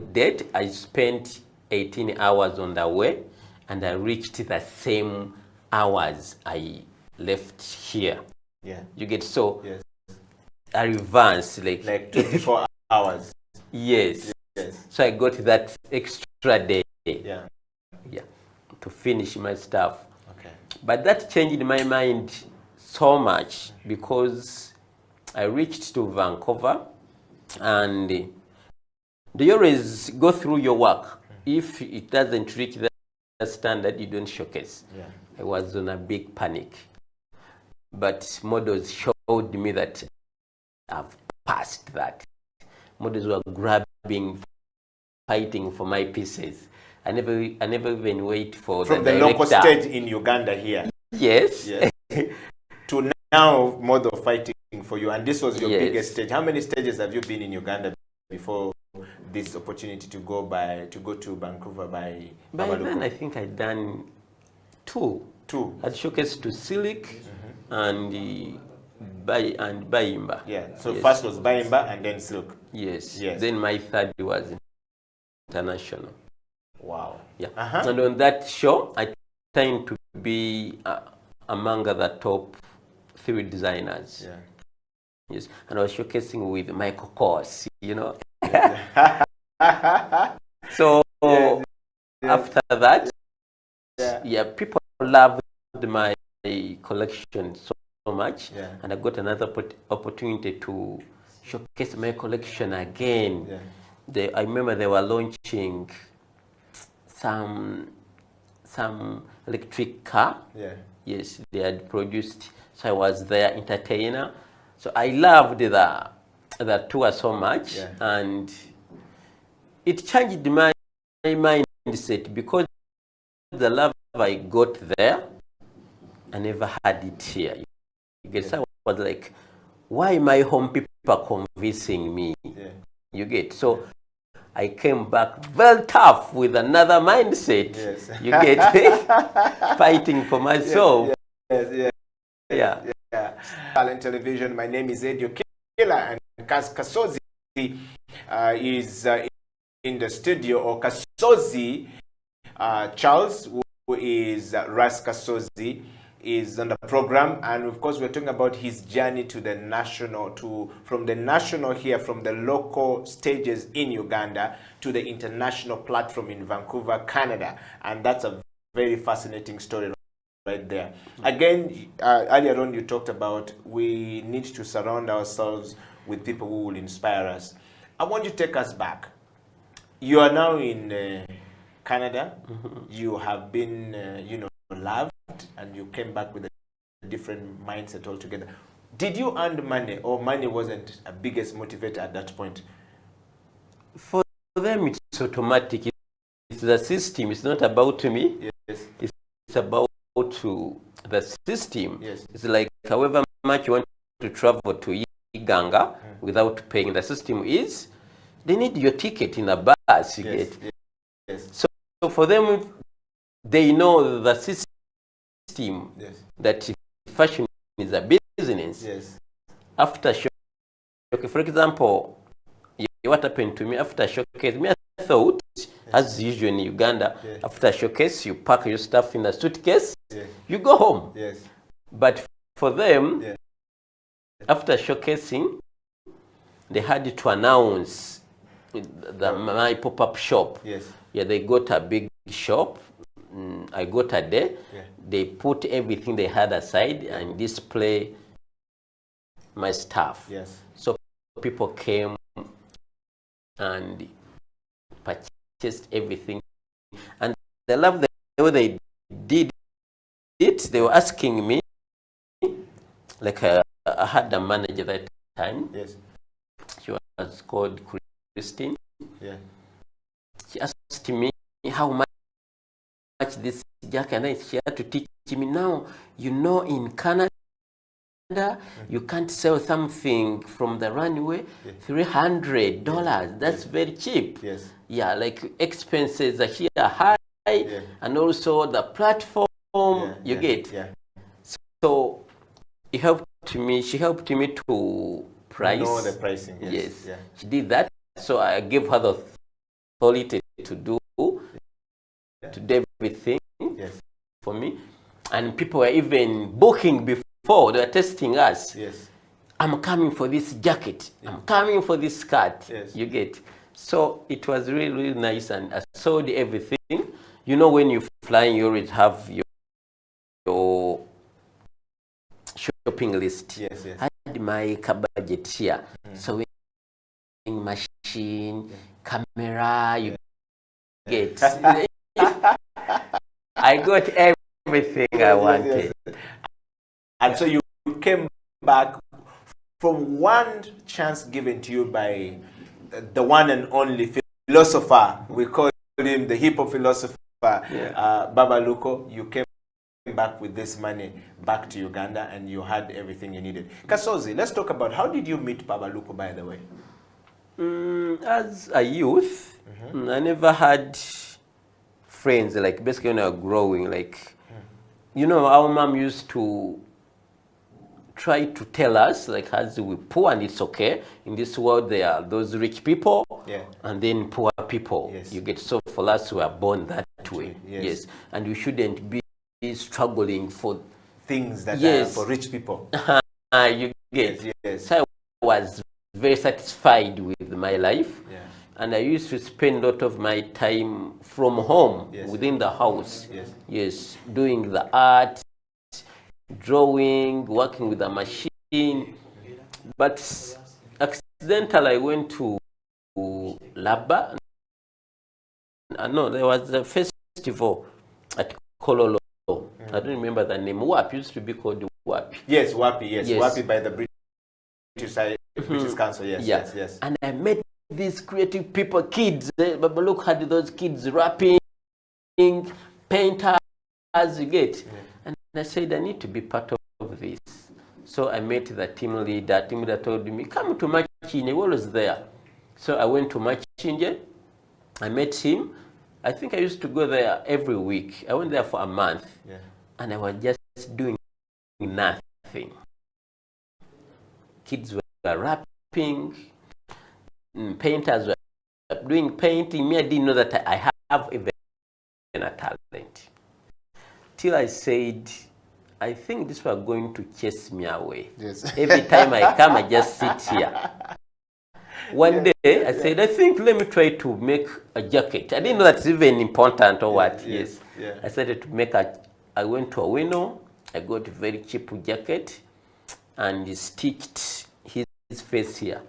date, I spent 18 hours on the way, and I reached the same hours I left here. Yeah. You get, so yes. I advanced like 24 hours. Yes. Yes. So I got that extra day. Yeah. Yeah. To finish my stuff. Okay. But that changed my mind so much because I reached to Vancouver, and they always go through your work. If it doesn't reach the standard, you don't showcase. Yeah. I was on a big panic. But models showed me that I've passed that. Models were grabbing, fighting for my pieces. I never even wait for from the local director. stage in Uganda here. Yes. Yes. To now model fighting for you, and this was your Yes. biggest stage. How many stages have you been in Uganda before this opportunity to go to Vancouver by then I think I'd done two. I'd showcased to Silk and Bayimba. Yeah. So yes. First was Bayimba and then Silk. Yes. Yes. Then my third was international. Wow. Yeah. And on that show, I tend to be among the top 3 designers. Yeah. Yes. And I was showcasing with Michael Kors, you know. So after that, people loved my collection so much, and I got another opportunity to showcase my collection again. I remember they were launching some electric car. Yes, they had produced. So I was their entertainer. So I loved the tour so much, and it changed my mindset because the love I got there, I never had it here. You get, so I was like, why my home people are convincing me? You get, so I came back very tough with another mindset. You get, fighting for myself. Yeah. Talent Television. My name is Edio Kila, and Kasozi is in the studio, or Kasozi Charles, who is Ras Kasozi, is on the program, and of course we're talking about his journey to the national, from the national here, from the local stages in Uganda to the international platform in Vancouver, Canada, and that's a very fascinating story right there. Again, earlier on you talked about we need to surround ourselves with people who will inspire us. I want you to take us back. You are now in Canada. You have been, loved, and you came back with a different mindset altogether. Did you earn money, or money wasn't a biggest motivator at that point? For them, it's automatic. It's the system. It's not about me. Yes. It's about the system. Yes. It's like however much you want to travel to Uganda without paying. The system is they need your ticket in a bus. You get. Yes. So for them, they know the system that fashion is a business. Yes. After showcase, for example, what happened to me after showcase? Me, I thought, as usual in Uganda, after showcase, you pack your stuff in a suitcase, you go home. Yes. But for them, after showcasing, they had to announce my pop-up shop. Yes. Yeah, they got a big shop. I got a day. They put everything they had aside and display my stuff. Yes. So people came and purchased everything, and they loved the way they did it. They were asking me, like I had a manager that time. Yes. She was called Christine. Yeah. She asked me how much this jacket, and then she had to teach me, now, in Canada, you can't sell something from the runway $300. That's very cheap. Yes. Yeah, like expenses are here high, and also the platform you get. Yeah. So it helped me. She helped me to price. Know the pricing. Yes. She did that. So I gave her the authority to do everything for me. And people were even booking before. They were testing us. Yes. I'm coming for this jacket. I'm coming for this skirt. Yes. You get. So it was really, really nice, and I sold everything. You know, when you're flying, you always have your shopping list. Yes, yes. I had my budget here. Sewing machine, camera, you get. I got everything I wanted. And so you came back from one chance given to you by the one and only philosopher. We call him the hip hop philosopher, Baba Luko. You came back with this money back to Uganda, and you had everything you needed. Kasozi, let's talk about, how did you meet Baba Luko, by the way? As a youth, I never had friends, like basically when I was growing, like, you know, our mom used to try to tell us, like, as we poor and it's okay. In this world, there are those rich people and then poor people. Yes. You get, so for us, we are born that way. Yes. And we shouldn't be struggling for things that are for rich people. You get. Yes. So I was very satisfied with my life. And I used to spend a lot of my time from home, within the house. Doing the art, drawing, working with a machine. But accidentally, I went to Laba. No, there was a festival at Kololo. I don't remember the name. WAP used to be called WAP. Yes, WAPI. Yes, WAPI by the British Council. Yes. And I met these creative people, kids. Baba Luko had those kids rapping, painters, you get. And I said, I need to be part of this. So I met the team leader. Team leader told me, come to Machinje. What was there? So I went to Machinje. I met him. I think I used to go there every week. I went there for a month. And I was just doing nothing. Kids were rapping. Painters were doing painting. Me, I didn't know that I have even a talent. Till I said, I think this was going to chase me away. Every time I come, I just sit here. One day, I said, I think let me try to make a jacket. I didn't know that's even important or what. I started to make I went to a window. I got a very cheap jacket and stitched his face here.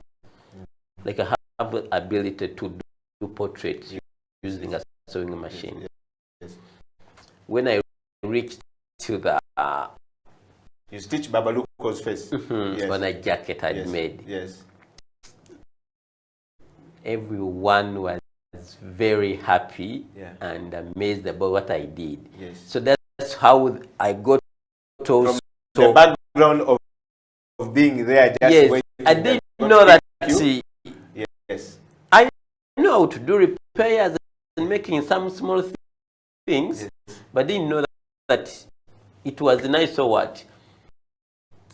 Like I have the ability to do portraits using a sewing machine. When I reached to the you stitched Baba Luko's face on a jacket I'd made. Everyone was very happy and amazed about what I did. So that's how I got to the background of being there. I didn't know that. I know how to do repairs and making some small things, but didn't know that it was nice or what.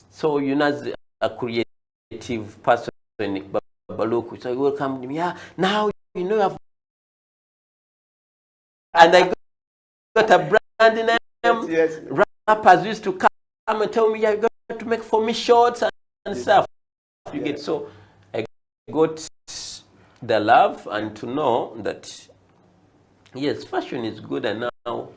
So you know, as a creative person, Baba Luko, so you welcome me. Now you know I've, and I got a brand name. Rappers used to come and tell me, you got to make for me shorts and stuff. You get, so I got the love and to know that yes, fashion is good, and now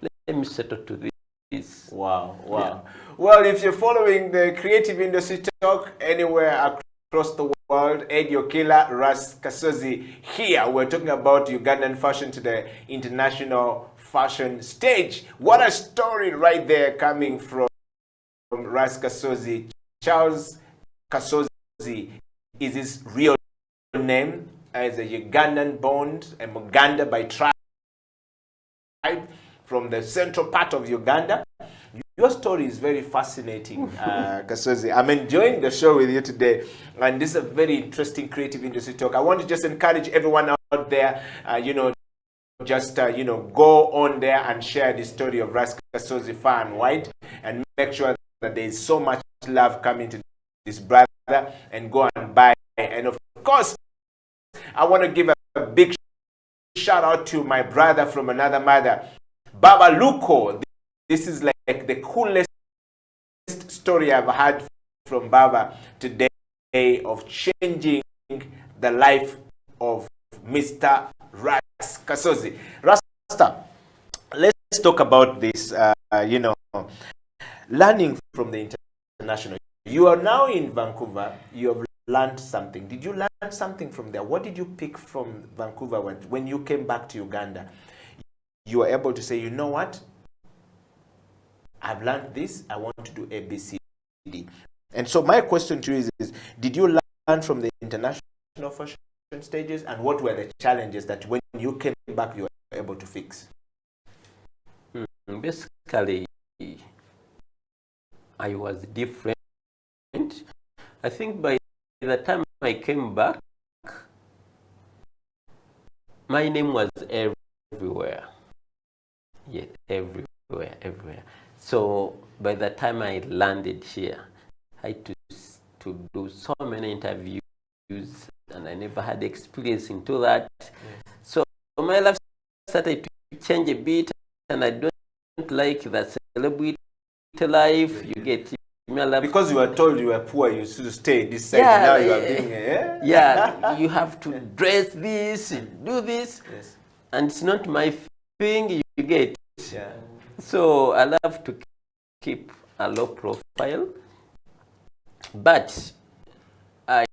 let me settle to this. Wow. Well, if you're following the creative industry talk anywhere across the world, Eddie Okyera, Ras Kasozi here. We're talking about Ugandan fashion to the international fashion stage. What a story right there coming from Ras Kasozi. Charles Kasozi is his real name, as a Ugandan born, a Muganda by tribe, from the central part of Uganda. Your story is very fascinating, Kasozi. I'm enjoying the show with you today, and this is a very interesting creative industry talk. I want to just encourage everyone out there, go on there and share the story of Ras Kasozi far and wide, and make sure that there is so much love coming to this brother, and go and buy. And of course, I want to give a big shout out to my brother from another mother, Baba Luko. This is like the coolest story I've had from Baba today of changing the life of Mr. Ras Kasozi. Rasta, let's talk about this, learning from the international. You are now in Vancouver. You have learned something. Did you learn something from there? What did you pick from Vancouver when you came back to Uganda? You were able to say, you know what? I've learned this. I want to do A, B, C, D. And so my question to you is did you learn from the international fashion stages, and what were the challenges that when you came back you were able to fix? Basically, I was different. I think by the time I came back, my name was everywhere. Yeah, everywhere. So by the time I landed here, I had to do so many interviews, and I never had experience into that. Yes. So my life started to change a bit, and I don't like the celebrity life. You get because you were told you were poor, you should stay this side. Yeah, now you are being yeah. You have to dress this, do this, yes. And it's not my thing. You get. Yeah. So I love to keep a low profile, but I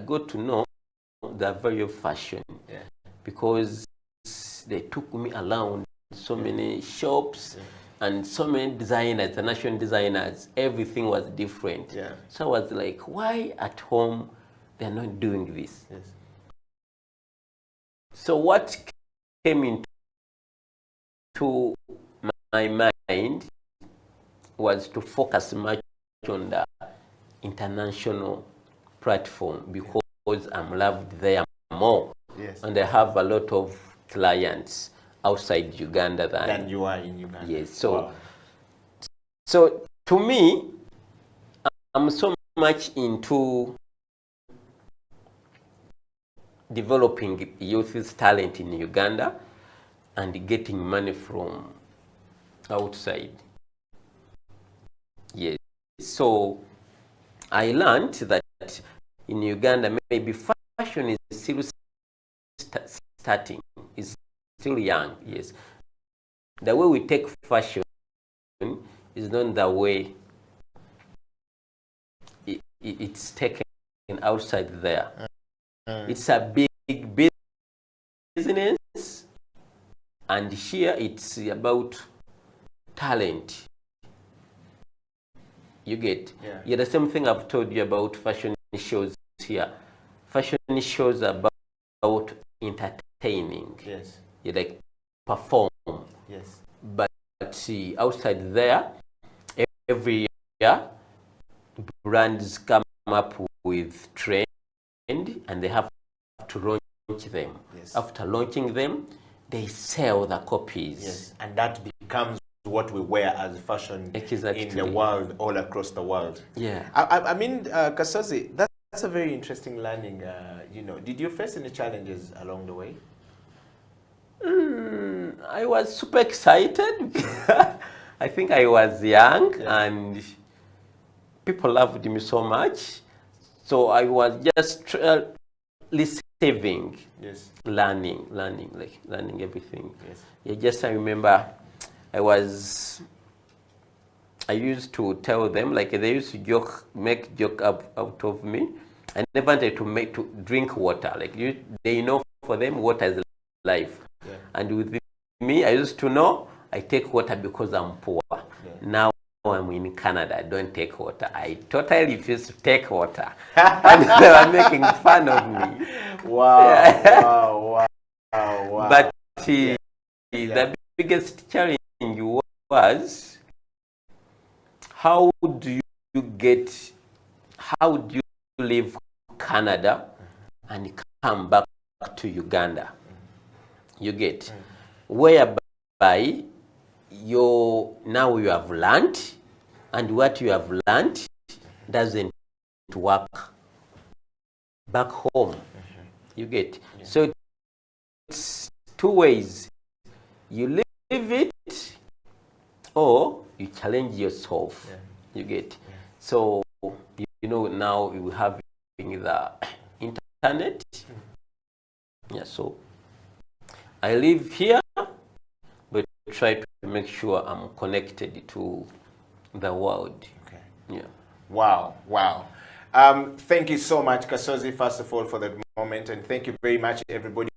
got to know the value of fashion, yeah. Because they took me around so many shops, yeah. And so many designers, international designers, everything was different. Yeah. So I was like, why at home they're not doing this? Yes. So what came into my mind was to focus much on the international platform, because I'm loved there more. Yes. And I have a lot of clients outside Uganda than you are in Uganda. Yes. So, wow. So to me, I'm so much into developing youth's talent in Uganda and getting money from outside. Yes. So I learned that in Uganda, maybe fashion is still starting, is still young, yes. The way we take fashion is not the way it's taken outside there. It's a big business, and here it's about talent. You get? Yeah, the same thing I've told you about fashion shows here. Fashion shows are about entertaining. Yes. You like perform. Yes. But see, outside there, every year, brands come up with trend, and they have to launch them. Yes. After launching them, they sell the copies. Yes. And that becomes what we wear as fashion in the world, all across the world. Yeah. I mean, Kasozi, that's a very interesting learning. Did you face any challenges along the way? I was super excited. I think I was young, yeah. And people loved me so much. So I was just receiving, yes. learning everything. Yes. Yeah, just I remember I used to tell them, like they used to make joke out of me. I never wanted to drink water. Like they know for them water is life. Yeah. And with me, I used to know I take water because I'm poor. Yeah. Now I'm in Canada, I don't take water. I totally refuse to take water. And they were making fun of me. Wow, yeah. wow. But the biggest challenge was, how do you leave Canada and come back to Uganda? You get, whereby now you have learned, and what you have learned doesn't work back home. You get. So it's two ways. You live it or you challenge yourself. You get. So you know, now we have the internet. Yeah, so I live here, but try to make sure I'm connected to the world. Okay. Yeah. Wow, wow. Thank you so much, Kasozi, first of all, for that moment, and thank you very much, everybody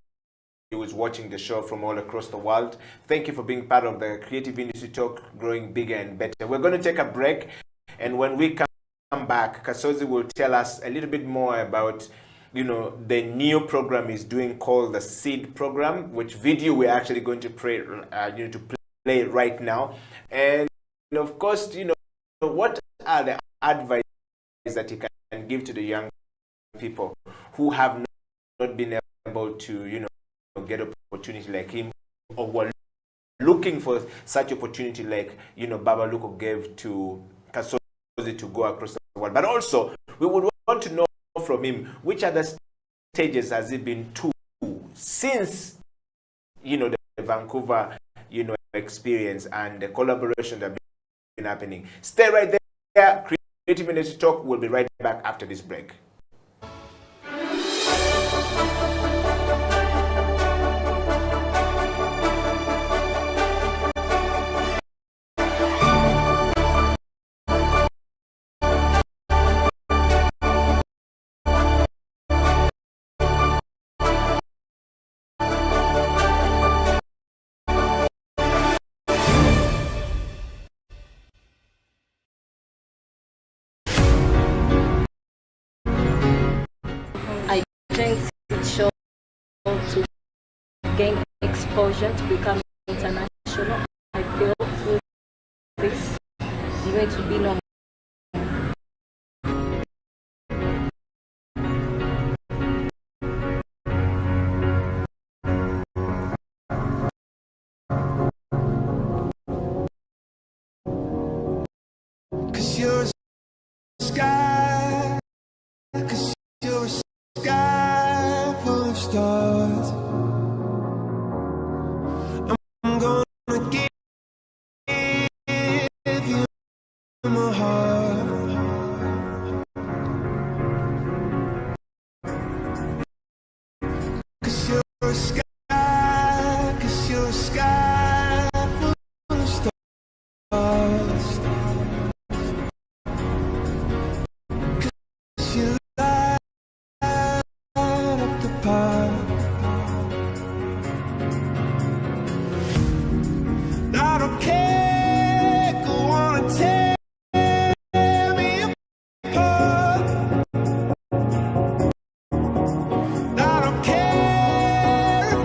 who is watching the show from all across the world. Thank you for being part of the Creative Industry Talk, growing bigger and better. We're going to take a break, and when we come back, Kasozi will tell us a little bit more about, you know, the new program he's doing called the Seed Program, which video we're actually going to play right now. And of course, you know, what are the advice that he can give to the young people who have not been able to, you know, get opportunity like him, or were looking for such opportunity like, you know, Baba Luko gave to Kasozi to go across the world. But also, we would want to know from him, which other stages has he been to since, you know, the Vancouver, you know, experience and the collaboration that have been happening. Stay right there. Creative Industry Talk will be right back after this break. Show to gain exposure, to become international. I feel through this I'm going to be known. Cause you're a sky, cause you're a sky full of stars. I'm gonna give you my heart. Cause you're a sky, cause you're a sky full of stars. Cause you light up the path. I don't care, go on and tear me apart. I don't care if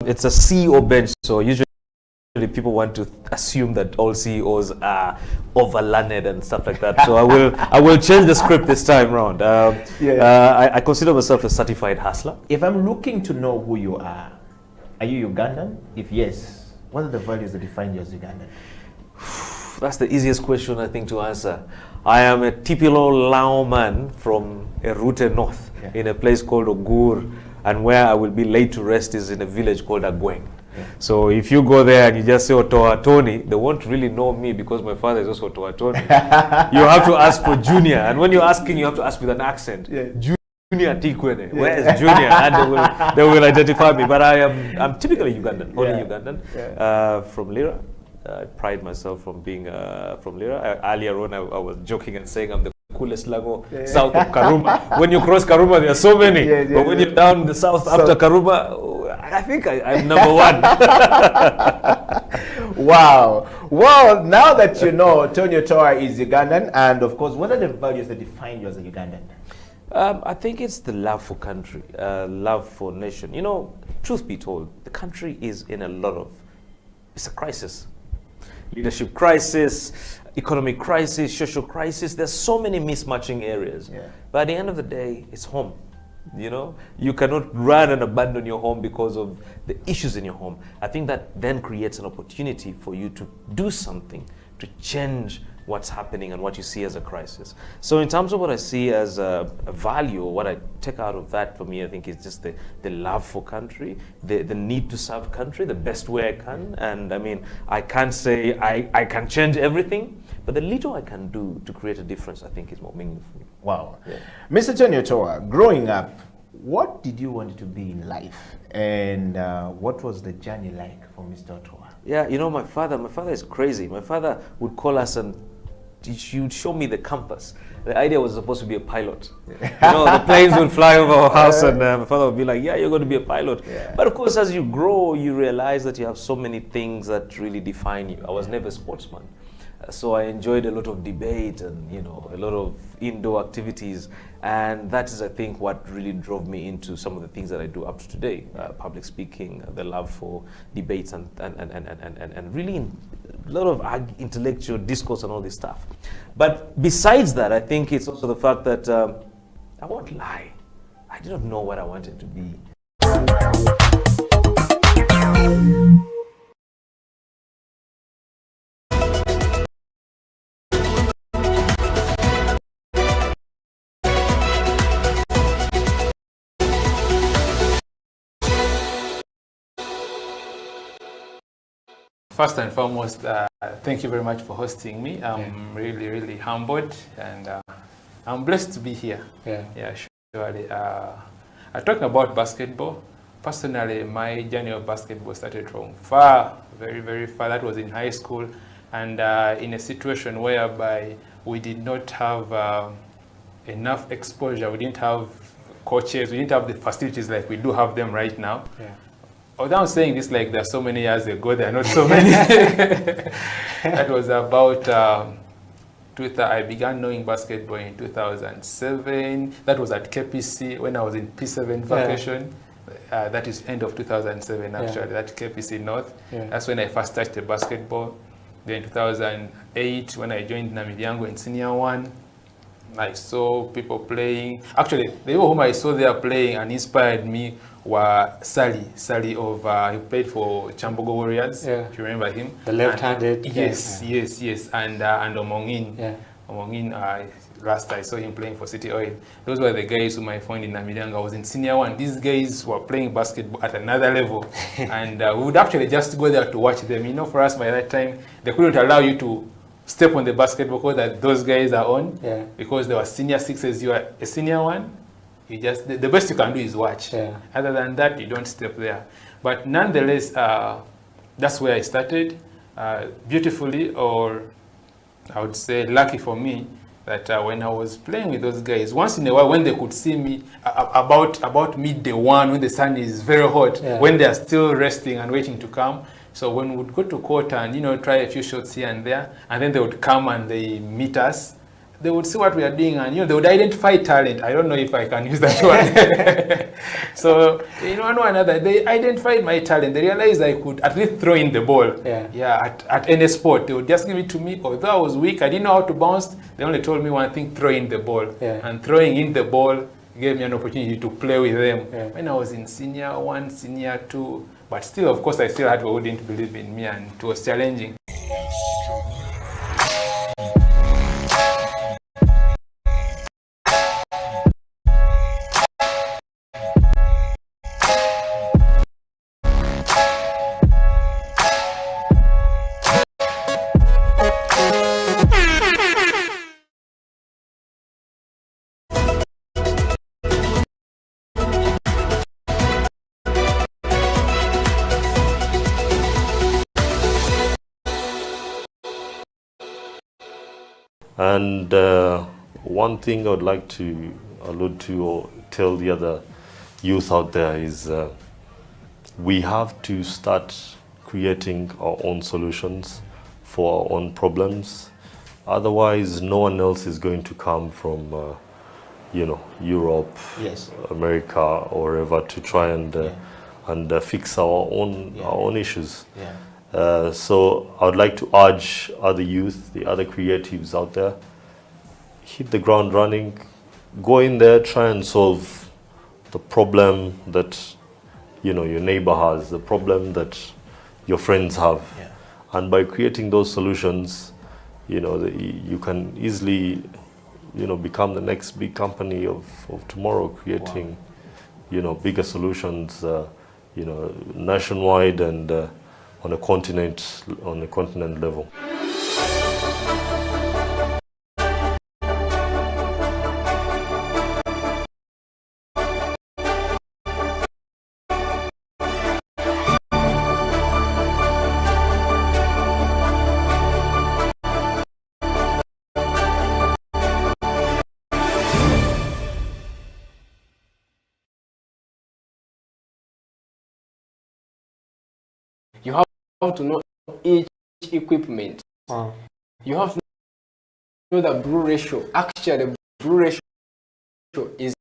it's a CEO bench, so usually people want to assume that all CEOs are over-learned and stuff like that. So I will change the script this time around. I consider myself a certified hustler. If I'm looking to know who you are you Ugandan? If yes, what are the values that define you as Ugandan? That's the easiest question, I think, to answer. I am a typical Lao man from Erute North, in a place called Ogur, and where I will be laid to rest is in a village called Agweng. So if you go there and you just say Otoa Tony, they won't really know me because my father is also Otoa Tony. You have to ask for Junior, and when you're asking, you have to ask with an accent. Junior Tikwene, where is Junior? And they will identify me. But I'm typically Ugandan, only Ugandan, from Lira. I pride myself from being from Lira. Earlier on, I was joking and saying I'm the coolest lago south of Karuma. When you cross Karuma, there are so many. But when you're down the south after Karuma, I think I'm number one. Wow. Well, now that you know Tonyo Toa is Ugandan, and of course, what are the values that define you as a Ugandan? I think it's the love for country, love for nation. You know, truth be told, the country is in a lot of, it's a crisis. Leadership crisis, economic crisis, social crisis. There's so many mismatching areas. But at the end of the day, it's home. You know, you cannot run and abandon your home because of the issues in your home. I think that then creates an opportunity for you to do something to change what's happening and what you see as a crisis. So in terms of what I see as a value, or what I take out of that for me, I think is just the love for country, the need to serve country the best way I can. And I mean, I can't say I can change everything, but the little I can do to create a difference, I think is more meaningful. Wow. Mr. Tonyo Toa, growing up, what did you want to be in life? And what was the journey like for Mr. Toa? Yeah, you know, my father is crazy. My father would call us and he would show me the compass. The idea was supposed to be a pilot. You know, the planes would fly over our house and my father would be like, yeah, you're going to be a pilot. But of course, as you grow, you realize that you have so many things that really define you. I was never a sportsman. So I enjoyed a lot of debate and, you know, a lot of indoor activities. And that is, I think, what really drove me into some of the things that I do up to today. Public speaking, the love for debates and really a lot of intellectual discourse and all this stuff. But besides that, I think it's also the fact that I won't lie. I did not know what I wanted to be. First and foremost, thank you very much for hosting me. I'm really, really humbled, and I'm blessed to be here. Yeah, surely. Talking about basketball, personally, my journey of basketball started from far, very, very far. That was in high school, and in a situation whereby we did not have enough exposure. We didn't have coaches. We didn't have the facilities like we do have them right now. Although I'm saying this like there are so many years ago, there are not so many. That was about, I began knowing basketball in 2007. That was at KPC when I was in P7 vacation. That is end of 2007 actually, that KPC North. That's when I first touched the basketball. Then 2008 when I joined Namibyango in Senior 1. I saw people playing. Actually, the people whom I saw there playing and inspired me were Sally of, he played for Chambogo Warriors, if you remember him. The left-handed. Yes, and Omongin. Omongin, last I saw him playing for City Oil. Those were the guys whom I found in Namibyango. I was in Senior 1. These guys were playing basketball at another level. And we would actually just go there to watch them. You know, for us by that time, they couldn't allow you to step on the basketball court that those guys are on, because they were senior 6s, you are a senior 1. You just the best you can do is watch. Other than that, you don't step there. But nonetheless, that's where I started. Beautifully, or I would say lucky for me, that when I was playing with those guys, once in a while when they could see me about midday 1, when the sun is very hot, when they are still resting and waiting to come. So when we would go to court and, you know, try a few shots here and there, and then they would come and they meet us, they would see what we are doing, and they would identify talent. I don't know if I can use that one. So one or another, they identified my talent. They realized I could at least throw in the ball. At any sport, they would just give it to me. Although I was weak, I didn't know how to bounce. They only told me one thing: throw in the ball. And throwing in the ball gave me an opportunity to play with them when I was in senior 1, senior 2. But still, of course, I still had people who didn't believe in me, and it was challenging. And one thing I would like to allude to or tell the other youth out there is we have to start creating our own solutions for our own problems. Otherwise, no one else is going to come from, Europe, America, or wherever to try and fix our own issues. So I would like to urge other youth, the other creatives out there, hit the ground running, go in there, try and solve the problem that your neighbor has, the problem that your friends have. And by creating those solutions, you can easily become the next big company of tomorrow, creating bigger solutions nationwide and on a continent level. You have to know each equipment. You have to know the brew ratio. Actually, brew ratio is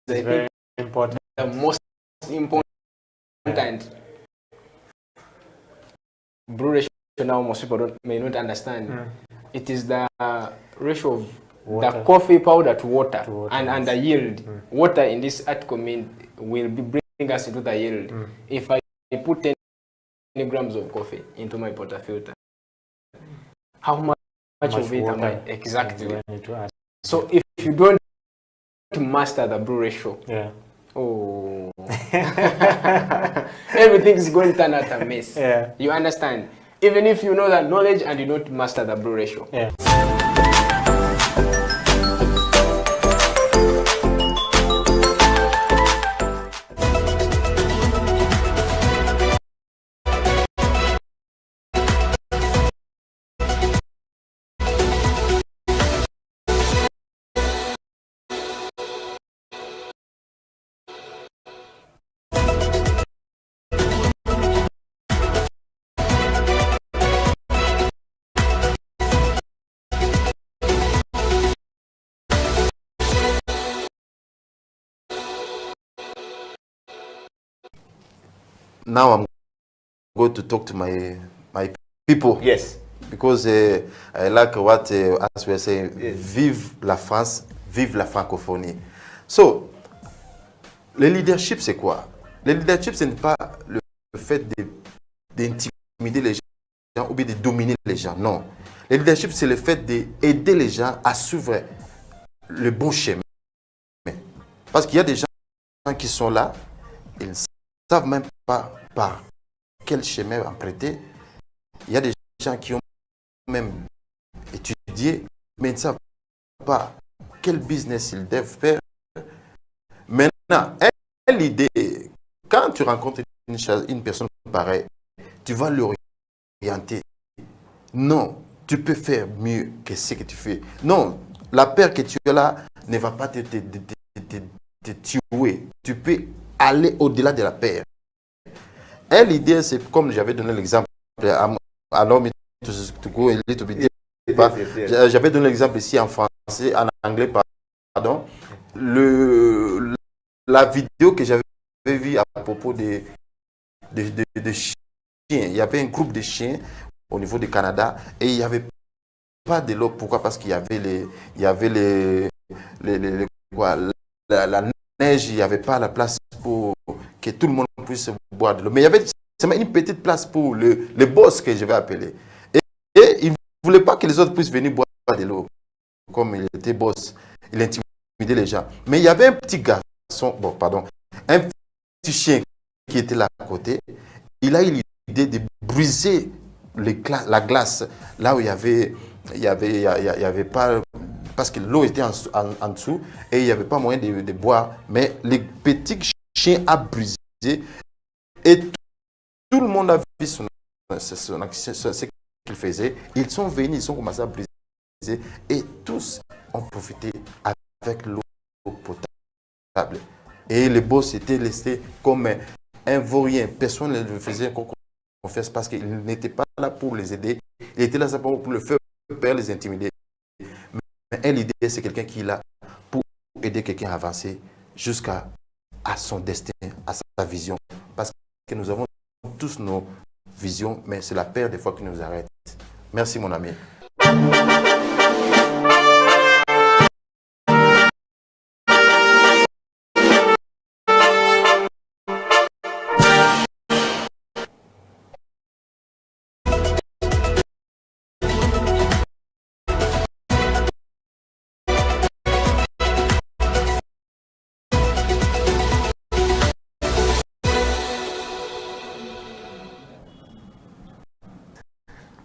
very important. The most important brew ratio. Now most people may not understand. It is the ratio of the coffee powder to water, and the yield. Water in this article will bring us into the yield. If I put 10 grams of coffee into my portafilter, how much of it am I exactly? So if you don't master the brew ratio, everything is going to turn out a mess. You understand? Even if you know that knowledge and you don't master the brew ratio. Now I'm going to talk to my people. Yes. Because I like what, as we are saying, vive la France, vive la francophonie. So, le leadership, c'est quoi? Le leadership, ce n'est pas le fait d'intimider les gens ou bien de dominer les gens. Non. Le leadership, c'est le fait d'aider les gens à suivre le bon chemin. Parce qu'il y a des gens qui sont là, ils ne savent même pas par quel chemin emprunter. Il y a des gens qui ont même étudié, mais ils ne savent pas quel business ils doivent faire. Maintenant, l'idée, quand tu rencontres une personne pareille, tu vas l'orienter. Non, tu peux faire mieux que ce que tu fais. Non, la peur que tu as là ne va pas te tuer. Tu peux aller au-delà de la peur. Et l'idée, c'est comme j'avais donné l'exemple, allow me to go a little bit pas. J'avais donné l'exemple ici en français, en anglais, pardon. La vidéo que j'avais vue à propos de chiens. Il y avait un groupe de chiens au niveau du Canada et il n'y avait pas de l'eau. Pourquoi? Parce qu'il y avait la neige, il n'y avait pas la place pour que tout le monde puisse boire de l'eau. Mais il y avait seulement une petite place pour le boss que je vais appeler. Et il ne voulait pas que les autres puissent venir boire de l'eau. Comme il était boss, il intimidait les gens. Mais il y avait un petit garçon, un petit chien qui était là à côté. Il a eu l'idée de briser la glace là où il y avait pas, parce que l'eau était en dessous et il n'y avait pas moyen de boire. Mais le petit chien a brisé et tout le monde a vu ce qu'il faisait. Ils sont venus, ils ont commencé à briser et tous ont profité avec l'eau potable. Et le boss était laissé comme un vaurien. Personne ne le faisait confiance parce qu'il n'était pas là pour les aider. Il était là simplement pour le faire peur, les intimider. Mais l'idée, c'est quelqu'un qui est là pour aider quelqu'un à avancer jusqu'à son destin, à sa vision. Parce que nous avons tous nos visions, mais c'est la peur des fois qui nous arrête. Merci mon ami.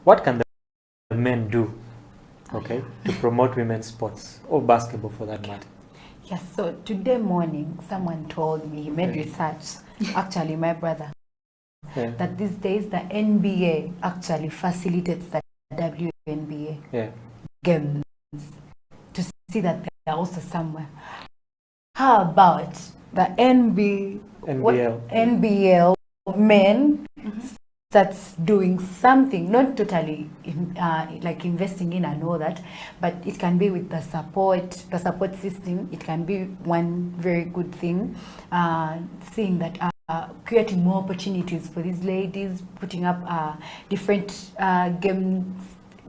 What can the men do, okay, to promote women's sports or basketball for that matter? Yes, so today morning, someone told me, he made research, actually my brother, that these days the NBA actually facilitates the WNBA games to see that they're also somewhere. How about the NBL men that's doing something, not totally like investing in and all that, but it can be with the support system. It can be one very good thing, seeing that creating more opportunities for these ladies, putting up different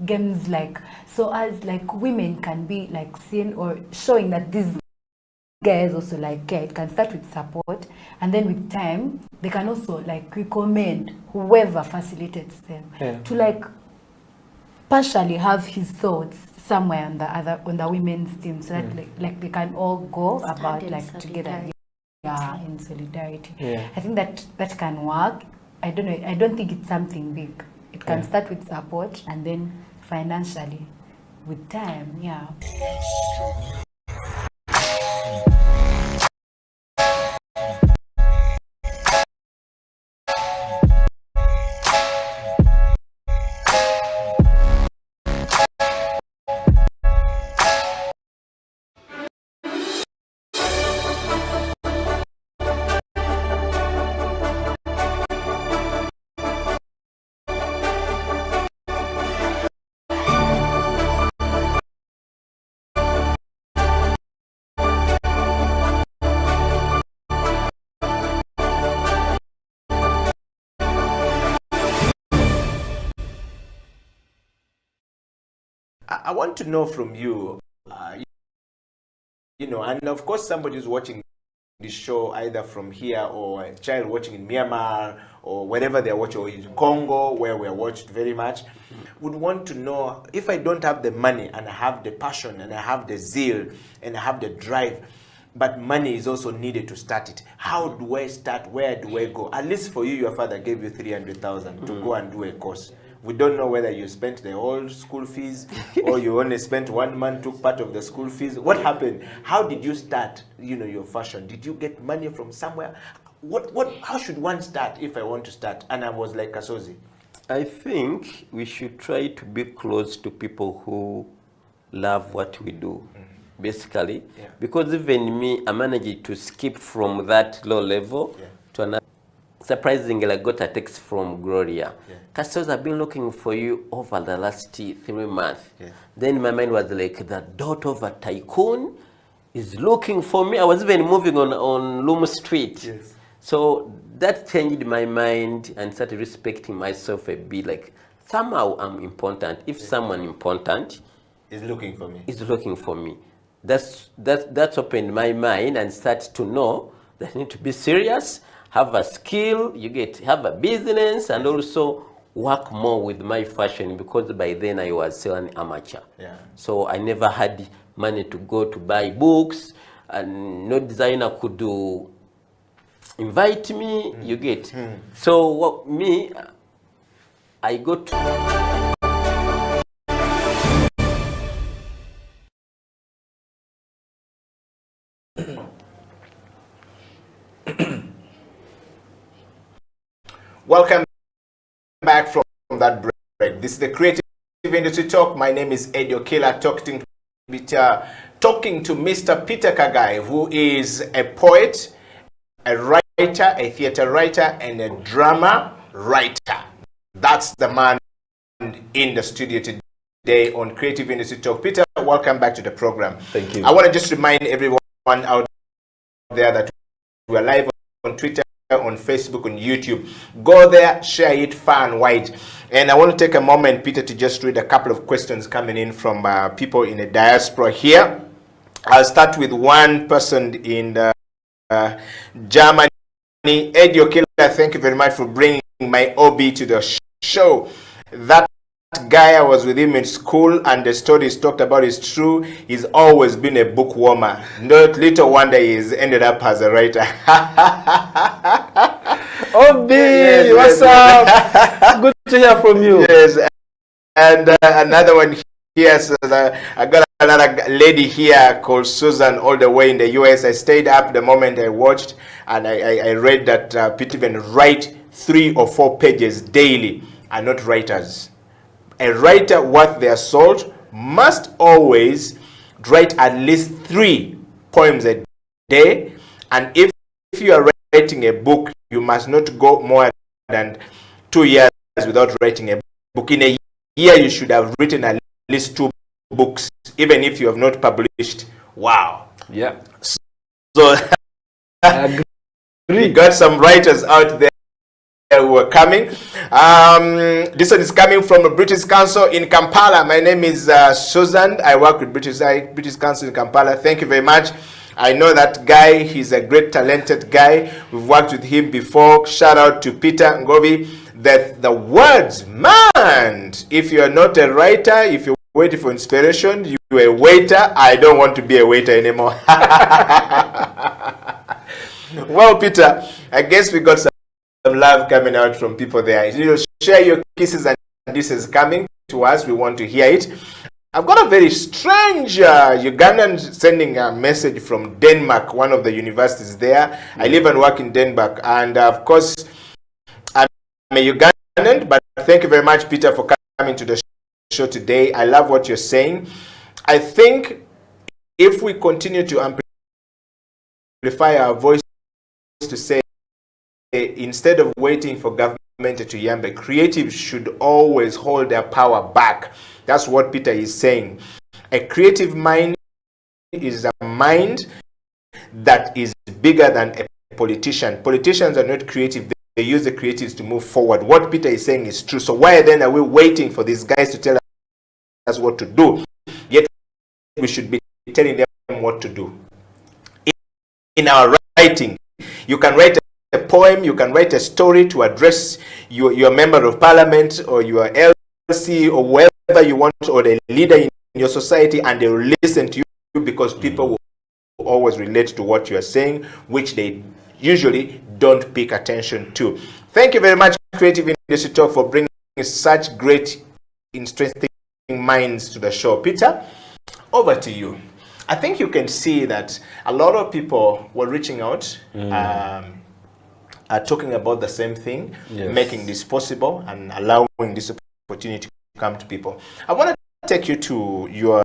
games like, so as like women can be like seen or showing that these guys also like care. It can start with support, and then with time they can also like recommend whoever facilitates them to like partially have his thoughts somewhere on the women's team, so that like they can all go about like together in solidarity. I think that can work. I don't think it's something big. It can start with support and then financially with time. I want to know from you, and of course somebody is watching this show either from here or a child watching in Myanmar or wherever they're watching, or in Congo where we're watched very much, would want to know, if I don't have the money and I have the passion and I have the zeal and I have the drive, but money is also needed to start it, how do I start? Where do I go? At least for you, your father gave you 300,000 to go and do a course. We don't know whether you spent the whole school fees or you only spent 1 month, took part of the school fees. What happened? How did you start, your fashion? Did you get money from somewhere? How should one start if I want to start? And I was like Kasozi. I think we should try to be close to people who love what we do, basically. Because even me, I managed to skip from that low level to another. surprisingly, I got a text from Gloria. Customers have been looking for you over the last 3 months. Then my mind was like, the daughter of a tycoon is looking for me. I was even moving on Loom Street. So that changed my mind and started respecting myself a bit. Like, somehow I'm important. If someone important is looking for me, that's opened my mind and start to know that I need to be serious, have a skill, have a business, and also work more with my fashion, because by then I was still an amateur. So I never had money to go to buy books, and no designer could invite me, So I got to Welcome back from that break. This is the Creative Industry Talk. My name is Eddie Okela, talking to Mr. Peter Kagai, who is a poet, a writer, a theater writer, and a drama writer. That's the man in the studio today on Creative Industry Talk. Peter, welcome back to the program. Thank you. I want to just remind everyone out there that we are live on Twitter, on Facebook, on YouTube. Go there, share it far and wide. And I want to take a moment, Peter, to just read a couple of questions coming in from people in the diaspora here. I'll start with one person in Germany. Eddie Okela, thank you very much for bringing my OB to the show. That guy, I was with him in school, and the stories talked about is true. He's always been a bookwormer. Not little wonder he's ended up as a writer. OB, what's up? Good to hear from you. Yes, and another one here says, I got another lady here called Susan, all the way in the US. I stayed up the moment I watched, and I read that people even write 3 or 4 pages daily are not writers. A writer worth their salt must always write at least 3 poems a day, and if you are writing a book, you must not go more than 2 years without writing a book. In a year, you should have written at least 2 books, even if you have not published. Wow. Yeah. So we got some writers out there who are coming. This one is coming from the British Council in Kampala. My name is Susan. I work with British Council in Kampala. Thank you very much. I know that guy. He's a great, talented guy. We've worked with him before. Shout out to Peter Ngobi. That the words, man, if you are not a writer, if you're waiting for inspiration, you're a waiter. I don't want to be a waiter anymore. Well, Peter, I guess we got some love coming out from people there. Share your kisses, and this is coming to us. We want to hear it. I've got a very strange Ugandan sending a message from Denmark, one of the universities there. I live and work in Denmark, and of course, I'm a Ugandan, but thank you very much, Peter, for coming to the show today. I love what you're saying. I think if we continue to amplify our voice to say, instead of waiting for government to yambe, creatives should always hold their power back. That's what Peter is saying. A creative mind is a mind that is bigger than a politician. Politicians are not creative. They use the creatives to move forward. What Peter is saying is true. So why then are we waiting for these guys to tell us what to do? Yet we should be telling them what to do. In our writing, you can write a poem, you can write a story to address your member of parliament or your LC or whoever you want, or the leader in your society, and they will listen to you because people will always relate to what you are saying, which they usually don't pay attention to. Thank you very much, Creative Industry Talk, for bringing such great, interesting minds to the show. Peter, over to you. I think you can see that a lot of people were reaching out, are talking about the same thing, making this possible and allowing this opportunity to come to people. I want to take you to your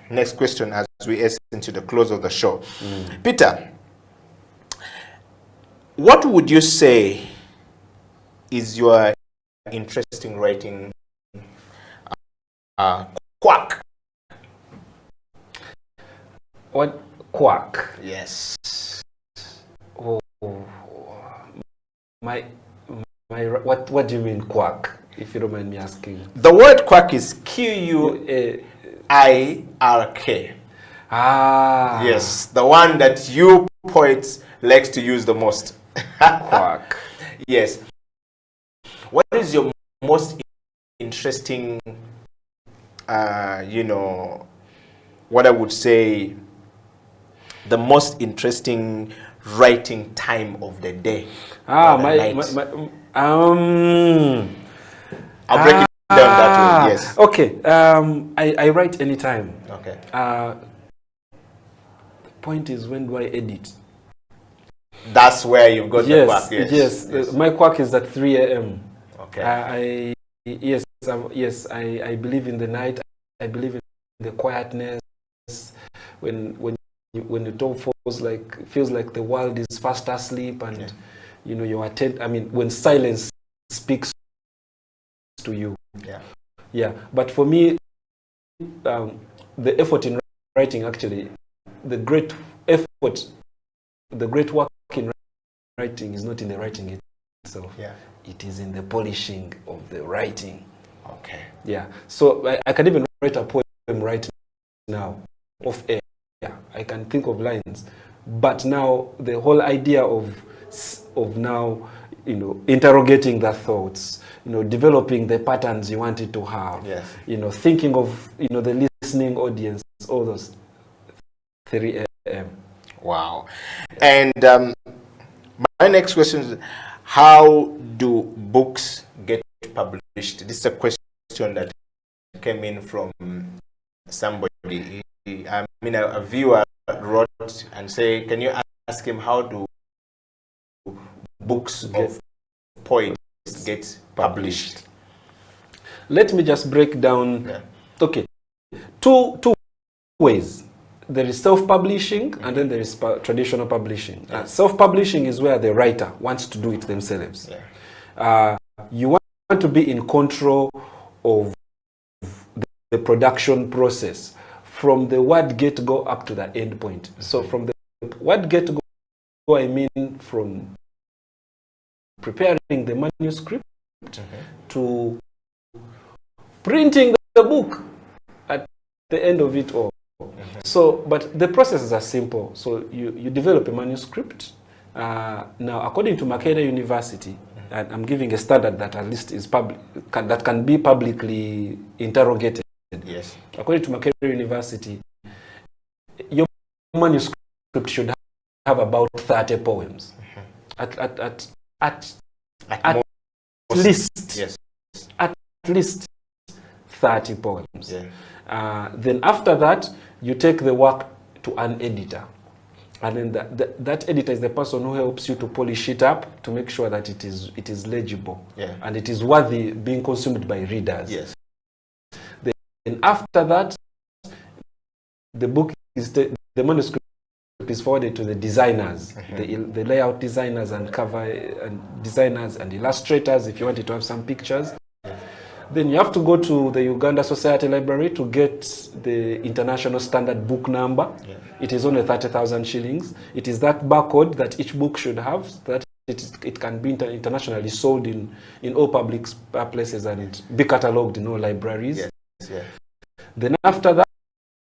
next question as we hasten to the close of the show. Peter, what would you say is your interesting writing quirk? What quirk? Yes. Oh, what do you mean quirk? If you don't mind me asking. The word quirk is Quirk. Ah. Yes, the one that you poets likes to use the most. Quirk. Yes. What is your most interesting, what I would say, the most interesting writing time of the day? I'll break it down that way. Yes. Okay. I write anytime. Okay. The point is, when do I edit? That's where you've got the quirk. Yes. My quirk is at 3 a.m. Okay. I believe in the night. I believe in the quietness. When it all feels like the world is fast asleep, and you attend. I mean, when silence speaks to you. Yeah. But for me, the effort in writing, actually, the great work in writing is not in the writing itself. Yeah. It is in the polishing of the writing. Okay. Yeah. So I can even write a poem right now, off air. Yeah. I can think of lines, but now the whole idea of now, interrogating the thoughts, developing the patterns you want it to have. Yes. Thinking of the listening audience, all those 3 a.m. Wow. And my next question is, how do books get published? This is a question that came in from somebody. I mean, a viewer wrote and say, can you ask him how do books of poets get published? Let me just break down. Yeah. Okay, two ways. There is self-publishing, and then there is traditional publishing. Self-publishing is where the writer wants to do it themselves. Yeah. You want to be in control of the production process from the word get-go up to the end point. So from the word get-go, I mean from preparing the manuscript to printing the book at the end of it all. So, but the processes are simple. So you develop a manuscript. Now, according to Makerere University, and I'm giving a standard that at least is that can be publicly interrogated. Yes. According to Makerere University, your manuscript should have about 30 poems. At least. Yes. At least 30 poems. Yeah. Then after that, you take the work to an editor. And then that editor is the person who helps you to polish it up to make sure that it is legible. Yeah. And it is worthy being consumed by readers. Yes. Then after that, the book the manuscript is forwarded to the designers, the layout designers and cover and designers and illustrators if you wanted to have some pictures. Then you have to go to the Uganda Society Library to get the international standard book number. Yeah. It is only 30,000 shillings. It is that barcode that each book should have, so that it can be internationally sold in all public places and be catalogued in all libraries. Yes. Yeah. Then after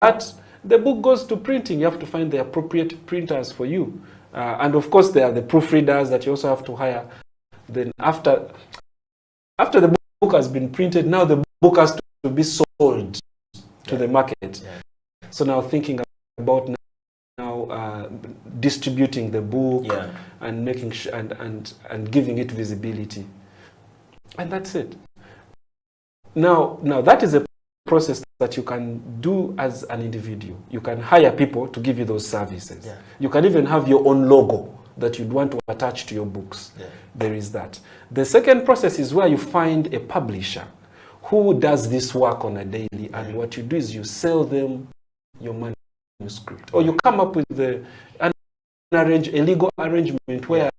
that, the book goes to printing. You have to find the appropriate printers for you. And of course, there are the proofreaders that you also have to hire. Then after the book has been printed, now the book has to be sold to the market. Yeah. So now thinking about now distributing the book and making and giving it visibility, and that's it. Now that is a process that you can do as an individual. You can hire people to give you those services. Yeah. You can even have your own logo that you'd want to attach to your books. Yeah. There is that. The second process is where you find a publisher who does this work on a daily, and what you do is you sell them your manuscript, or you come up with a legal arrangement where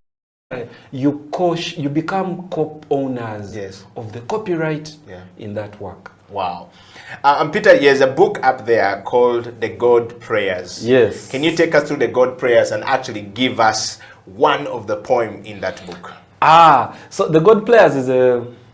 you become co-owners Yes. of the copyright Yeah. in that work. Wow. And Peter, there's a book up there called The God Prayers. Yes. Can you take us through the God Prayers and actually give us one of the poem in that book? So the God Players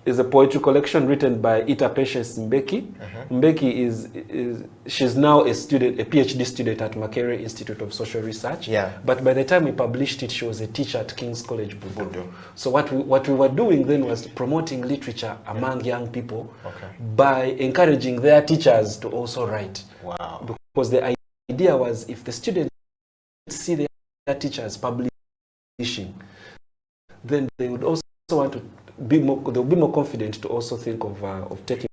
is a poetry collection written by Ita Patience Mbeki. Mbeki she's now a PhD student at Makerere Institute of Social Research. Yeah. But by the time we published it, she was a teacher at King's College, Budo. So what we were doing then was promoting literature among young people by encouraging their teachers to also write. Wow. Because the idea was, if the students see their teachers publishing, then they would also want to they'll be more confident to also think of taking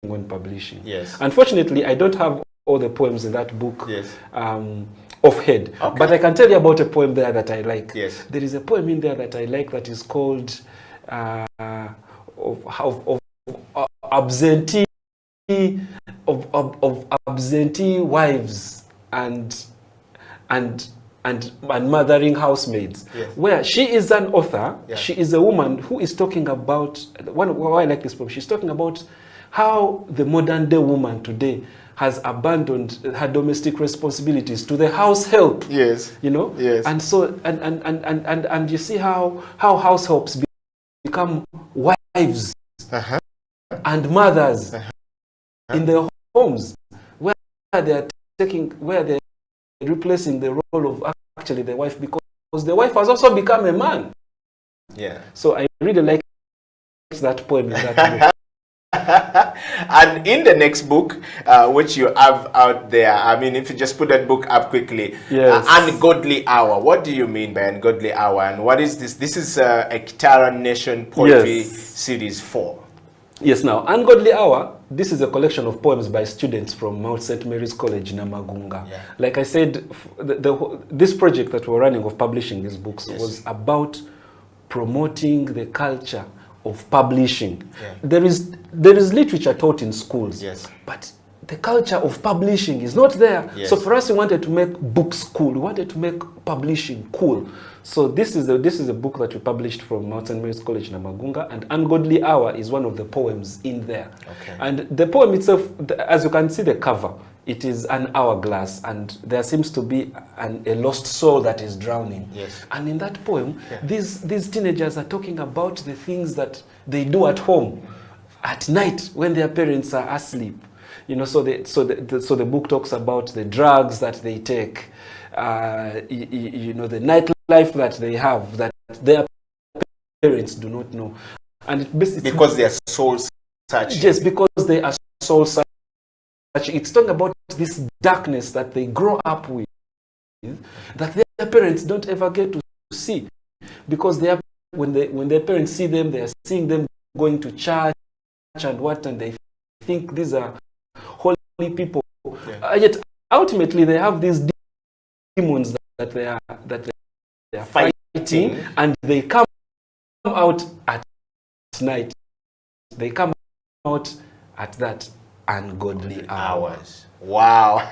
on publishing. Yes. Unfortunately, I don't have all the poems in that book Yes. offhand, Okay. but I can tell you about a poem there that I like. Yes. There is a poem in there that I like that is called of absentee wives and mothering housemaids, Yes. where she is an author. Yeah. She is a woman who is talking about why I like this poem. She's talking about how the modern day woman today has abandoned her domestic responsibilities to the house help. Yes. You know? Yes. And so and you see how house helps become wives and mothers in their homes, where they're replacing the role of actually the wife, because the wife has also become a man. Yeah. So I really like that poem in that book. And in the next book, which you have out there, I mean, if you just put that book up quickly, Yes. Ungodly Hour. What do you mean by Ungodly Hour? And what is this? This is a Kitara Nation Poetry Yes. Series 4. Yes, now, Ungodly Hour, this is a collection of poems by students from Mount St. Mary's College, Namagunga. Yeah. Like I said, this project that we're running of publishing these books Yes. was about promoting the culture of publishing. Yeah. There is literature taught in schools, Yes. but the culture of publishing is not there. Yes. So for us, we wanted to make books cool. We wanted to make publishing cool. So this is a book that we published from Mount St. Mary's College, Namagunga, and Ungodly Hour is one of the poems in there. Okay. And the poem itself, as you can see the cover, it is an hourglass, and there seems to be a lost soul that is drowning. Yes. And in that poem, Yeah. these teenagers are talking about the things that they do at home, at night when their parents are asleep. You know, so the book talks about the drugs that they take, you know, the nightlife that they have that their parents do not know, and it's Because they are soul searching. yes, because they are soul searching. It's talking about this darkness that they grow up with, that their parents don't ever get to see, because when their parents see them, they are seeing them going to church and they think these are holy people. Yeah. Yet ultimately they have these demons that they are fighting, and they come out at night. They come out at that ungodly hours. Wow.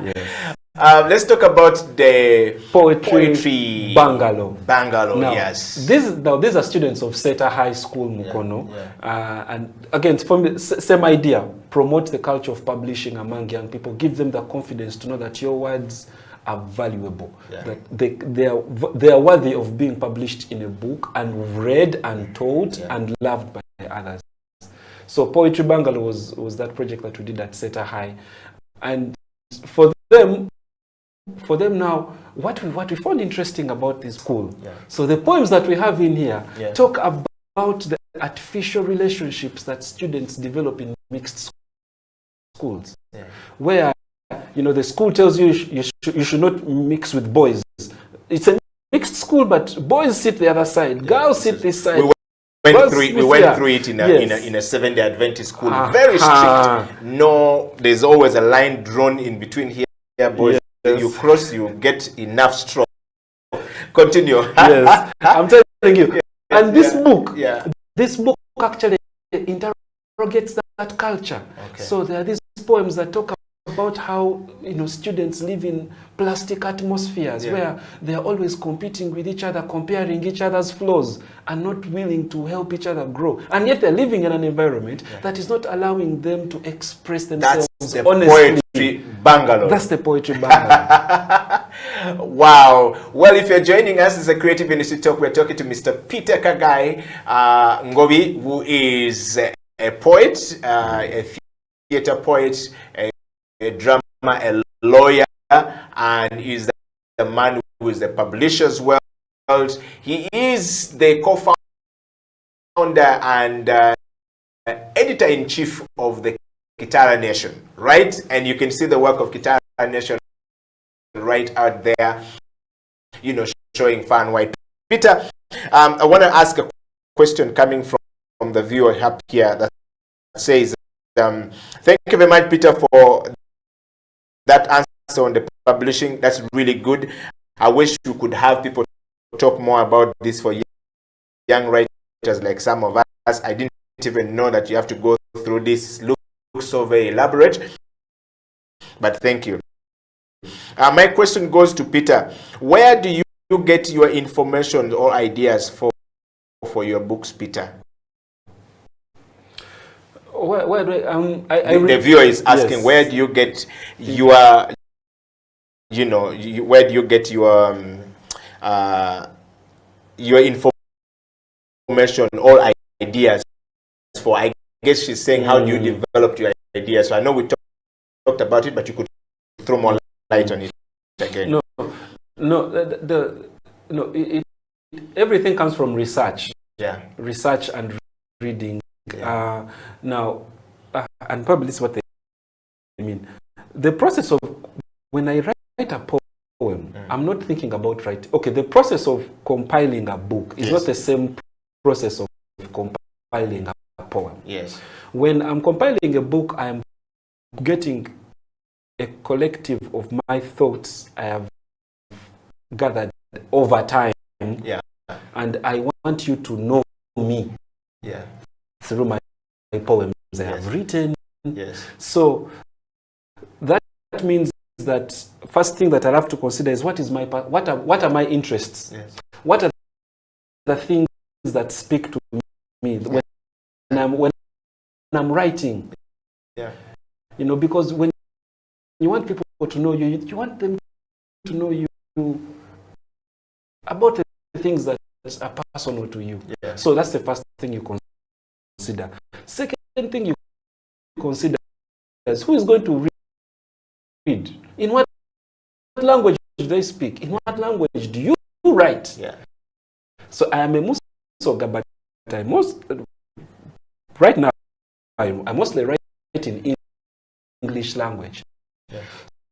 Yes. Let's talk about the Poetry Bungalow. Bungalow, Now, yes. these are students of Seta High School, Mukono. Yeah. And again, from the same idea, promote the culture of publishing among young people, give them the confidence to know that your words are valuable, Yeah. that they are worthy of being published in a book and read and taught and loved by others. So Poetry Bungalow was that project that we did at Seta High. And for them now, what we found interesting about this school, so the poems that we have in here talk about the artificial relationships that students develop in mixed schools, where, you know, the school tells you you should not mix with boys. It's a mixed school, but boys sit the other side, girls sit this side. We went through it in a Seventh-day Adventist school. Very strict. No, there's always a line drawn in between here, boys. You cross, you get enough straw. Continue. Yes, I'm telling you. And this book actually interrogates that culture. Okay. So there are these poems that talk about how students live in plastic atmospheres where they are always competing with each other, comparing each other's flaws, and not willing to help each other grow. And yet they're living in an environment that is not allowing them to express themselves honestly. Poetry Bangalore. That's the poetry Bangalore. Wow. Well, if you're joining us, it's a Creative Industry Talk. We're talking to Mr. Peter Kagai Ngobi, who is a poet, a theater poet, a drama, a lawyer, and is the man who is the publisher's world. He is the co-founder and editor-in-chief of the Kitara Nation, right? And you can see the work of Kitara Nation right out there, showing far and wide. Peter, I want to ask a question coming from the viewer up here that says, thank you very much, Peter, for that answer on the publishing. That's really good. I wish you could have people talk more about this for young writers like some of us. I didn't even know that you have to go through this. Looks so very elaborate, but thank you. My question goes to Peter. Where do you get your information or ideas for your books, Peter? The viewer is asking, where do you get your, where do you get your information or ideas for? I guess she's saying, how do you develop your ideas? So I know we talked about it, but you could throw more light on it again. Everything comes from research. Yeah. Research and reading. Yeah. And probably this is what they mean. The process of, when I write a poem, I'm not thinking about writing. Okay, the process of compiling a book is not the same process of compiling a poem. Yes. When I'm compiling a book, I am getting a collective of my thoughts I have gathered over time. Yeah. And I want you to know me. Yeah. Through my poems I have written. Yes. So that means that first thing that I have to consider is what are my interests? Yes. What are the things that speak to me when I'm writing? Yeah. Because when you want people to know you, you want them to know you about the things that are personal to you. Yeah. So that's the first thing you consider. Second thing you consider is who is going to read. In what language do they speak? In what language do you write? Yeah. So I am a Musoga, but right now I mostly write in English language. Yeah.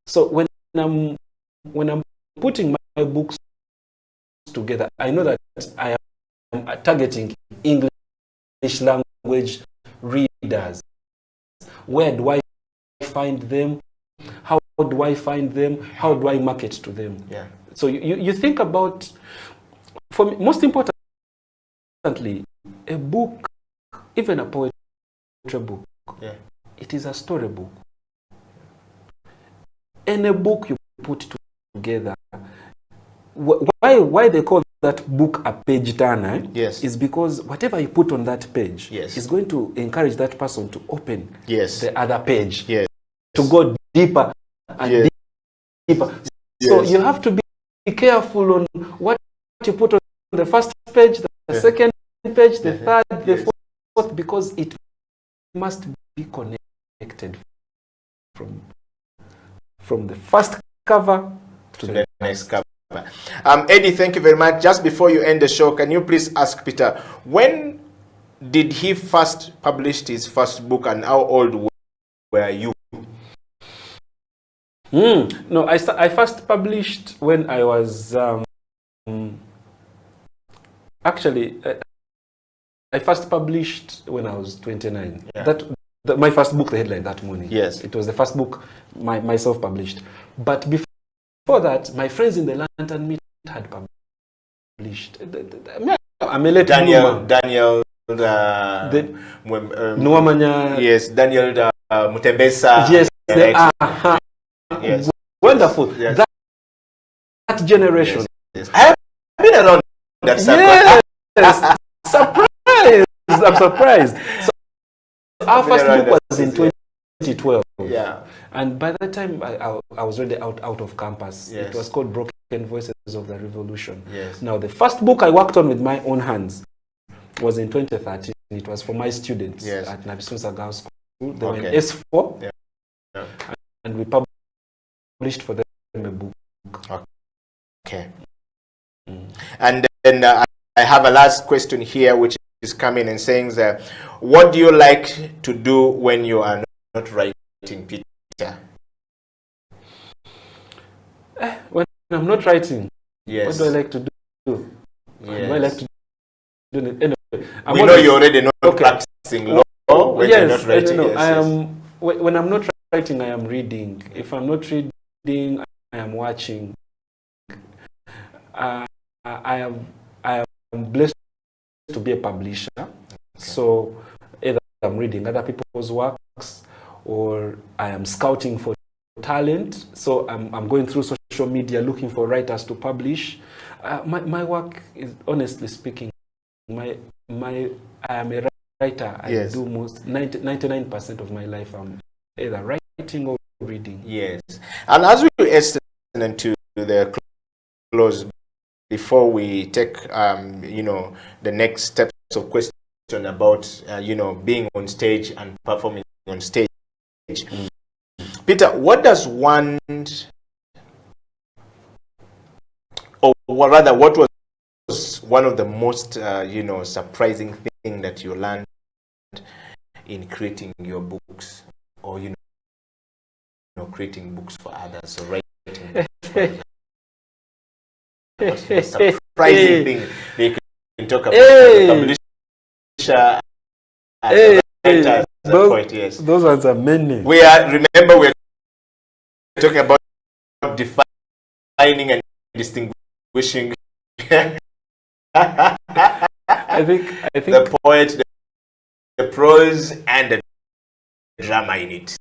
So when I'm putting my books together, I know that I am targeting English language readers. Where do I find them? How do I find them? How do I market to them? Yeah. So you think about, for me, most importantly, a book, even a poetry book, it is a storybook. Any book you put together, why they call that book a page turner is because whatever you put on that page is going to encourage that person to open the other page, to go deeper and deeper. So you have to be careful on what you put on the first page, the second page, the third, the fourth, because it must be connected from the first cover to the next cover. Eddie, thank you very much. Just before you end the show, can you please ask Peter, when did he first publish his first book and how old were you? No, I first published when I was I first published when I was 29. My first book, the headline that morning. Yes. It was the first book myself published. But before that, my friends in the Lantern Meet had published. I'm a Daniel Nuamanya. yes, Daniel Mutembesa. Yes, Say, right? Yes. Wonderful. Yes. That generation. Yes. I have been around that circle. Yes. Surprised. I'm surprised. So our first book was in 2012. Yeah. And by that time, I was already out of campus. Yes. It was called Broken Voices of the Revolution. Yes. Now, the first book I worked on with my own hands was in 2013. It was for my students at Nabisunza Girls School. They were in S4. Yeah. Yeah. And we published for them a book. Okay. And then I have a last question here, which is coming and saying that, what do you like to do when you are not writing, Peter? When I'm not writing, yes. What do I like to do? Yes. Do I like to do it? Anyway, we know you're already not practicing law when you're not writing. No, I am. When I'm not writing, I am reading. If I'm not reading, I am watching. I am blessed to be a publisher. Okay. So either I'm reading other people's works, or I am scouting for talent. So I'm going through social media looking for writers to publish. My work is, honestly speaking, I am a writer. I do most 99% of my life. I'm either writing or reading. Yes. And as we hasten to the close, before we take the next steps of question about being on stage and performing on stage, Peter, what does one, or rather, what was one of the most surprising thing that you learned in creating your books, or creating books for others, or writing books for others? What's the surprising thing they can talk about as a publisher, as a writer, at that point? Yes, those ones are many. Remember we're talking about defining and distinguishing. I think the poet, the prose, and the drama in it.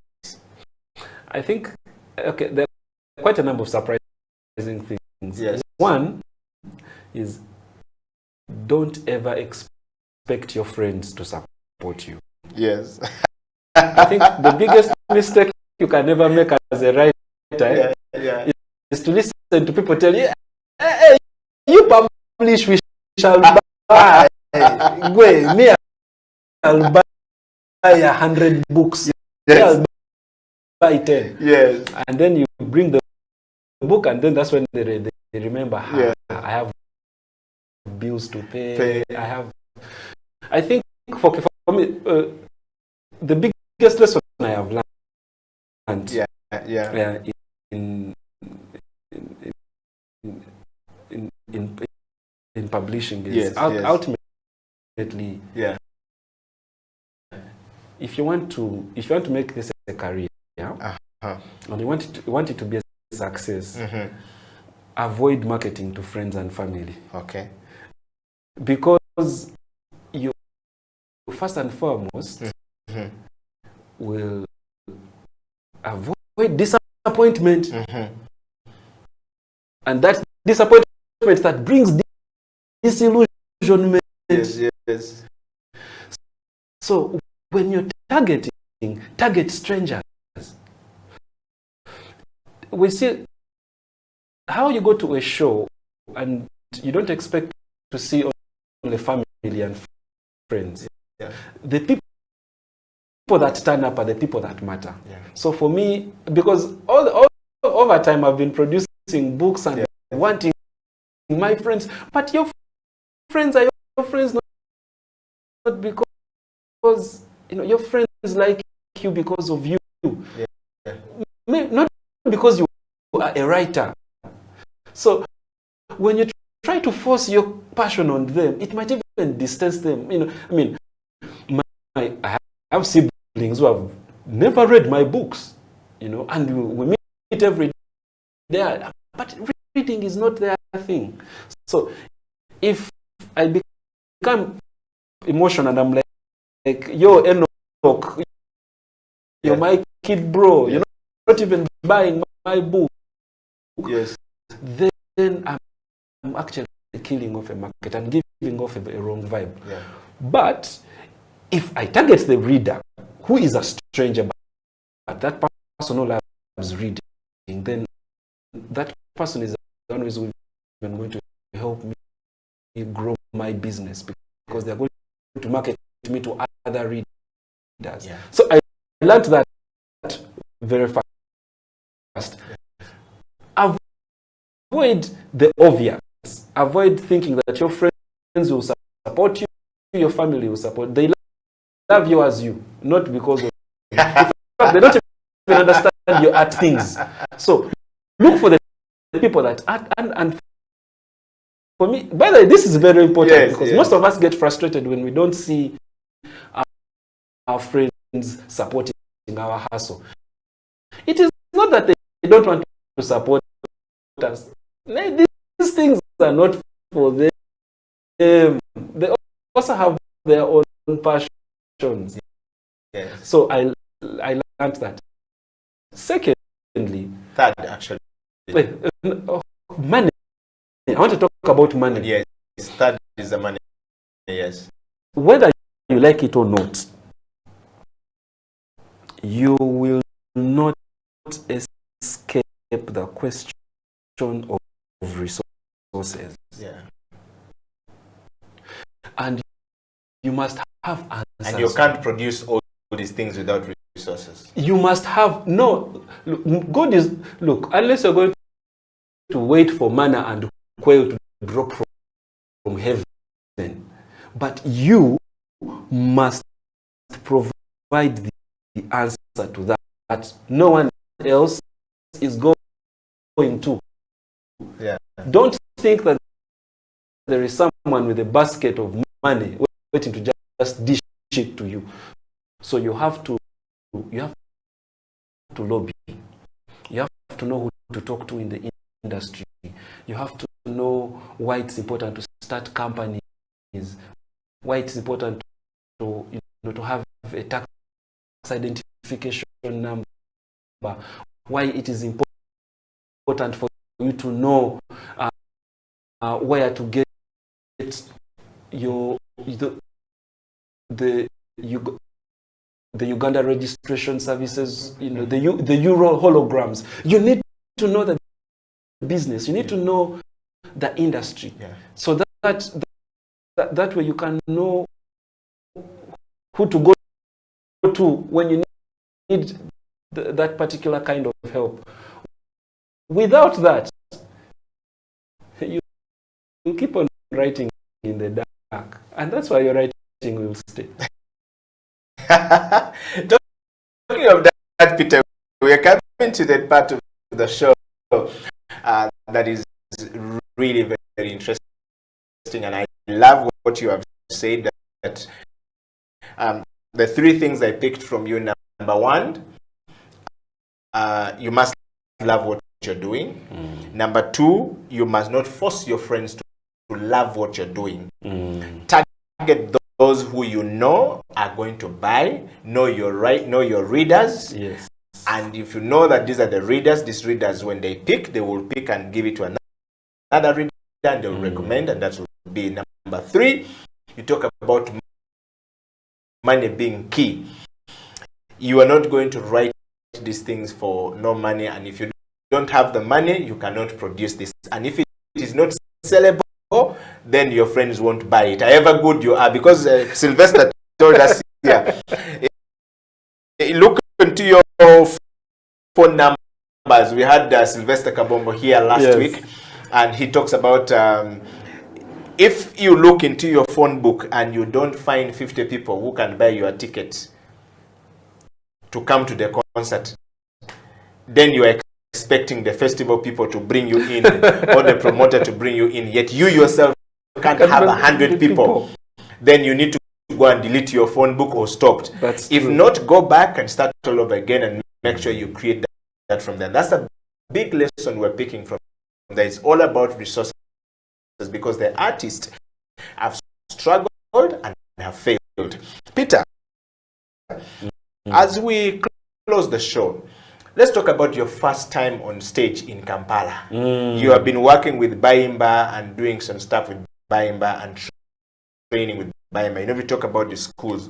I think there are quite a number of surprising things. Yes. One is, don't ever expect your friends to support you. Yes. I think the biggest mistake you can ever make as a writer is to listen to people tell you, hey, you publish, we shall buy. Me, I'll buy 100 books. Yes. I'll buy 10. Yes. And then you bring the book, and then that's when they remember, I have bills to pay. I think for me, the biggest lesson I have learned in publishing is ultimately, if you want to make this a career, and you want it to be a success, avoid marketing to friends and family. Okay. Because you, first and foremost, will avoid disappointment. And that disappointment that brings disillusionment. Yes. So when you're target strangers. We see how you go to a show and you don't expect to see only family and friends. Yeah. The people that turn up are the people that matter. Yeah. So for me, because all over time I've been producing books and wanting my friends, but your friends are your friends not because your friends like you because of you. Yeah. Not because you are a writer. So when you try to force your passion on them, it might even distance them. I have siblings who have never read my books, and we meet every day, but reading is not their thing. So if I become emotional and I'm like yo, Enoch, you're my kid, bro, not even buying my book, Yes. then I'm actually killing off a market. I'm giving off a wrong vibe. Yeah. But if I target the reader, who is a stranger, but that person who loves reading, then that person is always even going to help me grow my business, because they're going to market me to other readers. Yeah. So I learned that very fast. Avoid the obvious. Avoid thinking that your friends will support you, your family will support. They love you as you, not because of in fact, they don't even understand your art things. So look for the people that art, and for me, by the way, this is very important, because most of us get frustrated when we don't see our friends supporting our hustle. It is not that they don't want to support us. These things are not for them. They also have their own passions. Yes. So I learned that. Secondly, third, actually, money. I want to talk about money. Yes, third is the money. Yes. Whether you like it or not, you will not escape the question of resources. Yeah. And you must have answers. And you can't produce all these things without resources. You must have, no, God is, look, unless you're going to wait for manna and quail to drop from heaven, but you must provide the answer to that no one else is going to. Yeah. Don't think that there is someone with a basket of money waiting to just dish it to you. So you have to lobby. You have to know who to talk to in the industry. You have to know why it's important to start companies, why it's important to have a tax identification number, why it is important for you to know where to get the Uganda registration services, the Euro holograms. You need to know the business. You need to know the industry. Yeah. So that way you can know who to go to when you need that particular kind of help. Without that, you keep on writing in the dark, and that's why your writing will stay. Talking of that, Peter, we are coming to that part of the show that is really very, very interesting, and I love what you have said. That the three things I picked from you: number one, you must love what you're doing. Number two, you must not force your friends to love what you're doing. Target those who you know are going to buy. Know your readers. Yes. And if you know that these are the readers, these readers, when they pick, they will pick and give it to another reader, and they will recommend, and that will be number three. You talk about money being key. You are not going to write these things for no money, and if you don't have the money, you cannot produce this. And if it is not sellable, then your friends won't buy it, however good you are, because Sylvester told us here. Look into your phone numbers. We had Sylvester Kabombo here last week, and he talks about if you look into your phone book and you don't find 50 people who can buy your ticket to come to the concert, then you are expecting the festival people to bring you in or the promoter to bring you in, yet you yourself can't have 100 people. Then you need to go and delete your phone book or stopped. If not, go back and start all over again and make sure you create that from there. That's a big lesson we're picking from there. It's all about resources, because the artists have struggled and have failed. Peter, as we close the show, let's talk about your first time on stage in Kampala. You have been working with Bayimba and doing some stuff with Bayimba and training with Bayimba. You know, we talk about the schools.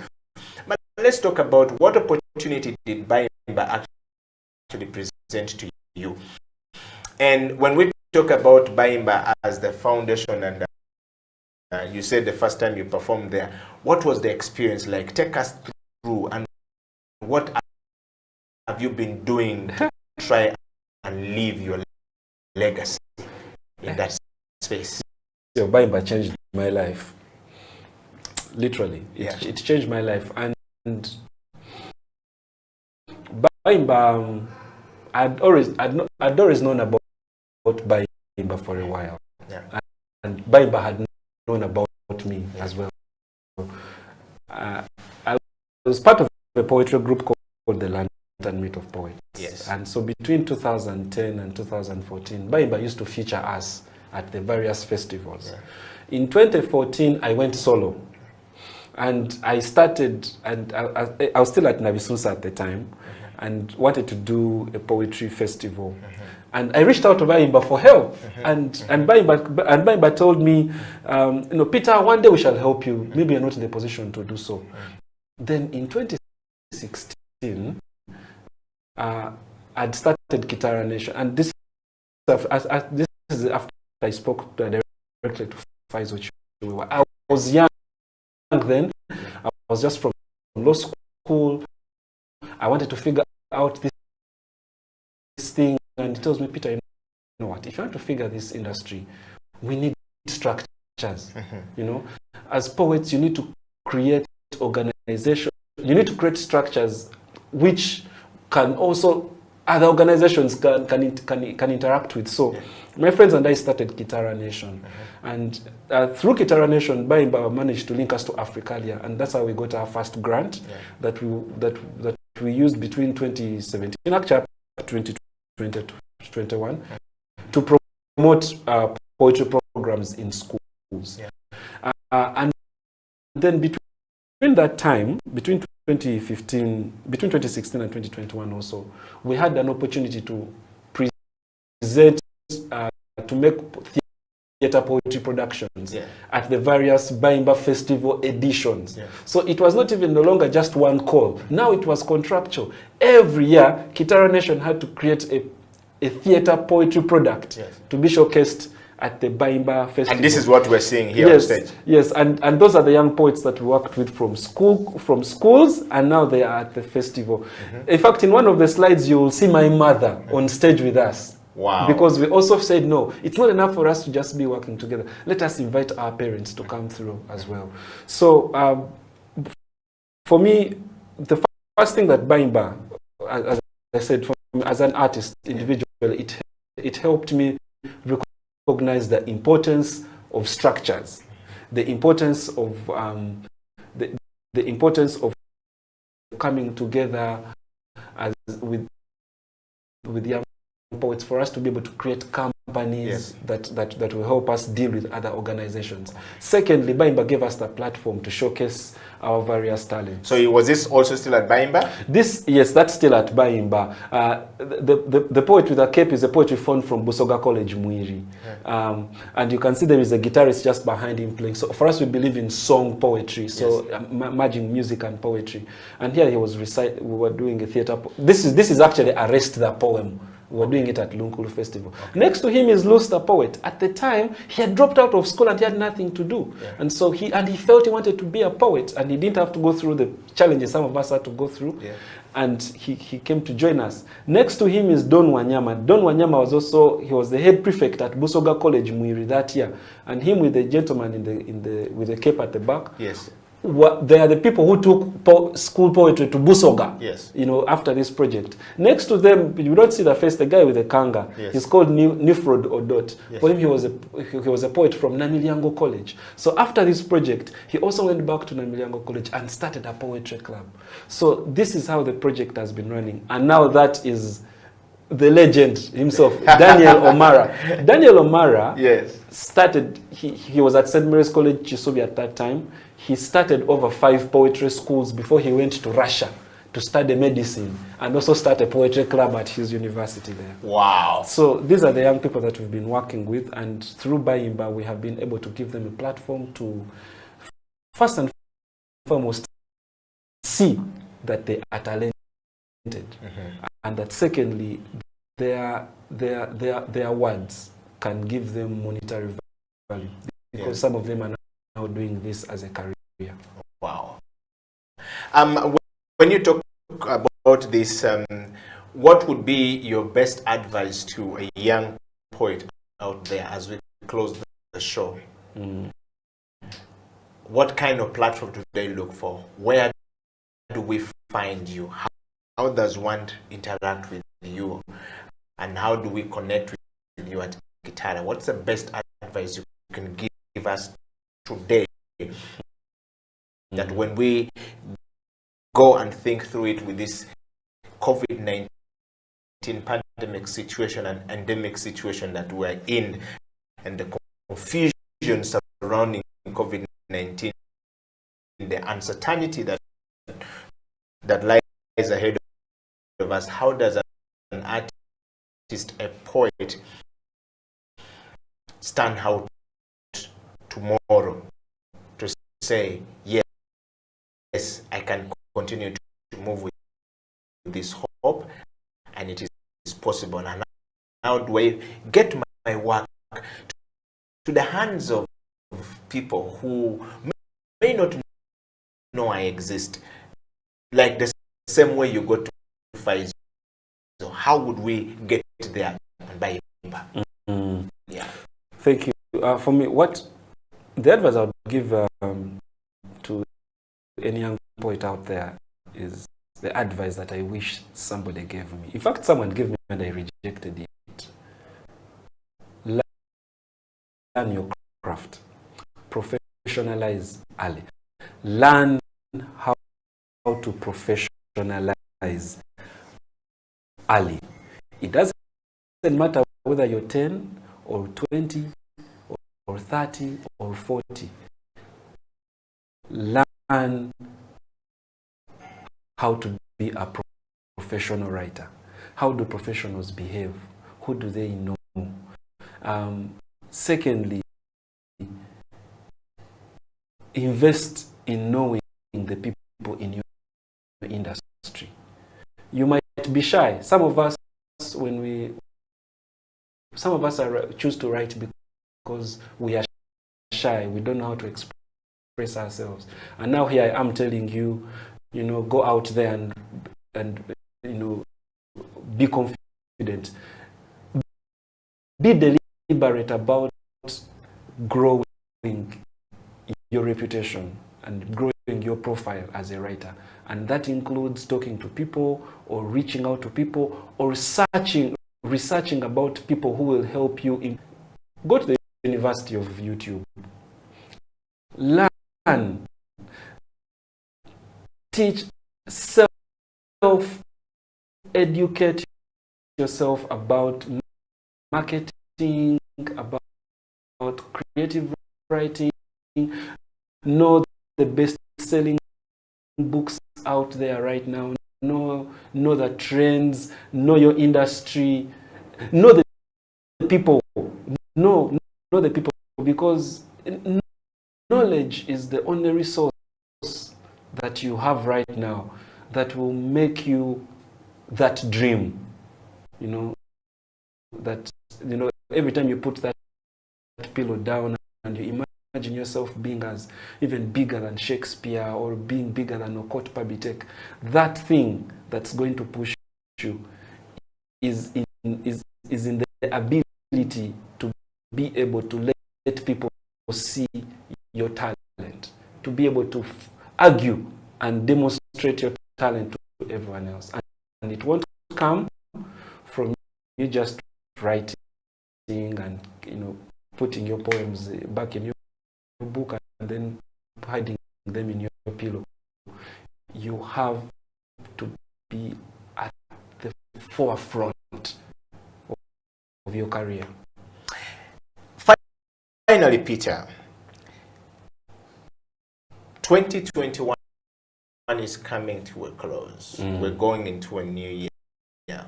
But let's talk about what opportunity did Bayimba actually present to you. And when we talk about Bayimba as the foundation, and you said the first time you performed there, what was the experience like? Take us through, and what have you been doing to try and leave your legacy in that space? So Bayimba changed my life. Literally, it changed my life. And Bayimba, I'd always known about Bayimba for a while. And Bayimba had known about me as well. I was part of a poetry group called the London Meet of Poets. And so between 2010 and 2014, Bayimba used to feature us at the various festivals. In 2014, I went solo. And I started, and I was still at Nabisusa at the time, and wanted to do a poetry festival. And I reached out to Bayimba for help. And Bayimba told me, you know, Peter, one day we shall help you. Maybe you're not in the position to do so. Then in 2016, I'd started Kitara Nation. And this is after I spoke directly to Faizo Chiwiwa. I was young then. I was just from law school. I wanted to figure out this thing. And he tells me, Peter, you know what? If you want to figure this industry, we need structures. You know, as poets, you need to create organization. You need to create structures which can also other organizations can interact with. So my friends and I started Kitara Nation. And through Kitara Nation, Bayimba managed to link us to Africalia. And that's how we got our first grant that we used between 2017, actually 2021, to promote poetry programs in schools. And then between that time, between 2016 and 2021 also, we had an opportunity to present, to make theater poetry productions at the various Bayimba Festival editions. So it was not even no longer just one call. Now it was contractual. Every year, Kitara Nation had to create a theater poetry product to be showcased at the Bayimba Festival. And this is what we're seeing here on stage. Yes, and those are the young poets that we worked with from schools, and now they are at the festival. In fact, in one of the slides, you will see my mother on stage with us. Wow. Because we also said, no, it's not enough for us to just be working together. Let us invite our parents to come through as well. So for me, the first thing that Bayimba, as I said, for me, as an artist individually, it helped me recognize the importance of structures, the importance of the importance of coming together as with young poets, for us to be able to create companies that will help us deal with other organizations. Secondly, Bayimba gave us the platform to showcase our various talents. So was this also still at Bayimba? Yes, that's still at Bayimba. The poet with a cape is a poet we found from Busoga College, Muiri. And you can see there is a guitarist just behind him playing. So for us, we believe in song poetry, so merging music and poetry. And here he was reciting, we were doing a theater. This is actually Arrest the Poem. We were doing it at Lunkulu Festival. Next to him is Luz the poet. At the time, he had dropped out of school and he had nothing to do. And so he felt he wanted to be a poet, and he didn't have to go through the challenges some of us had to go through. And he came to join us. Next to him is Don Wanyama. Don Wanyama was the head prefect at Busoga College, Muiri, that year. And him with the gentleman with the cape at the back. They are the people who took school poetry to Busoga, you know, after this project. Next to them, you don't see the face, the guy with the kanga. He's called Nifrod Odot. For him, he was a poet from Namilyango College. So after this project, he also went back to Namilyango College and started a poetry club. So this is how the project has been running. And now that is the legend himself, Daniel Omara. Daniel Omara started, he was at St. Mary's College, Chisubi at that time. He started over 5 poetry schools before he went to Russia to study medicine and also start a poetry club at his university there. Wow. So these are the young people that we've been working with, and through Bayimba we have been able to give them a platform to first and foremost see that they are talented, and that secondly their words can give them monetary value, because some of them are now doing this as a career. Wow. When you talk about this, what would be your best advice to a young poet out there as we close the show? What kind of platform do they look for? Where do we find you? How does one interact with you? And how do we connect with you at Gitara? What's the best advice you can give us today, that when we go and think through it with this COVID-19 pandemic situation and endemic situation that we're in, and the confusion surrounding COVID-19, the uncertainty that lies ahead of us, how does an artist, a poet, stand out tomorrow to say, yes, I can continue to move with this hope, and it is possible, and how do I get my work to the hands of people who may not know I exist, like the same way you got to Pfizer? So how would we get there and buy it? Yeah. Thank you. For me, what the advice I would give to any young poet out there is the advice that I wish somebody gave me. In fact, someone gave me and I rejected it. Learn your craft. Professionalize early. Learn how to professionalize early. It doesn't matter whether you're 10 or 20 or 30 or 40. Learn how to be a professional writer. How do professionals behave? Who do they know? Secondly, invest in knowing the people in your industry. You might be shy. Some of us choose to write because we are shy. We don't know how to express ourselves. And now here I am telling you, go out there and be confident. Be deliberate about growing your reputation and growing your profile as a writer. And that includes talking to people or reaching out to people or researching about people who will help you. Go to the University of YouTube. Learn. Teach, self-educate yourself about marketing, about creative writing. Know the best-selling books out there right now. Know the trends. Know your industry. Know the people. Know the people, because knowledge is the only resource that you have right now that will make you that dream. Every time you put that pillow down and you imagine yourself being as even bigger than Shakespeare or being bigger than Okot Pabitek, that thing that's going to push you is in the ability to be able to let people see your talent, to be able to argue and demonstrate your talent to everyone else. And it won't come from you just writing and putting your poems back in your book and then hiding them in your pillow. You have to be at the forefront of your career. Finally, Peter, 2021 is coming to a close. We're going into a new year. Yeah.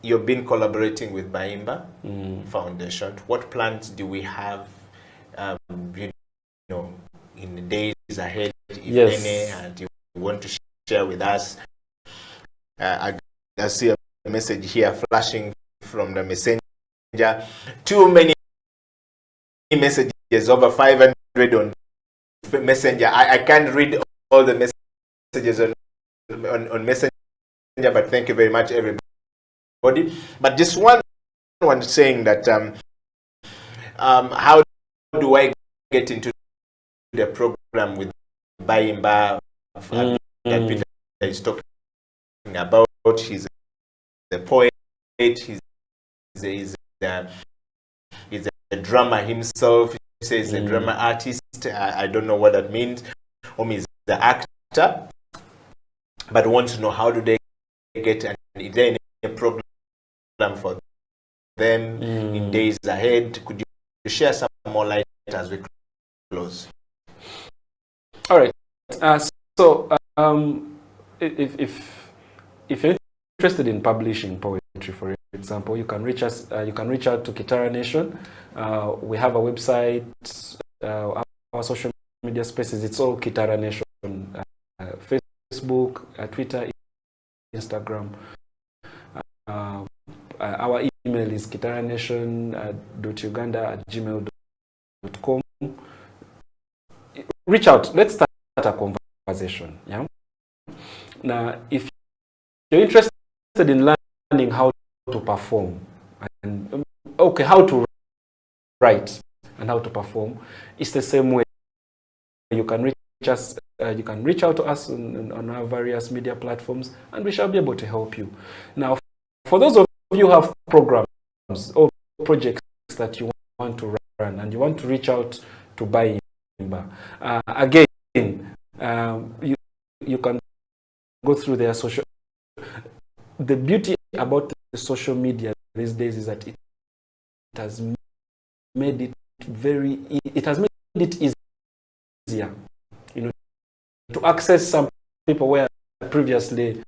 You've been collaborating with Bayimba Foundation. What plans do we have, you know, in the days ahead, if any, do you want to share with us? I see a message here flashing from the messenger. Too many messages, over 500 on messenger. I can't read all the messages on messenger, but thank you very much, everybody. But this one saying that how do I get into the program with Bayimba that Peter is talking about? He's a poet, he's a drummer himself. He says a drummer artist. I don't know what that means. He's the actor, but want to know how do they get, and is there any program for them in days ahead? Could you share some more light as we close? All right. So if you're interested in publishing poetry, for example, you can reach us. You can reach out to Kitara Nation. We have a website, our social media spaces. It's all Kitara Nation. Facebook, Twitter, Instagram. Our email is kitaranation.uganda@gmail.com. Reach out. Let's start a conversation. Yeah. Now, if you're interested in learning how to perform and how to write and how to perform, it's the same way. You can reach us. You can reach out to us on our various media platforms, and we shall be able to help you. Now, for those of you who have programs or projects that you want to run and you want to reach out to Bayimba, again, you can go through their social. The beauty about the social media these days is that it has made it easier, to access some people where previously,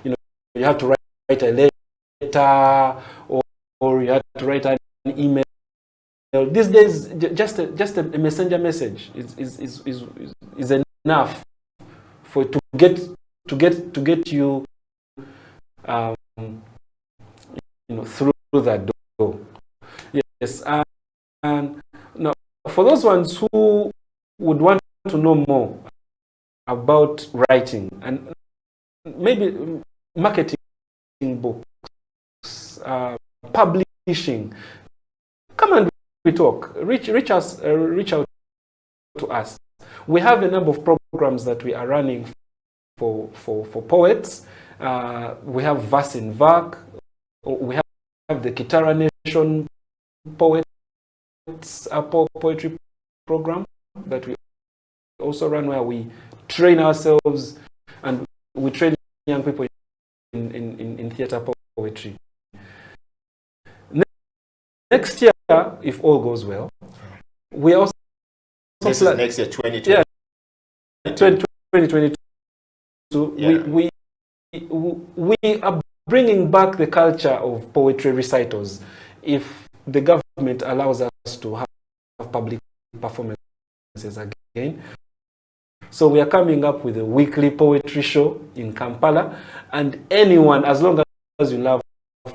you have to write a letter or you have to write an email. These days, just a messenger message is enough for to get you through that door. Yes, and now for those ones who would want to know more about writing and maybe marketing books, publishing, come and we talk. Reach out to us. We have a number of programs that we are running for poets. We have Verse in Vac. We have the Kitara Nation Poets poetry program that we also run, where we train ourselves and we train young people in theater poetry. Next year, if all goes well, we also this is next year, 2020. Yeah, 2022. Yeah. We are bringing back the culture of poetry recitals if the government allows us to have public performances again. So we are coming up with a weekly poetry show in Kampala, and anyone, as long as you love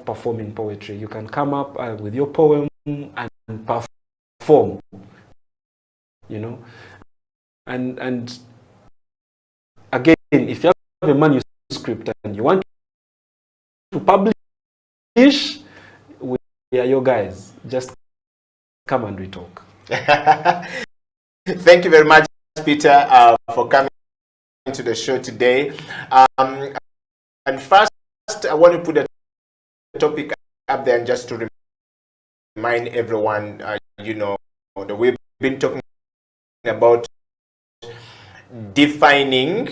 performing poetry, you can come up with your poem and perform, and again, if you have a manuscript and you want to publish, we are your guys. Just come and we talk. Thank you very much, Peter, for coming to the show today. And first, I want to put a topic up there, and just to remind everyone, that we've been talking about defining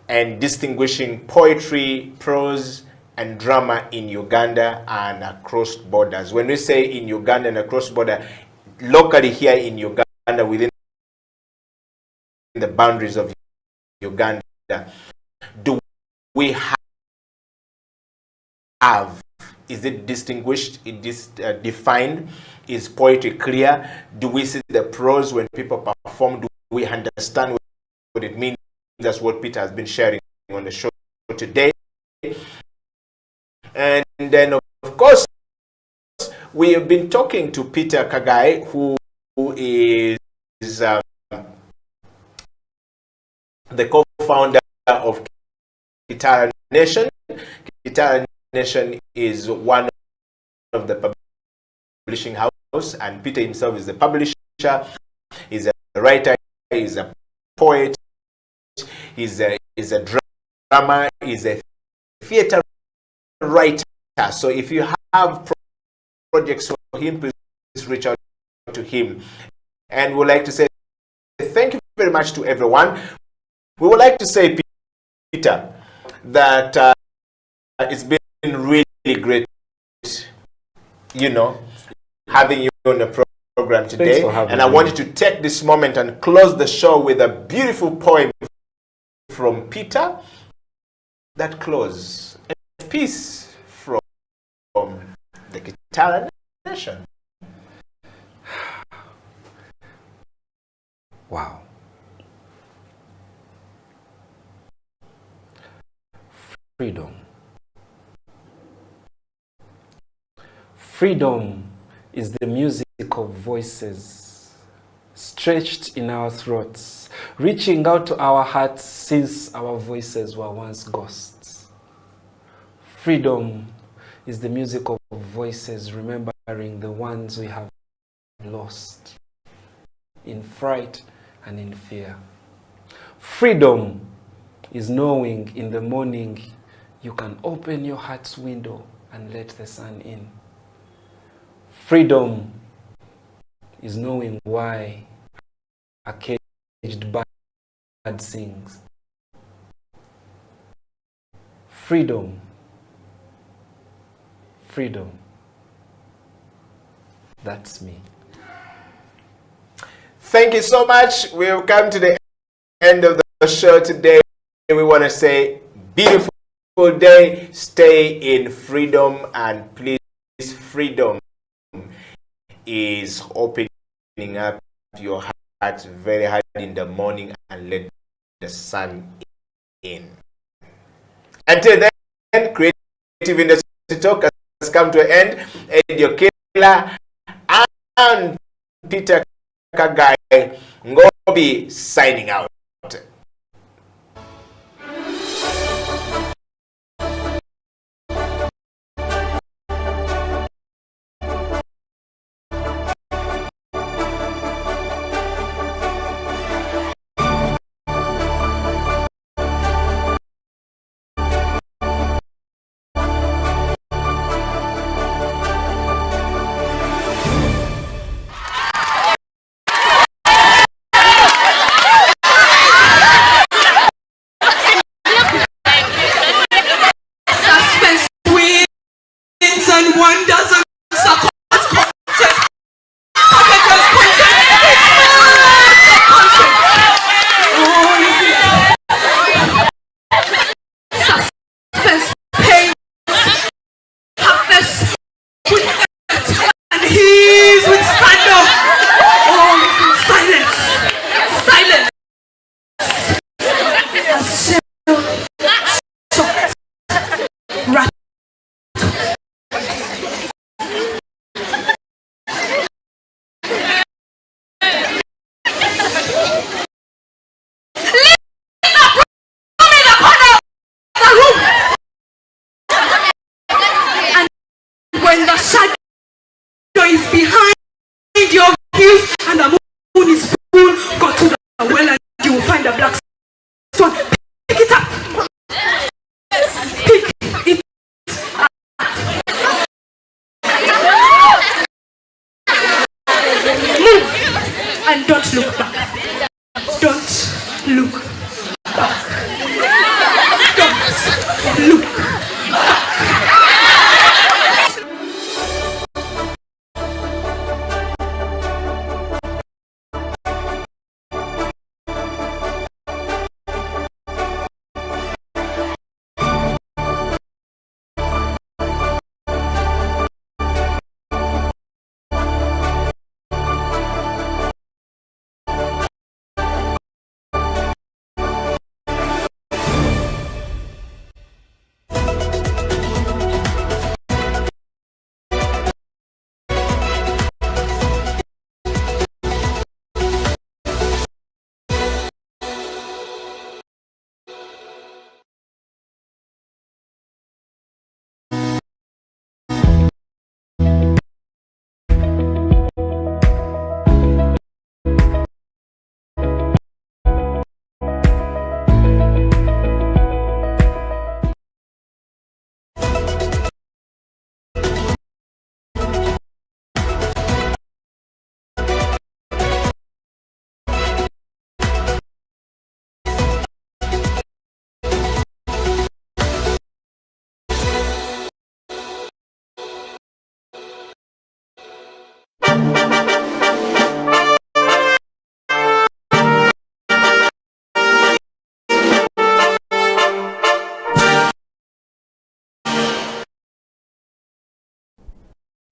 and distinguishing poetry, prose, and drama in Uganda and across borders. When we say in Uganda and across border, locally here in Uganda, within the boundaries of Uganda, do we have? Is it distinguished? Is it defined? Is poetry clear? Do we see the prose when people perform? Do we understand what it means? That's what Peter has been sharing on the show today. And then, of course, we have been talking to Peter Kagai, who is the co-founder of Guitar Nation. Guitar Nation is one of the publishing house, and Peter himself is the publisher. He's a writer. He's a poet. He's a drummer. He's a theater writer. So if you have projects for him, please reach out to him. And we'd like to say thank you very much to everyone. We would like to say, Peter, that it's been really great, having you on the program today. And I want you to take this moment and close the show with a beautiful poem from Peter that close. A piece from the Guitar Nation. Wow. Freedom. Freedom is the music of voices stretched in our throats, reaching out to our hearts since our voices were once ghosts. Freedom is the music of voices remembering the ones we have lost in fright and in fear. Freedom is knowing in the morning you can open your heart's window and let the sun in. Freedom is knowing why a caged bird sings. Freedom. Freedom. That's me. Thank you so much. We've come to the end of the show today. We want to say beautiful day. Stay in freedom, and please, freedom is opening up your heart very hard in the morning and let the sun in. Until then, Creative Industry Talk has come to an end. Edio Kila and Peter Kagai Ngobi signing out.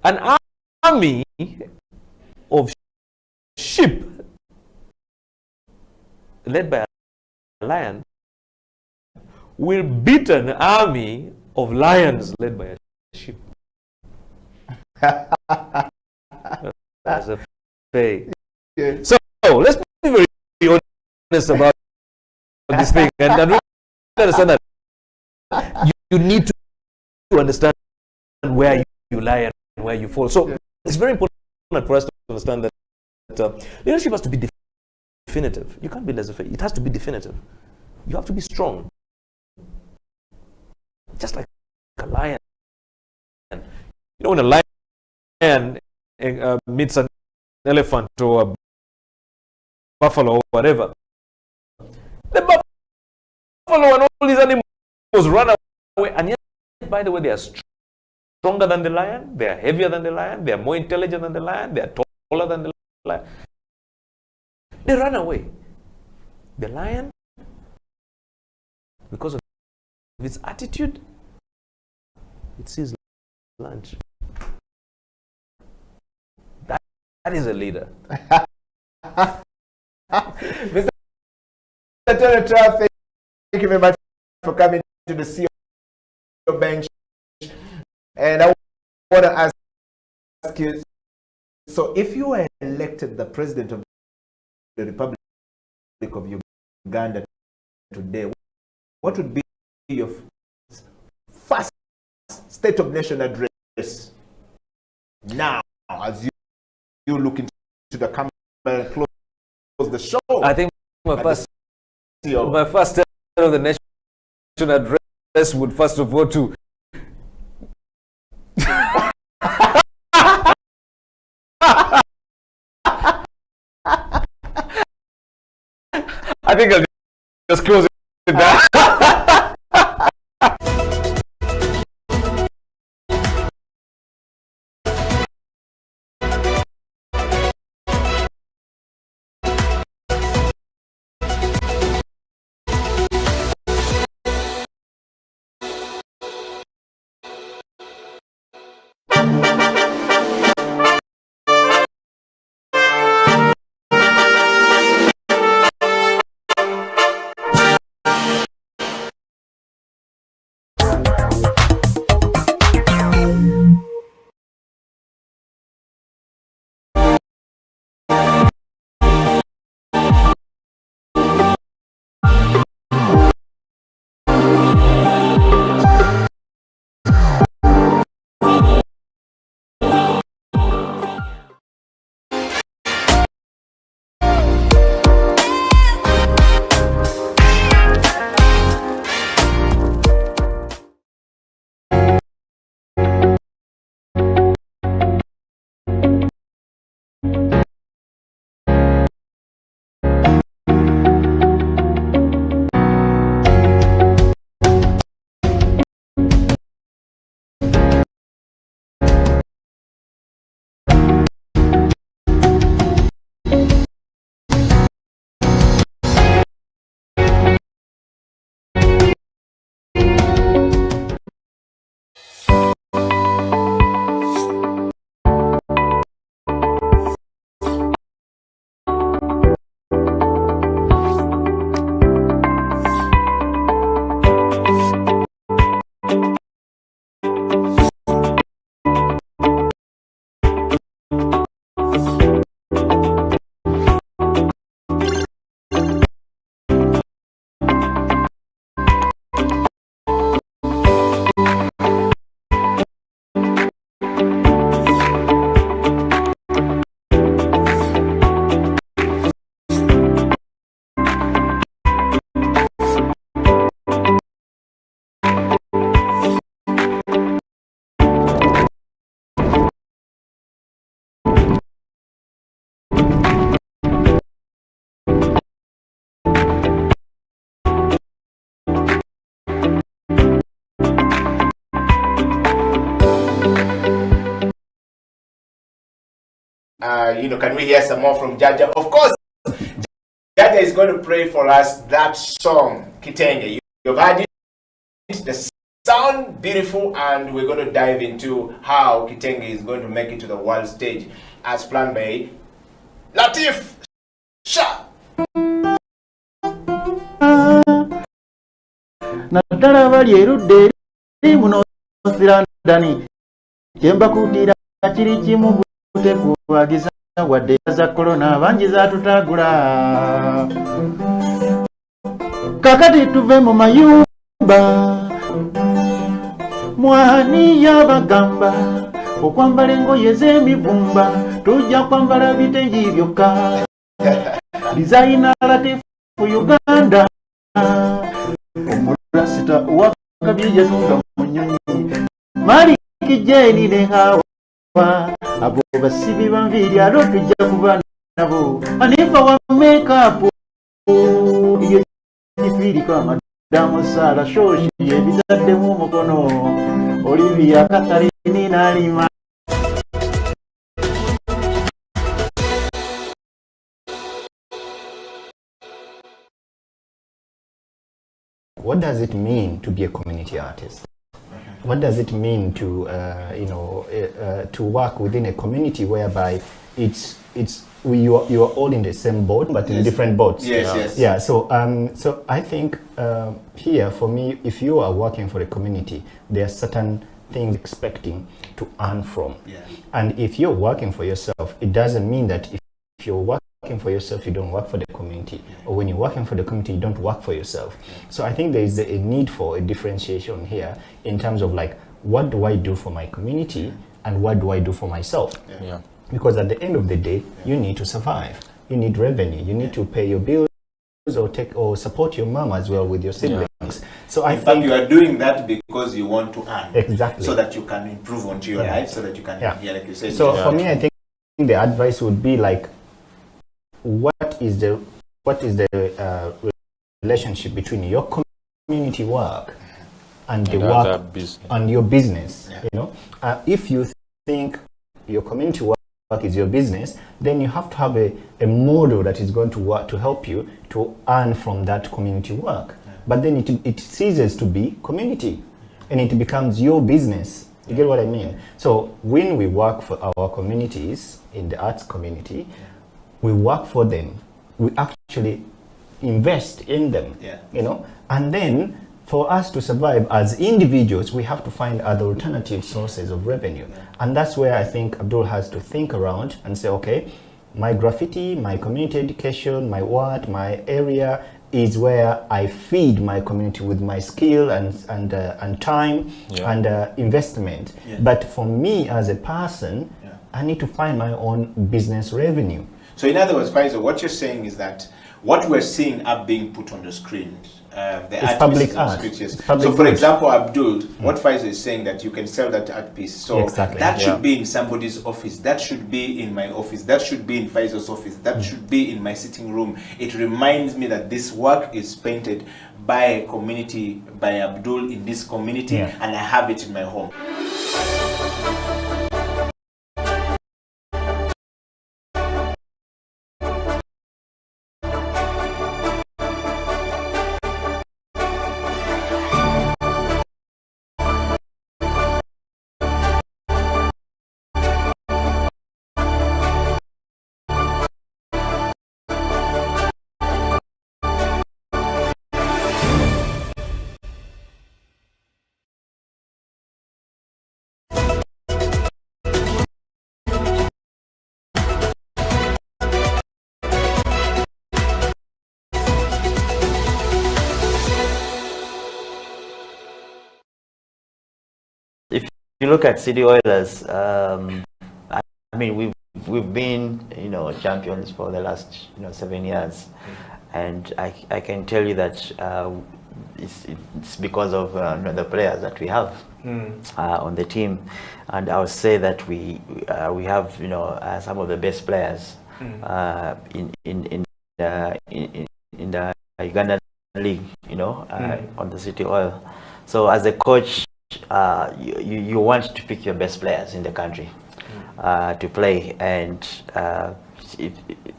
An army of sheep led by a lion will beat an army of lions led by a sheep. That's a fake. Yes. So let's be very honest about this thing and really understand that you need to understand where you lie and where you fall. So it's very important for us to understand that leadership has to be definitive. You can't be laissez-faire. It has to be definitive. You have to be strong. Just like a lion. You know, when a lion meets an elephant or a buffalo or whatever, the buffalo and all these animals run away. And yet, by the way, they are stronger than the lion, they are heavier than the lion, they are more intelligent than the lion, they are taller than the lion. They run away. The lion, because of its attitude, it sees lunch. That is a leader. Mr. Donald Trump, thank you very much for coming to the CEO bench. And I want to ask you, so if you were elected the president of the Republic of Uganda today, what would be your first State of Nation address now, as you look into the camera and close the show? I think my first State of the Nation address would first of all to I think I'll just close it there. Can we hear some more from Jaja? Of course, Jaja is going to play for us that song, Kitenge. You've heard it, the sound beautiful, and we're going to dive into how Kitenge is going to make it to the world stage as planned by Latif Shah. Naddala bali erudde eri muno London kyemba kutira kiri kimu butekubwagiza wadde za corona bangi zatutagula kakati tuve mu mayumba mwani yabagamba okwambala engoye z'emivumba tujja kwambala bitengi byokka designer Latif Uganda omurasita owakabye yatunga mu nnyonyi mali kijeni ne hawa abo basibi banviri alo tujja kuba nabo anifa wa makeup ye kifiri kwa madamu Sara shoshi yebitadde mu mukono Olivia Catherine Nalima. What does it mean to be a community artist? What does it mean to to work within a community whereby you are all in the same boat but in different boats? Yes. Yeah. So I think here for me, if you are working for a community, there are certain things expecting to earn from. Yeah. And if you're working for yourself, it doesn't mean that if you're working for yourself, you don't work for the community, or when you're working for the community, you don't work for yourself. So I think there is a need for a differentiation here in terms of like, what do I do for my community and what do I do for myself? Yeah. Because at the end of the day, you need to survive. You need revenue. You need to pay your bills or support your mom as well with your siblings. So I think you are doing that because you want to earn. Exactly. So that you can improve onto your life, so that you can, like you said. So for me, I think the advice would be like, what is the relationship between your community work and the work and your business? You know, if you think your community work is your business, then you have to have a model that is going to work to help you to earn from that community work. But then it ceases to be community and it becomes your business. You get what I mean? So when we work for our communities in the arts community, we work for them. We actually invest in them, you know, and then for us to survive as individuals, we have to find other alternative sources of revenue. And that's where I think Abdul has to think around and say, okay, my graffiti, my community education, my art, my area is where I feed my community with my skill and time and investment. But for me as a person, I need to find my own business revenue. So in other words, Faisal, what you're saying is that what we're seeing are being put on the screen. It's public art. So for example, Abdul, what Faisal is saying, that you can sell that art piece. So that should be in somebody's office. That should be in my office. That should be in Faisal's office. That should be in my sitting room. It reminds me that this work is painted by a community, by Abdul in this community, and I have it in my home. you look at City Oilers, I mean, we've been, champions for the last, 7 years, and I can tell you that it's because of the players that we have on the team, and I would say that we have some of the best players in the Ugandan league, on the City Oil. So as a coach, you want to pick your best players in the country, to play, and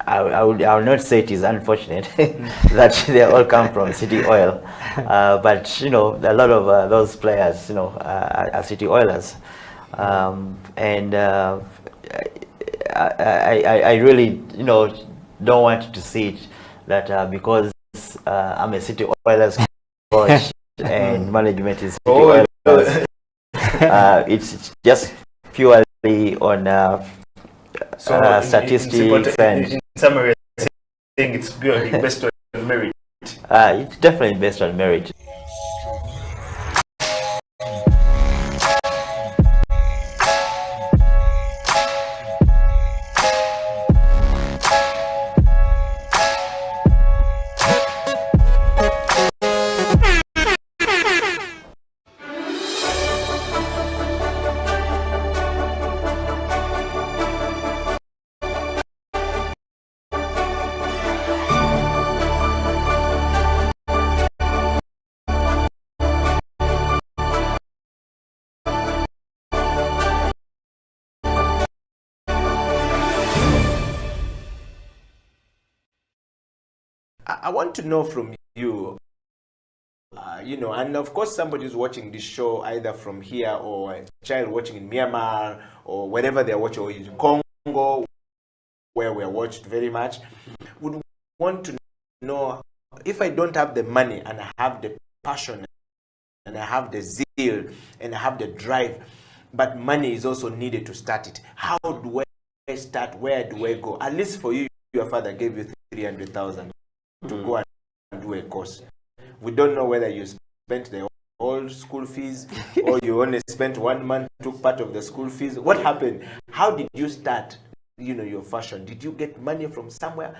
I will not say it is unfortunate that they all come from City Oil, but you know, a lot of those players, you know, are City Oilers, and I really, you know, don't want to see it that because I'm a City Oilers coach and management is City Oilers, it's just purely on statistics and in summary, I think it's purely based on merit. It's definitely based on merit. I want to know from you, you know, and of course somebody is watching this show either from here or a child watching in Myanmar or wherever they're watching, or in Congo, where we're watched very much, would want to know, if I don't have the money and I have the passion and I have the zeal and I have the drive, but money is also needed to start it, how do I start? Where do I go? At least for you, your father gave you 300,000 to go and do a course. We don't know whether you spent the whole school fees or you only spent 1 month, took part of the school fees. What happened? How did you start, you know, your fashion? Did you get money from somewhere?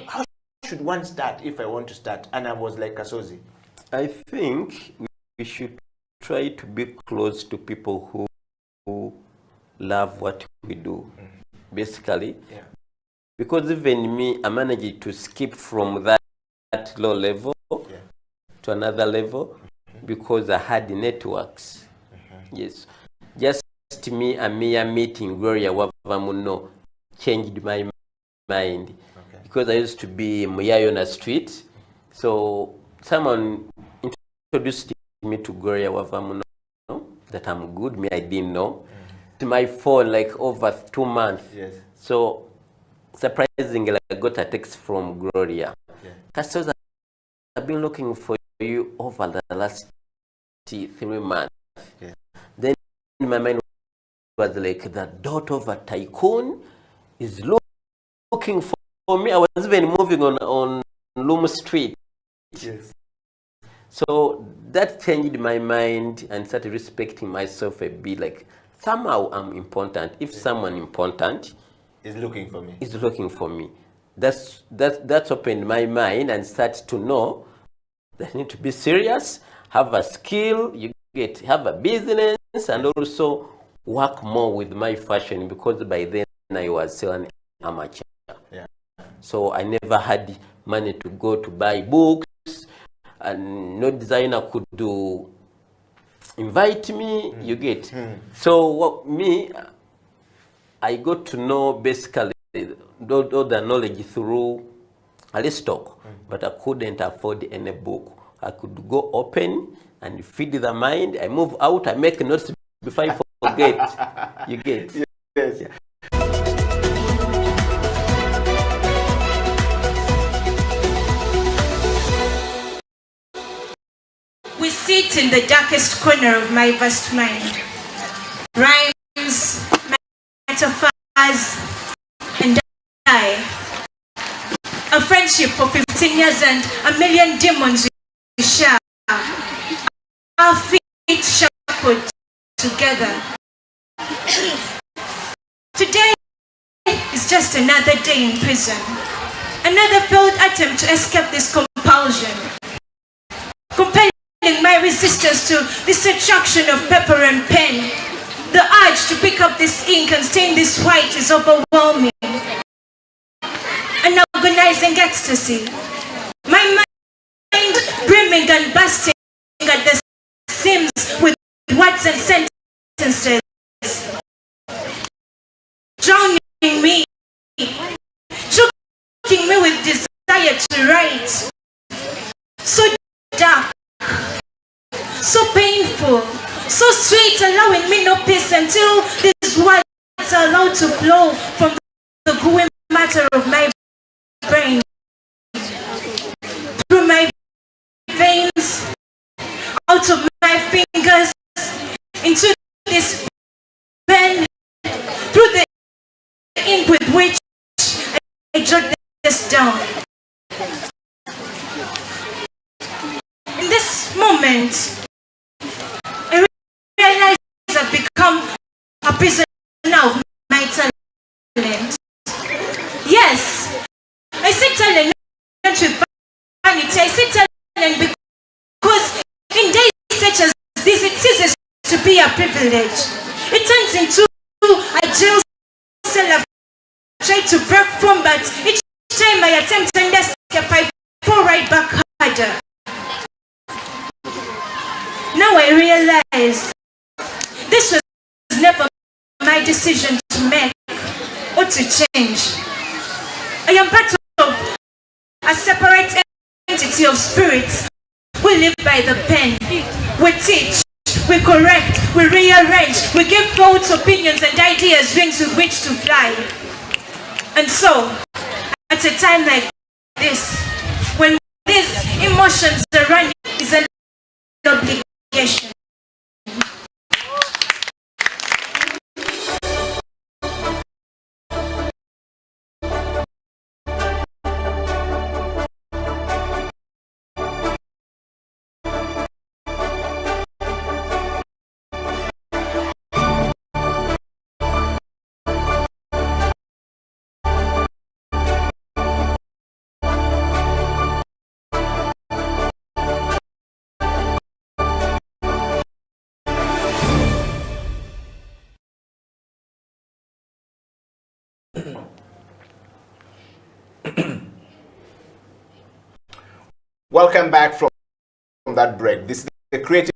How should one start if I want to start? And I was like, Kasozi, I think we should try to be close to people who love what we do, basically. Yeah. Because even me, I managed to skip from that low level to another level because I had networks. Yes. Just me and Mia meeting Gloria Wavamuno changed my mind. Because I used to be Muyayona Street. So someone introduced me to Gloria Wavamuno, that I'm good. Me, I didn't know. To my phone, like over 2 months. Yes. So surprisingly, I got a text from Gloria. Kasozi, I've been looking for you over the last 3 months. Yeah. Then my mind was like, the daughter of a tycoon is looking for me. I was even moving on Loom Street. Yes. So that changed my mind and started respecting myself a bit. Like, somehow I'm important. If someone important is looking for me, that's opened my mind and started to know that I need to be serious, have a skill, have a business, and also work more with my fashion, because by then I was still an amateur. Yeah. So I never had money to go to buy books, and no designer could invite me, So I got to know basically all the knowledge through Aristotle, but I couldn't afford any book. I could go open and feed the mind. I move out, I make notes before I forget. Yes. Yeah. We sit in the darkest corner of my vast mind. Rhymes, metaphors, and I. A friendship for 15 years and a million demons we share. Our feet shackled together. Today is just another day in prison. Another failed attempt to escape this compulsion. Compelling my resistance to this attraction of paper and pen. The urge to pick up this ink and stain this white is overwhelming. An agonizing ecstasy. My mind brimming and bursting at the seams with words and sentences. drowning me, choking me with desire to write. So dark, so painful, so sweet, allowing me no peace until these words are allowed to flow from the gooey matter of my brain, through my veins, out of my fingers, into this pen, through the ink with which I jot this down. In this moment, I realize I've become a prisoner of my talent. Yes, I say talent not with vanity. I say talent because in days such as this, it ceases to be a privilege. It turns into a jail cell I've tried to break from, but each time I attempt to escape, I fall right back harder. Now I realize this was never my decision to make or to change. I am part of a separate entity of spirits. We live by the pen. We teach, we correct, we rearrange, we give thoughts, opinions, and ideas wings with which to fly. And so, at a time like this, when these emotions are running, is an obligation. Welcome back from that break. This is the Creative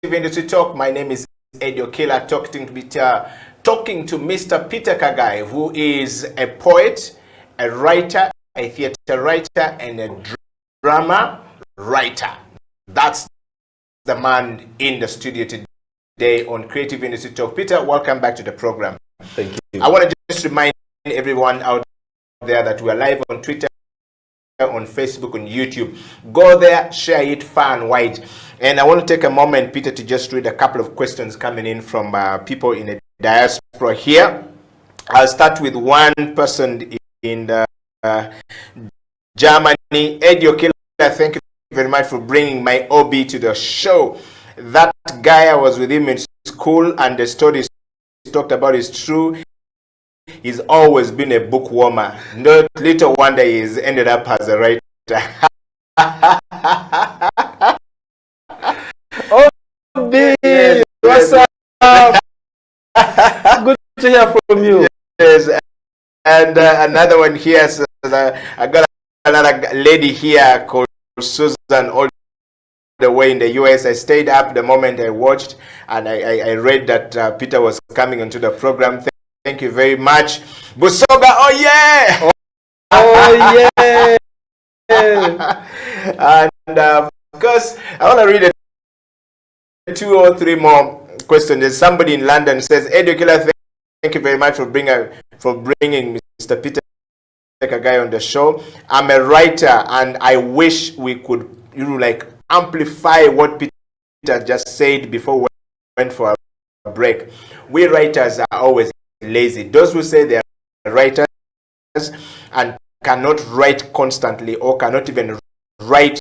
Industry Talk. My name is Eddie Okela, talking to Mr. Peter Kagai, who is a poet, a writer, a theater writer, and a drama writer. That's the man in the studio today on Creative Industry Talk. Peter, welcome back to the program. Thank you. I want to just remind everyone out there that we are live on Twitter, on Facebook, on YouTube. Go there, share it far and wide. And I want to take a moment, Peter, to just read a couple of questions coming in from people in the diaspora here. I'll start with one person in Germany. Eddie Okela, thank you very much for bringing my OB to the show. That guy, I was with him in school, and the stories he talked about is true. He's always been a bookwormer. No little wonder he's ended up as a writer. Oh, yes, what's up? Good to hear from you. Yes, and another one here. So I got another lady here called Susan, all the way in the US. I stayed up the moment I watched, and I read that Peter was coming onto the program. Thank you very much. Busoga, oh yeah! Oh yeah! And of course, I want to read 2 or 3 more questions. There's somebody in London says, Eddie Okela, thank you very much for bringing Mr. Peter Kagai on the show. I'm a writer, and I wish we could amplify what Peter just said before we went for a break. We writers are always lazy. Those who say they are writers and cannot write constantly, or cannot even write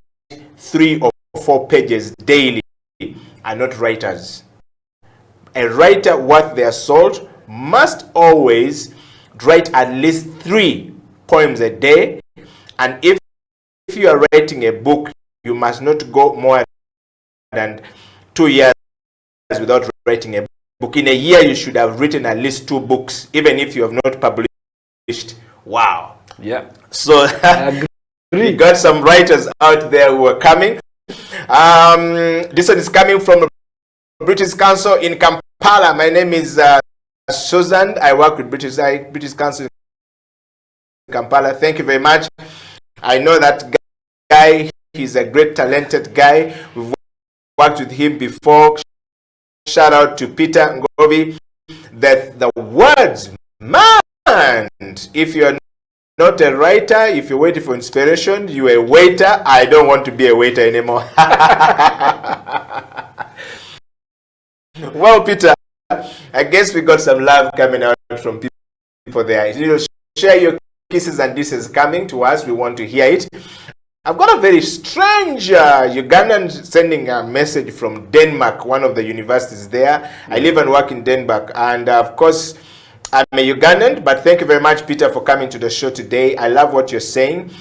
3 or 4 pages daily, are not writers. A writer worth their salt must always write at least 3 poems a day, and if you are writing a book, you must not go more than 2 years without writing a book. In a year, you should have written at least 2 books, even if you have not published. Wow. Yeah. So we got some writers out there who are coming. This one is coming from the British Council in Kampala. My name is Susan. I work with British Council in Kampala. Thank you very much. I know that guy. He's a great, talented guy. We've worked with him before. Shout out to Peter Ngovi. That the words, man, if you're not a writer, if you're waiting for inspiration, you're a waiter. I don't want to be a waiter anymore. Well, Peter, I guess we got some love coming out from people there. You know, share your kisses and disses coming to us. We want to hear it. I've got a very strange Ugandan sending a message from Denmark, one of the universities there. I live and work in Denmark, and of course, I'm a Ugandan, but thank you very much, Peter, for coming to the show today. I love what you're saying.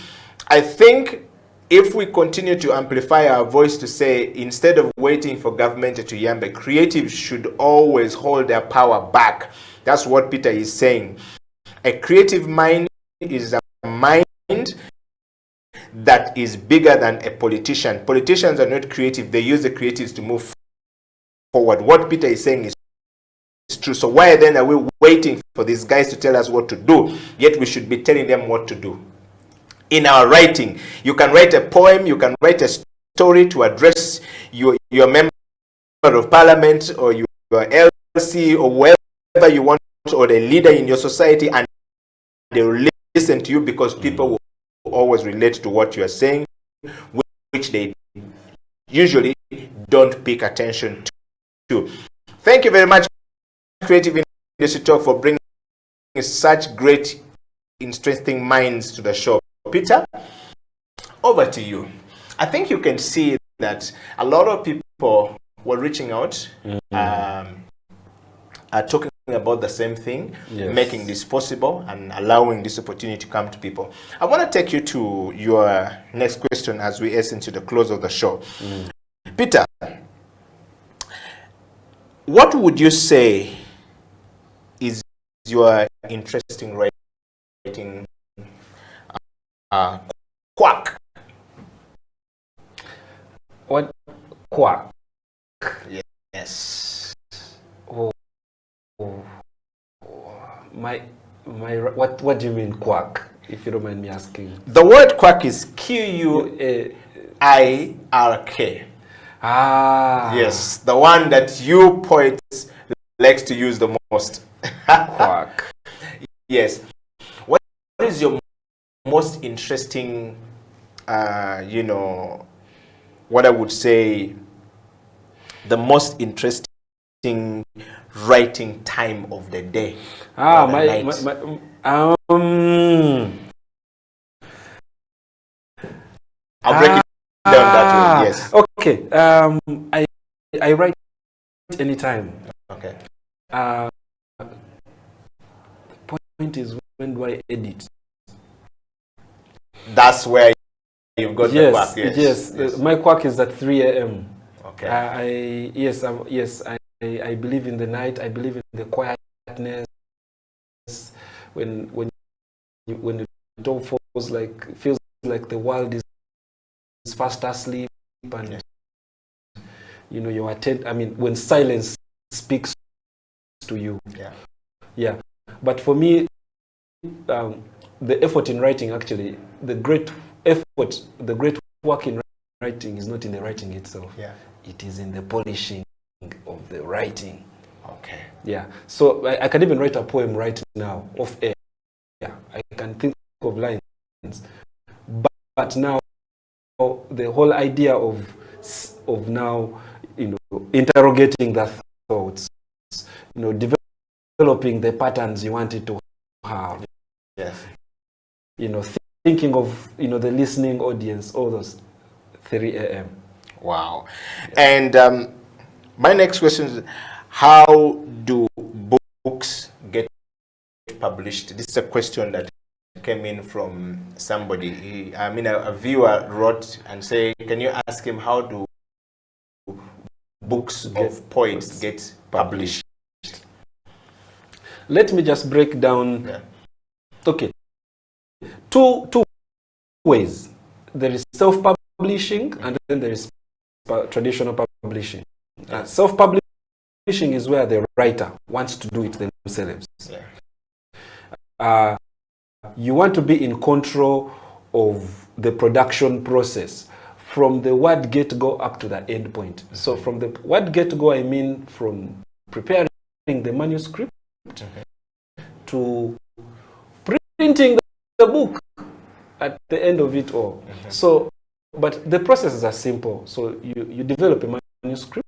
I think if we continue to amplify our voice to say, instead of waiting for government to yambe, creatives should always hold their power back. That's what Peter is saying. A creative mind is a mind that is bigger than a politician. Politicians are not creative. They use the creatives to move forward. What Peter is saying is true. So why then are we waiting for these guys to tell us what to do? Yet we should be telling them what to do. In our writing, you can write a poem, you can write a story to address your member of parliament or your LC or whoever you want, or the leader in your society, and they will listen to you because people will always relate to what you are saying, which they usually don't pick attention to. Thank you very much, Creative Industry Talk, for bringing such great, interesting minds to the show. Peter, over to you. I think you can see that a lot of people were reaching out, are talking about the same thing, making this possible and allowing this opportunity to come to people. I want to take you to your next question as we hasten to the close of the show. Peter, what would you say is your interesting writing quack? What quack? Yes. What do you mean quack, if you don't mind me asking? The word quack is Quirk. Yes, the one that you poets likes to use the most. Quack. Yes. What is your most interesting, you know, what I would say, the most interesting writing time of the day? I'm breaking it down that way. Yes. Okay. I write anytime. Okay. The point is, when do I edit? That's where you've got the quack. Yes. My quack is at 3 a.m. Okay. I believe in the night. I believe in the quietness. When it all feels like the world is fast asleep, and you know you're attentive. I mean, when silence speaks to you. Yeah. But for me, the effort in writing, actually, the great work in writing is not in the writing itself. It is in the polishing of the writing. Okay. Yeah. So I can even write a poem right now off air. Yeah. I can think of lines, but now the whole idea of now, you know, interrogating the thoughts, you know, developing the patterns you wanted to have. Yes. You know, thinking of, you know, the listening audience, all those 3 a.m. Wow. And my next question is, how do books get published? This is a question that came in from somebody. A viewer wrote and say, can you ask him how do books of poets get published? Let me just break down. Okay. Two ways. There is self-publishing, and then there is traditional publishing. Self-publishing is where the writer wants to do it themselves. You want to be in control of the production process from the word get-go up to the end point. So from the word get-go, I mean from preparing the manuscript to printing the book at the end of it all. So, but the processes are simple. So you develop a manuscript.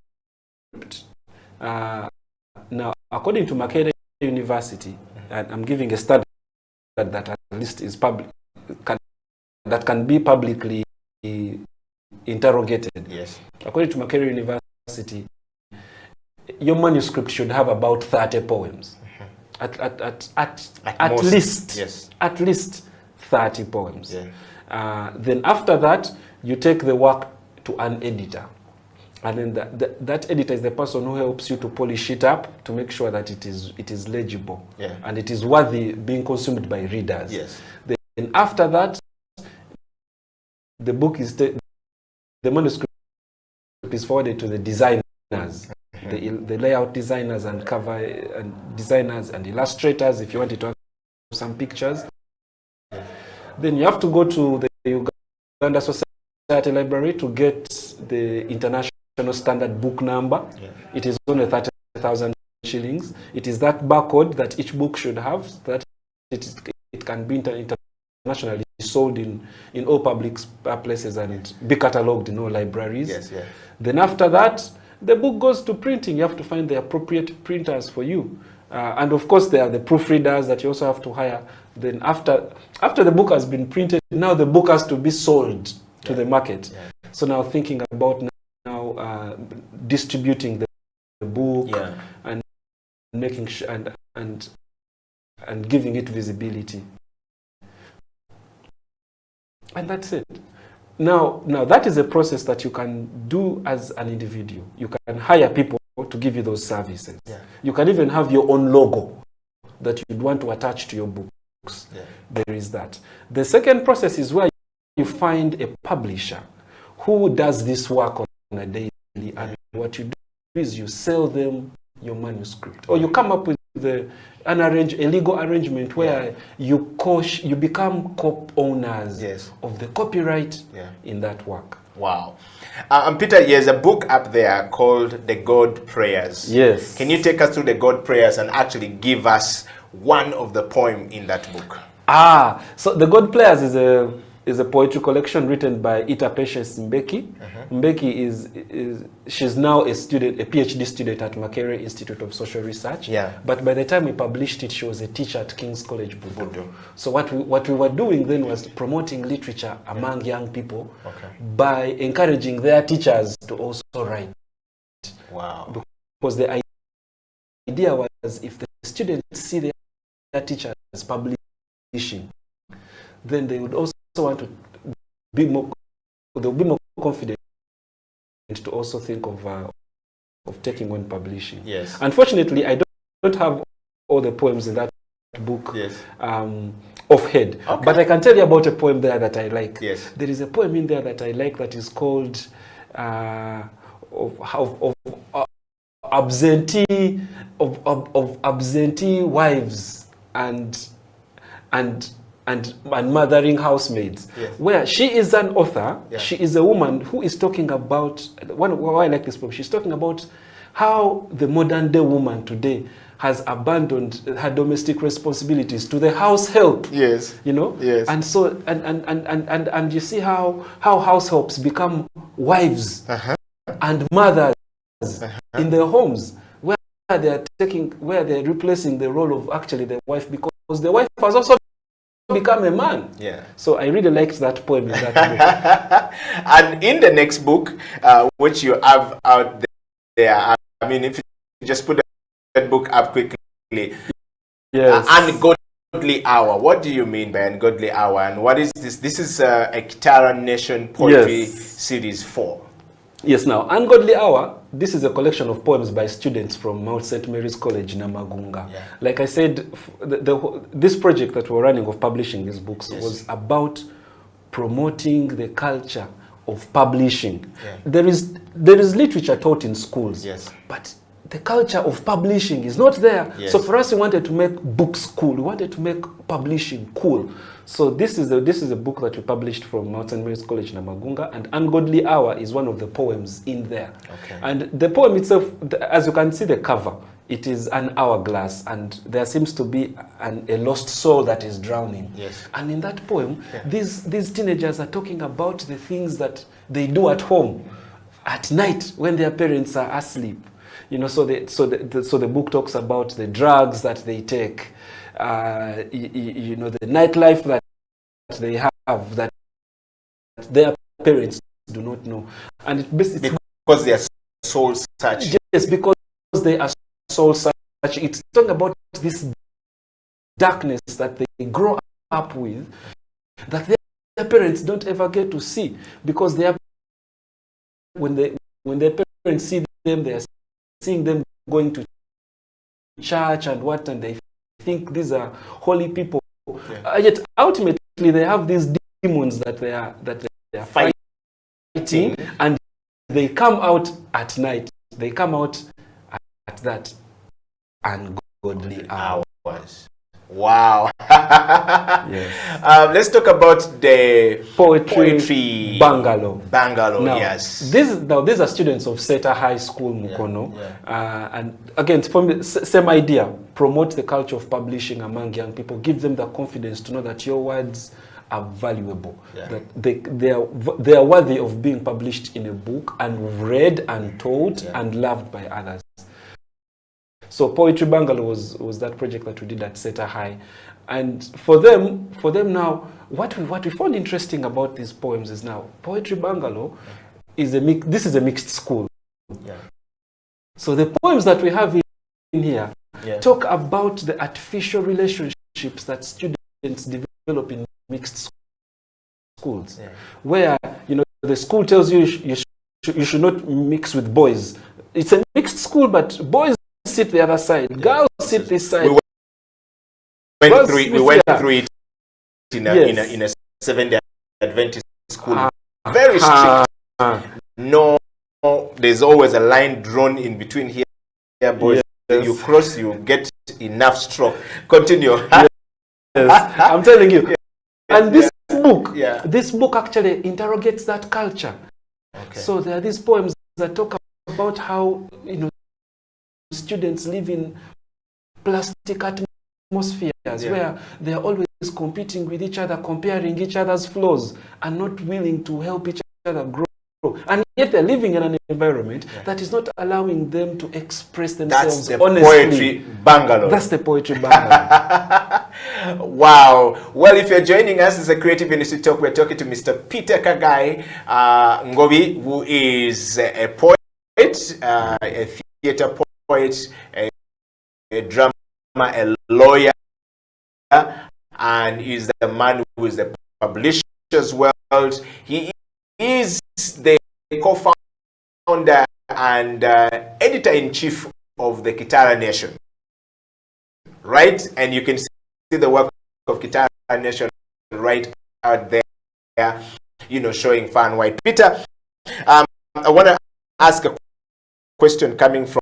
Now, according to Makerere University, and I'm giving a standard that at least is public, that can be publicly interrogated. Yes. According to Makerere University, your manuscript should have about 30 poems. At least. Yes. At least 30 poems. Yeah. Then after that, you take the work to an editor. And then that editor is the person who helps you to polish it up to make sure that it is legible, yeah, and it is worthy being consumed by readers. Yes. Then after that, the book is the manuscript is forwarded to the designers, the layout designers and cover and designers and illustrators. If you wanted to have some pictures, then you have to go to the Uganda Society Library to get the international standard book number. Yeah. It is only 30,000 shillings. It is that barcode that each book should have, so that it can be internationally sold in all public places and be catalogued in all libraries. Yes, yeah. Then after that, the book goes to printing. You have to find the appropriate printers for you. And of course, there are the proofreaders that you also have to hire. Then after the book has been printed, now the book has to be sold to the market. Yeah. So now thinking about distributing the book, yeah, and making sure and giving it visibility, and that's it. Now that is a process that you can do as an individual. You can hire people to give you those services. Yeah. You can even have your own logo that you'd want to attach to your books. Yeah. There is that. The second process is where you find a publisher who does this work on a daily, and what you do is you sell them your manuscript, or you come up with a legal arrangement where you become co-owners, yes, of the copyright, yeah, in that work. Wow. Peter, there's a book up there called The God Prayers. Yes. Can you take us through The God Prayers and actually give us one of the poem in that book? So The God Prayers is a poetry collection written by Ita Patience Mbeki. Mbeki she's now a PhD student at Makerere Institute of Social Research. Yeah. But by the time we published it, she was a teacher at King's College, Bududu. So what we were doing then was promoting literature among young people, okay, by encouraging their teachers to also write. Wow. Because the idea was, if the students see their teachers publishing, then they would also want to be more, they'll be more confident to also think of taking on publishing. Yes. Unfortunately, I don't have all the poems in that book, yes, offhand. Okay. But I can tell you about a poem there that I like. Yes. There is a poem in there that I like that is called of absentee wives and mothering housemaids, yes, where she is an author. Yeah. She is a woman who is talking about, why I like this poem, she's talking about how the modern day woman today has abandoned her domestic responsibilities to the house help. Yes. You know? Yes. And so and you see how house helps become wives, uh-huh, and mothers, uh-huh, in their homes, where they're replacing the role of actually the wife, because the wife has also become a man. Yeah. So I really liked that poem in that book. And in the next book, which you have out there, I mean, if you just put that book up quickly. Yes. Ungodly Hour. What do you mean by Ungodly Hour? And what is this? This is a Kitara Nation Poetry, yes, Series 4. Yes, now, Ungodly Hour, this is a collection of poems by students from Mount St. Mary's College, Namagunga. Yeah. Like I said, this project that we're running of publishing these books, yes, was about promoting the culture of publishing. Yeah. There is literature taught in schools, yes, but the culture of publishing is not there. Yes. So for us, we wanted to make books cool. We wanted to make publishing cool. So this is a book that we published from Mount St. Mary's College Namagunga, and Ungodly Hour is one of the poems in there. Okay. And the poem itself, as you can see the cover, it is an hourglass, and there seems to be a lost soul that is drowning. Yes. And in that poem, these teenagers are talking about the things that they do at home, at night when their parents are asleep. You know, so the book talks about the drugs that they take, you know, the nightlife that they have that their parents do not know, and because they are soul searching. Yes, because they are soul searching. It's talking about this darkness that they grow up with, that their parents don't ever get to see, because they are when their parents see them, they are seeing them going to church and what, and they think these are holy people. Yet ultimately they have these demons that they are fighting, and they come out at night. They come out at that ungodly hours. Wow. Yes. Let's talk about the poetry bungalow. Now, yes. These are students of Seta High School, Mukono. And again, for me, same idea. Promote the culture of publishing among young people. Give them the confidence to know that your words are valuable. That they are worthy of being published in a book and read and taught and loved by others. So Poetry Bungalow was that project that we did at Seta High. And for them now, what we found interesting about these poems is now, Poetry Bungalow is this is a mixed school. So the poems that we have in here talk about the artificial relationships that students develop in mixed schools, where, you know, the school tells you you should not mix with boys. It's a mixed school, but boys sit the other side, girls sit this side. We went through it in a Seventh-day Adventist school. Very strict. No, there's always a line drawn in between here, boys. You cross, you get enough stroke. Continue. I'm telling you. And this book actually interrogates that culture. So there are these poems that talk about how, you know, students live in plastic atmospheres where they are always competing with each other, comparing each other's flaws, and not willing to help each other grow. And yet they're living in an environment that is not allowing them to express themselves honestly. Poetry Bungalow. That's the Poetry Bungalow. Wow. Well, if you're joining us, it's a Creative Industry Talk. We're talking to Mr. Peter Kagai Ngobi, who is a poet, a theater poet, a drama, a lawyer, and is the man who is the publisher's world. He is the co-founder and editor-in-chief of the Kitara Nation, right? And you can see the work of Kitara Nation right out there, you know, showing far and wide. Peter, I want to ask a question coming from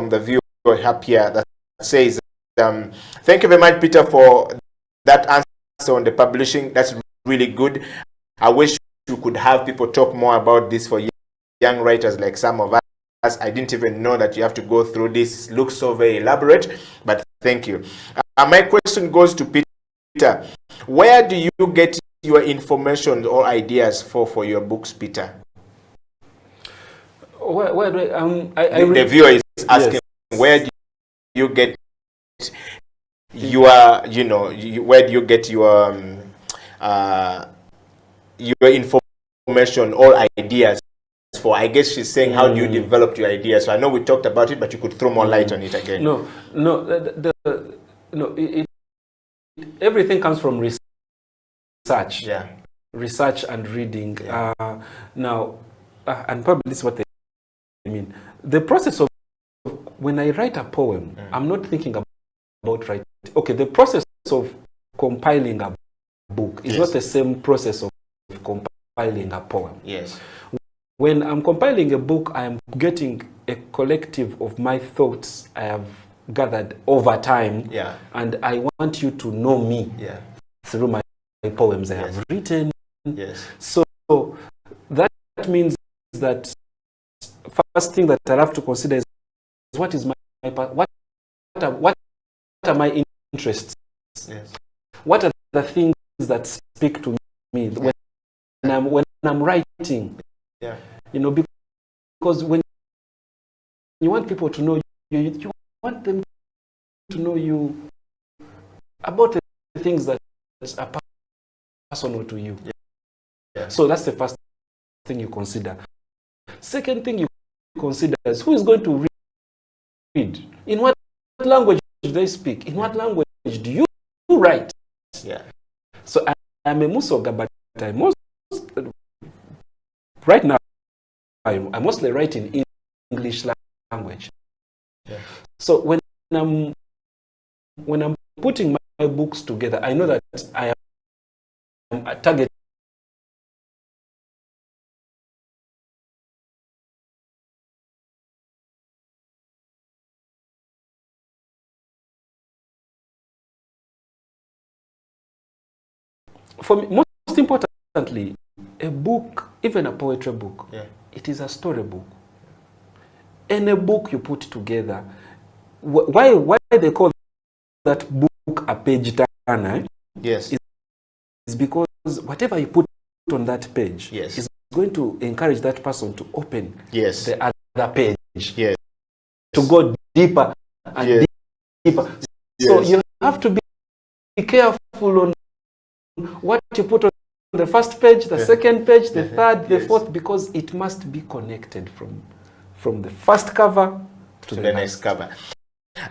the viewer up here that says, thank you very much, Peter, for that answer on the publishing. That's really good. I wish you could have people talk more about this for young writers like some of us. I didn't even know that you have to go through this. It looks so very elaborate, but thank you. My question goes to Peter. Where do you get your information or ideas for your books, Peter? The viewer is asking, where do you get your, you know, where do you get your information or ideas for? I guess she's saying, how do you develop your ideas? So I know we talked about it, but you could throw more light on it again. Everything comes from research. Research and reading. Now, and probably this is what they mean. The process of, when I write a poem, I'm not thinking about writing. Okay, the process of compiling a book is not the same process of compiling a poem. Yes. when I'm compiling a book, I am getting a collective of my thoughts I have gathered over time, and I want you to know me through my poems I have written. So that means that first thing that I have to consider is what is what are my interests? What are the things that speak to me when I'm writing? You know, because when you want people to know you, you want them to know you about the things that are personal to you. So that's the first thing you consider. Second thing you consider is who is going to read. In what language do they speak? In what language do you write? So I'm a Musoga, but right now I mostly write in English language. So when I'm putting my books together, I know that I am targeting for me, most importantly, a book, even a poetry book, it is a storybook. Any book you put together, why they call that book a page turner? Is because whatever you put on that page is going to encourage that person to open the other page, to go deeper and deeper. So you have to be careful on what you put on the first page, the second page, the third, the fourth, because it must be connected from the first cover to the next cover.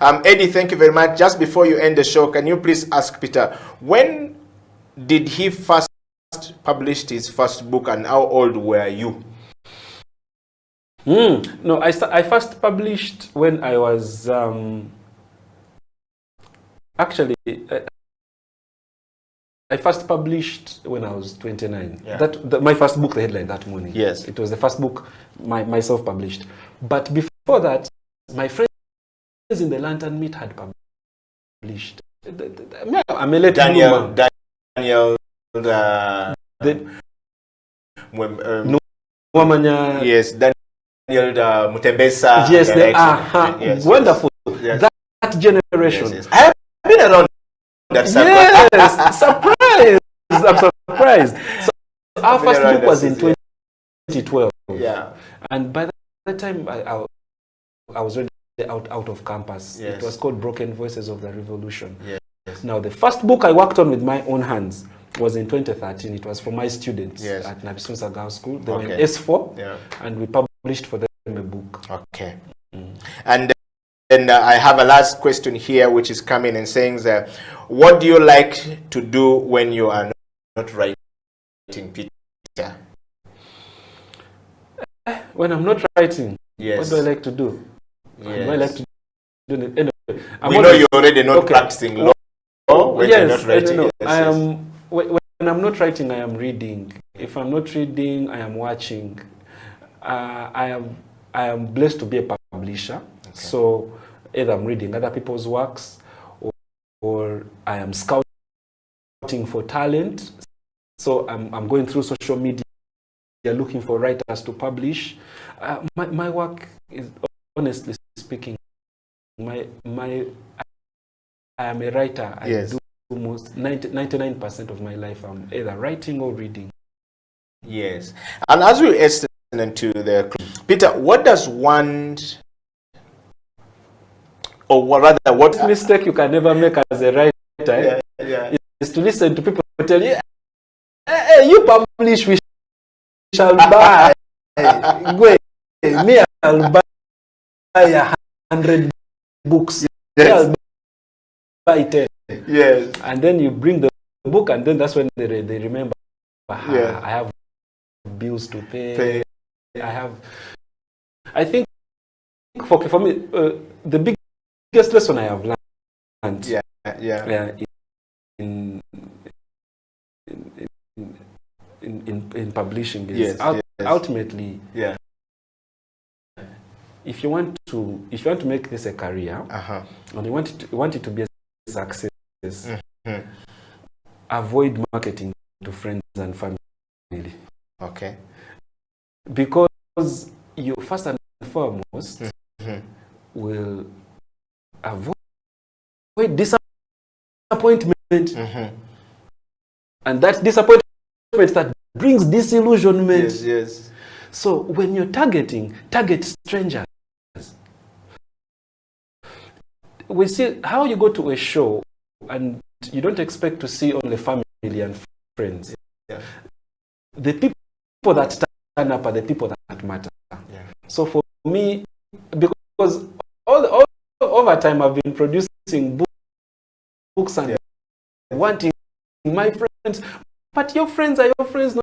Eddie, thank you very much. Just before you end the show, can you please ask Peter, when did he first publish his first book and how old were you? No, I first published when I was actually I first published when I was 29. My first book, the headline that morning. It was the first book myself published. But before that, my friends in the Lantern Meet had published. I'm a late Daniel, yes, Daniel Mutembesa. Yes, they are wonderful. That generation. I have been around that circle. Yes, surprised. I'm surprised. So our first book was in 2012. And by that time, I was already out of campus. It was called Broken Voices of the Revolution. Now, the first book I worked on with my own hands was in 2013. It was for my students at Nabisunsa Girls School. They were in S4, and we published for them a book. And then I have a last question here, which is coming and saying, what do you like to do when you are not writing, Peter? When I'm not writing, what do I like to do? What do I like to do? Anyway, we know you're already not practicing law when you're not writing. When I'm not writing, I am reading. If I'm not reading, I am watching. I am blessed to be a publisher. So either I'm reading other people's works, or I am scouting for talent. So I'm going through social media looking for writers to publish. My work is, honestly speaking, I am a writer. I do almost 99% of my life. I'm either writing or reading. Yes. And as we listen to the Peter, what does one, or rather, what mistake you can never make as a writer is to listen to people tell you, hey, you publish, we shall buy. Me, I'll buy 100 books. I'll buy 10. And then you bring the book, and then that's when they remember, I have bills to pay. I think for me, the biggest lesson I have learned in publishing is ultimately, yeah, if you want to make this a career, and you want it to be a success, avoid marketing to friends and family. Okay. Because you first and foremost will avoid disappointment, and that disappointment that brings disillusionment. Yes, yes. So when you're target strangers. We see how you go to a show and you don't expect to see only family and friends. Yeah. The people that stand up are the people that matter. Yeah. So for me, because all over time I've been producing books and wanting my friends, but your friends are your friends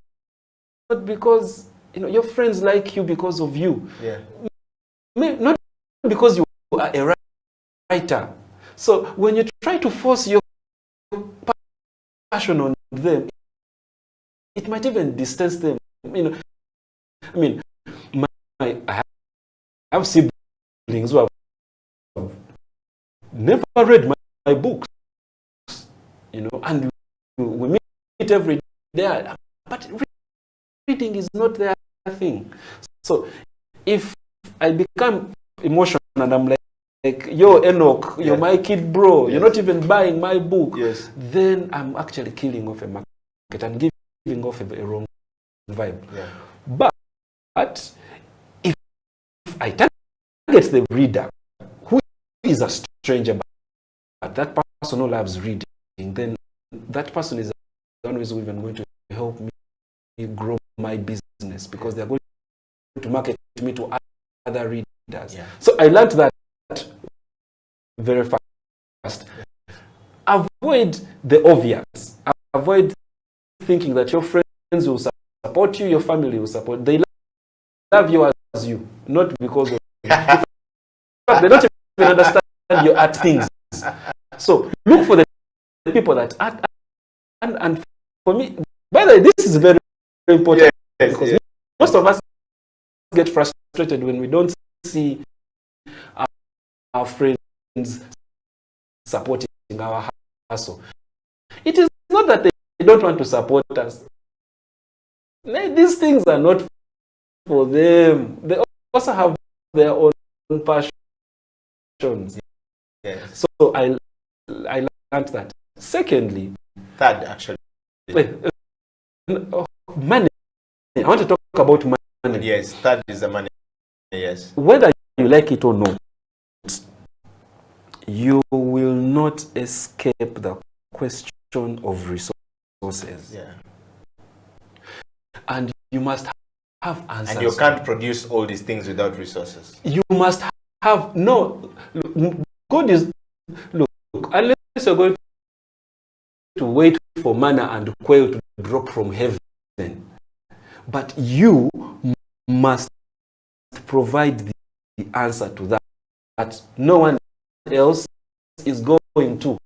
not because your friends like you because of you. Yeah. Not because you are a writer. So when you try to force your passion on them, it might even distance them. I have siblings who have never read my books, and we meet every day, but reading is not their thing. So if I become emotional and I'm like, yo, Enoch, you're my kid, bro. You're not even buying my book. Yes. Then I'm actually killing off a market and giving off a wrong vibe. Yeah. But if I target the reader, who is a stranger, but that person who loves reading, then that person is always even going to help me grow my business because they're going to market me to other readers. Yeah. So I learned that very fast. Avoid the obvious. Avoid thinking that your friends will support you, your family will support. They love you as you, not because of you. They don't even understand your art things. So look for the people that art, and for me, by the way, this is very, very important because most of us get frustrated when we don't see our friends supporting our hustle. It is not that they don't want to support us. These things are not for them. They also have their own passions. Yes. So I learned that. Secondly, third actually. Money. I want to talk about money. Yes, third is the money. Yes. Whether you like it or not, you will not escape the question of resources. Yeah. And you must have answers. And you can't produce all these things without resources. You must have, no, God is, look, unless you're going to wait for manna and quail to drop from heaven, but you must provide the answer to that no one else is going to.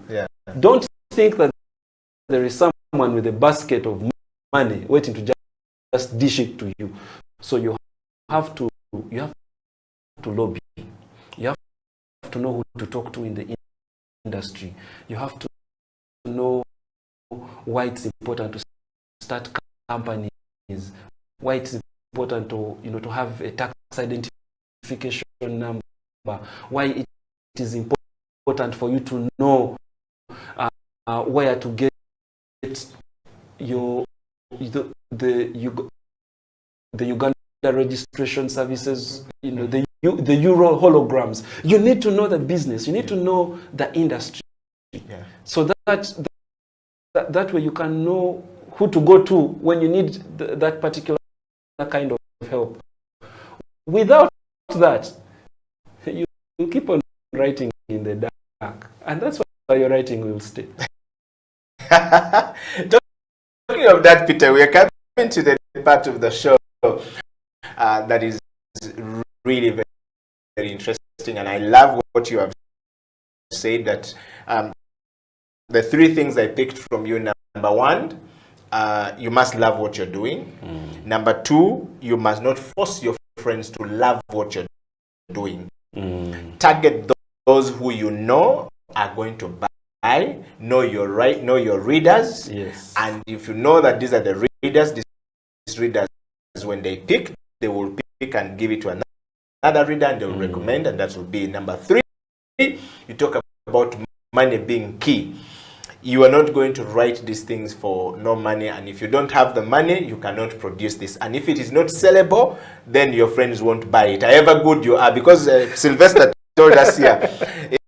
Yeah. Don't think that there is someone with a basket of money waiting to just dish it to you. So you have to lobby. You have to know who to talk to in the industry. You have to know why it's important to start companies, why it's important to to have a tax identification number, why it is important for you to know where to get your the Uganda registration services, the Euro holograms. You need to know the business. You need to know the industry. Yeah. So that way you can know who to go to when you need that particular kind of help. Without that, you keep on writing in the dark, and that's why your writing will stay. Talking of that, Peter, we are coming to the part of the show that is really very, very interesting, and I love what you have said, that the three things I picked from you. Number one, you must love what you're doing. Number two, you must not force your friends to love what you're doing. Target those who you know are going to buy. Know your readers. Yes. And if you know that these are the readers, these readers, when they pick, they will pick and give it to another reader, and they will recommend, and that will be number three. You talk about money being key. You are not going to write these things for no money, and if you don't have the money, you cannot produce this. And if it is not sellable, then your friends won't buy it, however good you are. Because Sylvester told us here,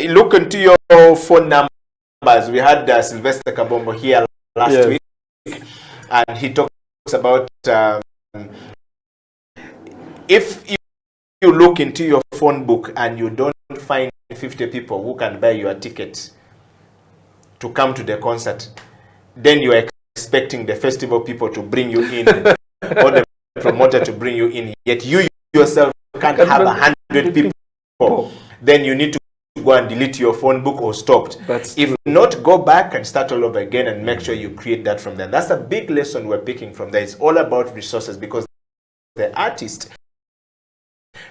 look into your phone numbers. We had Sylvester Kabombo here last week, and he talks about if you look into your phone book and you don't find 50 people who can buy your ticket to come to the concert, then you are expecting the festival people to bring you in or the promoter to bring you in, yet you yourself can't have 100 people. Then you need to go and delete your phone book or stopped. If not, go back and start all over again and make sure you create that from there. That's a big lesson we're picking from there. It's all about resources, because the artists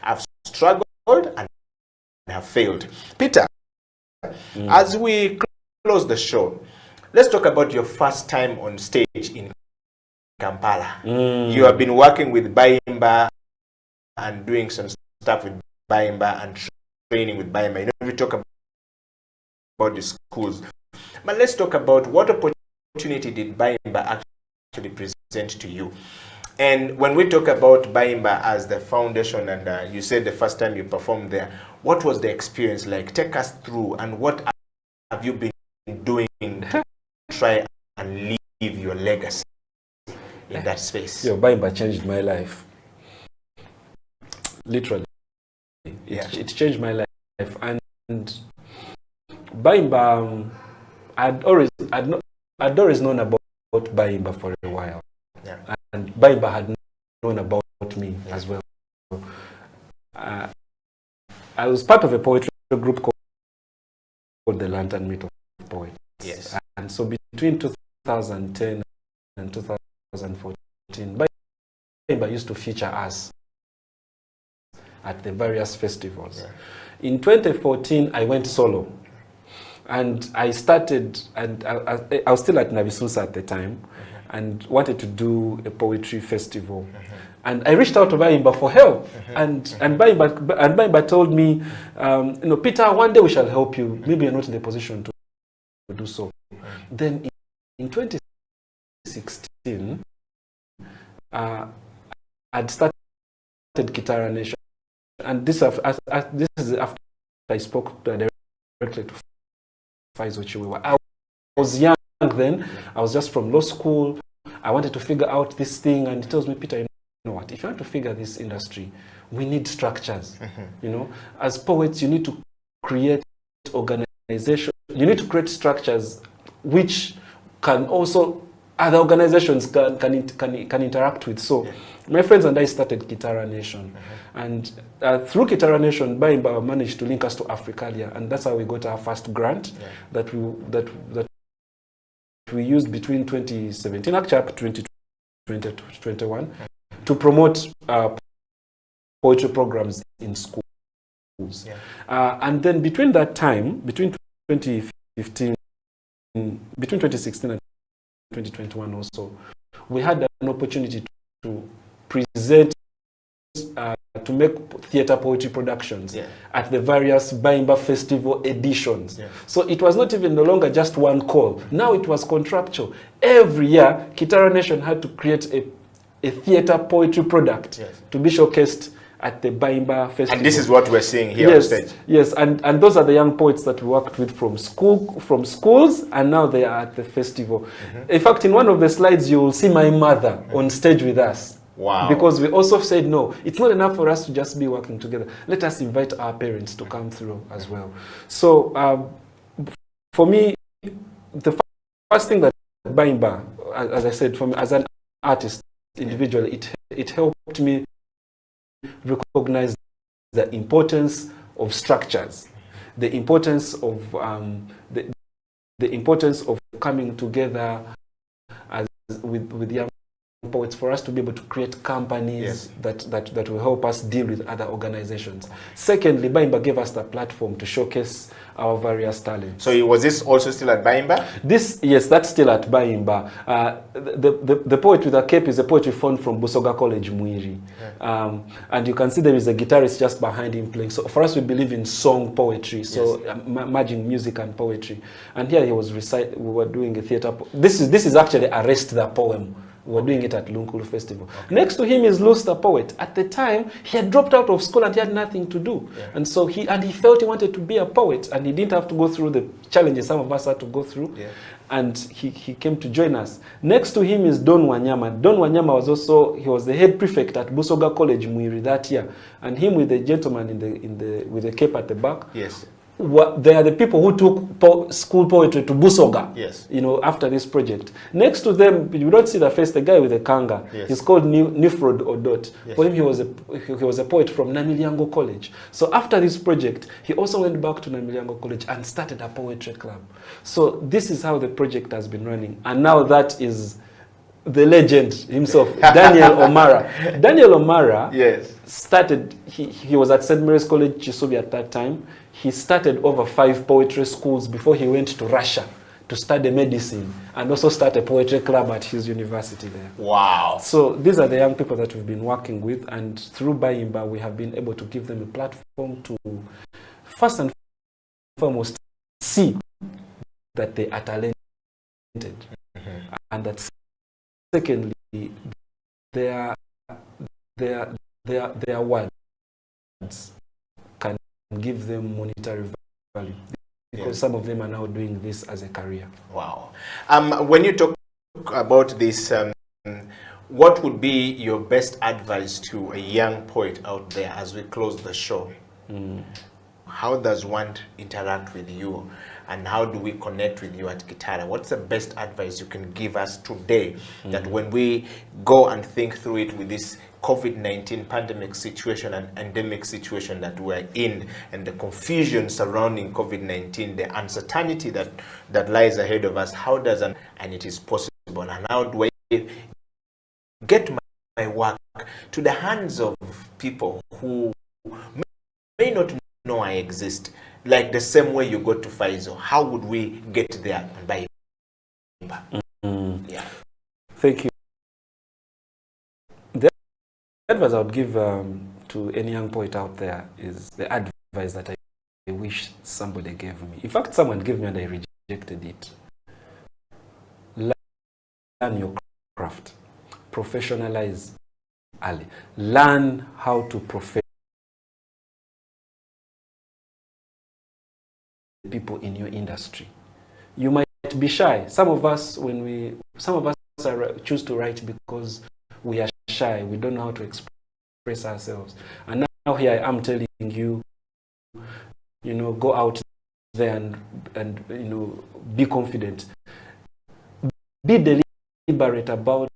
have struggled and have failed. Peter, as we close the show, let's talk about your first time on stage in Kampala. You have been working with Bayimba and doing some stuff with Bayimba and training with Bayimba. You know, we talk about the schools, but let's talk about what opportunity did Bayimba actually present to you. And when we talk about Bayimba as the foundation, and you said the first time you performed there, what was the experience like? Take us through, and what have you been doing to try and leave your legacy in that space? Bayimba changed my life. Literally. It changed my life. And Bayimba, I'd always known about Bayimba for a while. And Bayimba had known about me as well. I was part of a poetry group called the Lantern Meet of Poets. Yes. And so between 2010 and 2014, Bayimba used to feature us at the various festivals. In 2014, I went solo. And I started, and I was still at Nabisusa at the time, and wanted to do a poetry festival. And I reached out to Bayimba for help. And Bayimba told me, Peter, one day we shall help you. Maybe you're not in the position to do so. Then in 2016, I'd started Kitara Nation. And this is after I spoke directly to Faizo Chiwewa. I was young then. I was just from law school. I wanted to figure out this thing, and he tells me, Peter, you know what? If you want to figure this industry, we need structures. You know, as poets, you need to create organization. You need to create structures which can also other organizations can interact with. So my friends and I started Kitara Nation, and through Kitara Nation, Bayimba managed to link us to Africalia, and that's how we got our first grant that we used between 2017, actually up to 2021, to promote poetry programs in schools. And then between that time, between 2016 and 2021 also, we had an opportunity to present, to make theatre poetry productions at the various Bayimba Festival editions. So it was not even no longer just one call. Now it was contractual. Every year, Kitara Nation had to create a theatre poetry product to be showcased at the Bayimba Festival. And this is what we're seeing here on stage. Yes, and those are the young poets that we worked with from schools, and now they are at the festival. In fact, in one of the slides, you will see my mother on stage with us. Wow. Because we also said, no, it's not enough for us to just be working together. Let us invite our parents to come through as well. So for me, the first thing that Bayimba, as I said, for me as an artist individually, it helped me recognize the importance of structures, the importance of coming together as with young poets, for us to be able to create companies that will help us deal with other organizations. Secondly, Baimba gave us the platform to showcase our various talents. So was this also still at Baimba? Yes, that's still at Baimba. The poet with a cape is a poet we found from Busoga College, Mwiri. And you can see there is a guitarist just behind him playing. So for us, we believe in song poetry, so merging music and poetry. And here he was reciting, we were doing a theater. This is actually Arrest the Poem. We were doing it at Lunkulu Festival. Next to him is Luz the poet. At the time, he had dropped out of school and he had nothing to do. And so he felt he wanted to be a poet, and he didn't have to go through the challenges some of us had to go through. And he came to join us. Next to him is Don Wanyama. Don Wanyama was the head prefect at Busoga College, Mwiri, that year. And him with the gentleman with the cape at the back. They are the people who took school poetry to Busoga, after this project. Next to them, you don't see the face, the guy with the kanga. He's called Nifrod Odot. For him, he was a poet from Namilyango College. So after this project, he also went back to Namilyango College and started a poetry club. So this is how the project has been running. And now that is the legend himself, Daniel Omara. Daniel Omara started, he was at St. Mary's College, Chisubi at that time. He started over 5 poetry schools before he went to Russia to study medicine and also start a poetry club at his university there. Wow. So these are the young people that we've been working with, and through Baimba, we have been able to give them a platform to first and foremost see that they are talented, and that secondly, their words can give them monetary value, because some of them are now doing this as a career. Wow. When you talk about this, what would be your best advice to a young poet out there as we close the show? How does one interact with you, and how do we connect with you at Gitara? What's the best advice you can give us today, that when we go and think through it with this COVID-19 pandemic situation and endemic situation that we're in, and the confusion surrounding COVID-19, the uncertainty that lies ahead of us, how does and it is possible, and how do I get my work to the hands of people who may not know I exist, like the same way you got to Faizo? How would we get there by? Thank you. The advice I would give to any young poet out there is the advice that I wish somebody gave me. In fact, someone gave me and I rejected it. Learn your craft. Professionalize early. Learn how to people in your industry. You might be shy. Some of us choose to write because we are shy. We don't know how to express ourselves. And now here I am telling you, go out there and be confident. Be deliberate about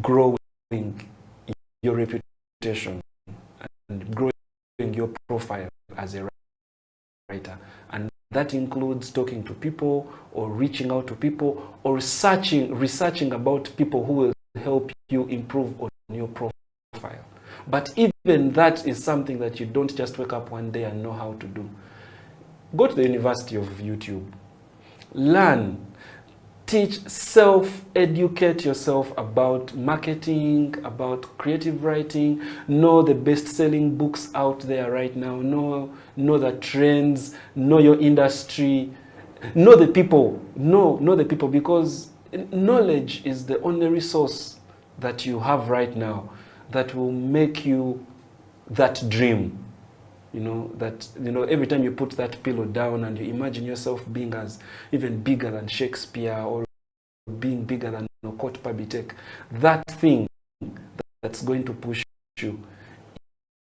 growing your reputation and growing your profile as a writer. And that includes talking to people, or reaching out to people, or researching about people who will help you improve on your profile. But even that is something that you don't just wake up one day and know how to do. Go to the University of YouTube. Learn. Teach, self-educate yourself about marketing, about creative writing. Know the best-selling books out there right now. Know the trends. Know your industry. Know the people. Know the people, because knowledge is the only resource that you have right now that will make you that dream. Every time you put that pillow down and you imagine yourself being as even bigger than Shakespeare, or being bigger than Okot Pabitek, that thing that's going to push you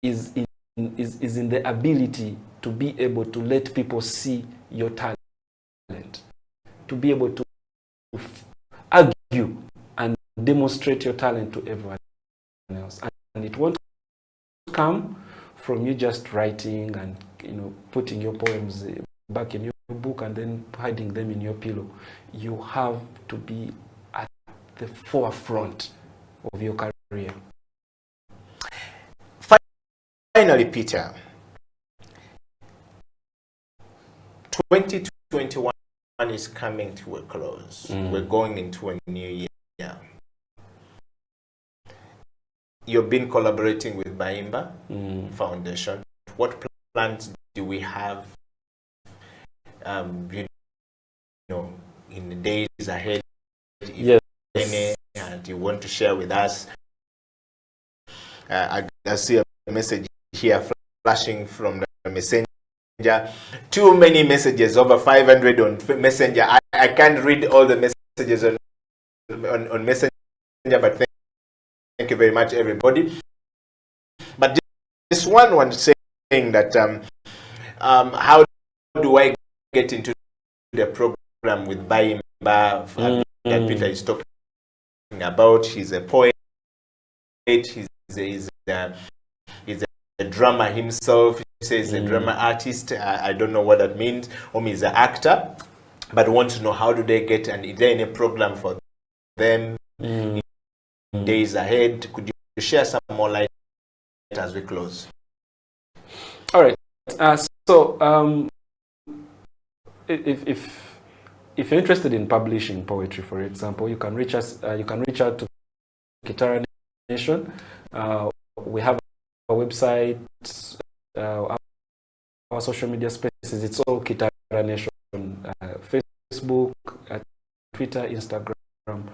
is in the ability to be able to let people see your talent, to be able to argue and demonstrate your talent to everyone else. And it won't come from you just writing and putting your poems back in your book and then hiding them in your pillow. You have to be at the forefront of your career. Finally, Peter, 2021 is coming to a close. We're going into a new year. You've been collaborating with Baimba Foundation. What plans do we have, in the days ahead? If any, and you want to share with us? I see a message here flashing from the messenger. Too many messages, over 500 on messenger. I can't read all the messages on messenger, but thank you very much, everybody. But this one saying that how do I get into the program with Baimba that Peter is talking about? He's a poet. He's a drummer himself. He says a drummer artist. I don't know what that means. He's an actor, but want to know how do they get, and is there any program for them in days ahead? Could you share some more light as we close? All right. So if you're interested in publishing poetry, for example, you can reach us. You can reach out to Kitara Nation. We have a website, our social media spaces. It's all Kitara Nation. Facebook, Twitter, Instagram.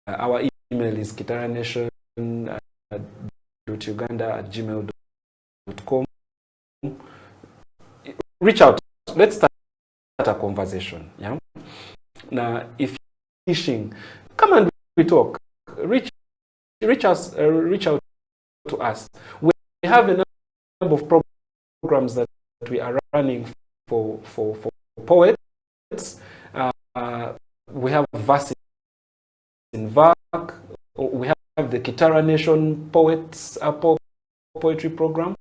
Our email is kitaranation.uganda@gmail.com. Reach out. Let's start a conversation. Yeah. Now, if you're fishing, come and we talk. Reach out to us. We have a number of programs that we are running for poets. We have Verse in VAC. We have the Kitara Nation Poets Poetry Program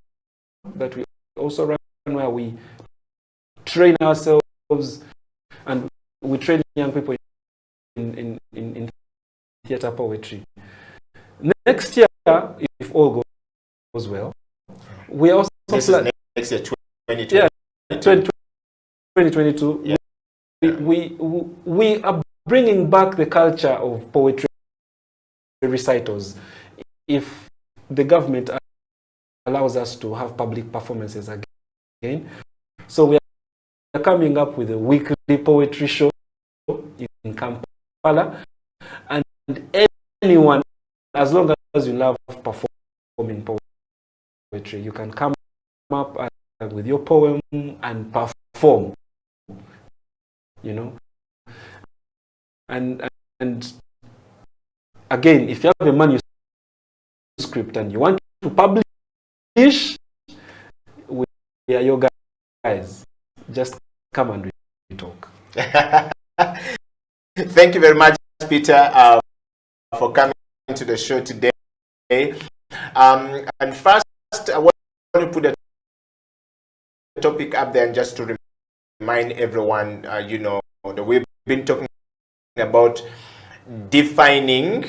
that we also run, where we train ourselves and we train young people in theater poetry. Next year, if all goes well, we also next year 2022. Yeah, 2022. Yeah. We are bringing back the culture of poetry recitals. If the government allows us to have public performances again, so we are coming up with a weekly poetry show in Kampala, and anyone, as long as you love performing poetry, you can come up with your poem and perform, and again, if you have a manuscript and you want to publish, we are your guys. Just come and we talk. Thank you very much, Peter, for coming to the show today. And first, I want to put a topic up there, and just to remind everyone, that we've been talking about defining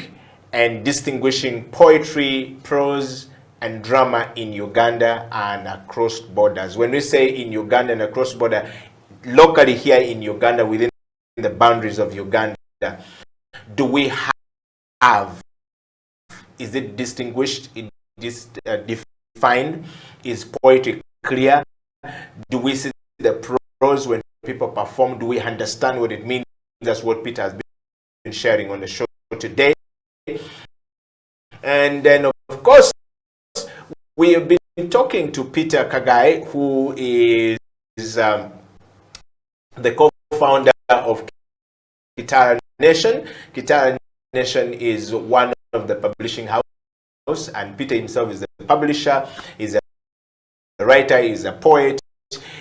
and distinguishing poetry, prose, and drama in Uganda and across borders. When we say in Uganda and across border, locally here in Uganda, within the boundaries of Uganda, do we have, is it distinguished, defined? Is poetry clear? Do we see the prose when people perform? Do we understand what it means? That's what Peter has been sharing on the show today. And then, of course, we have been talking to Peter Kagai, who is the co-founder of Kitara Nation. Kitara Nation is one of the publishing houses, and Peter himself is the publisher, is a writer, is a poet,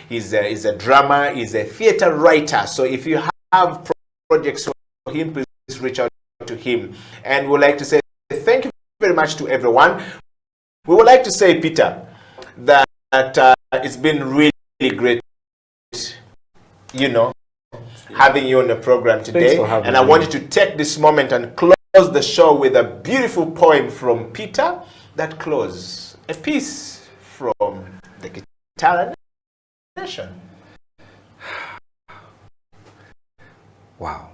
is a drummer, is a theater writer. So if you have projects for him, please reach out to him. And we'd like to say thank you very much to everyone. We would like to say, Peter, that it's been really great, you know, having you on the program today. And I want you to take this moment and close the show with a beautiful poem from Peter that closes a piece from the Guitar Nation. Wow.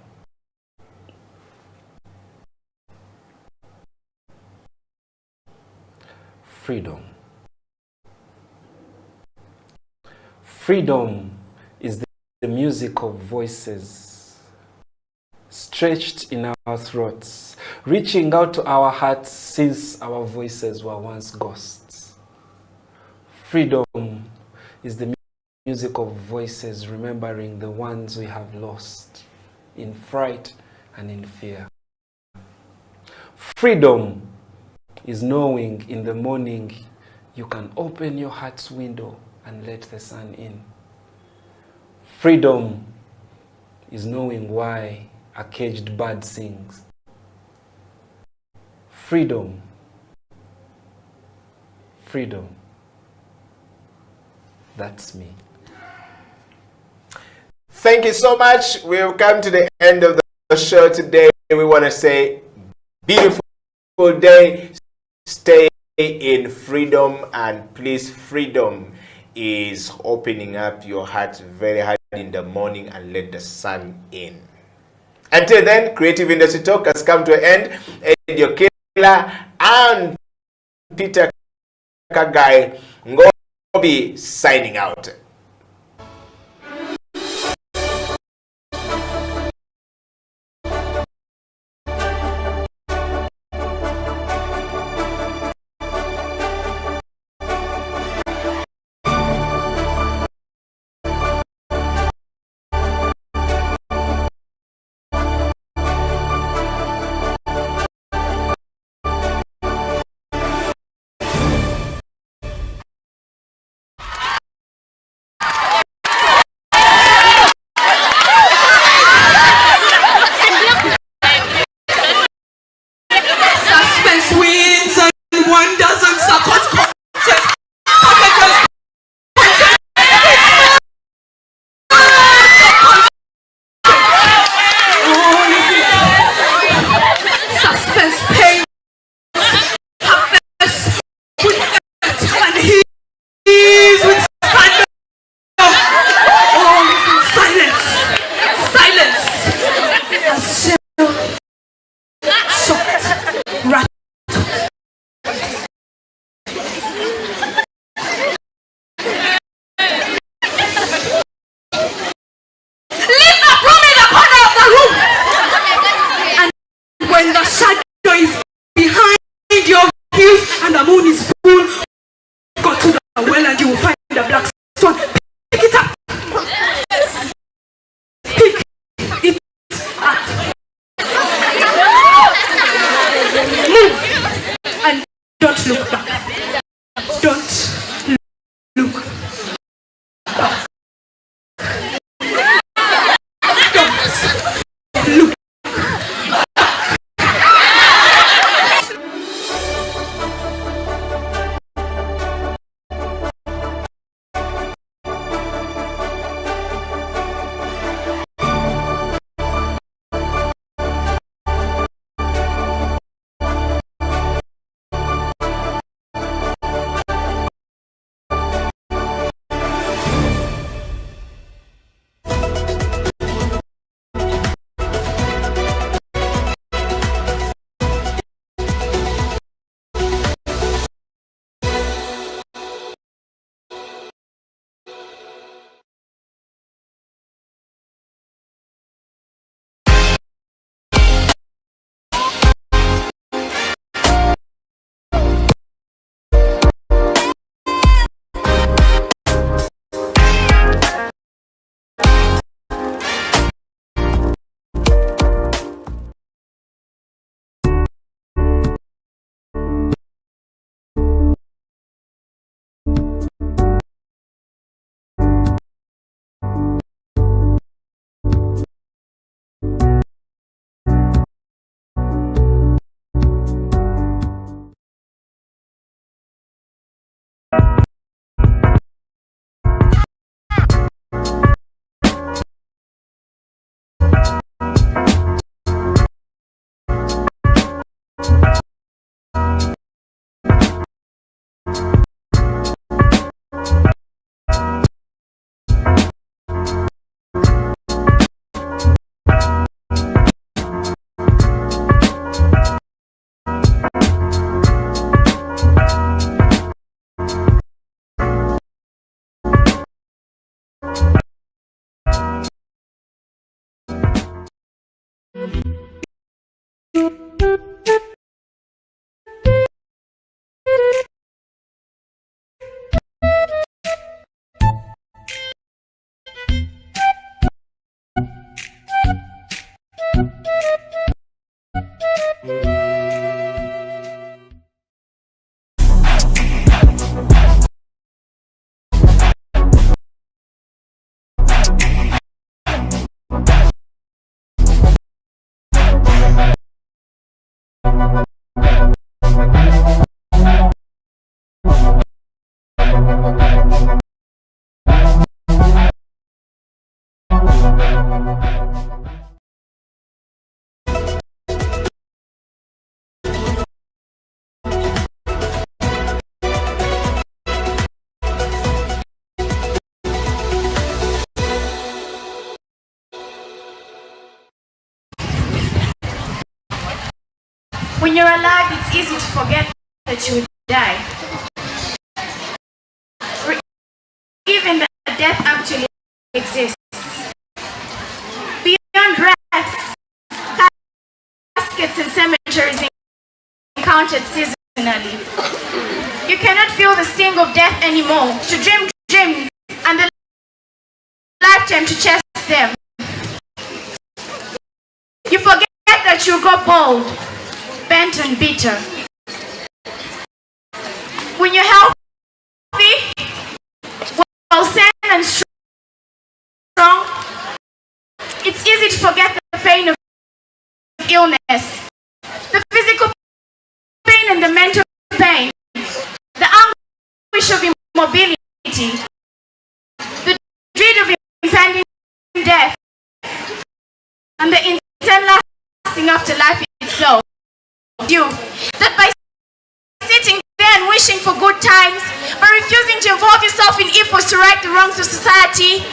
Freedom. Freedom is the music of voices stretched in our throats, reaching out to our hearts since our voices were once ghosts. Freedom is the music of voices remembering the ones we have lost in fright and in fear. Freedom is knowing in the morning you can open your heart's window and let the sun in. Freedom is knowing why a caged bird sings. Freedom. Freedom. That's me. Thank you so much. We've come to the end of the show today. We want to say beautiful day. Stay in freedom, and please, freedom is opening up your heart very hard in the morning and let the sun in. Until then, Creative Industry Talk has come to an end. Edio Kila and Peter Kagai Ngobi signing out. When you're alive, it's easy to forget that you will die. Or even that death actually exists. Beyond rats, caskets and cemeteries encountered seasonally. You cannot feel the sting of death anymore. To dream dreams and the lifetime to chase them. You forget that you grow bold, bent and bitter. When you're healthy, well sane and strong, it's easy to forget the pain of illness, the physical pain and the mental pain, the anguish of immobility, the dread of impending death, and the insane lasting afterlife itself. You that by sitting there and wishing for good times, by refusing to involve yourself in efforts to right the wrongs of society,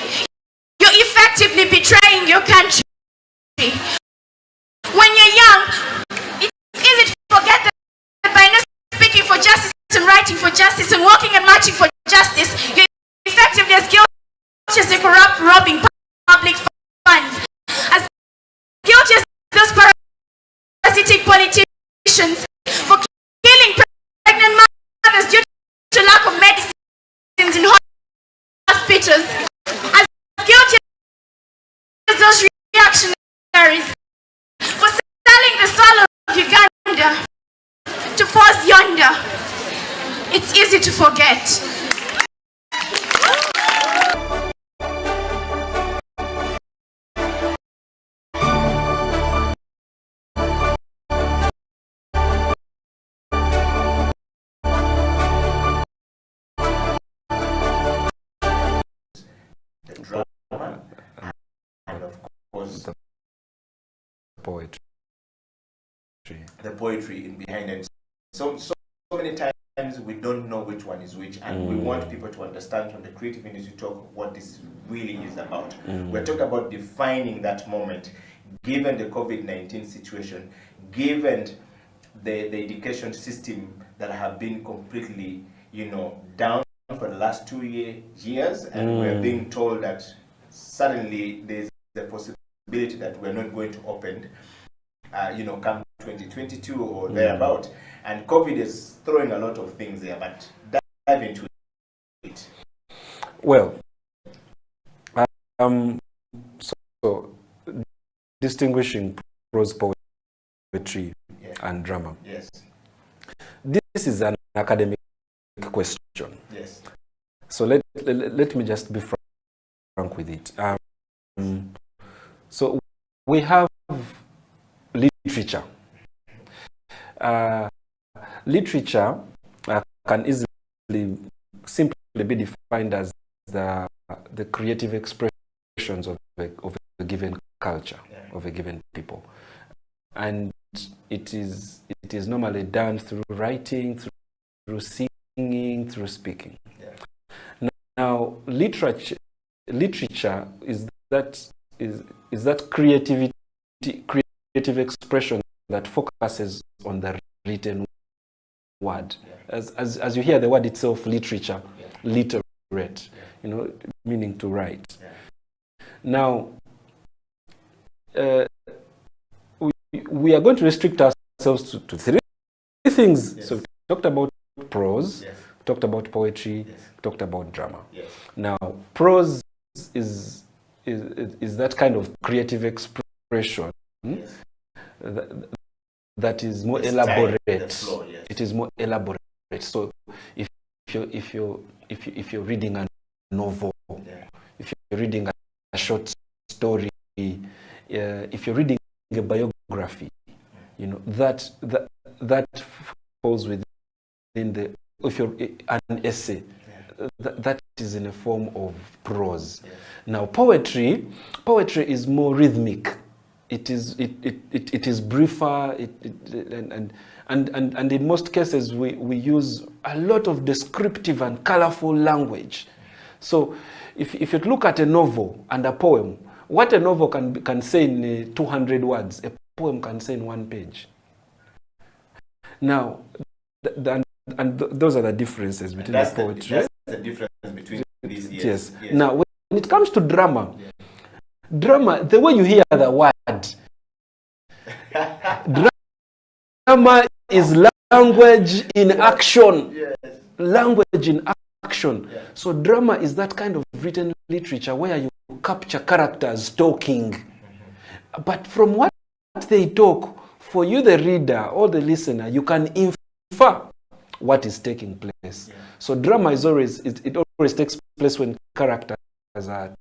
you're effectively betraying your country. When you're young, it's easy to forget that by not speaking for justice and writing for justice and walking and marching for justice, you're effectively as guilty as the corrupt robbing public funds, as guilty as those parasitic politicians for killing pregnant mothers due to lack of medicines in hospitals, as guilty as those reactionaries for selling the soul of Uganda to force yonder. It's easy to forget. Drama, and of course the poetry. The poetry in behind it. So many times we don't know which one is which, and we want people to understand from the creative industry talk what this really is about. We're talking about defining that moment, given the COVID-19 situation, given the education system that have been completely, down for the last 2 years, and we're being told that suddenly there's the possibility that we're not going to open, come 2022 or thereabout. And COVID is throwing a lot of things there, but dive into it. Well, so distinguishing prose poetry and drama. Yes. This is an academic question. Yes. So let me just be frank with it. So we have literature. Literature can easily, simply be defined as the creative expressions of a given culture, of a given people, and it is normally done through writing, through singing, through speaking. Now, literature is that creative expression that focuses on the written word. As you hear the word itself, literature, literate, meaning to write. Now, we are going to restrict ourselves to three things. So we talked about prose, talked about poetry, talked about drama. Now, prose is that kind of creative expression that is more elaborate. It is more elaborate. So if you're reading a novel, if you're reading a short story, if you're reading a biography, that falls within the, if you're an essay, that is in a form of prose. Yes. Now poetry is more rhythmic. It is briefer. And in most cases we use a lot of descriptive and colorful language. So if you look at a novel and a poem, what a novel can say in 200 words, a poem can say in 1 page. Now, those are the differences between the poetry. That's the difference between these. Yes. Now, when it comes to drama, the way you hear the word, drama is language in action. Yes. Language in action. Yeah. So drama is that kind of written literature where you capture characters talking. Mm-hmm. But from what they talk, for you the reader or the listener, you can infer what is taking place. Yeah. So drama is always, it always takes place when characters are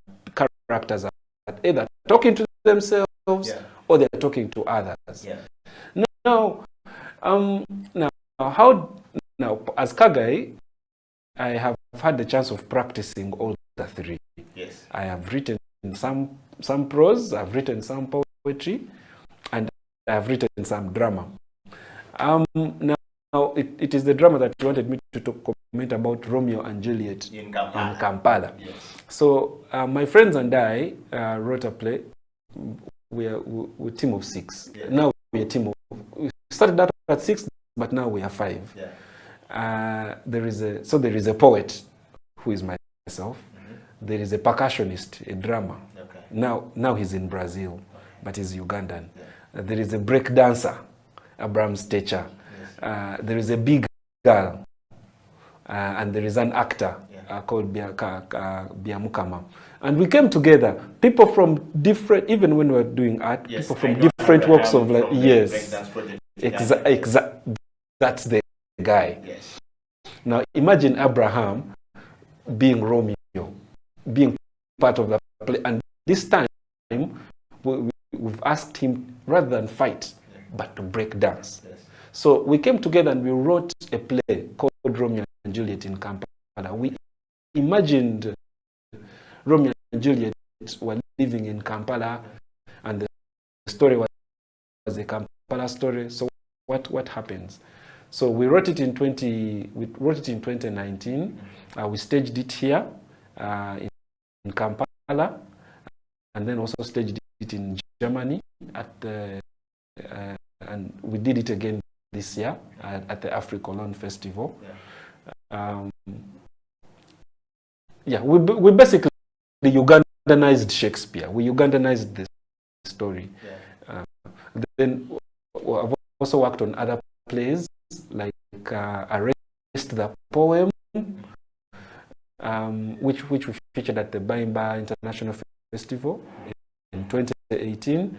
either talking to themselves or they're talking to others. Yeah. Now, as Kagai, I have had the chance of practicing all the three. Yes. I have written some prose, I've written some poetry, and I have written some drama. Now it is the drama that you wanted me to comment about, Romeo and Juliet in Kampala. Yes. So my friends and I wrote a play. We're a team of 6. Yeah. Now we're a team of. We started out at 6, but now we are 5. Yeah. There is a poet who is myself. Mm-hmm. There is a percussionist, a drummer. Okay. Now he's in Brazil, but he's Ugandan. Yeah. There is a break dancer, Abraham Stecher. Yes. There is a big girl, and there is an actor called Biamukama. And we came together, people from different, even when we were doing art, people from different walks of life. Yes, that's the guy. Yes. Now imagine Abraham being Romeo, being part of the play, and this time we've asked him, rather than fight, but to break dance. Yes. So we came together and we wrote a play called Romeo and Juliet in Kampala. We imagined Romeo and Juliet were living in Kampala, and the story was a Kampala story. So what happens? So we wrote it in 2019. We staged it here in Kampala, and then also staged it in Germany and we did it again this year at the Africolon Festival. We basically Ugandanized Shakespeare. We Ugandanized the story. Then I've also worked on other plays like Arrest the Poem, which we featured at the Baimba International Festival in 2018.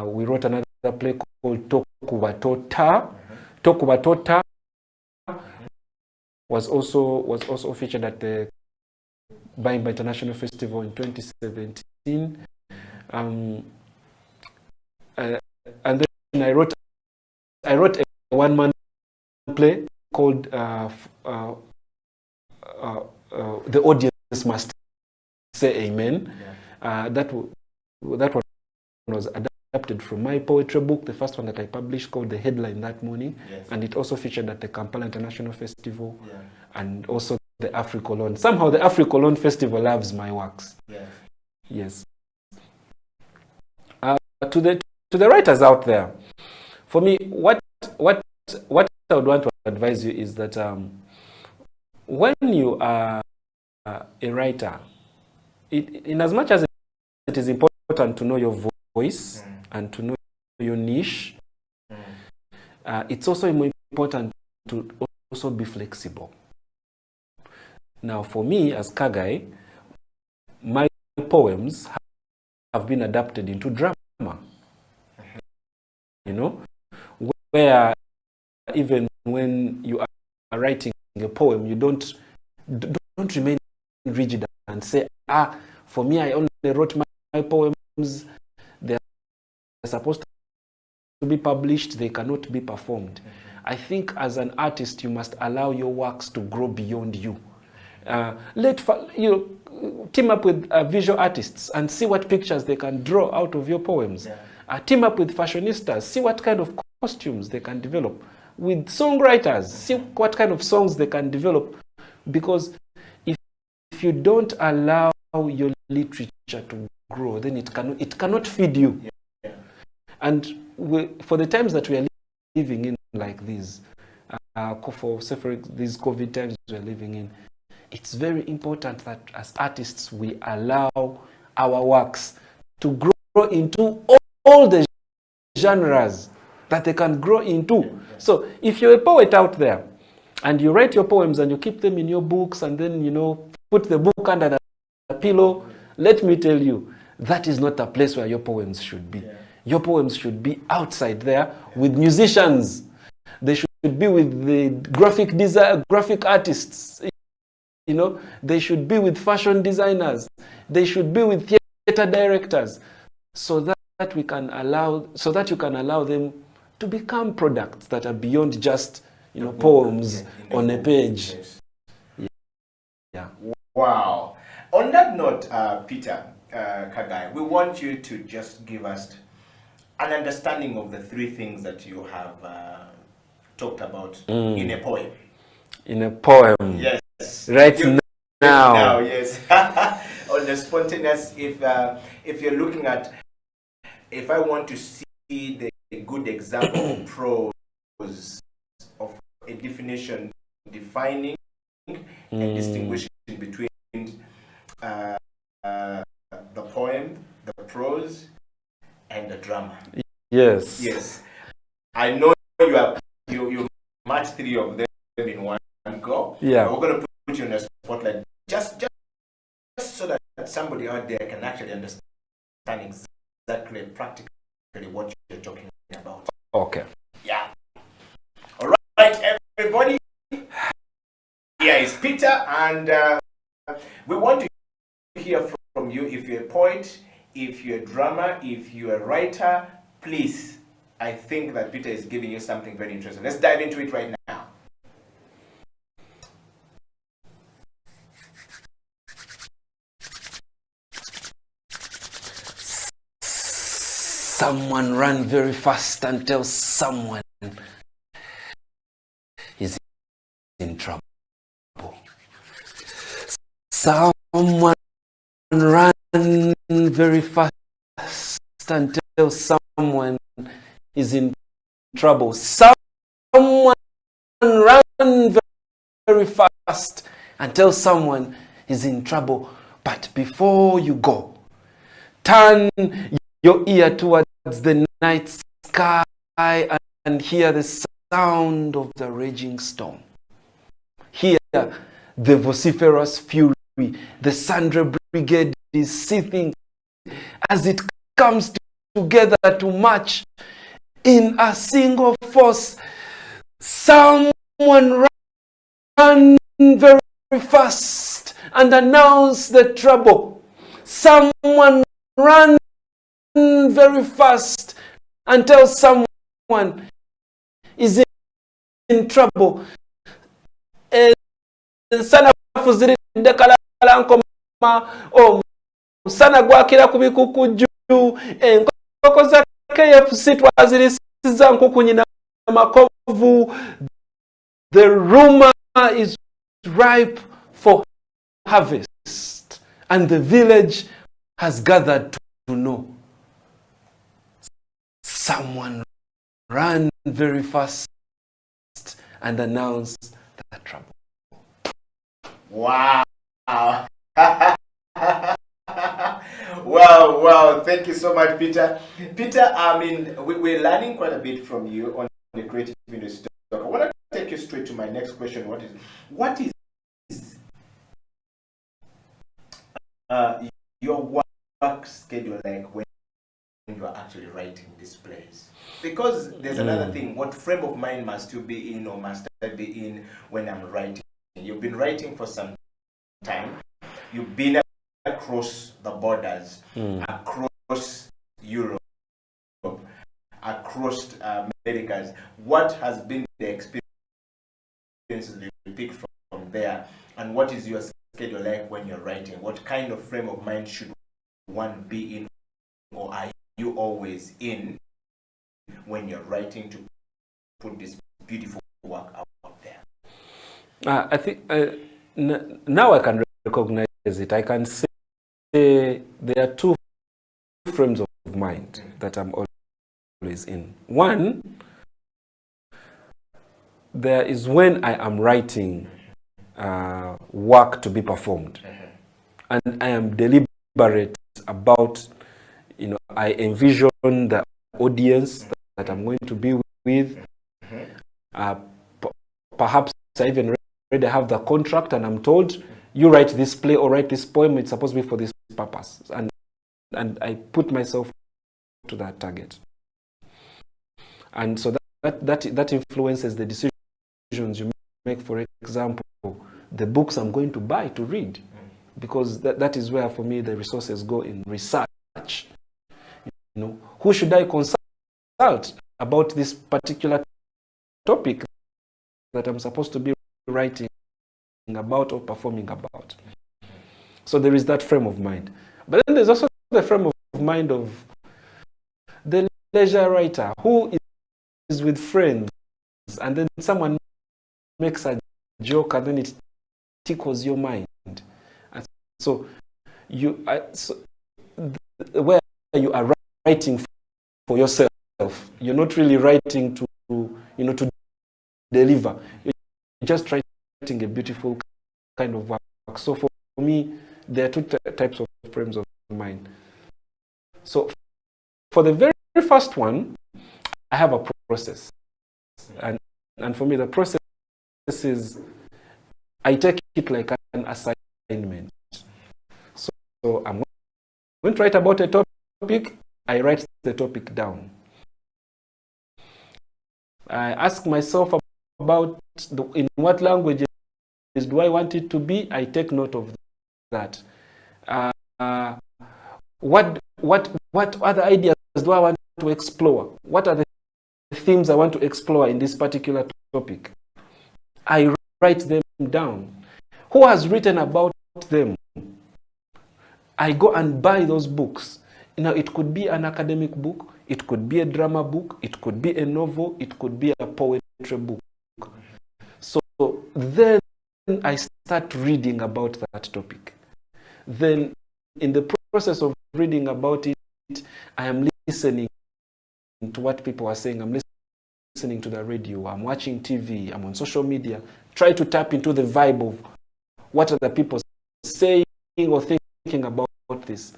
We wrote another play called Tokubatota. Tokubatota was also featured at the Baimba International Festival in 2017. And then I wrote a one-man play called The Audience Must Say Amen. That one was adapted from my poetry book, the first one that I published, called The Headline That Morning. Yes. And it also featured at the Kampala International Festival and also the Africolon. Somehow the Africolon Festival loves my works. Yes. To the writers out there, for me, what I would want to advise you is that when you are a writer, in as much as it is important to know your voice and to know your niche, it's also important to also be flexible. Now, for me as Kagai, my poems have been adapted into drama. You know, where even when you are writing a poem, you don't remain rigid and say, for me, I only wrote my poems, they're supposed to be published, they cannot be performed. I think as an artist, you must allow your works to grow beyond you. Team up with visual artists and see what pictures they can draw out of your poems. Team up with fashionistas, see what kind of costumes they can develop. With songwriters, see what kind of songs they can develop. Because if you don't allow your literature to grow, then it cannot feed you. And for the times that we are living in like these, for these COVID times we are living in, it's very important that as artists we allow our works to grow into all the genres that they can grow into. So if you're a poet out there and you write your poems and you keep them in your books and then, put the book under the pillow, let me tell you, that is not a place where your poems should be. Your poems should be outside there with musicians. They should be with the graphic artists. They should be with fashion designers. They should be with theater directors, so that you can allow them to become products that are beyond just poems on a page. Yeah. Wow. On that note, Peter Kagai, we want you to just give us an understanding of the three things that you have talked about in a poem. In a poem. Yes. Right now. Now, yes. On the spontaneous, if you're looking at, if I want to see the good example of prose, of a definition defining and distinguishing between the poem, the prose, and the drama. Yes. Yes. I know you match three of them in one go. Yeah. We're going to put you in a spotlight just so that somebody out there can actually understand exactly, practically what you're talking about. Okay. Yeah. All right, everybody. Here is Peter, and we want to hear from you. If you're a poet, if you're a drummer, if you're a writer, please. I think that Peter is giving you something very interesting. Let's dive into it right now. Someone ran very fast and tell someone he's in trouble. Someone ran very fast and tell someone is in trouble. Someone run very fast and tell someone is in trouble. But before you go, turn your ear towards the night sky and hear the sound of the raging storm. Hear the vociferous fury. The Sandra Brigade is seething as it comes together to march in a single force. Someone run very fast and announce the trouble. Someone run very fast and tell someone is in trouble. Sana fuziridde kalala nkoma sana gwakira ku bikukuju enkoko za KFC twazirisiza nkukunyina makovu. The rumor is ripe for harvest and the village has gathered to know. Someone ran very fast and announced the trouble. Wow. Wow. Thank you so much, Peter. Peter, I mean, we're learning quite a bit from you on the creative industry. I want to take you straight to my next question. What is your work schedule like when you are actually writing these plays? Because there's another thing. What frame of mind must you be in, or must I be in when I'm writing? You've been writing for some time. You've been across the borders, across Europe, across Americas. What has been the experiences that you pick from there? And what is your schedule like when you're writing? What kind of frame of mind should one be in, or are you always in when you're writing to put this beautiful work out there? I think now I can recognize it. I can say there are two frames of mind that I'm always in. One, there is when I am writing work to be performed, and I am deliberate about, I envision the audience that I'm going to be with. Perhaps I even already have the contract and I'm told, you write this play or write this poem, it's supposed to be for this purpose. And I put myself to that target. And so that influences the decisions you make. For example, the books I'm going to buy to read, because that is where, for me, the resources go in research. Who should I consult about this particular topic that I'm supposed to be writing about or performing about? So there is that frame of mind. But then there's also the frame of mind of the leisure writer who is with friends, and then someone makes a joke and then it tickles your mind. And so where you are writing for yourself, you're not really writing to deliver. You're just writing a beautiful kind of work. So for me, there are two types of frames of mind. So for the very first one, I have a process. And for me, the process is, I take it like an assignment. So I'm going to write about a topic, I write the topic down. I ask myself about in what languages do I want it to be, I take note of that. What other ideas do I want to explore? What are the themes I want to explore in this particular topic? I write them down. Who has written about them? I go and buy those books. It could be an academic book, it could be a drama book, it could be a novel, it could be a poetry book. So then I start reading about that topic. Then in the process of reading about it, I am listening to what people are saying. I'm listening to the radio, I'm watching TV, I'm on social media. Try to tap into the vibe of what are the people saying or thinking about this.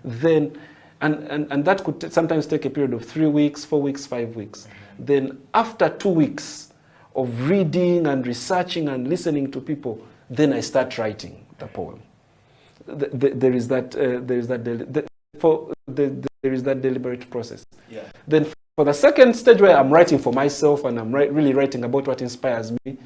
Then, and that could sometimes take a period of 3 weeks, 4 weeks, 5 weeks. Then after 2 weeks of reading and researching and listening to people, then I start writing the poem. There is that deliberate process. Yeah. Then for the second stage, where I'm writing for myself and I'm really writing about what inspires me,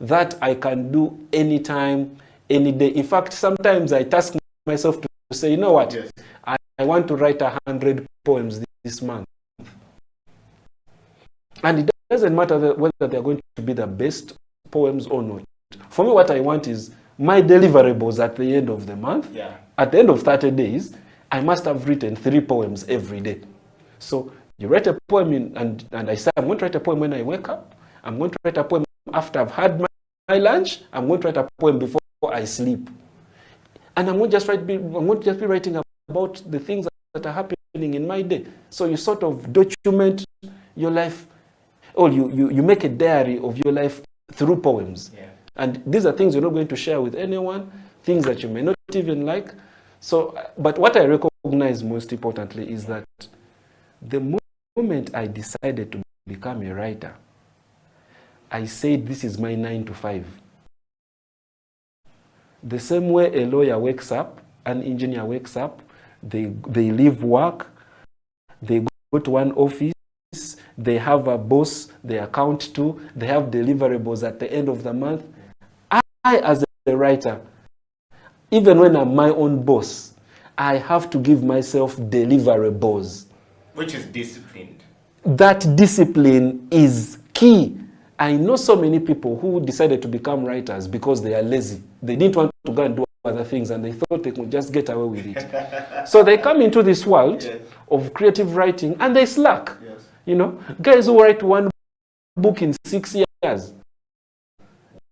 that I can do anytime, any day. In fact, sometimes I task myself to say, you know what, yes, I want to write 100 poems this month. And it doesn't matter whether they're going to be the best poems or not. For me, what I want is my deliverables at the end of the month. Yeah. At the end of 30 days, I must have written 3 poems every day. So you write a poem and I say, I'm going to write a poem when I wake up. I'm going to write a poem after I've had my lunch. I'm going to write a poem before I sleep. And I'm going to just be writing about the things that are happening in my day. So you sort of document your life, or you make a diary of your life through poems. Yeah. And these are things you're not going to share with anyone, things that you may not even like. So, but what I recognize most importantly is that the moment I decided to become a writer, I said this is my 9 to 5. The same way a lawyer wakes up, an engineer wakes up, they leave work, they go to one office, they have a boss they account to, they have deliverables at the end of the month. I, as a writer, even when I'm my own boss, I have to give myself deliverables. Which is disciplined. That discipline is key. I know so many people who decided to become writers because they are lazy. They didn't want to go and do other things, and they thought they could just get away with it. So they come into this world of creative writing, and they slack. You know, guys who write one book in 6 years.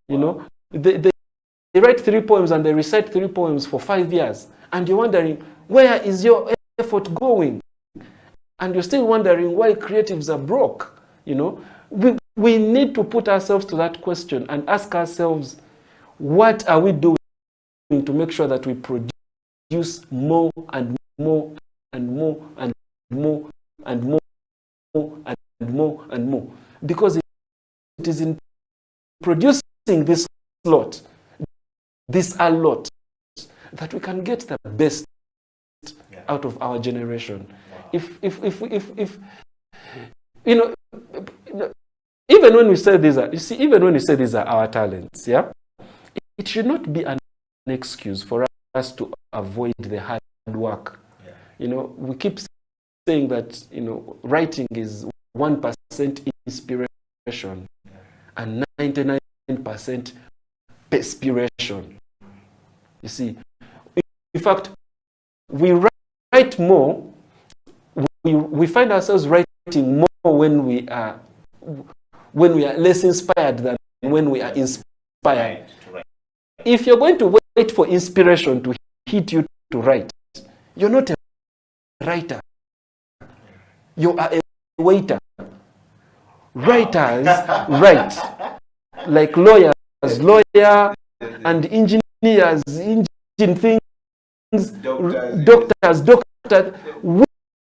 You know, they write 3 poems and they recite 3 poems for 5 years. And you're wondering, where is your effort going? And you're still wondering why creatives are broke. You know, we need to put ourselves to that question and ask ourselves, what are we doing to make sure that we produce more and more and more and more and more and more and more? Because it is in producing this lot, this a lot, that we can get the best out of our generation. If you know, even when we say these are, you see, even when we say these are our talents, yeah, it should not be an excuse for us to avoid the hard work. You know, we keep saying that, you know, writing is 1% inspiration and 99% perspiration. You see, in fact, we write more, we find ourselves writing more when we are less inspired than when we are inspired. If you're going to wait for inspiration to hit you to write, you're not a writer. You are a waiter. Writers write. Like lawyers, and engineers, engine things, doctors.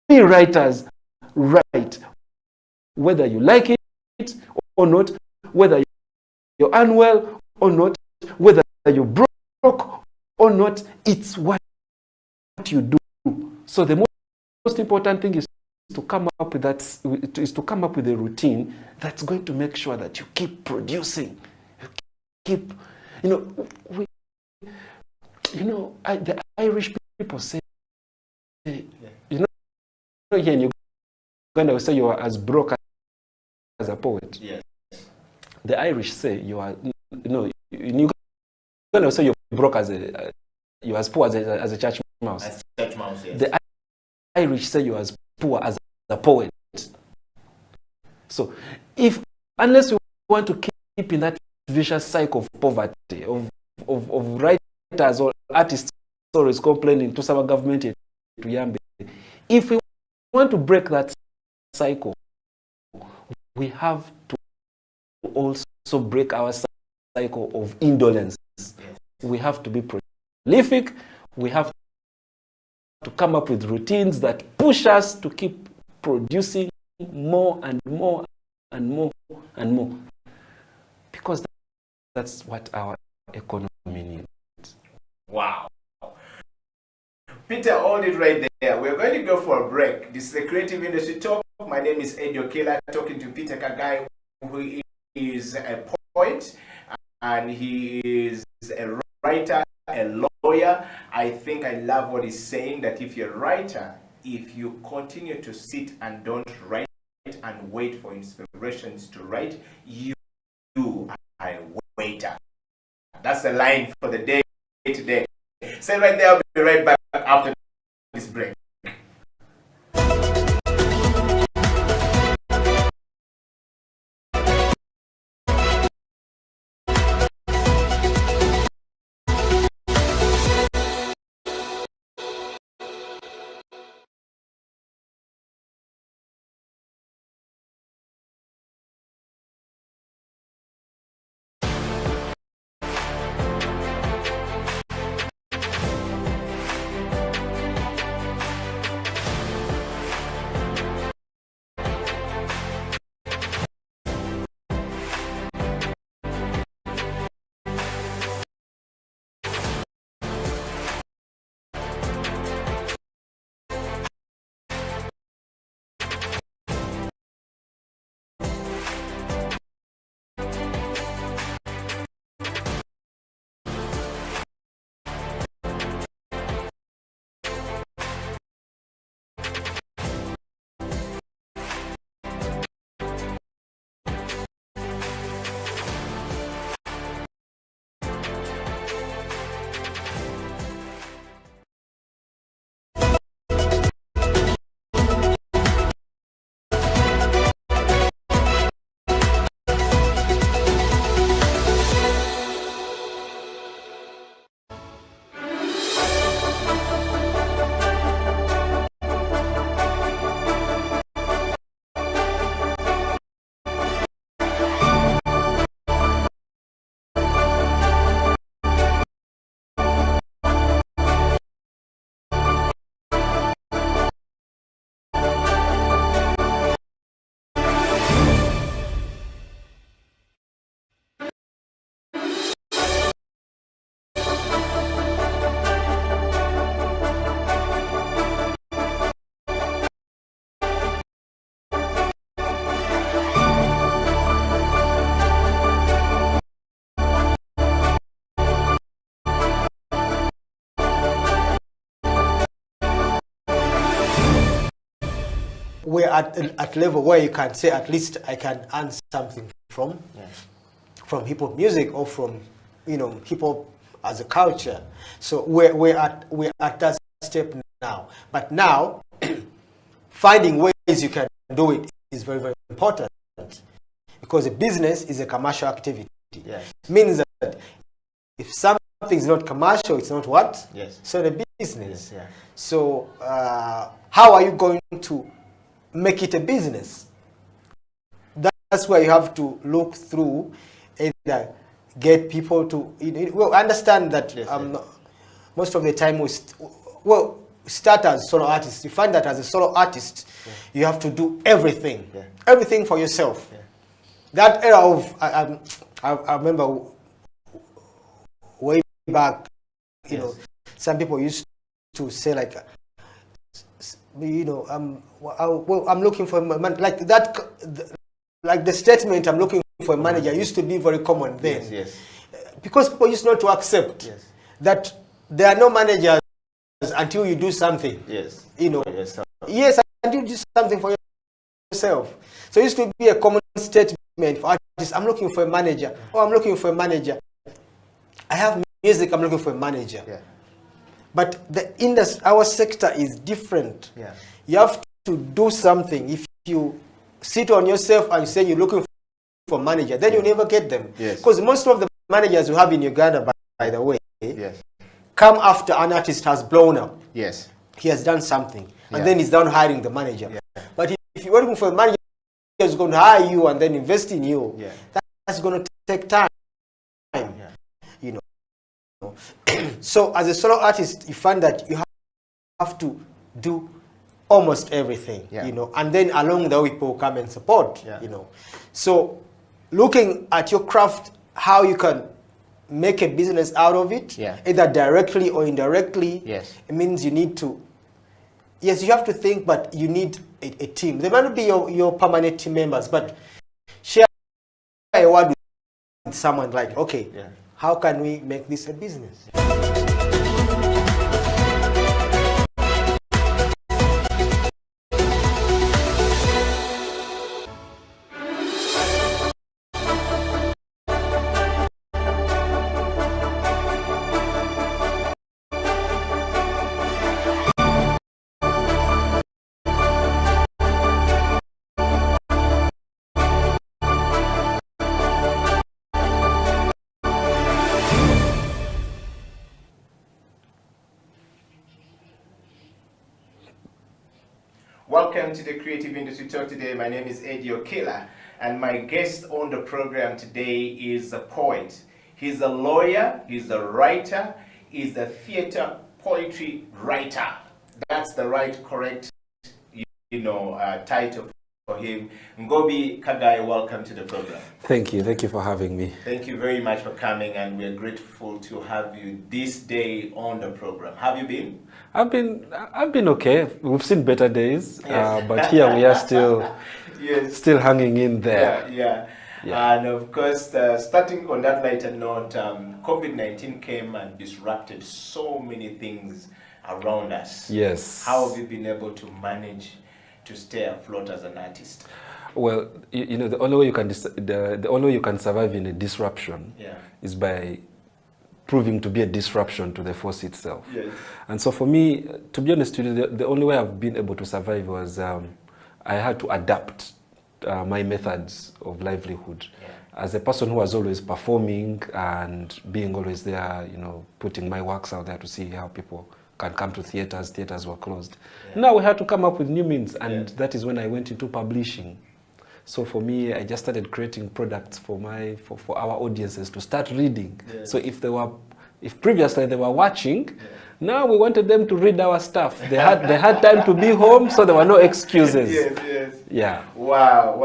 We writers write. Whether you like it or not, whether you're unwell or not, whether you're broke or not, it's what you do. So the most important thing is to come up with that, is to come up with a routine that's going to make sure that you keep producing. You keep, you know, the Irish people say, you know, here in Uganda we say you are as broke as a poet. Yes. The Irish say you are, you know, in Uganda we say you're broke as you're as poor as a church mouse. As church mouse, yes. The Irish say you're as poor as a poet. So, unless we want to keep in that vicious cycle of poverty, of writers or artists always complaining to some government to Yambe, if we want to break that cycle, we have to also break our cycle of indolence. Yes. We have to be prolific. We have to come up with routines that push us to keep producing more and more and more and more. Because that's what our economy needs. Wow. Peter, hold it right there. We're going to go for a break. This is a Creative Industry Talk. My name is Edio Kela, talking to Peter Kagai, who is a poet, and he is a writer, a lawyer. I think I love what he's saying, that if you're a writer, if you continue to sit and don't write and wait for inspirations to write, you are a waiter. That's the line for the day today. Stay right there. I'll be right back after this break. we're at level where you can say at least I can earn something from hip hop music or from hip hop as a culture. So we're at that step now. But now finding ways you can do it is very, very important, because a business is a commercial activity. Yes. It means that if something is not commercial, it's not what? Yes. So the business. Yes, yeah. So how are you going to make it a business? That's where you have to look through, either get people to understand that most of the time start as solo artists. You find that as a solo artist, you have to do everything, everything for yourself. That era of I remember way back, some people used to say like, I'm looking for a man, like that, like the statement, I'm looking for a manager, used to be very common then. Yes. Because people used not to accept that there are no managers until you do something. Yes. Yes, until you do something for yourself. So it used to be a common statement for artists. I'm looking for a manager. Oh, I'm looking for a manager. I have music, I'm looking for a manager. Yeah. But the industry, our sector is different. Yeah. You have to do something. If you sit on yourself and you say you're looking for a manager, then you never get them. Yes. Because most of the managers we have in Uganda, by the way, come after an artist has blown up. Yes. He has done something. And then he's down hiring the manager. Yeah. But if you're looking for a manager who's going to hire you and then invest in you, that's going to take time. So as a solo artist, you find that you have to do almost everything, and then along the way people come and support, So looking at your craft, how you can make a business out of it, either directly or indirectly, it means you need to, you have to think, but you need a team. They might not be your permanent team members, but share a word with someone like, okay, how can we make this a business? Welcome to the Creative Industry Talk today. My name is Eddie Okela, and my guest on the program today is a poet. He's a lawyer, he's a writer, he's a theater poetry writer. That's the correct title for him. Ngobi Kagai, welcome to the program. Thank you for having me. Thank you very much for coming, and we're grateful to have you this day on the program. Have you been? I've been okay. We've seen better days, but here we are still hanging in there. Yeah. And of course, starting on that lighter note, COVID-19 came and disrupted so many things around us. Yes. How have you been able to manage to stay afloat as an artist? Well, the only way you can survive in a disruption is by proving to be a disruption to the force itself. Yes. And so for me, to be honest with you, the only way I've been able to survive was I had to adapt my methods of livelihood. As a person who was always performing and being always there, putting my works out there to see how people can come to theaters. Theaters were closed. Now we had to come up with new means, and that is when I went into publishing. So for me, I just started creating products for our audiences to start reading. So if previously they were watching, now we wanted them to read our stuff. They had time to be home, so there were no excuses. Yes. Yeah. Wow.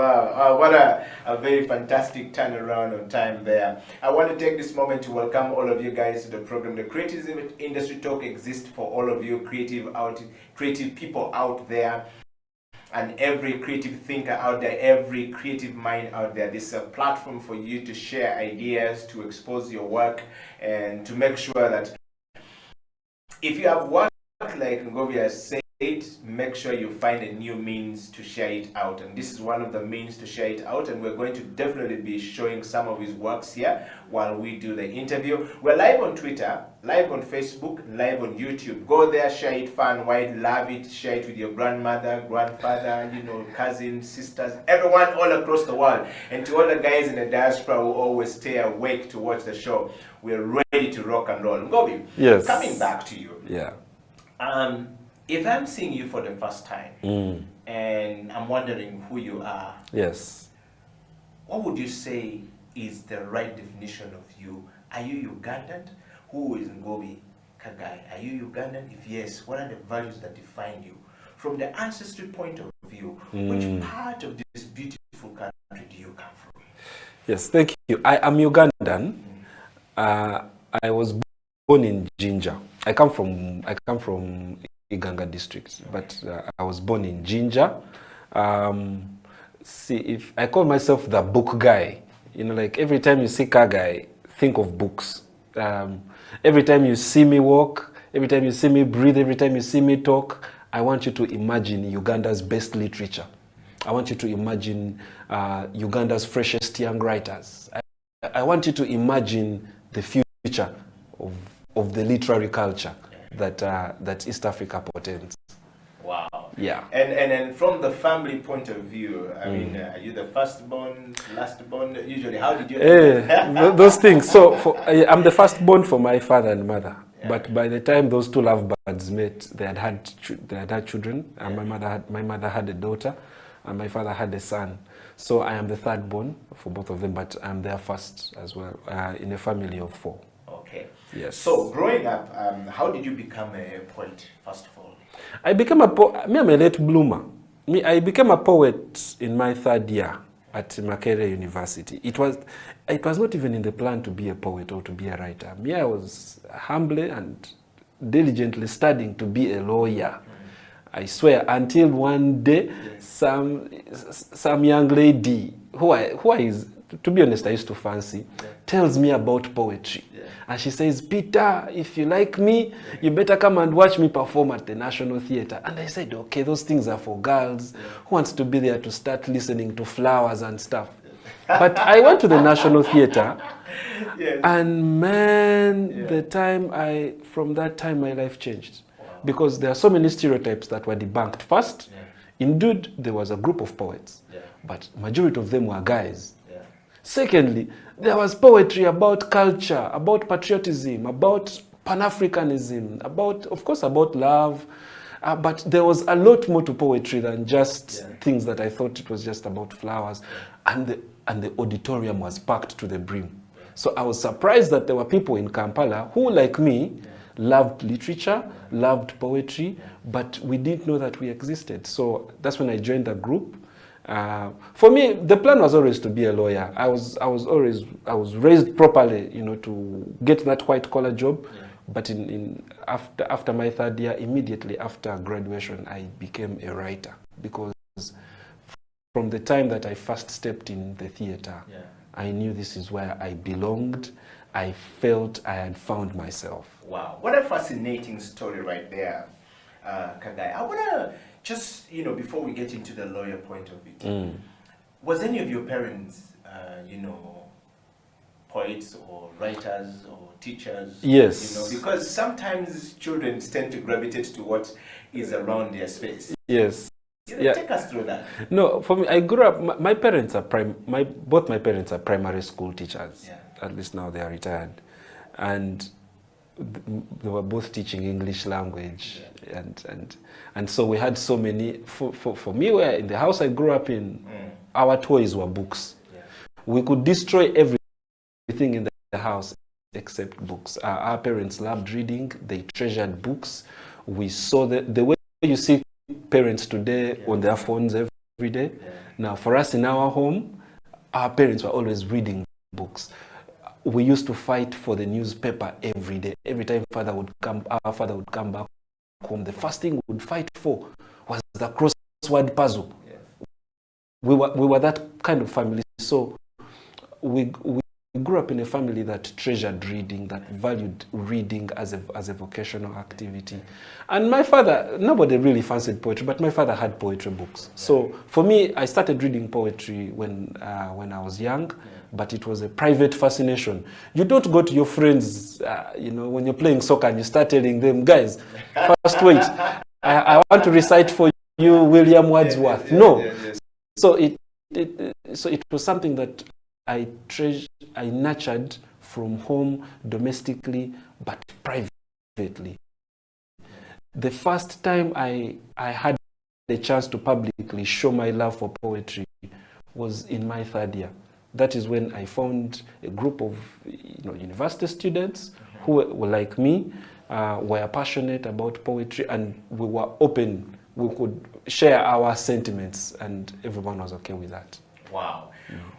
What a very fantastic turnaround on time there. I want to take this moment to welcome all of you guys to the program. The Creative Industry Talk exists for all of you creative people out there, and every creative thinker out there, every creative mind out there. This is a platform for you to share ideas, to expose your work, and to make sure that if you have work like Ngobi has said, make sure you find a new means to share it out, and this is one of the means to share it out, and we're going to definitely be showing some of his works here while we do the interview. We're live on Twitter, live on Facebook, live on YouTube. Go there, share it far and wide, love it, share it with your grandmother, grandfather, you know, cousins, sisters, everyone all across the world. And to all the guys in the diaspora who always stay awake to watch the show, we're ready to rock and roll. Ngobi, yes. Coming back to you. Yeah. If I'm seeing you for the first time and I'm wondering who you are, yes, what would you say is the right definition of you? Are you Ugandan? Who is Ngobi Kagai? Are you Ugandan? If yes, what are the values that define you? From the ancestry point of view, which part of this beautiful country do you come from? Yes, thank you. I am Ugandan. I was born in Jinja. I come from Uganda district, but I was born in Jinja. See, if I call myself the book guy, you know, like every time you see Kagai, think of books. Every time you see me walk, every time you see me breathe, every time you see me talk, I want you to imagine Uganda's best literature. I want you to imagine Uganda's freshest young writers. I want you to imagine the future of the literary culture that East Africa portends. Wow. Yeah. And from the family point of view, I mean, are you the firstborn, lastborn? Usually, how did you? Those things. So I'm the firstborn for my father and mother. Yeah. But by the time those two lovebirds met, they had had children. And my mother had a daughter, and my father had a son. So I am the thirdborn for both of them, but I'm their first as well in a family of 4. Okay. Yes. So growing up, how did you become a poet, first of all? I became a poet. I'm a late bloomer. I became a poet in my 3rd year at Makerere University. It was not even in the plan to be a poet or to be a writer. I was humbly and diligently studying to be a lawyer. I swear, until one day, some young lady who is, to be honest, I used to fancy, tells me about poetry. And she says, Peter, if you like me, you better come and watch me perform at the National Theatre. And I said, okay, those things are for girls. Who wants to be there to start listening to flowers and stuff? But I went to the National Theatre, and man, from that time, my life changed. Because there are so many stereotypes that were debunked. First, indeed, there was a group of poets, but majority of them were guys. Secondly, there was poetry about culture, about patriotism, about Pan-Africanism, about love, but there was a lot more to poetry than just things that I thought it was just about flowers, and the auditorium was packed to the brim. So I was surprised that there were people in Kampala who, like me, loved literature, loved poetry, but we didn't know that we existed. So that's when I joined the group. For me, the plan was always to be a lawyer. I was raised properly, you know, to get that white collar job. But after my 3rd year, immediately after graduation, I became a writer, because from the time that I first stepped in the theater, I knew this is where I belonged. I felt I had found myself. Wow, what a fascinating story right there, Kagai. I want to just, you know, before we get into the lawyer point of it, was any of your parents, you know, poets or writers or teachers? Yes. You know, because sometimes children tend to gravitate to what is around their space. Yes. Take us through that. No, for me, I grew up. My parents are both my parents are primary school teachers. At least now they are retired, and they were both teaching English language, and so we had so many. For me, where in the house I grew up in, our toys were books. We could destroy everything in the house except books. Our parents loved reading; they treasured books. We saw the way you see parents today on their phones every day. Now, for us in our home, our parents were always reading books. We used to fight for the newspaper every day. Every time our father would come back home, the first thing we would fight for was the crossword puzzle. We were that kind of family. So we grew up in a family that treasured reading, that valued reading as a vocational activity. And my father, nobody really fancied poetry, but my father had poetry books. So for me, I started reading poetry when I was young, but it was a private fascination. You don't go to your friends, when you're playing soccer and you start telling them, guys, first wait, I want to recite for you William Wordsworth. No. So it was something that I nurtured from home, domestically, but privately. The first time I had the chance to publicly show my love for poetry was in my third year. That is when I found a group of university students who were like me, were passionate about poetry, and we were open. We could share our sentiments, and everyone was okay with that. Wow.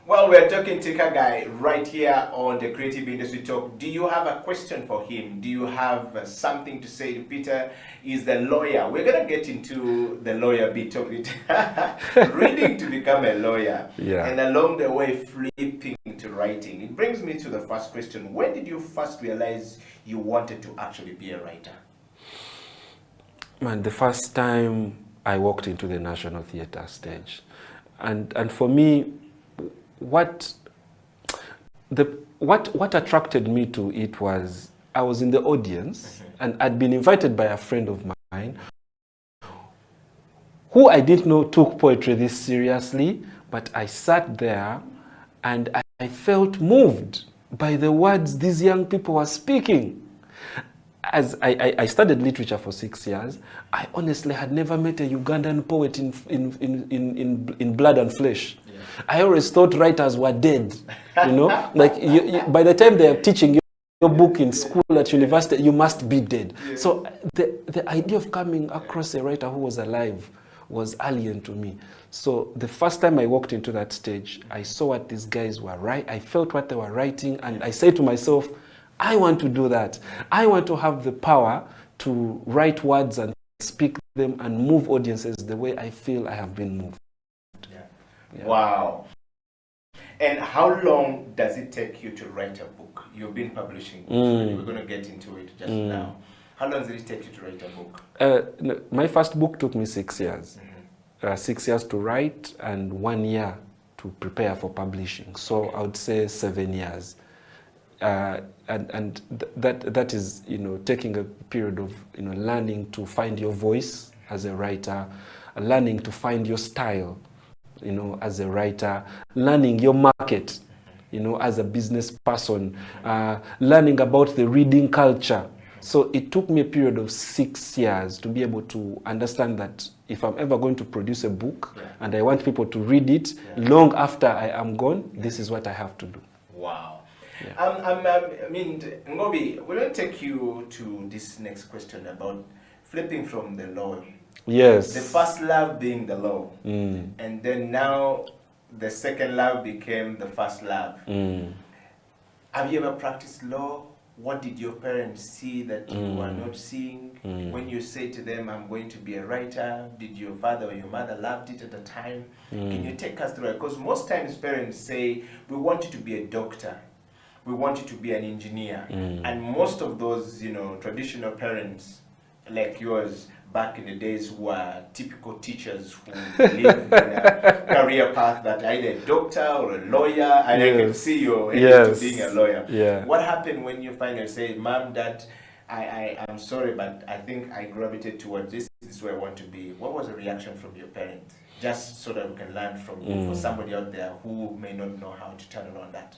Well, we're talking to Kagai right here on the Creative Industry Talk. Do you have a question for him? Do you have something to say to Peter? He's the lawyer. We're going to get into the lawyer bit of it. Reading to become a lawyer. Yeah. And along the way, flipping to writing. It brings me to the first question. When did you first realize you wanted to actually be a writer? Man, the first time I walked into the National Theatre stage. And for me, what attracted me to it was I was in the audience, and I'd been invited by a friend of mine who I didn't know took poetry this seriously, but I sat there and I felt moved by the words these young people were speaking. As I studied literature for 6 years, I honestly had never met a Ugandan poet in blood and flesh. Yeah. I always thought writers were dead, like by the time they are teaching your book in school, at university, you must be dead. Yeah. So the idea of coming across a writer who was alive was alien to me. So the first time I walked into that stage, I saw what these guys were writing, I felt what they were writing, and I said to myself, I want to do that. I want to have the power to write words and speak them and move audiences the way I feel I have been moved. Yeah. Yeah. Wow. And how long does it take you to write a book? You've been publishing. We're going to get into it just now. How long did it take you to write a book? My first book took me 6 years. 6 years to write and 1 year to prepare for publishing. So I would say 7 years. That is, taking a period of, learning to find your voice as a writer, learning to find your style, as a writer, learning your market, as a business person, learning about the reading culture. So it took me a period of 6 years to be able to understand that if I'm ever going to produce a book and I want people to read it long after I am gone, this is what I have to do. Wow. Yeah. Ngobi, we're going to take you to this next question about flipping from the law. Yes. The first love being the law. And then now the second love became the first love. Have you ever practiced law? What did your parents see that you were not seeing? When you say to them, I'm going to be a writer, did your father or your mother loved it at the time? Can you take us through it? Because most times parents say, we want you to be a doctor. We want you to be an engineer. And most of those, traditional parents like yours back in the days were typical teachers who lived in a career path that either a doctor or a lawyer, and I can see you're into being a lawyer. Yeah. What happened when you finally say, Mom, Dad, I'm sorry, but I think I gravitated towards this is where I want to be? What was the reaction from your parents? Just so that we can learn from you, for somebody out there who may not know how to turn around that.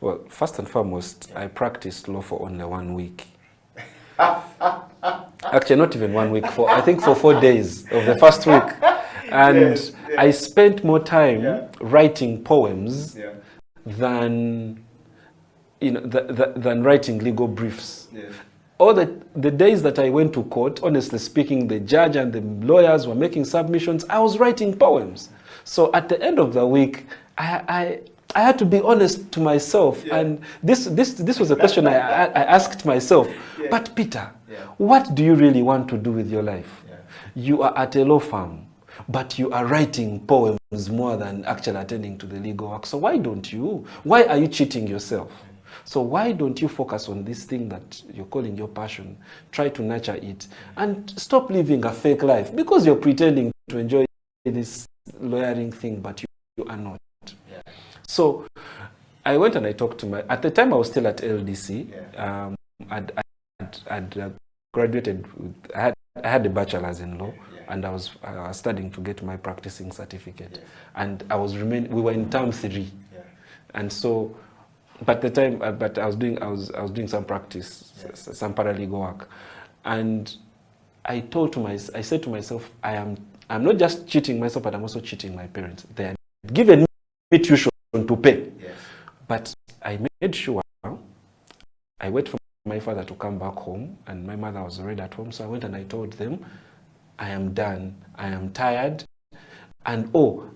Well, first and foremost, I practiced law for only 1 week. Actually, not even 1 week. I think for 4 days of the first week. And I spent more time writing poems than writing legal briefs. All the days that I went to court, honestly speaking, the judge and the lawyers were making submissions. I was writing poems. So at the end of the week, I had to be honest to myself, and this was a question I asked myself. But Peter, what do you really want to do with your life? You are at a law firm. but you are writing poems more than actually attending to the legal work. So why don't you? Why are you cheating yourself? So why don't you focus on this thing that you're calling your passion? Try to nurture it and stop living a fake life because you're pretending to enjoy this lawyering thing, but you are not. Yeah. So I went and I talked to at the time I was still at LDC. Yeah. I'd graduated, I had a bachelor's in law. Yeah. And I was studying to get my practicing certificate. Yeah. And we were in term 3. Yeah. And so, but the time, but I was doing some practice, some paralegal work, and I said to myself, I'm not just cheating myself, but I'm also cheating my parents. They had given me tuition to pay, but I made sure I wait for my father to come back home, and my mother was already at home. So I went and I told them, I am done, I am tired, and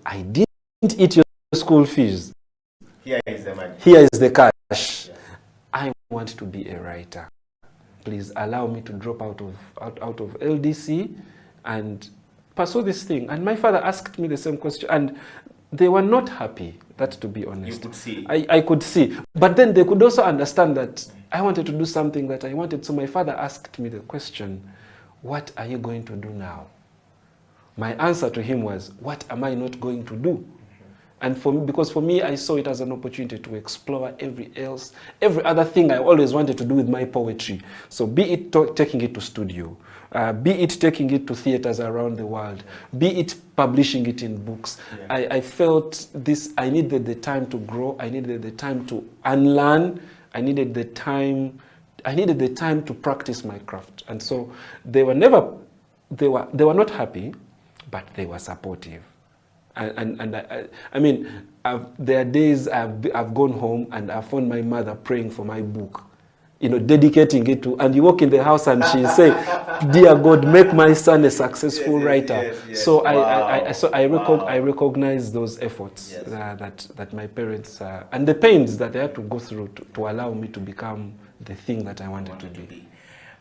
I didn't eat your school fees. Here is the money. Here is the cash. Yeah. I want to be a writer. Please allow me to drop out of LDC and pursue this thing. And my father asked me the same question, and they were not happy. That's to be honest. You could see. I could see. But then they could also understand that I wanted to do something that I wanted. So my father asked me the question, what are you going to do now? My answer to him was, what am I not going to do? And because for me, I saw it as an opportunity to explore every other thing I always wanted to do with my poetry. So be it taking it to studio, be it taking it to theaters around the world, be it publishing it in books. Yeah. I felt I needed the time to grow. I needed the time to unlearn. I needed the time to practice my craft. And so they were not happy, but they were supportive. I mean, there are days I've gone home and I found my mother praying for my book, dedicating it to, and you walk in the house and she say, dear God, make my son a successful writer. Yes. So I recognize those efforts that my parents, and the pains that they had to go through to allow me to become the thing that I wanted to be.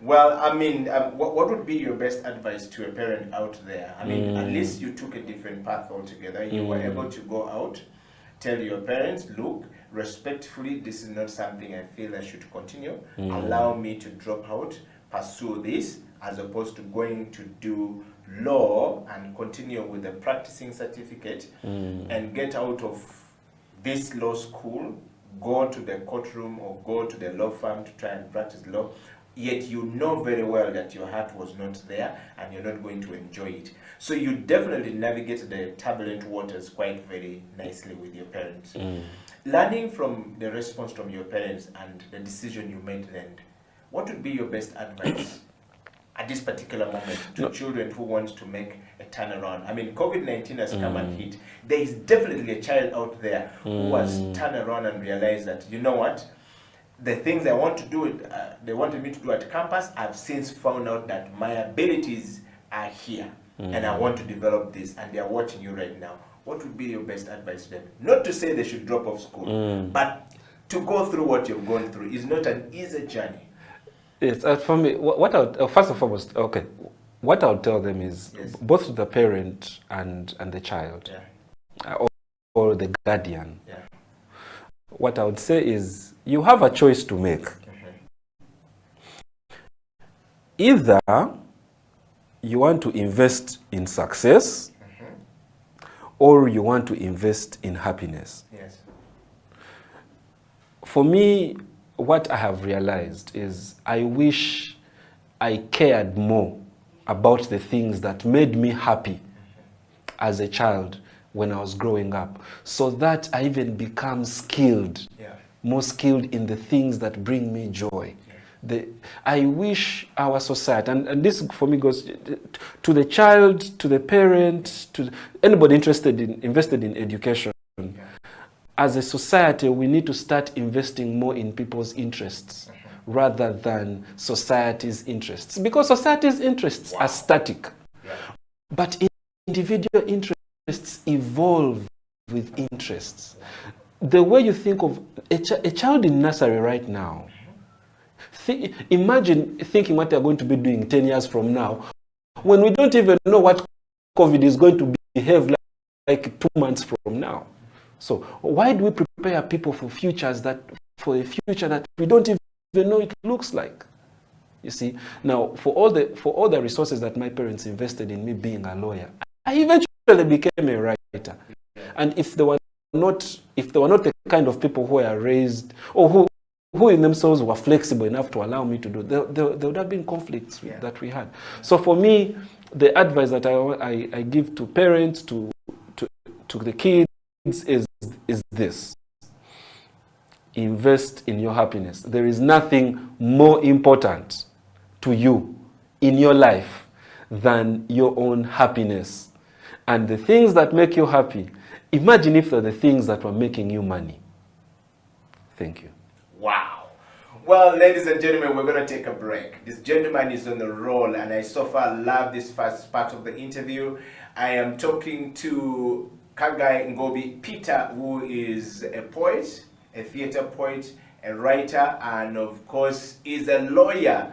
Well, I mean, what would be your best advice to a parent out there? I mean, at least you took a different path altogether. You were able to go out, tell your parents, look, respectfully, this is not something I feel I should continue. Allow me to drop out, pursue this, as opposed to going to do law and continue with the practicing certificate and get out of this law school, go to the courtroom or go to the law firm to try and practice law. Yet you know very well that your heart was not there and you're not going to enjoy it. So you definitely navigated the turbulent waters quite very nicely with your parents. Learning from the response from your parents and the decision you made then, what would be your best advice at this particular moment to children who want to make a turnaround? I mean, COVID-19 has come and hit. There is definitely a child out there who has turned around and realized that, you know what? The things I want to do, they wanted me to do at campus, I've since found out that my abilities are here and I want to develop this, and they are watching you right now. What would be your best advice to them? Not to say they should drop off school, but to go through what you've gone through is not an easy journey. Yes, for me, first and foremost, what I would tell them is both the parent and the child, or the guardian. What I would say is, you have a choice to make. Either you want to invest in success, or you want to invest in happiness. Yes. For me, what I have realized is I wish I cared more about the things that made me happy as a child when I was growing up, so that I even become skilled, more skilled in the things that bring me joy. I wish our society, and this for me goes to the child, to the parent, to anybody invested in education. As a society, we need to start investing more in people's interests rather than society's interests, because society's interests are static, but individual interests evolve with interests. The way you think of a child in nursery right now, imagine thinking what they're going to be doing 10 years from now, when we don't even know what COVID is going to behave like 2 months from now. So why do we prepare people for a future that we don't even know it looks like? You see, now for all the resources that my parents invested in me being a lawyer, I eventually became a writer. And if they were not the kind of people who were raised or who in themselves were flexible enough to allow me to do, there would have been conflicts that we had. So for me, the advice that I give to parents, to the kids is this: invest in your happiness. There is nothing more important to you in your life than your own happiness. And the things that make you happy, imagine if they're the things that were making you money. Thank you. Wow. Well, ladies and gentlemen, we're going to take a break. This gentleman is on the roll, and I so far love this first part of the interview. I am talking to Kagai Ngobi Peter, who is a poet, a theater poet, a writer, and of course is a lawyer,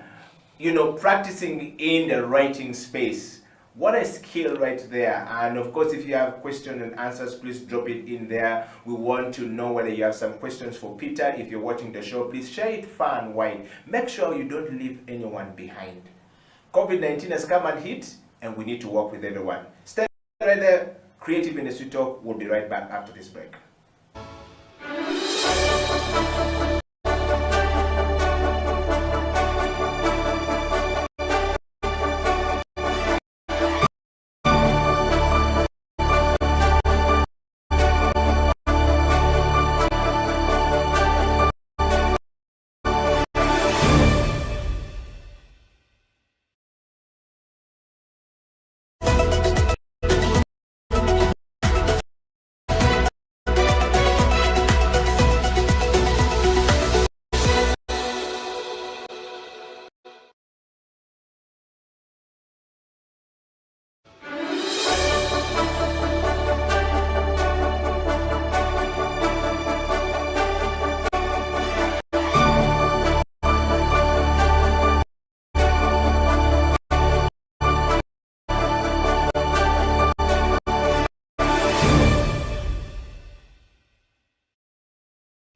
you know, practicing in the writing space. What a skill right there. And of course, if you have questions and answers, please drop it in there. We want to know whether you have some questions for Peter. If you're watching the show, please share it far and wide. Make sure you don't leave anyone behind. COVID-19 has come and hit, and we need to work with everyone. Stay right there. Creative Industry Talk. We'll be right back after this break.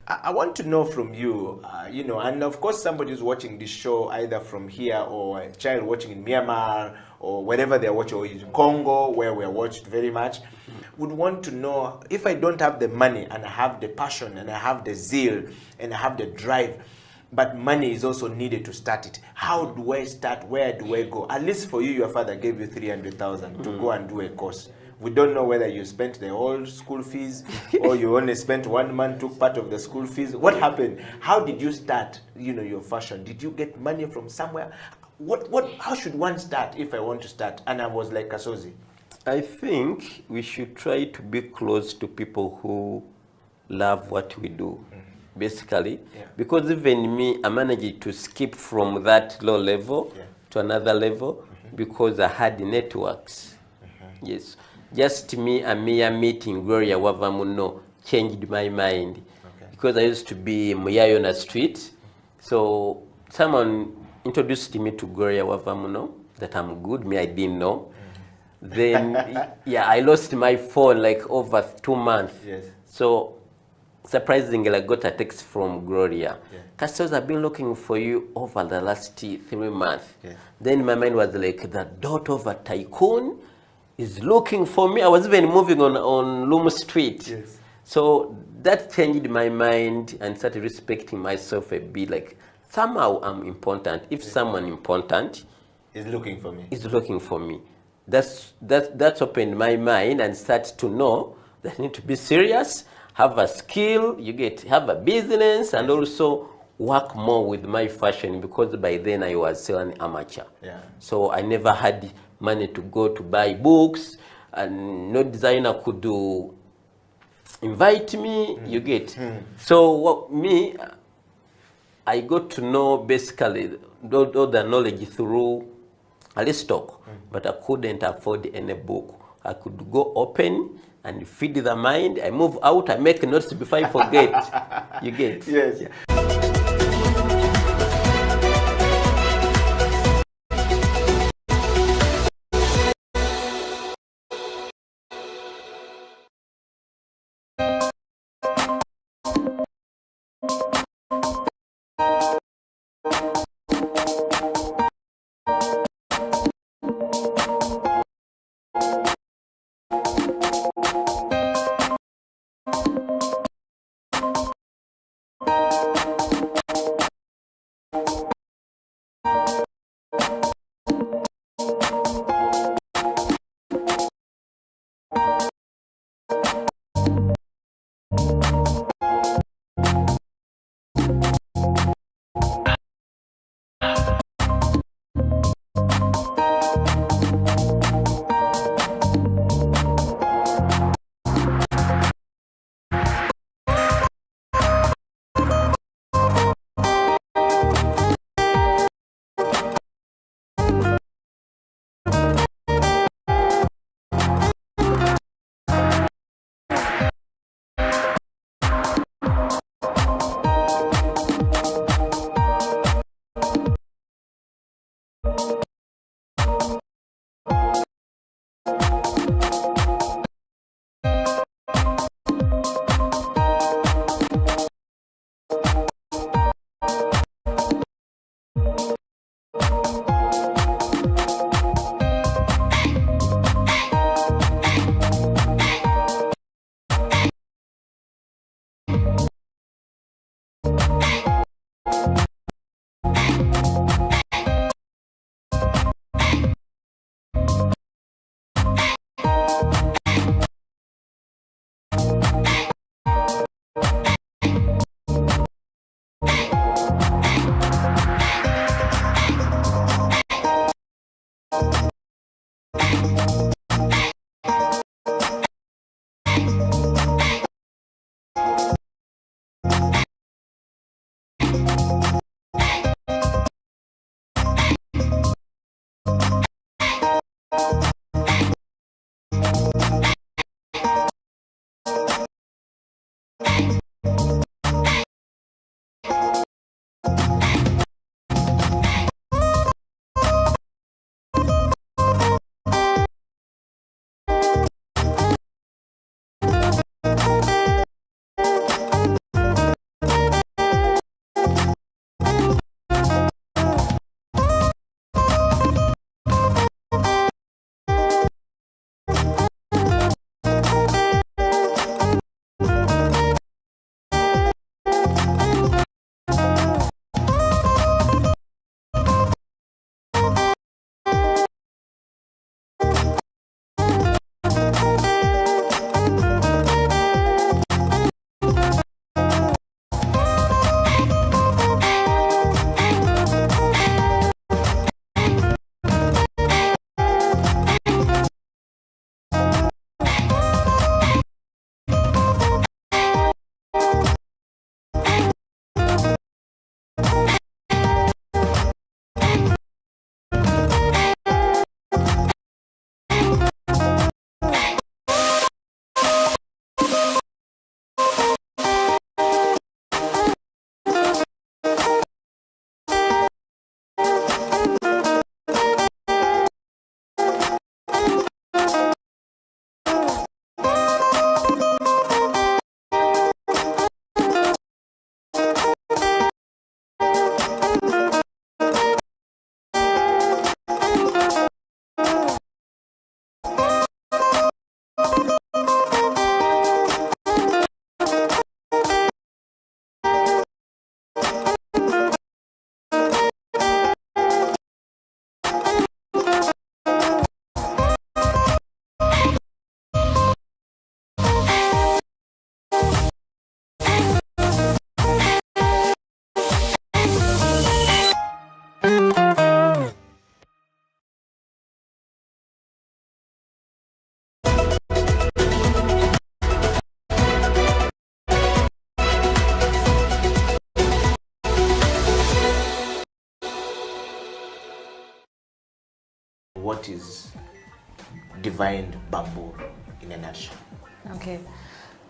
I want to know from you, you know, and of course somebody who's watching this show either from here or a child watching in Myanmar or wherever they're watching, or in Congo where we're watched very much, would want to know, if I don't have the money and I have the passion and I have the zeal and I have the drive, but money is also needed to start it, how do I start? Where do I go? At least for you, your father gave you 300,000 to go and do a course. We don't know whether you spent the whole school fees or you only spent 1 month, took part of the school fees. What happened? How did you start, you know, your fashion? Did you get money from somewhere? How should one start if I want to start? And I was like, Kasozi. I think we should try to be close to people who love what we do, basically. Yeah. Because even me, I managed to skip from that low level to another level because I had networks. Yes. Just me and Mia meeting Gloria Wavamuno changed my mind. Because I used to be in Muyayona Street. So someone introduced me to Gloria Wavamuno, that I'm good, me I didn't know. Then, yeah, I lost my phone like over 2 months. Yes. So surprisingly, I got a text from Gloria. Customers have been looking for you over the last 3 months. Then my mind was like, the daughter of a tycoon is looking for me. I was even moving on Loom Street. Yes. So that changed my mind and started respecting myself a bit. Like, somehow I'm important. If someone important is looking for me, that's opened my mind and start to know that I need to be serious, have a skill, have a business, and also work more with my fashion, because by then I was still an amateur. Yeah. So I never had money to go to buy books, and no designer could invite me, So I got to know basically all the knowledge through Alistock, but I couldn't afford any book. I could go open and feed the mind. I move out, I make notes before I forget. Yes. Yeah. what is Divine Bamboo in a nutshell? Okay.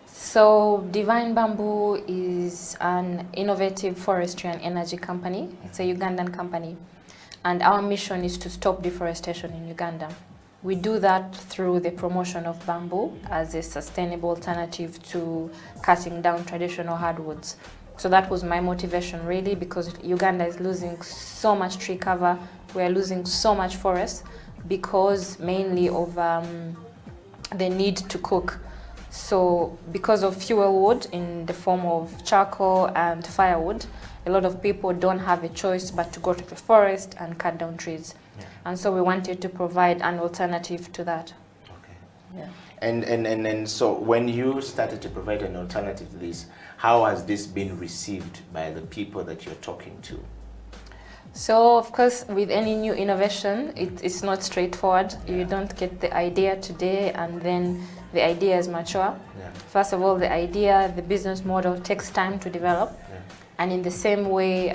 So Divine Bamboo is an innovative forestry and energy company. It's a Ugandan company. And our mission is to stop deforestation in Uganda. We do that through the promotion of bamboo as a sustainable alternative to cutting down traditional hardwoods. So that was my motivation really, because Uganda is losing so much tree cover. We are losing so much forest because mainly of the need to cook. So because of fuel wood in the form of charcoal and firewood, a lot of people don't have a choice but to go to the forest and cut down trees. Yeah. And so we wanted to provide an alternative to that. Okay. Yeah. And so when you started to provide an alternative to this, how has this been received by the people that you're talking to? So of course, with any new innovation, it's not straightforward. Yeah. You don't get the idea today and then the idea is mature. Yeah. First of all, the idea, the business model takes time to develop. Yeah. And in the same way,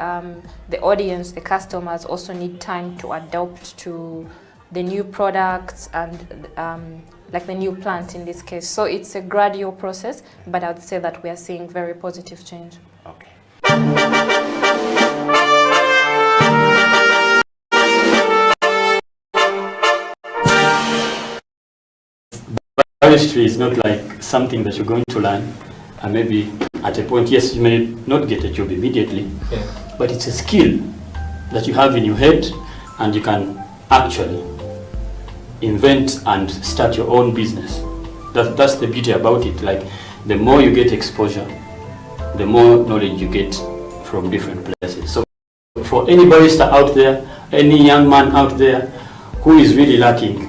the audience, the customers also need time to adapt to the new products and like the new plant in this case. So it's a gradual process, but I would say that we are seeing very positive change. Okay. Forestry is not like something that you're going to learn and maybe at a point, yes, you may not get a job immediately, but it's a skill that you have in your head and you can actually invent and start your own business. That's the beauty about it. Like, the more you get exposure, the more knowledge you get from different places. So for any barista out there, any young man out there who is really lacking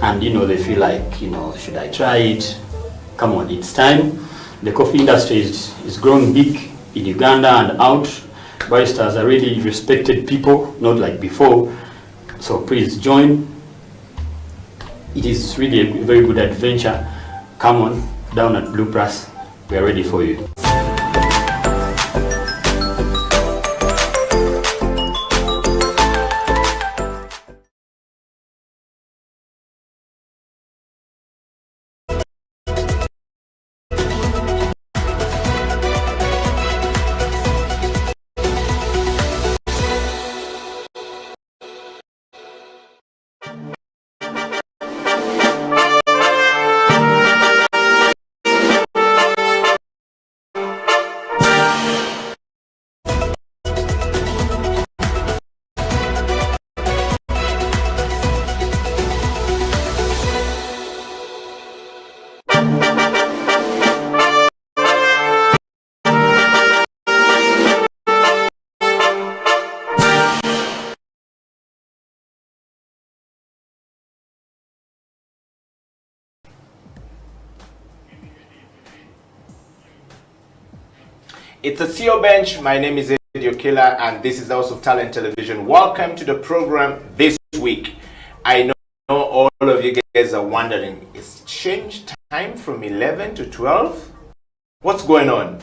and they feel like, should I try it? Come on, it's time. The coffee industry is growing big in Uganda and out. Baristas are really respected people, not like before. So please join. It is really a very good adventure. Come on, down at Blue Press. We are ready for you. It's a CEO Bench. My name is Eddie Okila, and this is House of Talent Television. Welcome to the program this week. I know all of you guys are wondering, it's changed time from 11 to 12? What's going on?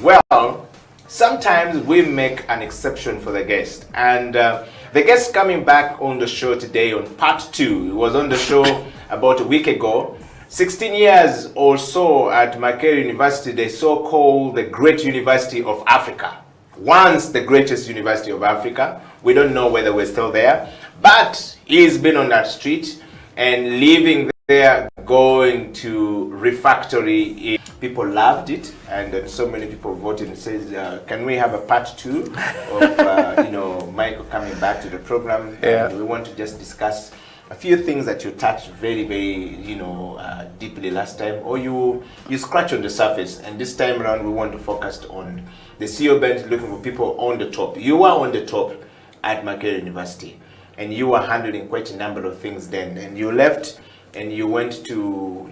Well, sometimes we make an exception for the guest. And the guest coming back on the show today on part 2. He was on the show about a week ago. 16 years or so at Makerere University, the so-called the Great University of Africa. Once the greatest university of Africa. We don't know whether we're still there. But he's been on that street and living there, going to refactory. People loved it, and so many people voted and says, can we have a part 2 of Michael coming back to the program? Yeah. And we want to just discuss a few things that you touched very, very, deeply last time, or you scratch on the surface, and this time around we want to focus on the CEO Bench, looking for people on the top. You were on the top at Makerere University, and you were handling quite a number of things then, and you left, and you went to,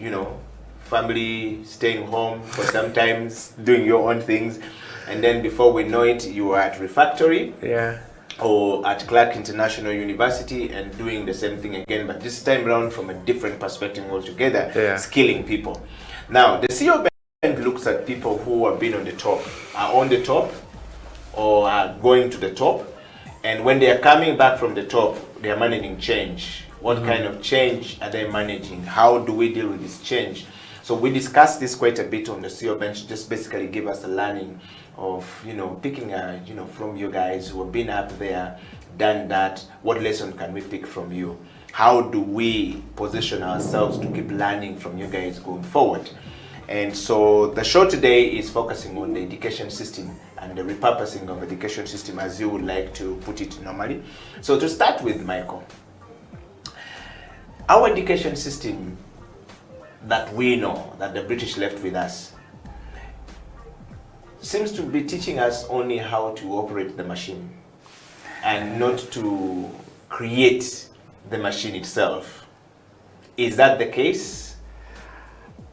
family, staying home for sometimes, doing your own things, and then before we know it, you were at Refactory. Yeah. Or at Clark International University and doing the same thing again, but this time around from a different perspective altogether, skilling people. Now, the CEO Bench looks at people who have been on the top, are on the top, or are going to the top, and when they are coming back from the top, they are managing change What kind of change are they managing? How do we deal with this change? So we discussed this quite a bit on the CEO bench, just basically give us a learning of, picking, from you guys who have been up there, done that. What lesson can we pick from you? How do we position ourselves to keep learning from you guys going forward? And so the show today is focusing on the education system and the repurposing of education system, as you would like to put it normally. So to start with, Michael, our education system that we know, that the British left with us, seems to be teaching us only how to operate the machine and not to create the machine itself. Is that the case?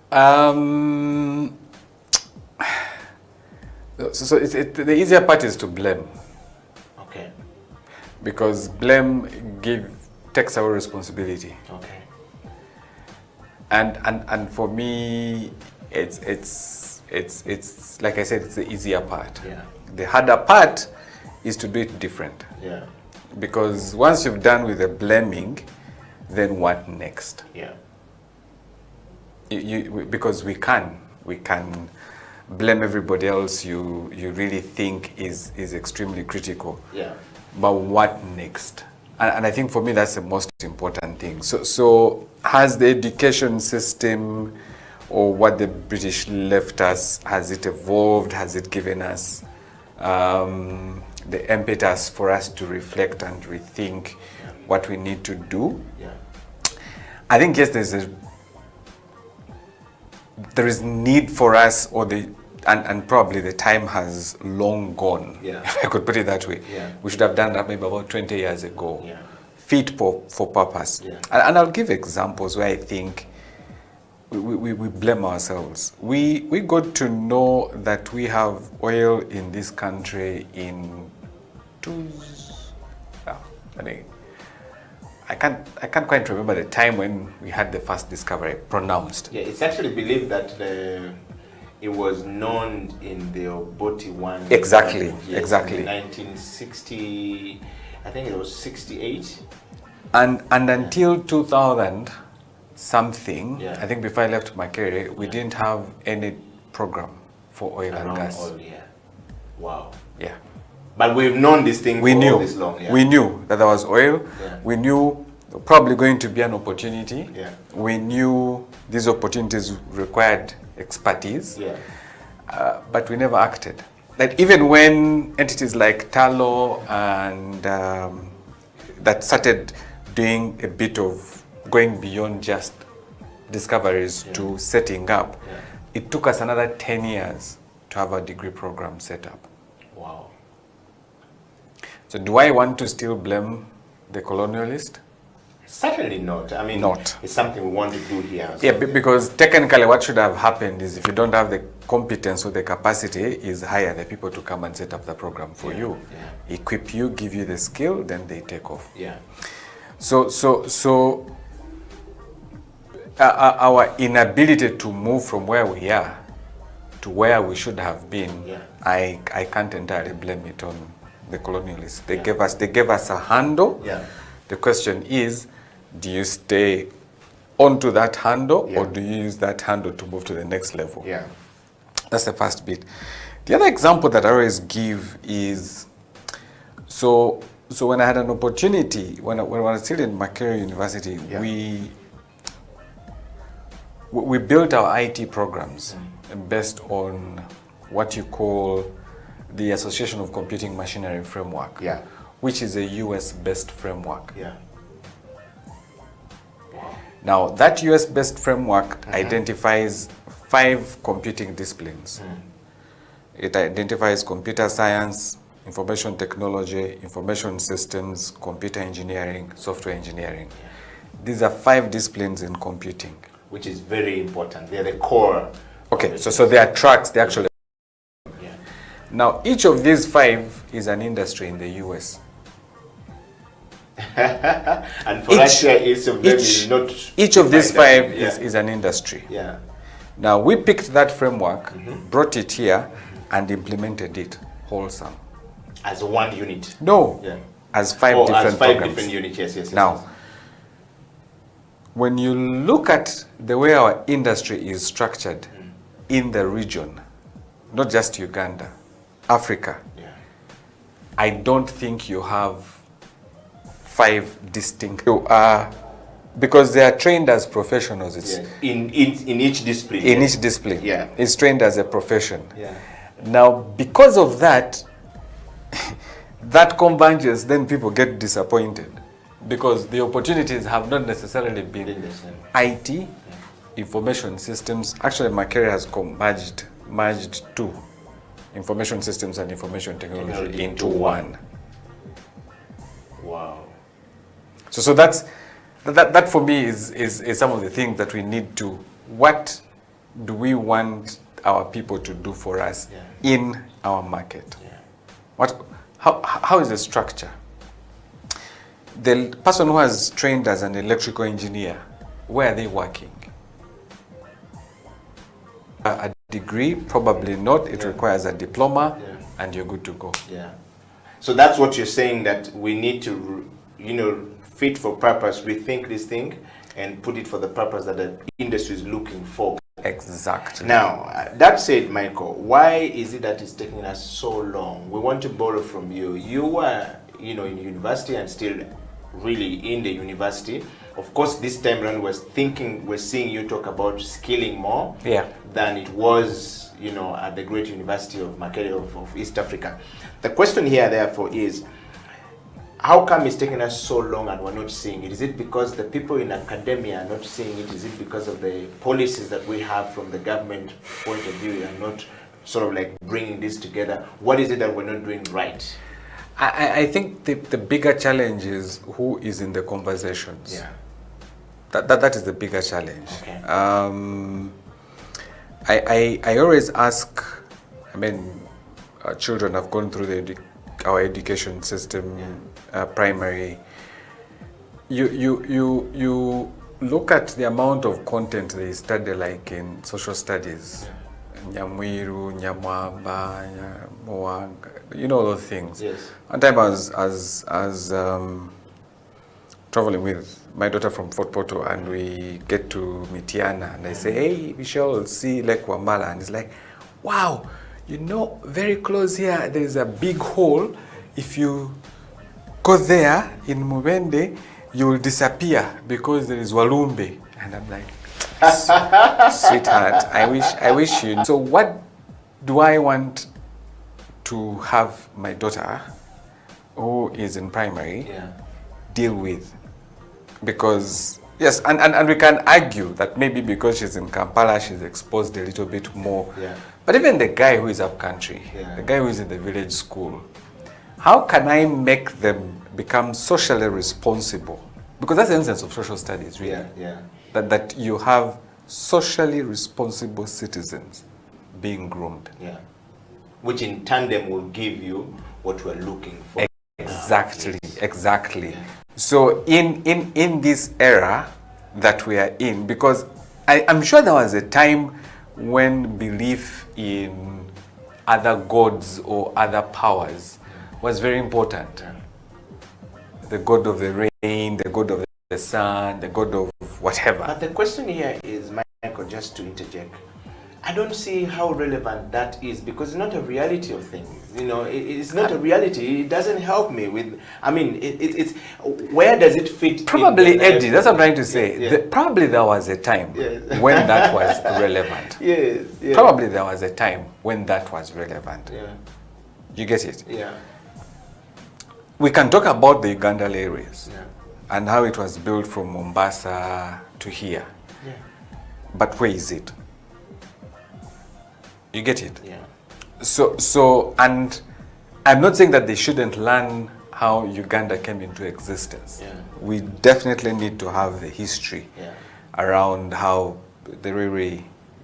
The easier part is to blame. Okay. Because blame takes away responsibility. Okay. And for me, it's like I said, it's the easier part. Yeah. The harder part is to do it different. Yeah. Because once you've done with the blaming, then what next? Yeah. Because we can blame everybody else you really think is extremely critical. Yeah. But what next? And I think for me that's the most important thing. So has the education system, or what the British left us, has it evolved? Has it given us the impetus for us to reflect and rethink what we need to do? Yeah. I think yes, there is need for us, and probably the time has long gone, if I could put it that way. Yeah. We should have done that maybe about 20 years ago. Yeah. Fit for purpose. Yeah. And I'll give examples where I think we blame ourselves. We got to know that we have oil in this country in I can't quite remember the time when we had the first discovery pronounced. Yeah, it's actually believed that it was known in the Oboti one. Exactly, yes, exactly. In 1960, I think it was 68. And until 2000 something, Yeah. I think before I left my career, we didn't have any program for oil and Around gas. oil, yeah. Wow. Yeah. But we've known this thing for all this long. Yeah. We knew that there was oil. Yeah. We knew probably going to be an opportunity. Yeah. We knew these opportunities required expertise. Yeah. But we never acted. Like even when entities like Talo and that started doing a bit of going beyond just discoveries to setting up, it took us another 10 years to have a degree program set up. Wow. So do I want to still blame the colonialist? Certainly not. I mean, Not. It's something we want to do here. Yeah, because technically what should have happened is if you don't have the competence or the capacity, is hire the people to come and set up the program for you. Yeah. Equip you, give you the skill, then they take off. Yeah. So our inability to move from where we are to where we should have been, I can't entirely blame it on the colonialists. They gave us a handle. Yeah. The question is, do you stay onto that handle or do you use that handle to move to the next level? Yeah. That's the first bit. The other example that I always give is, so when I had an opportunity, when I was still in Makerere University, we built our IT programs based on what you call the Association of Computing Machinery Framework, which is a US-based framework. Yeah. Now, that US-based framework identifies 5 computing disciplines. It identifies computer science, information technology, information systems, computer engineering, software engineering. These are 5 disciplines in computing. Which is very important. They're the core. Okay, so they are tracks, they actually. Now, each of these 5 is an industry in the US. And for us here, each of them is not. Each of these 5 Yeah. is an industry. Yeah. Now, we picked that framework, brought it here, and implemented it wholesome. As one unit? No, Yeah. as 5 Oh, different as 5 programs. different units, yes. Now, when you look at the way our industry is structured in the region, not just Uganda, Africa, I don't think you have 5 distinct. You are, because they are trained as professionals. It's in each discipline. In each discipline, it's trained as a profession. Yeah. Now, because of that, that converges, then people get disappointed because the opportunities have not necessarily been IT, information systems. Actually, my career has merged 2, information systems and information technology into one. Wow. So that for me is some of the things that we need to. What do we want our people to do for us in our market? How is the structure? The person who has trained as an electrical engineer, where are they working? A degree? Probably not. It requires a diploma, and you're good to go. Yeah. So that's what you're saying, that we need to, fit for purpose, rethink this thing, and put it for the purpose that the industry is looking for. Exactly. Now, that said, Michael, why is it that it's taking us so long? We want to borrow from you. You were, in university and still really in the university. Of course, this time around we're seeing you talk about skilling more than it was, at the great University of Makerere of East Africa. The question here, therefore, is how come it's taking us so long and we're not seeing it? Is it because the people in academia are not seeing it? Is it because of the policies that we have from the government point of view and not sort of like bringing this together? What is it that we're not doing right? I think the bigger challenge is who is in the conversations. Yeah. That is the bigger challenge. Okay. I always ask, children have gone through our education system, primary. You look at the amount of content they study, like in social studies, Nyamwiru, Nyamwamba, Moanga, those things. Yes. One time I was traveling with my daughter from Fort Porto, and we get to Mitiana, and I say, hey, we shall see Lake Wambala, and it's like, wow, very close here, there's a big hole. If you go there in Mubende, you will disappear because there is Walumbe. And I'm like, sweetheart, I wish you. So what do I want to have my daughter, who is in primary, deal with? Because, yes, and we can argue that maybe because she's in Kampala, she's exposed a little bit more. Yeah. But even the guy who is up country, the guy who is in the village school, how can I make them become socially responsible? Because that's the essence of social studies, really. That you have socially responsible citizens being groomed. Yeah. Which in tandem will give you what we're looking for. Exactly, exactly. Yeah. So in this era that we are in, because I'm sure there was a time when belief in other gods or other powers was very important. The god of the rain, the god of the sun, the god of whatever. But the question here is, Michael, just to interject, I don't see how relevant that is, because it's not a reality of things. It's not a reality. It doesn't help me with, it's where does it fit? Probably, Eddie, that's what I'm trying to say. Probably there was a time when that was relevant. Yes. Probably there was a time when that was relevant. Yeah. You get it? Yeah. We can talk about the Uganda areas and how it was built from Mombasa to here. Yeah. But where is it? You get it? Yeah. So, and I'm not saying that they shouldn't learn how Uganda came into existence. Yeah. We definitely need to have the history around how the Riri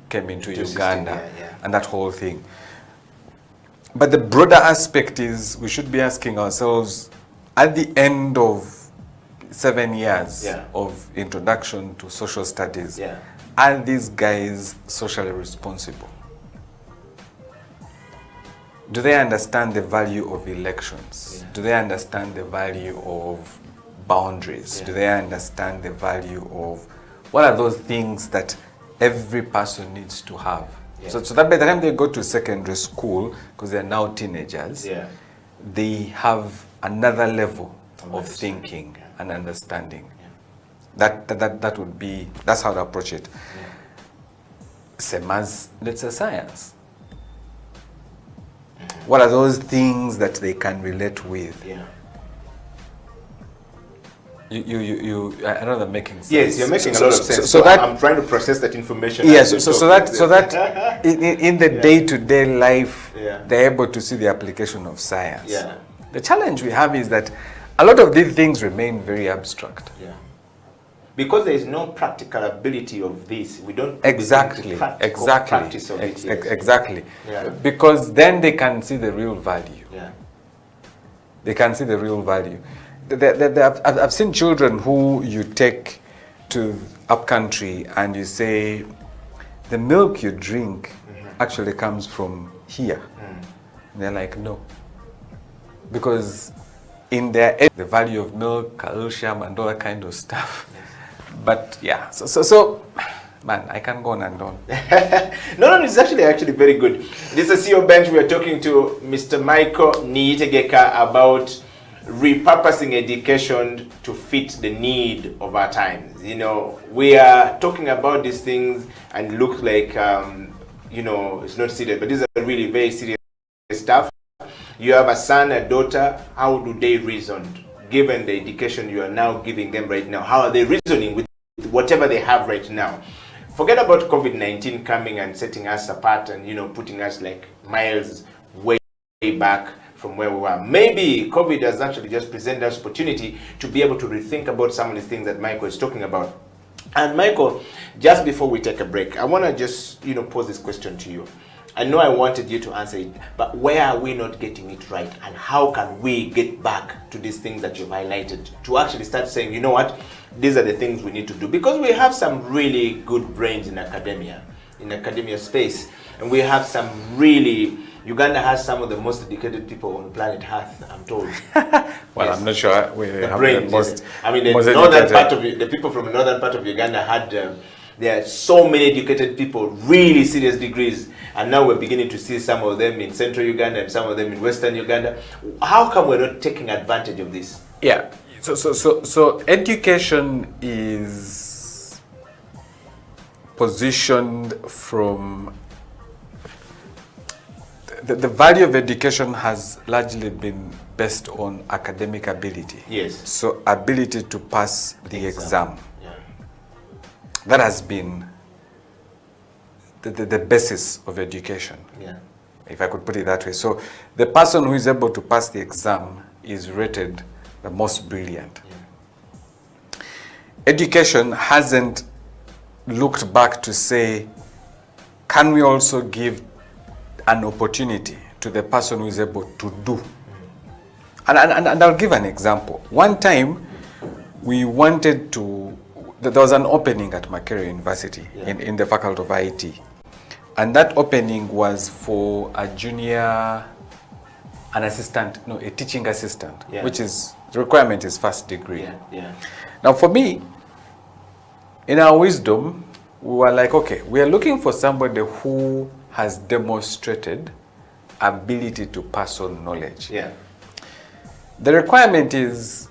came into Uganda and that whole thing. But the broader aspect is we should be asking ourselves, at the end of 7 years of introduction to social studies, are these guys socially responsible? Do they understand the value of elections? Do they understand the value of boundaries? Do they understand the value of what are those things that every person needs to have? So that by the time they go to secondary school, because they're now teenagers, they have another level of thinking and understanding. That would be, that's how to approach it. Same as, let's say, science. What are those things that they can relate with? I know they're making sense. Yes, you're making a lot of sense. So that I'm trying to process that information. Yes, so that in the day-to-day life, they're able to see the application of science. The challenge we have is that a lot of these things remain very abstract. Because there is no practical ability of this, we don't exactly. practice of it. Exactly. Because then they can see the real value. They can see the real value. I've seen children who you take to upcountry and you say, the milk you drink actually comes from here. And they're like, no. Because in their the value of milk, calcium, and all that kind of stuff. But yeah, so man, I can go on and on. No, it's actually very good. This is CEO Bench. We are talking to Mr. Michael Niyitegeka about repurposing education to fit the need of our times. You know, we are talking about these things and look like, you know, it's not serious, but these are really very serious stuff. You have a son, a daughter, how do they reason? Given the education you are now giving them right now, how are they reasoning with whatever they have right now? Forget about COVID-19 coming and setting us apart and, you know, putting us like miles way back from where we were. Maybe COVID has actually just presented us opportunity to be able to rethink about some of the things that Michael is talking about. And Michael, just before we take a break, I want to just, you know, pose this question to you. I know I wanted you to answer it, but where are we not getting it right? And how can we get back to these things that you've highlighted to actually start saying, you know what, these are the things we need to do? Because we have some really good brains in academia space. And we have some really, Uganda has some of the most educated people on planet Earth, I'm told. Well, yes. I'm not sure we the have brains, the most. I mean, the northern part of the people from the northern part of Uganda had, there are so many educated people, really serious degrees. And now we're beginning to see some of them in central Uganda and some of them in western Uganda. How come we're not taking advantage of this? Yeah, so education is positioned from, the value of education has largely been based on academic ability. Yes. So ability to pass the exam. Yeah. That has been the basis of education, if I could put it that way. So the person who is able to pass the exam is rated the most brilliant. Education hasn't looked back to say, can we also give an opportunity to the person who is able to do? And I'll give an example. One time, we wanted to, there was an opening at Makerere University in the Faculty of IT. And that opening was for a junior, a teaching assistant, which is, the requirement is first degree. Now for me, in our wisdom, we were like, okay, we are looking for somebody who has demonstrated ability to pass on knowledge. The requirement is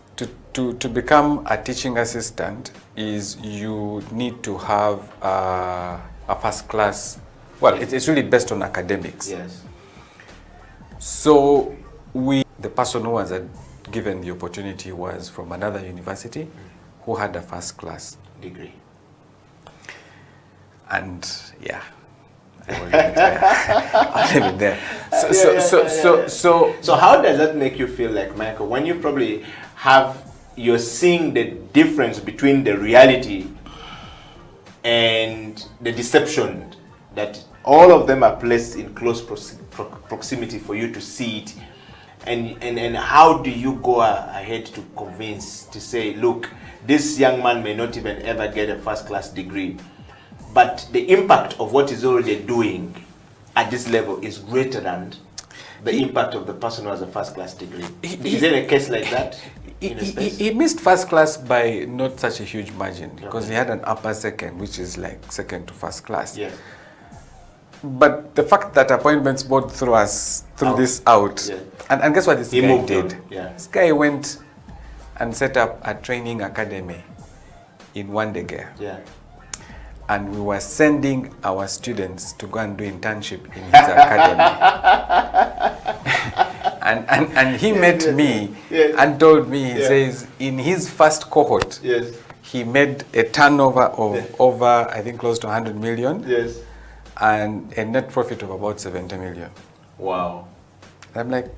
to become a teaching assistant is you need to have a first class. Well, it's really based on academics. So the person who was given the opportunity was from another university who had a first class degree. And yeah, I will leave it there. I'll leave it there. So how does that make you feel like, Michael, when you probably you're seeing the difference between the reality and the deception, that all of them are placed in close proximity for you to see it, and how do you go ahead to convince, to say, look, this young man may not even ever get a first class degree, but the impact of what he's already doing at this level is greater than the impact of the person who has a first class degree? Is there a case like that? He missed first class by not such a huge margin because he had an upper second, which is like second to first class. Yes. But the fact that appointments board threw this out, and guess what this guy did? This guy went and set up a training academy in Wandegea. And we were sending our students to go and do internship in his academy. and he met me and told me, he says, in his first cohort, he made a turnover of over, I think, close to 100 million. And a net profit of about 70 million. Wow. I'm like,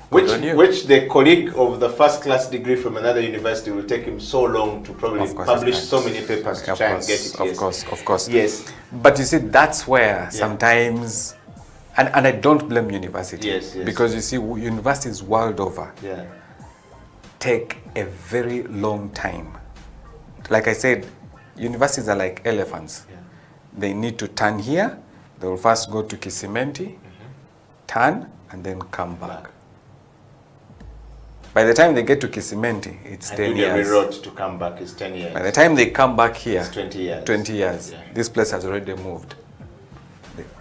which the colleague of the first class degree from another university will take him so long to probably publish so many papers to try and get it. Of course. Yes. But you see, that's where sometimes, and I don't blame university. Because you see, universities world over take a very long time. Like I said, universities are like elephants. They need to turn here. They will first go to Kisimenti, turn, and then come back. By the time they get to Kisimenti, it's 10 years. The road to come back is 10 years. By the time they come back here, it's 20 years. 20 years. This place has already moved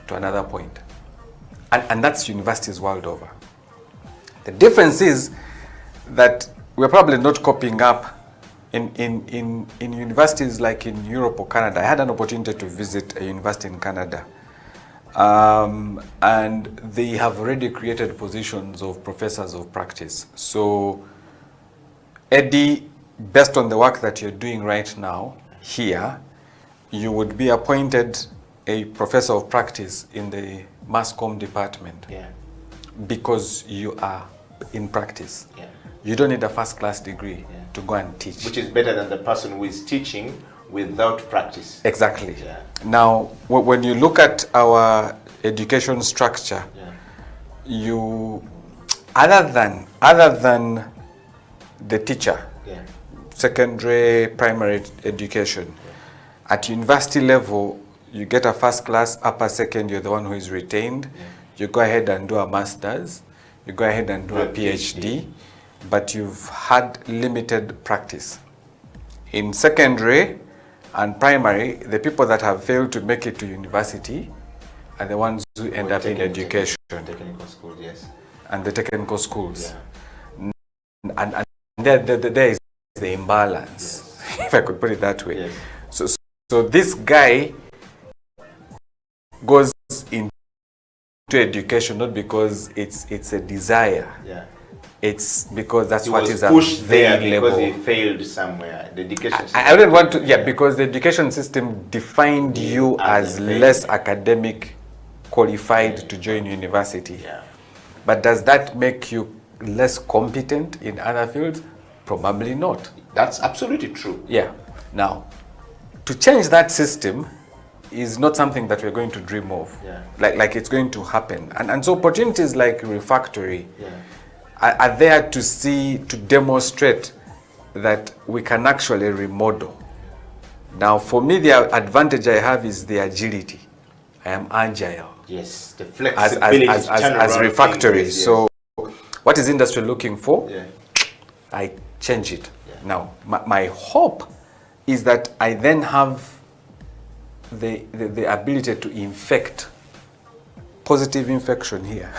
to another point. And that's universities world over. The difference is that we're probably not copying up in universities like in Europe or Canada. I had an opportunity to visit a university in Canada. And they have already created positions of professors of practice. So, Eddie, based on the work that you're doing right now here, you would be appointed a professor of practice in the mass comm department because you are in practice. You don't need a first class degree to go and teach. Which is better than the person who is teaching without practice. Exactly. Now, when you look at our education structure, you, other than the teacher, secondary, primary education, at university level, you get a first class, upper second, you're the one who is retained. You go ahead and do a master's, you go ahead and do a PhD, but you've had limited practice. In secondary and primary, the people that have failed to make it to university are the ones who end up in education. Technical schools, yes. And the technical schools. And there is the imbalance, if I could put it that way. So this guy goes into education not because it's a desire. It's because that's what is pushed there available. Because he failed somewhere. The education system. I wouldn't want to, because the education system defined you as less academic qualified to join university. But does that make you less competent in other fields? Probably not. That's absolutely true. Now, to change that system is not something that we're going to dream of. Like it's going to happen. And so opportunities like Refactory are there to demonstrate that we can actually remodel. Now, for me, the advantage I have is the agility. I am agile. Yes, the flexibility as Refactory. So, what is industry looking for? I change it. Now, my hope is that I then have the ability to infect positive infection here.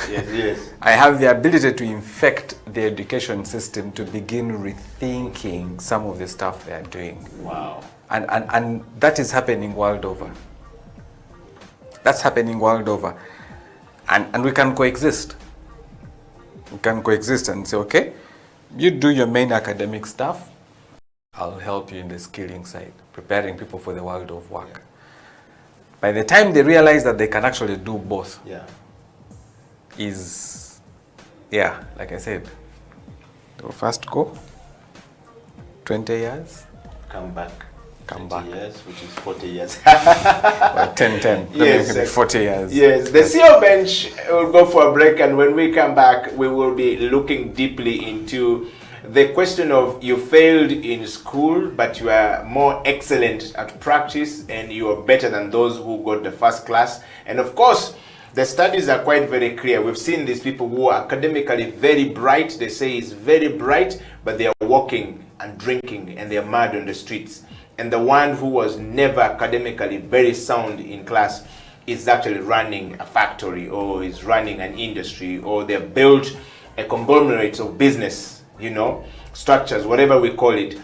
I have the ability to infect the education system to begin rethinking some of the stuff they are doing. Wow. And that is happening world over. That's happening world over. And we can coexist. We can coexist and say, okay, you do your main academic stuff, I'll help you in the skilling side, preparing people for the world of work. By the time they realize that they can actually do both, like I said, they'll first go, 20 years, come back. 20 years, which is 40 years. Well, 10, yes, 40 years. Yes, the CEO bench will go for a break, and when we come back, we will be looking deeply into the question of you failed in school, but you are more excellent at practice, and you are better than those who got the first class. And of course, The studies are quite very clear. We've seen these people who are academically very bright. They say it's very bright, but they are walking and drinking and they're mad on the streets. And the one who was never academically very sound in class is actually running a factory or is running an industry, or they've built a conglomerate of business, you know, structures, whatever we call it.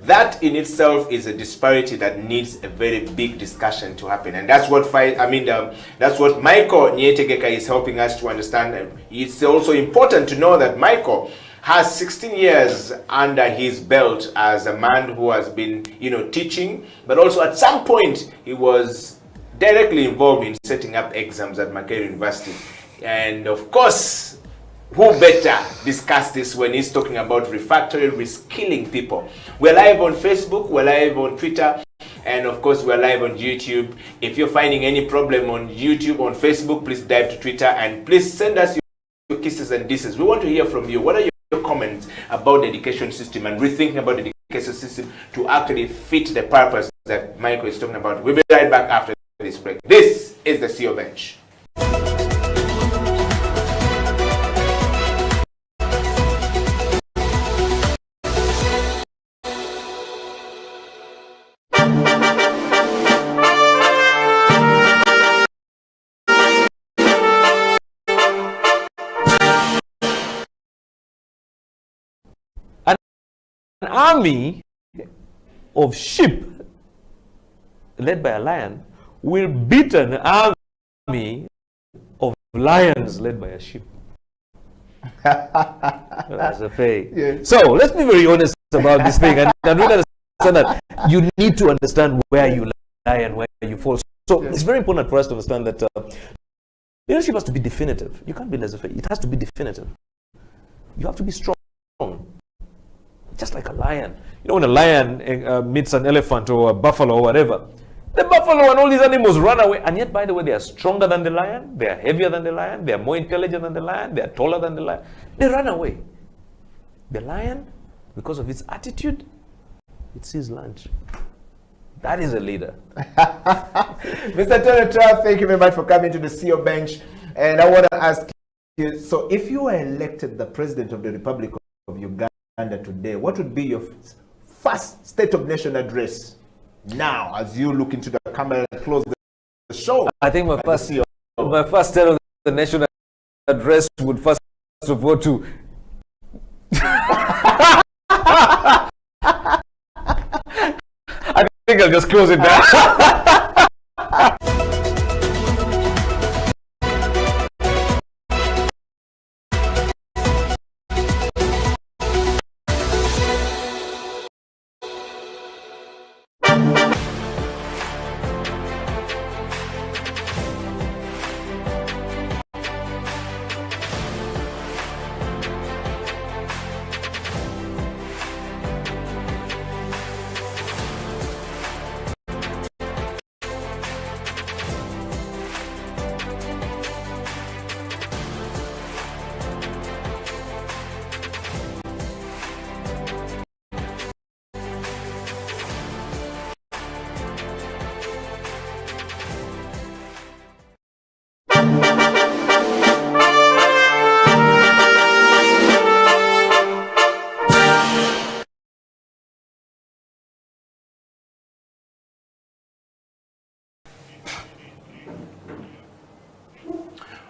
That in itself is a disparity that needs a very big discussion to happen, and that's what that's what Michael Nietegeka is helping us to understand. It's also important to know that Michael has 16 years under his belt as a man who has been, you know, teaching, but also at some point he was directly involved in setting up exams at Makerere University, and of course, who better discuss this when he's talking about refactory, reskilling people. We're live on Facebook, we're live on Twitter, and of course we're live on YouTube. If you're finding any problem on YouTube, on Facebook, please dive to Twitter and please send us your kisses and disses. We want to hear from you. What are your comments about the education system and rethinking about the education system to actually fit the purpose that Michael is talking about? We'll be right back after this break. This is the CEO Bench. An army of sheep led by a lion will beat an army of lions led by a sheep. That's a fake. Yeah. So let's be very honest about this thing, and really understand that you need to understand where you lie and where you fall. So it's very important for us to understand that leadership has to be definitive. You can't be laissez-faire. It has to be definitive. You have to be strong. Just like a lion. You know, when a lion meets an elephant or a buffalo or whatever, the buffalo and all these animals run away. And yet, by the way, they are stronger than the lion. They are heavier than the lion. They are more intelligent than the lion. They are taller than the lion. They run away. The lion, because of its attitude, it sees lunch. That is a leader. Mr. Tonatra, thank you very much for coming to the CEO Bench. And I want to ask you, so if you were elected the President of the Republic of Uganda today, what would be your first State of Nation address now as you look into the camera and close the show? I think my first State of the Nation address would first of all to I think I'll just close it down.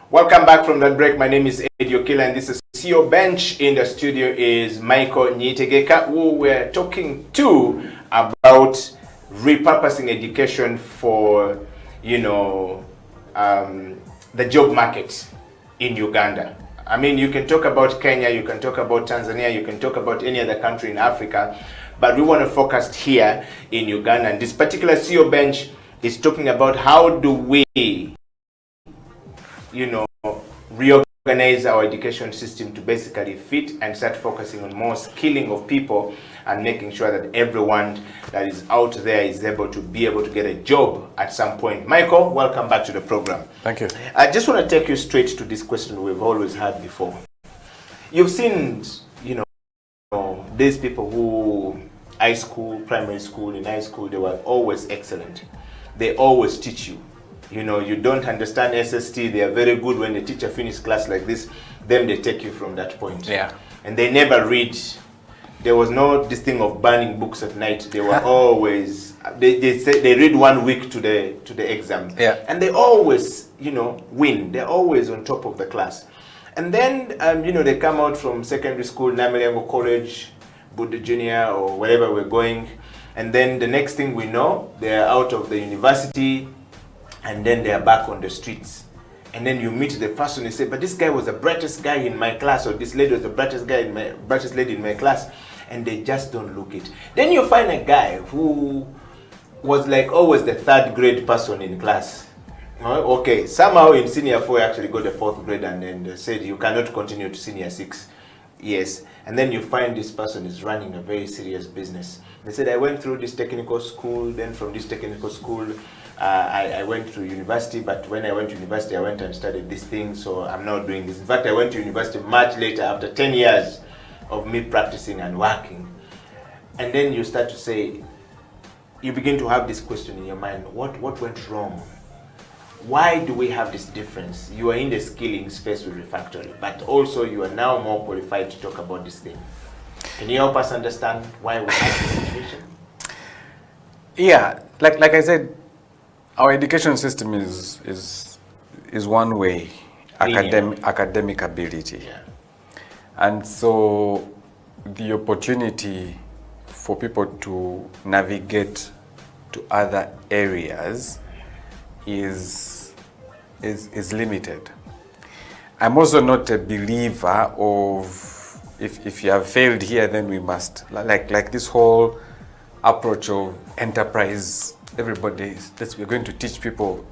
Welcome back from that break. My name is Eddie Okila and this is CEO Bench. In the studio is Michael Nietegeka, who we're talking to about repurposing education for, you know, the job market in Uganda. I mean, you can talk about Kenya, you can talk about Tanzania, you can talk about any other country in Africa, but we want to focus here in Uganda. And this particular CEO Bench is talking about how do we, you know, reorganize our education system to basically fit and start focusing on more skilling of people and making sure that everyone that is out there is able to get a job at some point. Michael, welcome back to the program. Thank you. I just want to take you straight to this question we've always had before. You've seen, you know, these people who in high school, they were always excellent. They always teach you. You know, you don't understand SST, they are very good when the teacher finishes class like this, then they take you from that point. Yeah. And they never read. There was no this thing of burning books at night. They were always, they say they read 1 week to the exam. Yeah. And they always, you know, win. They're always on top of the class. And then, you know, they come out from secondary school, Namilengo College, Buddha Junior, or wherever we're going. And then the next thing we know, they're out of the university, and then they're back on the streets. And then you meet the person, you say, but this guy was the brightest guy in my class, or this lady was the brightest lady in my class. And they just don't look it. Then you find a guy who was like always the 3rd grade person in class. Okay, somehow in senior 4 actually got the 4th grade, and then they said you cannot continue to senior 6. Yes. And then you find this person is running a very serious business. They said, I went through this technical school, then from this technical school, I went to university, but when I went to university, I went and studied this thing, so I'm now doing this. In fact, I went to university much later, after 10 years of me practicing and working. And then you start to say, you begin to have this question in your mind, what went wrong? Why do we have this difference? You are in the skilling space with refactory, but also you are now more qualified to talk about this thing. Can you help us understand why we have this situation? Yeah, like I said, our education system is one way, academic ability. Yeah. And so the opportunity for people to navigate to other areas is limited. I'm also not a believer of if you have failed here, then we must, like this whole approach of enterprise. We're going to teach people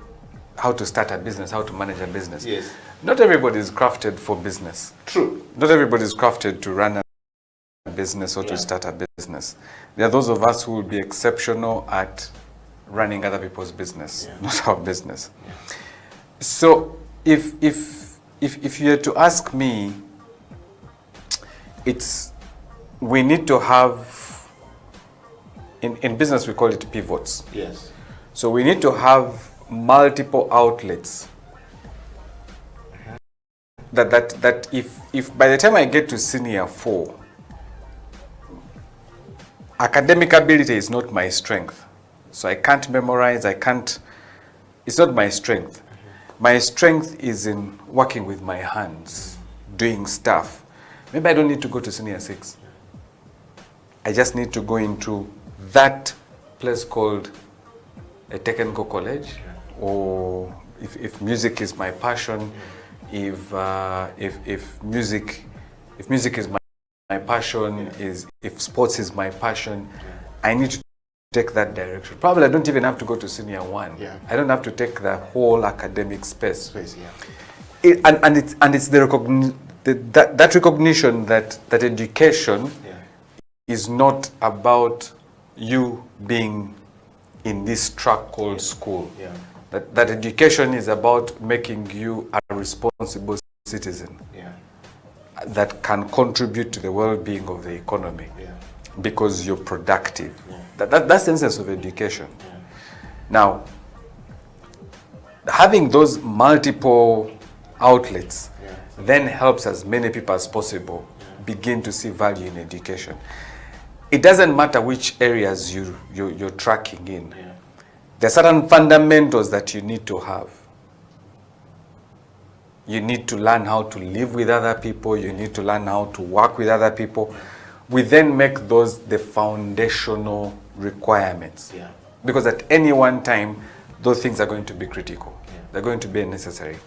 how to start a business, how to manage a business. Yes. Not everybody is crafted for business. True. Not everybody is crafted to run a business or to start a business. There are those of us who will be exceptional at running other people's business, not our business. Yeah. So if you were to ask me, we need to have, in business we call it pivots. Yes. So we need to have multiple outlets. That if by the time I get to senior 4, academic ability is not my strength. So I can't memorize, it's not my strength. My strength is in working with my hands, doing stuff. Maybe I don't need to go to senior 6. I just need to go into that place called a technical college, or if music is my passion, if music is my passion, if sports is my passion, I need to take that direction. Probably I don't even have to go to senior 1. Yeah. I don't have to take the whole academic space. Yeah. It's that recognition that education is not about you being in this track called school. Yeah. That education is about making you a responsible citizen that can contribute to the well-being of the economy because you're productive. That's the essence of education. Now, having those multiple outlets then helps as many people as possible begin to see value in education. It doesn't matter which areas you're tracking in. There are certain fundamentals that you need to have. You need to learn how to live with other people. You need to learn how to work with other people. We then make those the foundational requirements. Because at any one time, those things are going to be critical. They're going to be necessary.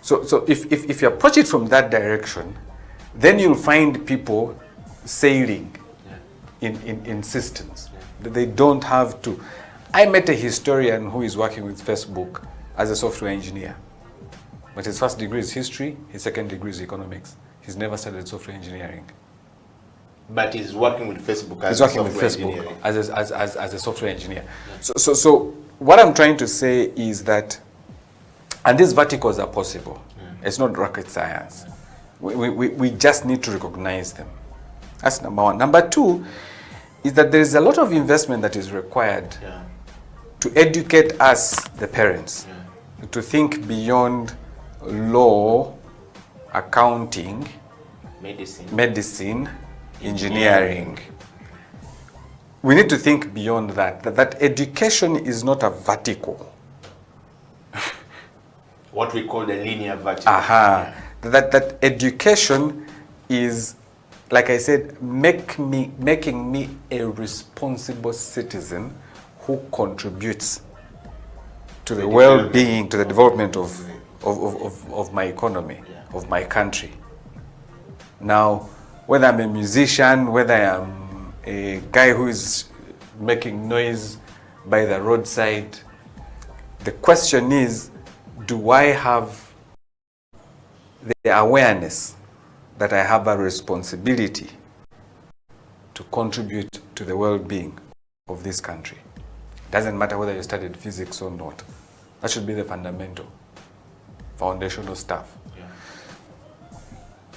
So if you approach it from that direction, then you'll find people sailing in systems. They don't have to. I met a historian who is working with Facebook as a software engineer. But his first degree is history, his second degree is economics. He's never studied software engineering. But he's working with Facebook as a software engineer. So what I'm trying to say is that, and these verticals are possible. It's not rocket science. We just need to recognize them. That's number one. Number two is that there is a lot of investment that is required to educate us, the parents, to think beyond law, accounting, medicine, engineering. We need to think beyond that education is not a vertical. What we call the linear vertical. That education is, like I said, making me a responsible citizen who contributes to the well-being, to the development of my economy, of my country. Now, whether I'm a musician, whether I'm a guy who is making noise by the roadside, the question is, do I have the awareness that I have a responsibility to contribute to the well-being of this country? Doesn't matter whether you studied physics or not. That should be the foundational stuff.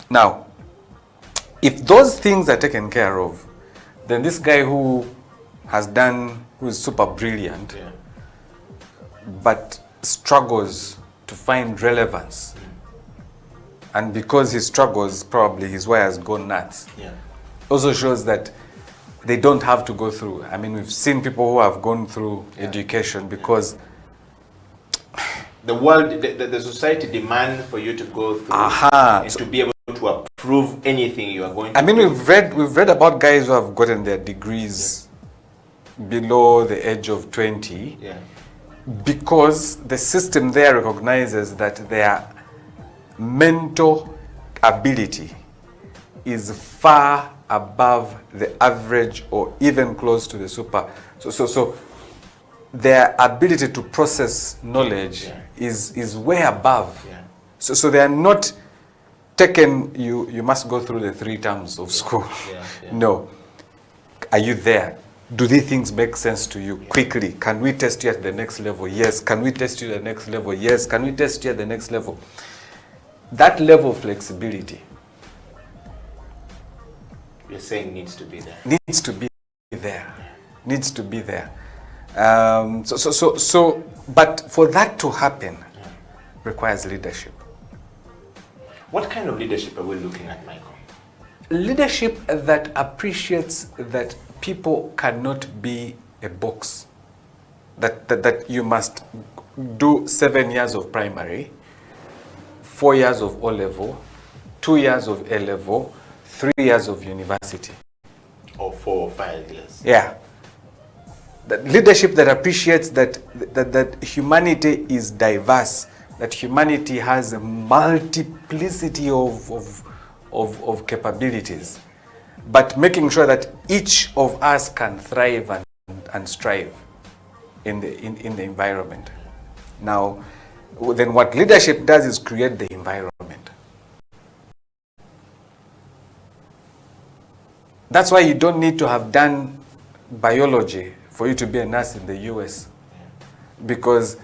Now, if those things are taken care of, then this guy who is super brilliant, but struggles to find relevance, and because he struggles, probably his wire has gone nuts. Also shows that they don't have to go through. I mean, we've seen people who have gone through education because the world, the society demand for you to go through and to be able to approve anything you are going to do. We've read about guys who have gotten their degrees below the age of 20 because the system there recognizes that their mental ability is far above the average or even close to the super. So their ability to process knowledge is way above. So they are not taken, you must go through the 3 terms of school. No. Are you there? Do these things make sense to you? Quickly. Can we test you at the next level? Yes. Can we test you at the next level? Yes. Can we test you at the next level? That level of flexibility, you're saying, needs to be there. Needs to be there. Needs to be there. But for that to happen, requires leadership. What kind of leadership are we looking at, Michael? Leadership that appreciates that people cannot be a box. That you must do 7 years of primary, 4 years of O-level, 2 years of A-level, 3 years of university. Or 4 or 5 years. Yeah. That leadership that appreciates that humanity is diverse, that humanity has a multiplicity of capabilities, but making sure that each of us can thrive and strive in the environment. Now, then what leadership does is create the environment. That's why you don't need to have done biology for you to be a nurse in the US, because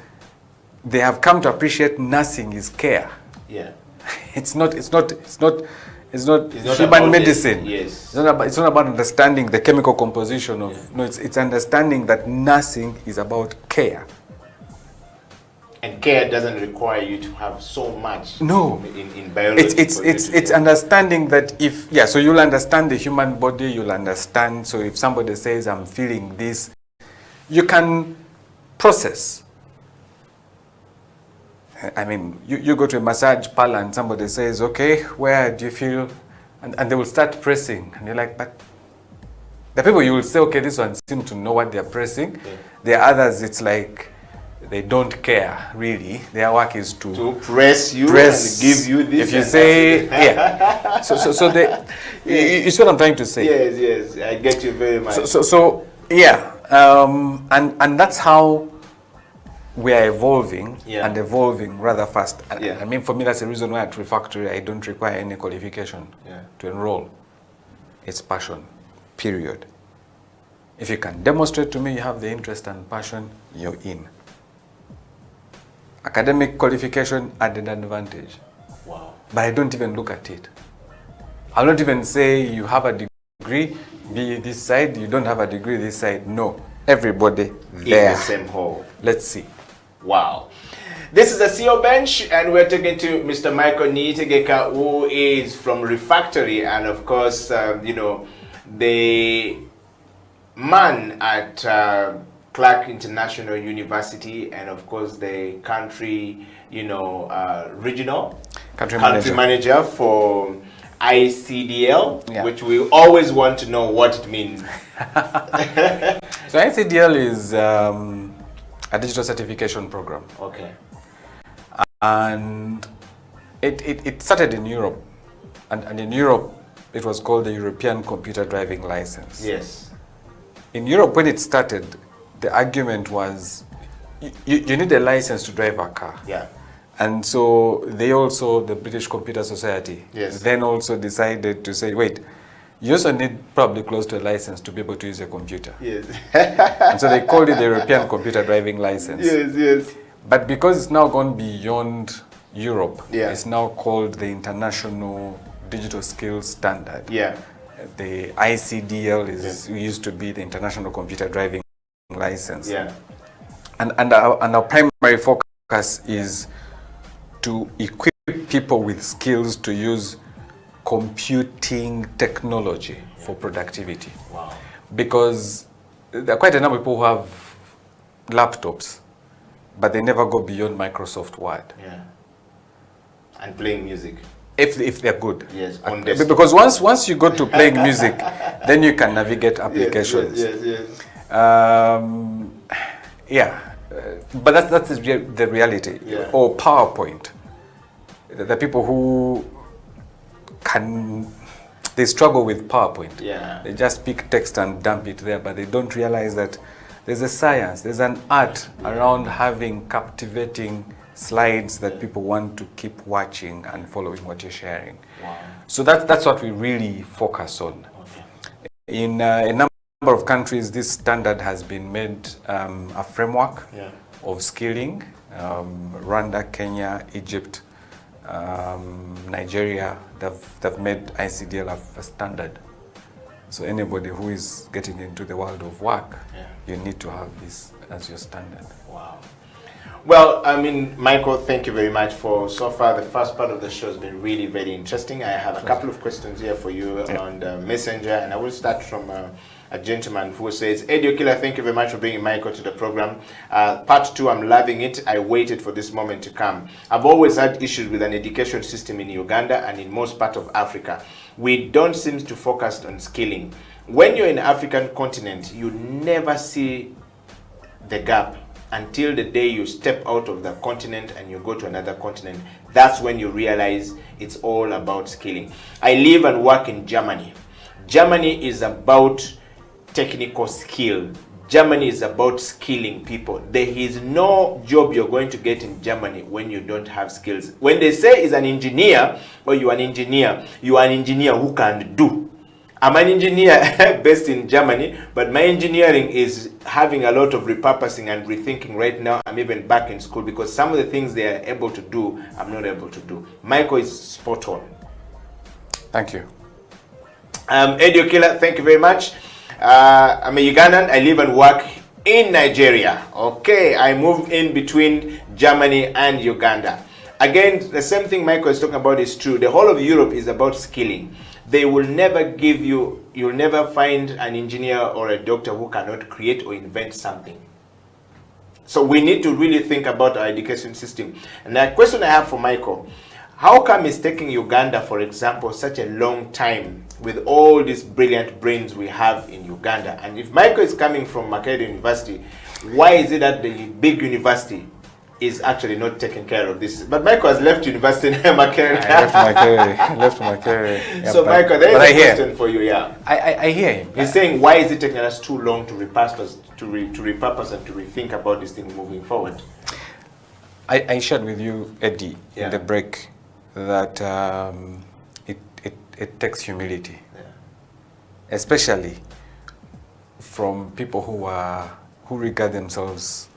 they have come to appreciate nursing is care. It's not human medicine. It's not about understanding the chemical composition of no, it's understanding that nursing is about care. And care doesn't require you to have so much in biology. It's understanding that so you'll understand the human body, you'll understand. So if somebody says, I'm feeling this, you can process. I mean, you go to a massage parlor and somebody says, okay, where do you feel? And they will start pressing. And you're like, but the people you will say, okay, this one seems to know what they're pressing. The others, it's like, they don't care, really. Their work is to press you and give you this. If you say, So they, you see what I'm trying to say? Yes, I get you very much. And that's how we are evolving and evolving rather fast. I mean, for me, that's the reason why at Refactory, I don't require any qualification to enroll. It's passion, period. If you can demonstrate to me you have the interest and passion, you're in. Academic qualification added advantage. Wow. But I don't even look at it. I'll not even say you have a degree, be this side, you don't have a degree this side. No. Everybody there. In the same hole. Let's see. Wow. This is the CEO Bench, and we're talking to Mr. Michael Niyitegeka, who is from Refactory, and of course, you know, the man at Clark International University, and of course the country, you know, regional country manager for ICDL, which we always want to know what it means. So ICDL is a digital certification program. Okay. And it started in Europe, and in Europe it was called the European Computer Driving License. Yes. In Europe, when it started, the argument was you need a license to drive a car. Yeah. And so they also, the British Computer Society, yes, then also decided to say, wait, you also need probably close to a license to be able to use a computer. Yes. And so they called it the European Computer Driving License. Yes, yes. But because it's now gone beyond Europe, yeah, it's now called the International Digital Skills Standard. Yeah. The ICDL is used to be the International Computer Driving License. Yeah. And our primary focus is to equip people with skills to use computing technology for productivity. Wow. Because there are quite a number of people who have laptops, but they never go beyond Microsoft Word. Yeah. And playing music. If they're good. Yes, on desktop. Because once you go to playing music, then you can navigate applications. Yes. Yeah, but that's the reality. Yeah. Or PowerPoint. The people who they struggle with PowerPoint. Yeah. They just pick text and dump it there, but they don't realize that there's a science, there's an art around having captivating slides that people want to keep watching and following what you're sharing. Wow. So that's what we really focus on. Okay. In a number of countries, this standard has been made a framework of skilling. Rwanda, Kenya, Egypt, Nigeria, they've made ICDL a standard. So anybody who is getting into the world of work, you need to have this as your standard. Wow. Well, I mean, Michael, thank you very much for so far. The first part of the show has been really very interesting. I have a couple of questions here for you on the Messenger, and I will start from a gentleman who says, Edio Killer, thank you very much for bringing Michael to the program. Part 2, I'm loving it. I waited for this moment to come. I've always had issues with an education system in Uganda and in most parts of Africa. We don't seem to focus on skilling. When you're in the African continent, you never see the gap until the day you step out of the continent and you go to another continent. That's when you realize it's all about skilling. I live and work in Germany. Germany is about technical skill. Germany is about skilling people. There is no job you're going to get in Germany when you don't have skills. When they say is an engineer, or you are an engineer who can do. I'm an engineer based in Germany, but my engineering is having a lot of repurposing and rethinking right now. I'm even back in school because some of the things they are able to do, I'm not able to do. Michael is spot on. Thank you. Edio Killer, thank you very much. I'm a Ugandan. I live and work in Nigeria. Okay, I move in between Germany and Uganda. Again, the same thing Michael is talking about is true. The whole of Europe is about skilling. They will never give you, you'll never find an engineer or a doctor who cannot create or invent something. So we need to really think about our education system. And the question I have for Michael, how come it's taking Uganda, for example, such a long time with all these brilliant brains we have in Uganda? And if Michael is coming from Makerere University, why is it that the big university is actually not taking care of this? But Michael has left university in Makerere. I left Makerere. Yeah, so Michael, there is a question for you, I hear him. He's saying, why is it taking us too long to repurpose and to rethink about this thing moving forward? I shared with you, Eddie, in the break, that it takes humility, especially from people who regard themselves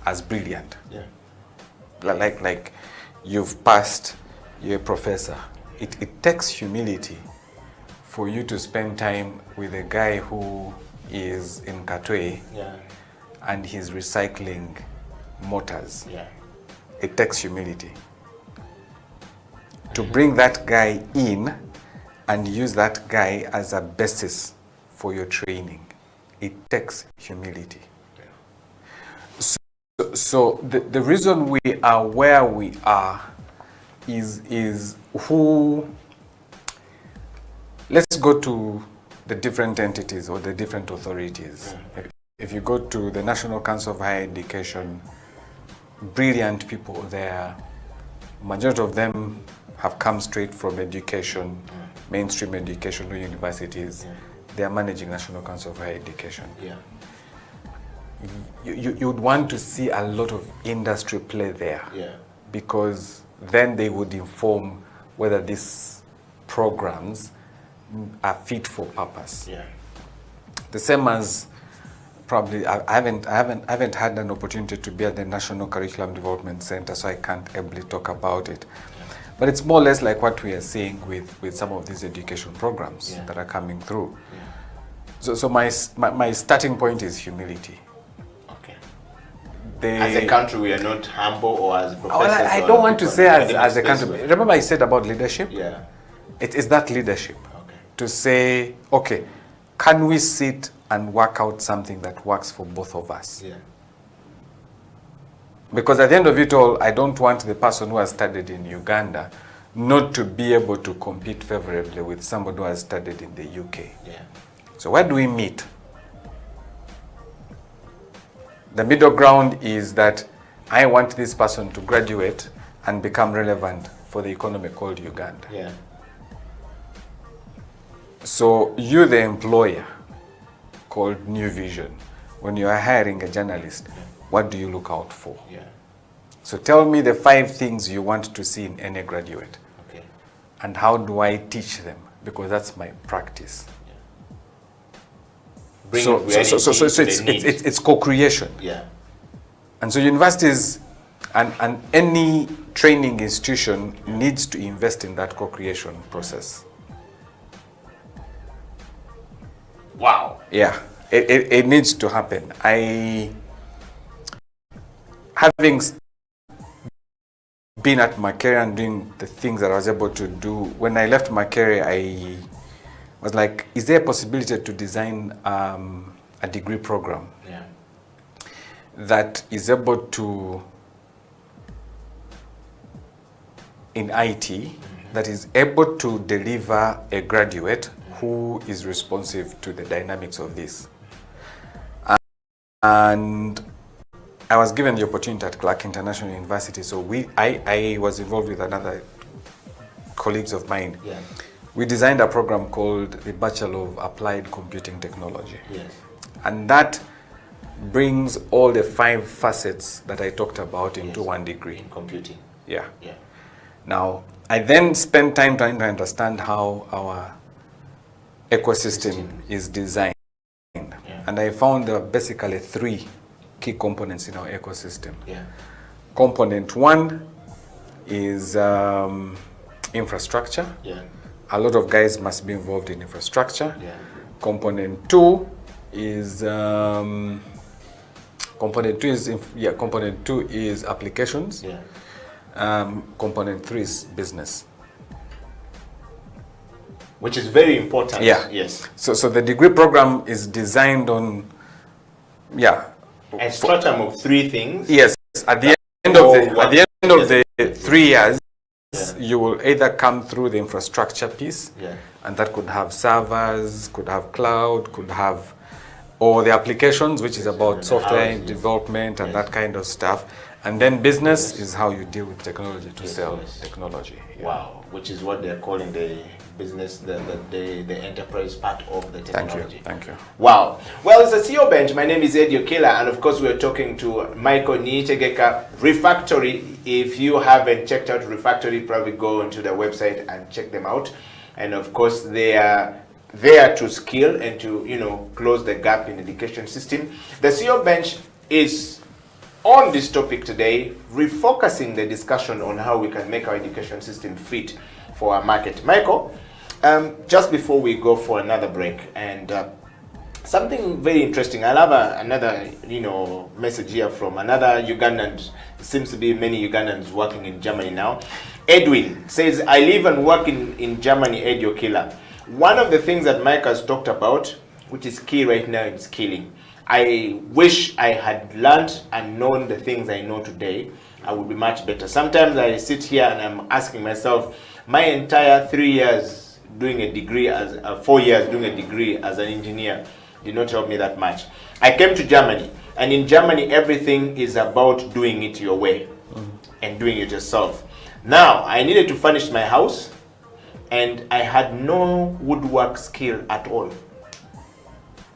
as brilliant. Like you've passed, you're a professor. It takes humility for you to spend time with a guy who is in Katwe and he's recycling motors. it takes humility. To bring that guy in and use that guy as a basis for your training, it takes humility. So the reason we are where we are is who, let's go to the different entities or the different authorities. If you go to the National Council of Higher Education, brilliant people there, majority of them have come straight from education, mainstream education or universities. They are managing National Council of Higher Education. You would want to see a lot of industry play there, because then they would inform whether these programs are fit for purpose. The same as probably I haven't had an opportunity to be at the National Curriculum Development Center, so I can't ably talk about it. But it's more or less like what we are seeing with some of these education programs that are coming through. So my starting point is humility. As a country, we are not humble, or as professors? Well, I don't want to say as a country. Remember I said about leadership? It is that leadership. To say, okay, can we sit and work out something that works for both of us? Because at the end of it all, I don't want the person who has studied in Uganda not to be able to compete favorably with somebody who has studied in the UK. So where do we meet? The middle ground is that I want this person to graduate and become relevant for the economy called Uganda. So you, the employer, called New Vision, when you are hiring a journalist, what do you look out for? So tell me the 5 things you want to see in any graduate. And how do I teach them? Because that's my practice. So it's co-creation. And so universities and any training institution needs to invest in that co-creation process. Wow. It needs to happen. Having been at Makerere and doing the things that I was able to do, when I left Makerere, I was like, is there a possibility to design a degree program that is able to, in IT, that is able to deliver a graduate who is responsive to the dynamics of this? And I was given the opportunity at Clark International University, so I was involved with another colleagues of mine. We designed a program called the Bachelor of Applied Computing Technology. And that brings all the 5 facets that I talked about into one degree. In computing. Now, I then spent time trying to understand how our ecosystem is designed. And I found there are basically 3 key components in our ecosystem. Component 1 is infrastructure. A lot of guys must be involved in infrastructure. Component 2 is component 2 is applications. Component 3 is business, which is very important. So the degree program is designed on a stratum of 3 things. At the end of the 3 years, you will either come through the infrastructure piece, and that could have servers, could have cloud, could have, or the applications, which is about software development and that kind of stuff. And then business is how you deal with technology to sell technology. Wow, which is what they're calling the business, the enterprise part of the technology. Thank you. Wow. Well, it's a CEO Bench. My name is Eddie Okela, and of course we're talking to Michael Niyitegeka, Refactory. If you haven't checked out Refactory, probably go onto their website and check them out. And of course they are there to skill and to close the gap in the education system. The CEO Bench is on this topic today, refocusing the discussion on how we can make our education system fit for our market. Michael, just before we go for another break, and Something very interesting. I love another, message here from another Ugandan. Seems to be many Ugandans working in Germany now. Edwin says, I live and work in Germany, Edio Killer. One of the things that Mike has talked about, which is key right now, is skilling. I wish I had learned and known the things I know today. I would be much better. Sometimes I sit here and I'm asking myself, my entire 3 years doing a degree, 4 years doing a degree as an engineer did not help me that much. I came to Germany, and in Germany everything is about doing it your way and doing it yourself. Now, I needed to furnish my house, and I had no woodwork skill at all.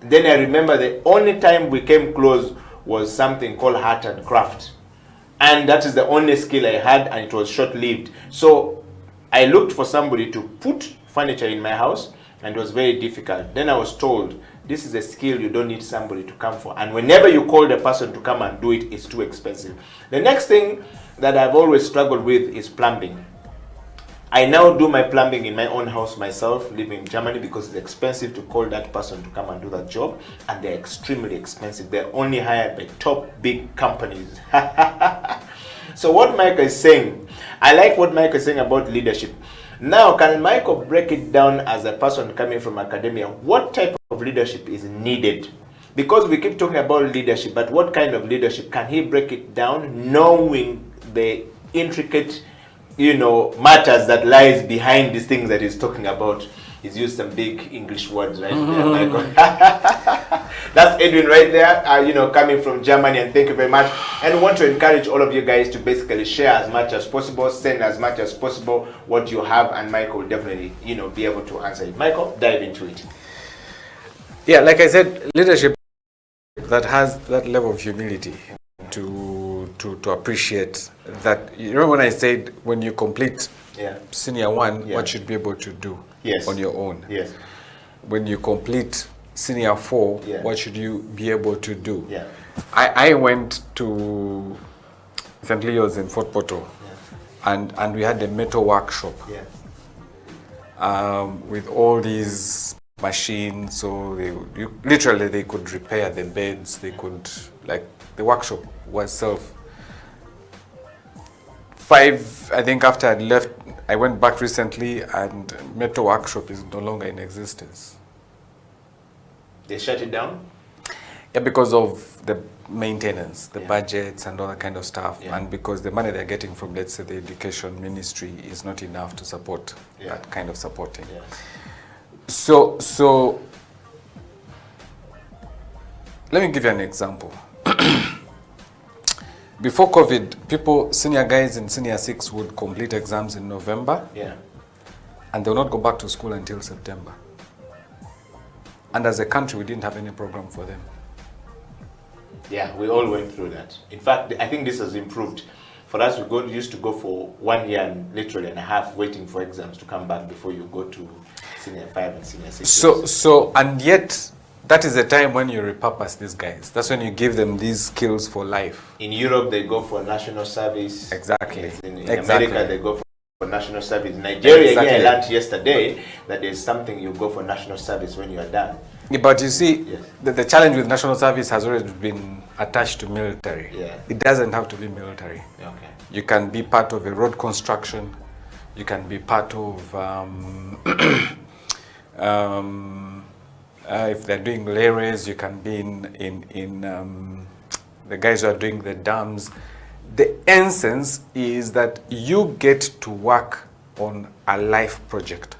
Then I remember the only time we came close was something called art and craft. And that is the only skill I had, and it was short-lived. So I looked for somebody to put furniture in my house, and it was very difficult. Then I was told, this is a skill you don't need somebody to come for. And whenever you call the person to come and do it, it's too expensive. The next thing that I've always struggled with is plumbing. I now do my plumbing in my own house myself, living in Germany, because it's expensive to call that person to come and do that job, and they're extremely expensive. They're only hired by top big companies. So what Michael is saying, I like what Michael is saying about leadership. Now, can Michael break it down as a person coming from academia? What type of leadership is needed? Because we keep talking about leadership, but what kind of leadership? Can he break it down, knowing the intricate, matters that lies behind these things that he's talking about? He's used some big English words right there, Michael. That's Edwin right there, coming from Germany, and thank you very much. And we want to encourage all of you guys to basically share as much as possible, send as much as possible what you have, and Michael will definitely, be able to answer it. Michael, dive into it. Yeah, like I said, leadership that has that level of humility to appreciate that. You remember when I said when you complete senior one, what should be able to do on your own? Yes. When you complete senior 4, what should you be able to do? I went to St. Leo's in Fort Portal, and we had a metal workshop with all these machines. So they could repair the beds. They could, the workshop was self. 5, I think after I left, I went back recently, and metal workshop is no longer in existence. They shut it down? Yeah, because of the maintenance, the budgets and all that kind of stuff, and because the money they're getting from, let's say, the education ministry is not enough to support that kind of supporting. So let me give you an example. Before COVID, senior guys in senior 6 would complete exams in November, and they will not go back to school until September. And as a country, we didn't have any program for them. Yeah, we all went through that. In fact, I think this has improved. For us, we used to go for 1 year and literally and a half waiting for exams to come back before you go to senior 5 and senior 6. And yet, that is the time when you repurpose these guys. That's when you give them these skills for life. In Europe, they go for national service. Exactly. In America, they go for national service. In Nigeria, I learned yesterday that there's something you go for national service when you are done. Yeah, but you see, the challenge with national service has already been attached to military. It doesn't have to be military. Okay. You can be part of a road construction. You can be part of, if they're doing lorries, you can be in the guys who are doing the dams. The essence is that you get to work on a life project.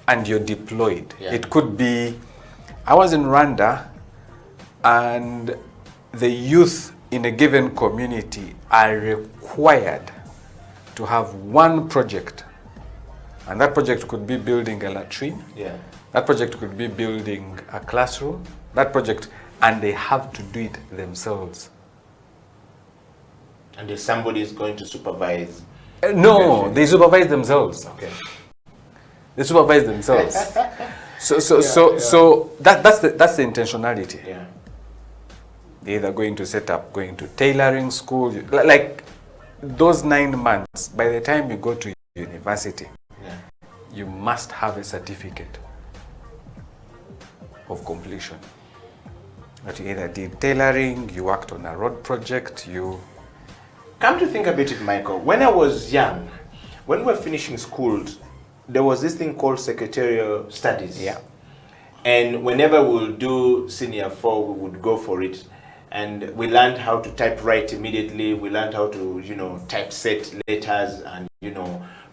And you're deployed. It could be, I was in Rwanda, and the youth in a given community are required to have one project. And that project could be building a latrine. That project could be building a classroom. That project, and they have to do it themselves. And if somebody is going to supervise? No, they supervise themselves. Okay. They supervise themselves. So that's the intentionality. They're either going to tailoring school, like those 9 months. By the time you go to university, you must have a certificate of completion. That you either did tailoring, you worked on a road project, you... Come to think about it, Michael, when I was young, when we were finishing school, there was this thing called secretarial studies. Yeah. And whenever we would do senior 4, we would go for it. And we learned how to typewrite immediately. We learned how to, typeset letters and,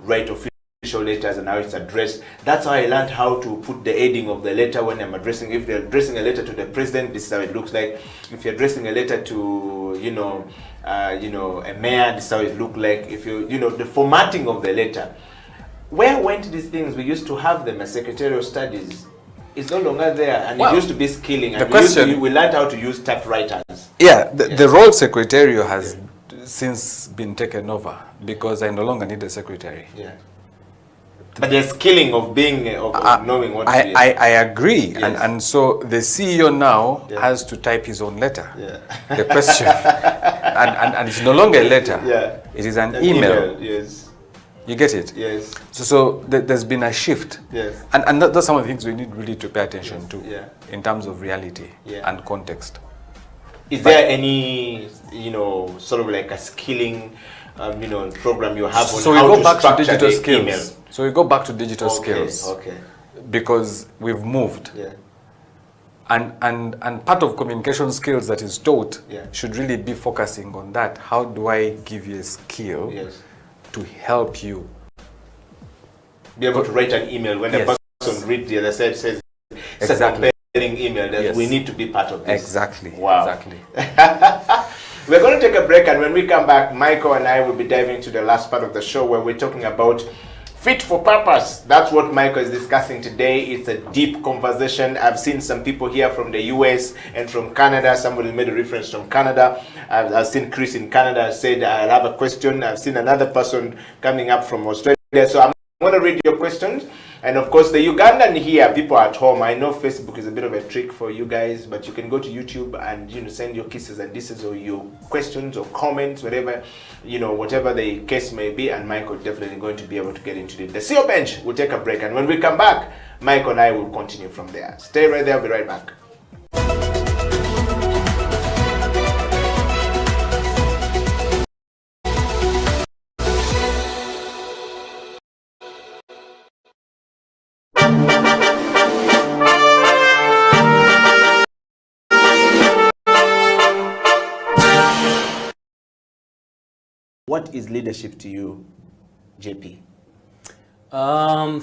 write official letters and how it's addressed. That's how I learned how to put the heading of the letter when I'm addressing. If they're addressing a letter to the president, this is how it looks like. If you're addressing a letter to, a mayor, this is how it looks like. If the formatting of the letter. Where went these things? We used to have them as secretarial studies. It's no longer there, and it used to be skilling. And we learned how to use typewriters. Yeah, the role secretarial has since been taken over because I no longer need a secretary. Yeah. But the skilling of being, of knowing what to do. I agree. Yes. And so the CEO now has to type his own letter. Yeah. The question. and it's no longer a letter. Yeah. It is an email. Yes. You get it? Yes. So there's been a shift. Yes. And that's some of the things we need really to pay attention to in terms of reality and context. Is there any, sort of like a skilling, program you have on how to structure digital the skills. email? So we go back to digital skills. Okay. Because we've moved. Yeah. And part of communication skills that is taught Yeah. should really be focusing on that. How do I give you a skill to help you be able to write an email when the person reads the other side says it's a comparing email that we need to be part of this. Exactly. Wow. Exactly. We're going to take a break, and when we come back, Michael and I will be diving into the last part of the show where we're talking about fit for purpose. That's what Michael is discussing today. It's a deep conversation. I've seen some people here from the US and from Canada. Somebody made a reference from Canada. I've seen Chris in Canada said, I'll have a question. I've seen another person coming up from Australia. So I'm going to read your questions. And of course, the Ugandan here, people at home, I know Facebook is a bit of a trick for you guys, but you can go to YouTube and send your kisses and disses or your questions or comments, whatever, whatever the case may be, and Michael definitely going to be able to get into it. The CEO Bench will take a break, and when we come back, Michael and I will continue from there. Stay right there, I'll be right back. What is leadership to you, JP?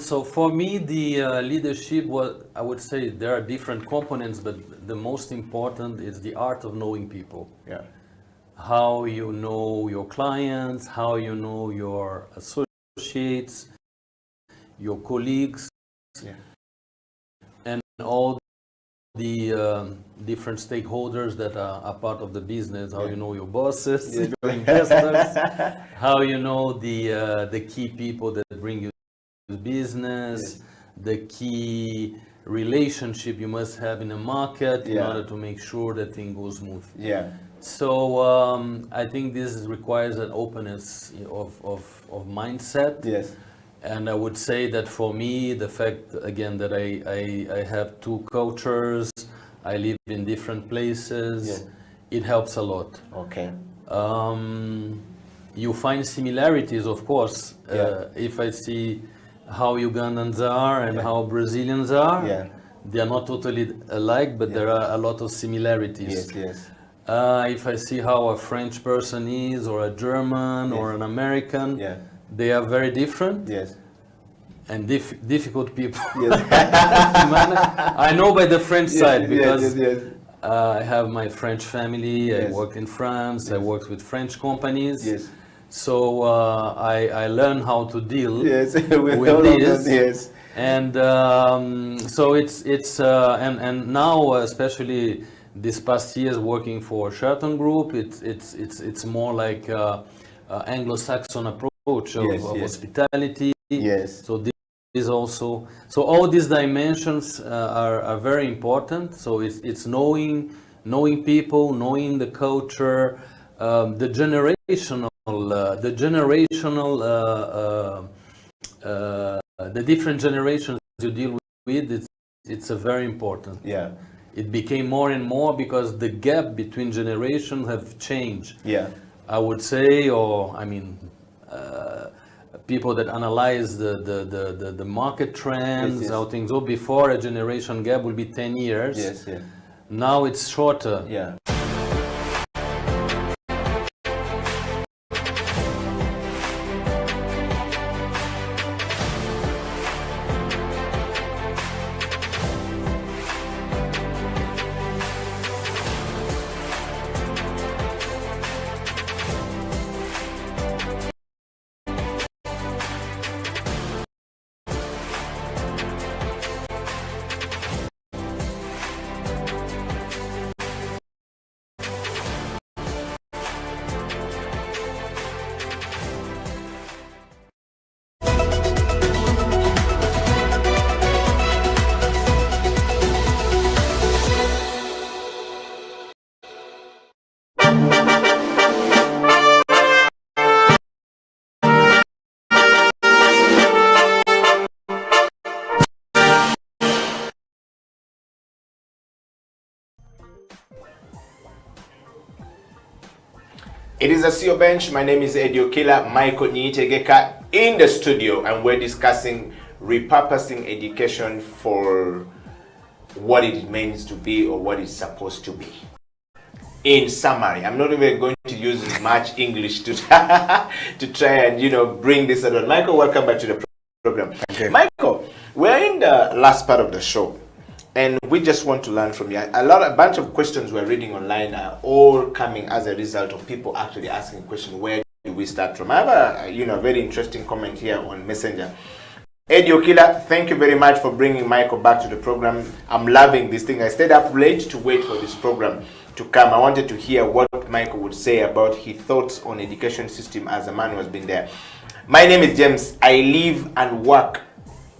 So for me, the leadership, I would say there are different components, but the most important is the art of knowing people. Yeah. How you know your clients, how you know your associates, your colleagues, and all the different stakeholders that are part of the business, how you know your bosses, your investors, how you know the key people that bring you to business, the key relationship you must have in a market in order to make sure that thing goes smooth. Yeah. So I think this requires an openness of mindset. Yes. And I would say that for me, the fact, again, that I have two cultures, I live in different places, it helps a lot. Okay. You find similarities, of course. If I see how Ugandans are and how Brazilians are, they are not totally alike, but there are a lot of similarities. Yes. If I see how a French person is, or a German, or an American, they are very different. Yes. And difficult people. I know by the French side because I have my French family. I worked in France. I worked with French companies. Yes. So I learn how to deal with this. And so it's and now especially this past years working for Sheraton Group, it's more like Anglo-Saxon approach of hospitality. Yes. So this is also, so all these dimensions are very important. So it's knowing people, knowing the culture, the different generations you deal with. it's a very important. Yeah. It became more and more because the gap between generations have changed. Yeah. I would say, or I mean, people that analyze the market trends, Yes. how things go. Before, a generation gap would be 10 years. Yes, yeah. Now it's shorter. Yeah. It is a CEO Bench. My name is Eddie Okila, Michael Niyitegeka in the studio, and we're discussing repurposing education for what it means to be or what it's supposed to be. In summary, I'm not even going to use much English to to try and bring this around. Michael, welcome back to the program. Okay. Michael, we're in the last part of the show, and we just want to learn from you. A bunch of questions we're reading online are all coming as a result of people actually asking questions. Where do we start from? I have a very interesting comment here on Messenger. Eddie Okila, thank you very much for bringing Michael back to the program. I'm loving this thing. I stayed up late to wait for this program to come. I wanted to hear what Michael would say about his thoughts on education system as a man who has been there. My name is James. I live and work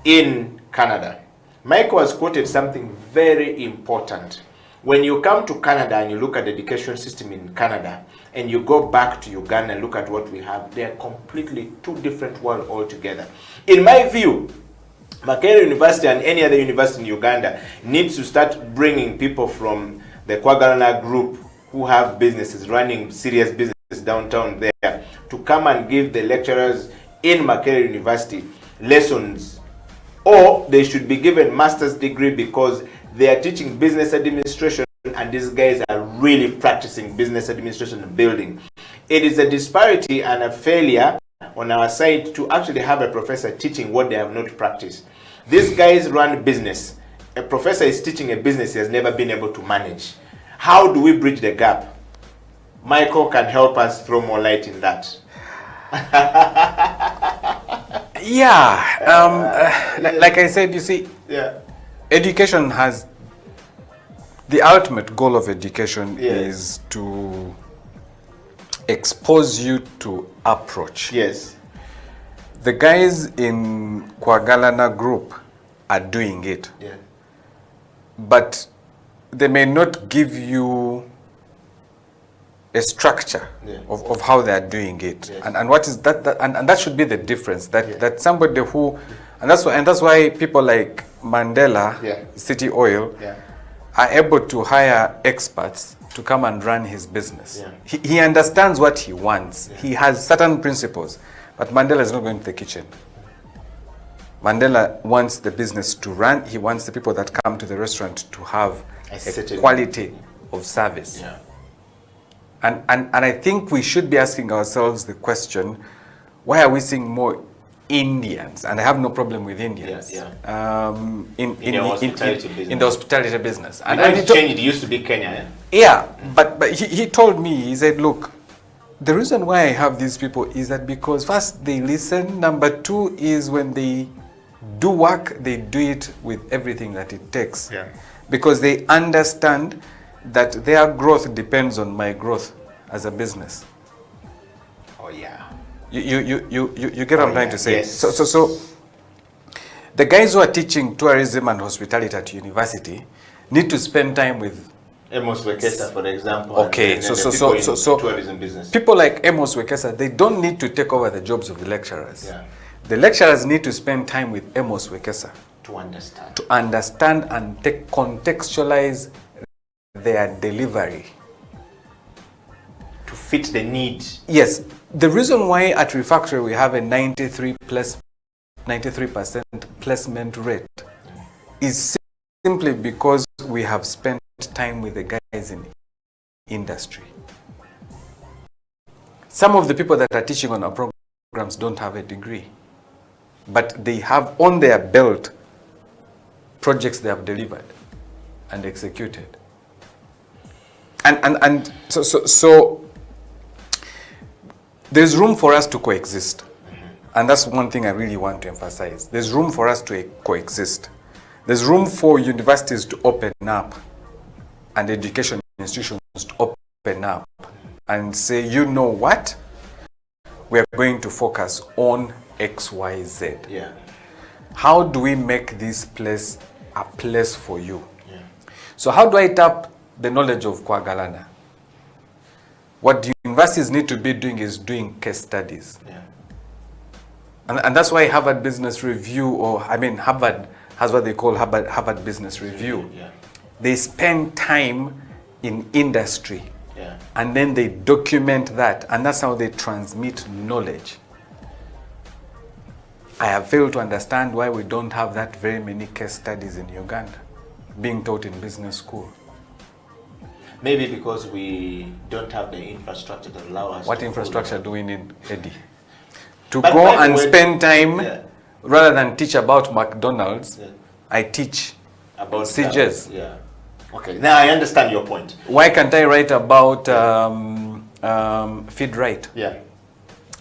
in Canada. Michael has quoted something very important. When you come to Canada and you look at the education system in Canada and you go back to Uganda and look at what we have, they are completely two different worlds altogether. In my view, Makerere University and any other university in Uganda needs to start bringing people from the Kwagalana group who have businesses, running serious businesses downtown there, to come and give the lecturers in Makerere University lessons. Or they should be given master's degree because they are teaching business administration and these guys are really practicing business administration and building. It is a disparity and a failure on our side to actually have a professor teaching what they have not practiced. These guys run business. A professor is teaching a business he has never been able to manage. How do we bridge the gap? Michael can help us throw more light in that. Like I said, you see, education has the ultimate goal of education is to expose you to approach. Yes. The guys in Kwagalana group are doing it. Yeah. But they may not give you a structure of how they are doing it. Yes. And what is that, and that should be the difference, that somebody who, and that's why people like Mandela, City Oil, are able to hire experts to come and run his business. He understands what he wants. He has certain principles, but Mandela is not going to the kitchen. Mandela wants the business to run. He wants the people that come to the restaurant to have a quality of service. And I think we should be asking ourselves the question, why are we seeing more Indians? And I have no problem with Indians in the hospitality business. And it used to be Kenya. But he told me, he said, look, the reason why I have these people is that because first they listen. Number two is when they do work, they do it with everything that it takes. Because they understand that their growth depends on my growth as a business. Oh yeah. You get what I'm trying to say? Yes. So the guys who are teaching tourism and hospitality at university need to spend time with Amos Wekesa, for example. Okay, so tourism business. People like Amos Wekesa, they don't need to take over the jobs of the lecturers. The lecturers need to spend time with Amos Wekesa To understand. To understand and contextualize their delivery. To fit the need. Yes. The reason why at Refactory we have a 93% placement rate is simply because we have spent time with the guys in industry. Some of the people that are teaching on our programs don't have a degree, but they have on their belt projects they have delivered and executed. And so there's room for us to coexist. And that's one thing I really want to emphasize. There's room for us to coexist. There's room for universities to open up and education institutions to open up and say, you know what? We're going to focus on X, Y, Z. Yeah. How do we make this place a place for you? Yeah. So how do I tap the knowledge of Kwagalana? What the universities need to be doing is doing case studies. Yeah. And that's why Harvard Business Review, or I mean Harvard has what they call Harvard Business Review. Yeah. They spend time in industry, yeah, and then they document that, and that's how they transmit knowledge. I have failed to understand why we don't have that very many case studies in Uganda being taught in business school. Maybe because we don't have the infrastructure that allow us. What infrastructure do we need, Eddie? To go and spend time, yeah, rather than teach about McDonald's, yeah, I teach about CJs. Yeah. Okay, now I understand your point. Why can't I write about Feed Right? Yeah.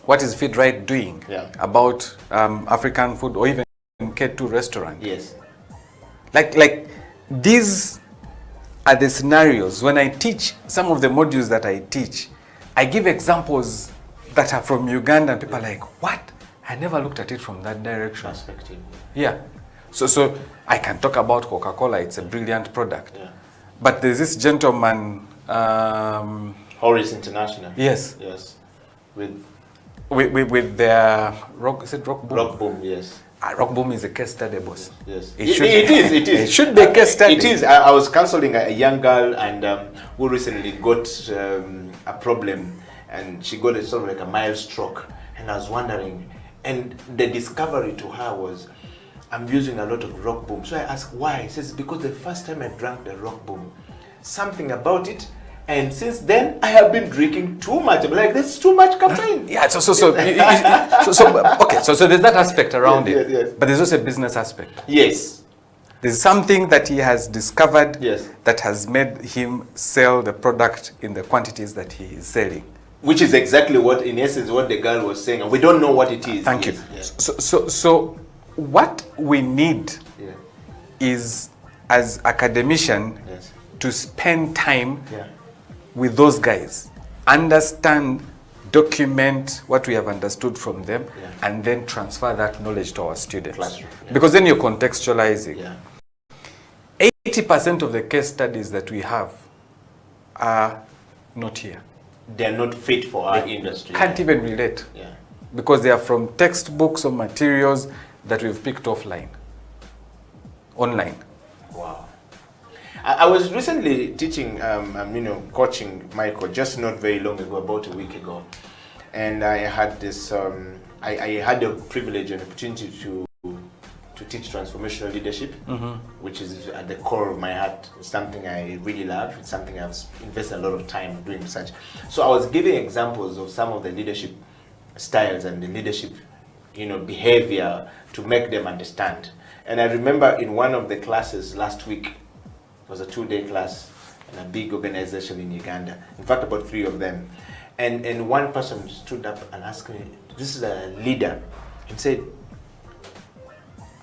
What is Feed Right doing? Yeah. About African food or even K2 restaurant? Yes. Like these are the scenarios. When I teach some of the modules that I teach, I give examples that are from Uganda, and people are like, what? I never looked at it from that direction. Perspective. Yeah. So I can talk about Coca-Cola. It's a brilliant product. Yeah. But there's this gentleman, Horace International. Yes. Yes. With their rock, is it Rock Boom? Rock Boom, yes. Rock Boom is a case study, boss. Yes. It is. It should be a case study. It is. I was counseling a young girl, and who recently got a problem, and she got a sort of like a mild stroke, and I was wondering, and the discovery to her was, I'm using a lot of Rock Boom. So I asked why. He says, because the first time I drank the Rock Boom, something about it, and since then I have been drinking too much. I'm like, there's too much caffeine. Yeah. So there's that aspect around it. Yes. But there's also a business aspect. Yes. There's something that he has discovered, yes, that has made him sell the product in the quantities that he is selling. Which is exactly what, in essence, what the girl was saying, and we don't know what it is. Thank you. Yes. So what we need, yeah, is, as academician, yes, to spend time, yeah, with those guys, understand, document what we have understood from them, yeah, and then transfer that knowledge to our students. Classroom, yeah. Because then you're contextualizing. Yeah. 80% of the case studies that we have are not here. They're not fit for our industry. Can't even relate. Yeah. Because they are from textbooks or materials that we've picked online. Wow. I was recently teaching, coaching Michael, just not very long ago, about a week ago. And I had this, I had the privilege and opportunity to teach transformational leadership, mm-hmm, which is at the core of my heart. It's something I really love. It's something I've invested a lot of time doing research. So I was giving examples of some of the leadership styles and the leadership, behavior to make them understand. And I remember in one of the classes last week, it was a 2-day class in a big organization in Uganda. In fact, about 3 of them. And one person stood up and asked me, this is a leader, and said,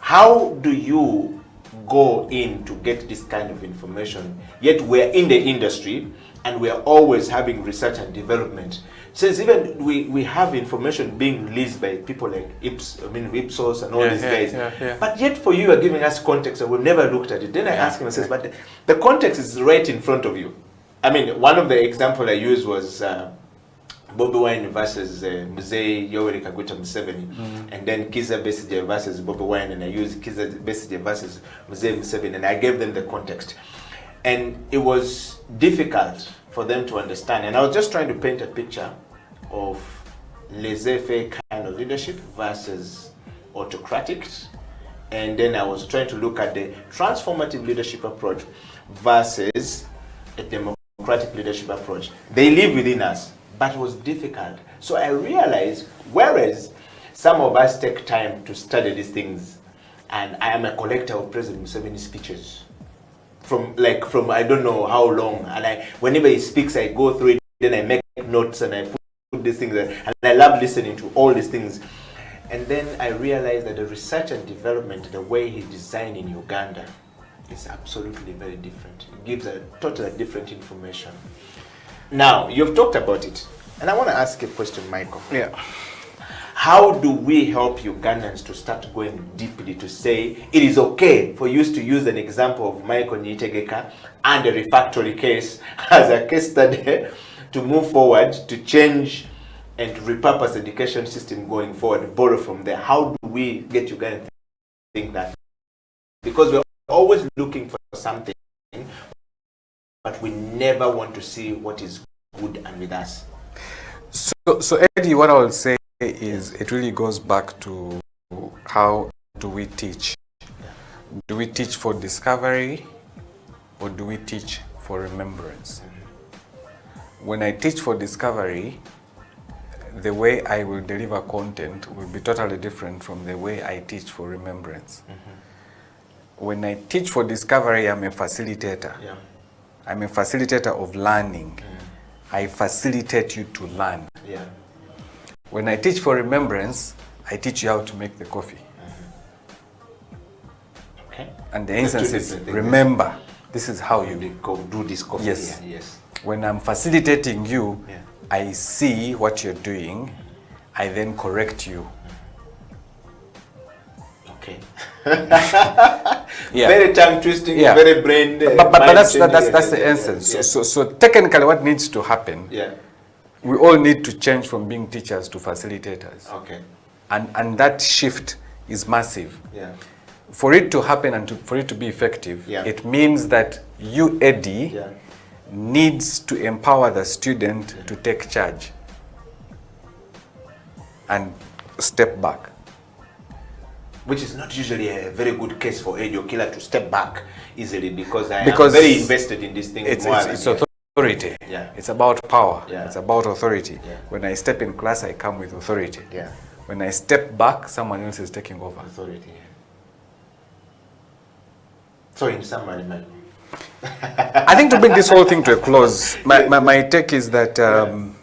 how do you go in to get this kind of information, yet we're in the industry and we're always having research and development? Says even we have information being released by people like Ipsos and all these guys. Yeah. But yet for you are giving us context and we've never looked at it. Then I ask him and says, but the context is right in front of you. I mean, one of the examples I used was Bobi Wine versus Mzee Yoweri Kaguta Museveni, and then Kizza Besigye versus Bobi Wine, and I used Kizza Besigye versus Mzee Museveni, and I gave them the context. And it was difficult for them to understand. And I was just trying to paint a picture of laissez-faire kind of leadership versus autocratic. And then I was trying to look at the transformative leadership approach versus a democratic leadership approach. They live within us, but it was difficult. So I realized, whereas some of us take time to study these things, and I am a collector of President Museveni's speeches, from I don't know how long, and whenever he speaks, I go through it, then I make notes and I put these things, and I love listening to all these things. And then I realized that the research and development, the way he designed in Uganda, is absolutely very different. It gives a totally different information. Now, you've talked about it, and I want to ask a question, Michael. Yeah. How do we help Ugandans to start going deeply to say it is okay for you to use an example of Michael Niyitegeka and a refractory case as a case study to move forward, to change and to repurpose the education system going forward, borrow from there? How do we get Ugandans to think that? Because we're always looking for something, but we never want to see what is good and with us. So Eddie, what I will say is it really goes back to how do we teach? Do we teach for discovery or do we teach for remembrance? When I teach for discovery, the way I will deliver content will be totally different from the way I teach for remembrance. When I teach for discovery, I'm a facilitator. Yeah. I'm a facilitator of learning. I facilitate you to learn. Yeah. When I teach for remembrance, I teach you how to make the coffee. Okay. And the instance is, remember, this is how you do this coffee. Yes. Here. Yes. When I'm facilitating you, I see what you're doing. I then correct you. Okay. Yeah. Very tongue twisting, Yeah. very brain. But that's the essence. Yes. So technically, what needs to happen? Yeah. We all need to change from being teachers to facilitators. Okay. And that shift is massive. Yeah. For it to happen and for it to be effective, it means that you, Eddie, needs to empower the student to take charge and step back. Which is not usually a very good case for Eddie Okila to step back easily, because I am very invested in this thing. It's authority. Yeah. It's about power. Yeah. It's about authority. Yeah. When I step in class, I come with authority. Yeah. When I step back, someone else is taking over. Authority. Yeah. So in summary, man. I think to bring this whole thing to a close, my take is that, and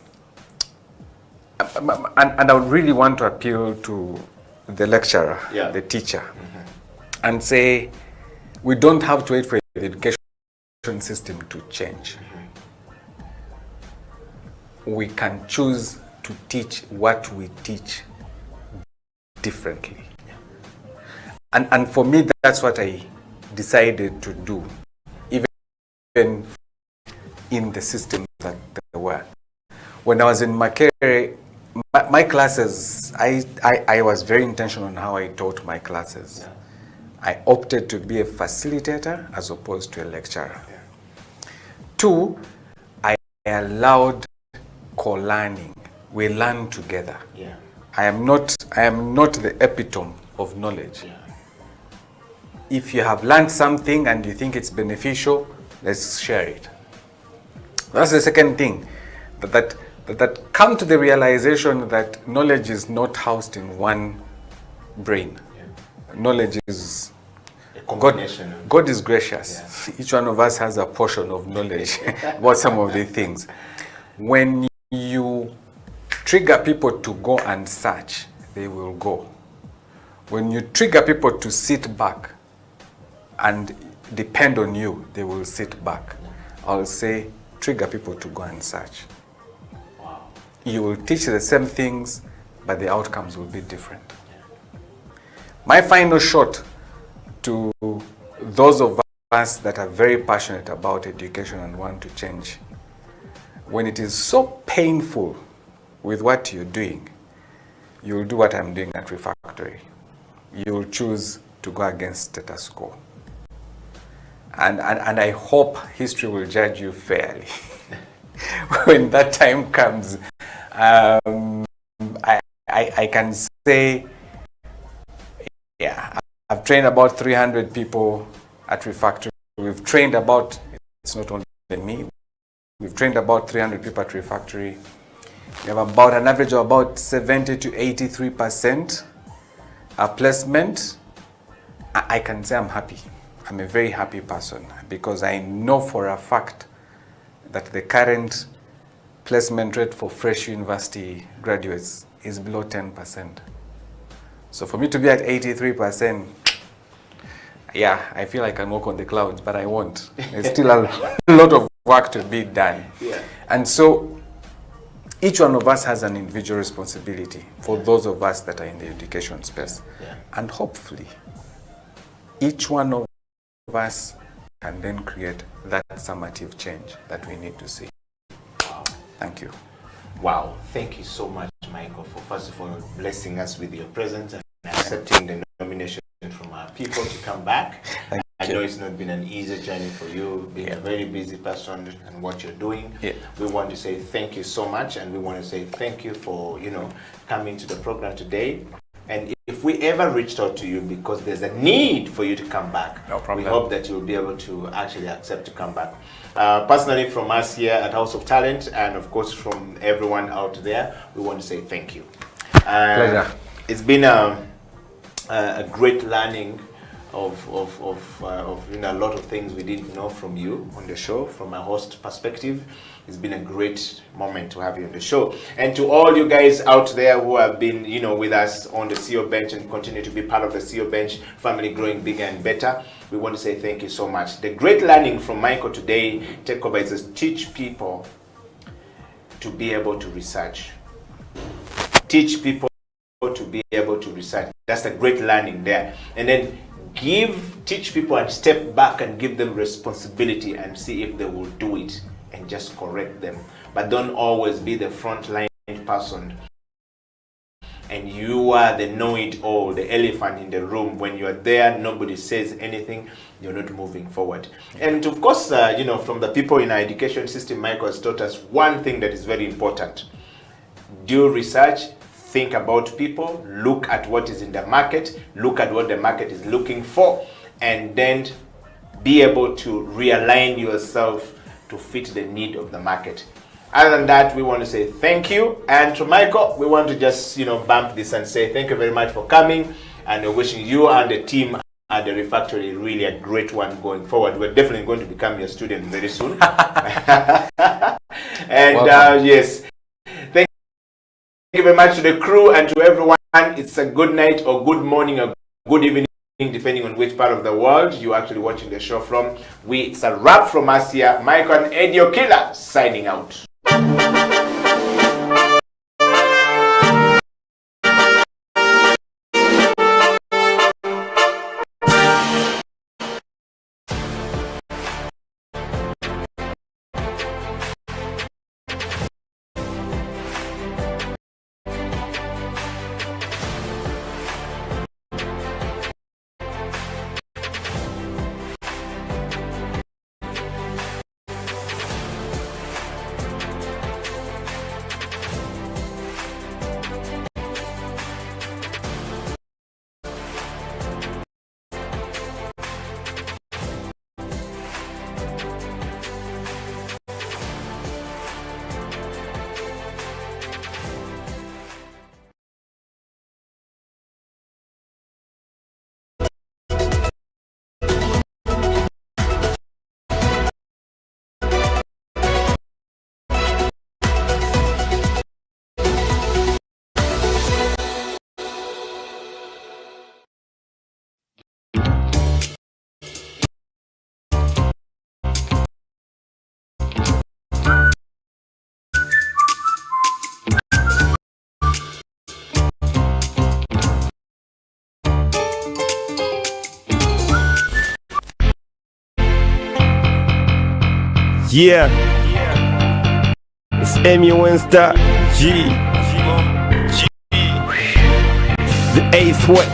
I would really want to appeal to the lecturer, the teacher, and say, we don't have to wait for the education system to change. We can choose to teach what we teach differently. And for me, that's what I decided to do, even in the system that they were. When I was in Makere, my classes, I was very intentional on how I taught my classes. I opted to be a facilitator as opposed to a lecturer. 2, I allowed co-learning. We learn together. I am not the epitome of knowledge. If you have learned something and you think it's beneficial, let's share it. That's the second thing, that come to the realization that knowledge is not housed in one brain. Knowledge is God is gracious. Each one of us has a portion of knowledge about some of the things. When you trigger people to go and search, they will go. When you trigger people to sit back and depend on you, they will sit back. I'll say, trigger people to go and search. You will teach the same things, but the outcomes will be different. My final shot to those of us that are very passionate about education and want to change, when it is so painful with what you're doing, you'll do what I'm doing at Refactory. You'll choose to go against status quo. And I hope history will judge you fairly. When that time comes, I can say, yeah, I've trained about 300 people at Refactory. We've trained about, it's not only me, we've trained about 300 people at Refactory. We have about an average of about 70 to 83% placement. I can say I'm happy. I'm a very happy person because I know for a fact that the current placement rate for fresh university graduates is below 10%. So for me to be at 83%, yeah, I feel I can walk on the clouds, but I won't. There's still a lot of work to be done. Yeah. And so each one of us has an individual responsibility for those of us that are in the education space. Yeah. And hopefully, each one of us can then create that summative change that we need to see. Wow. Thank you. Wow. Thank you so much, Michael, for first of all blessing us with your presence and accepting the nomination from our people to come back. I know it's not been an easy journey for you, being a very busy person and what you're doing. Yeah. We want to say thank you so much, and we want to say thank you for, coming to the program today. And if we ever reached out to you because there's a need for you to come back, no problem. We hope that you'll be able to actually accept to come back. Personally, from us here at House of Talent, and of course from everyone out there, we want to say thank you. Pleasure. It's been a great learning of a lot of things we didn't know from you on the show. From a host perspective, it's been a great moment to have you on the show. And to all you guys out there who have been with us on the CEO bench and continue to be part of the CEO bench family growing bigger and better, we want to say thank you so much. The great learning from Michael today, takeover, is to teach people to be able to research. Teach people to be able to research. That's a great learning there. And then teach people and step back and give them responsibility and see if they will do it and just correct them. But don't always be the frontline person and you are the know-it-all, the elephant in the room. When you're there, nobody says anything, you're not moving forward. And of course, from the people in our education system, Michael has taught us one thing that is very important. Do research, think about people, look at what is in the market, look at what the market is looking for, and then be able to realign yourself to fit the need of the market. Other than that, we want to say thank you. And to Michael, we want to just, bump this and say thank you very much for coming, and we're wishing you and the team at the Refactory really a great one going forward. We're definitely going to become your student very soon. And yes, thank you very much to the crew and to everyone. It's a good night or good morning or good evening, depending on which part of the world you're actually watching the show from. It's a wrap from us here. Michael and Eddie Okila signing out. Yeah, it's Amy Winster. G. The 8th way.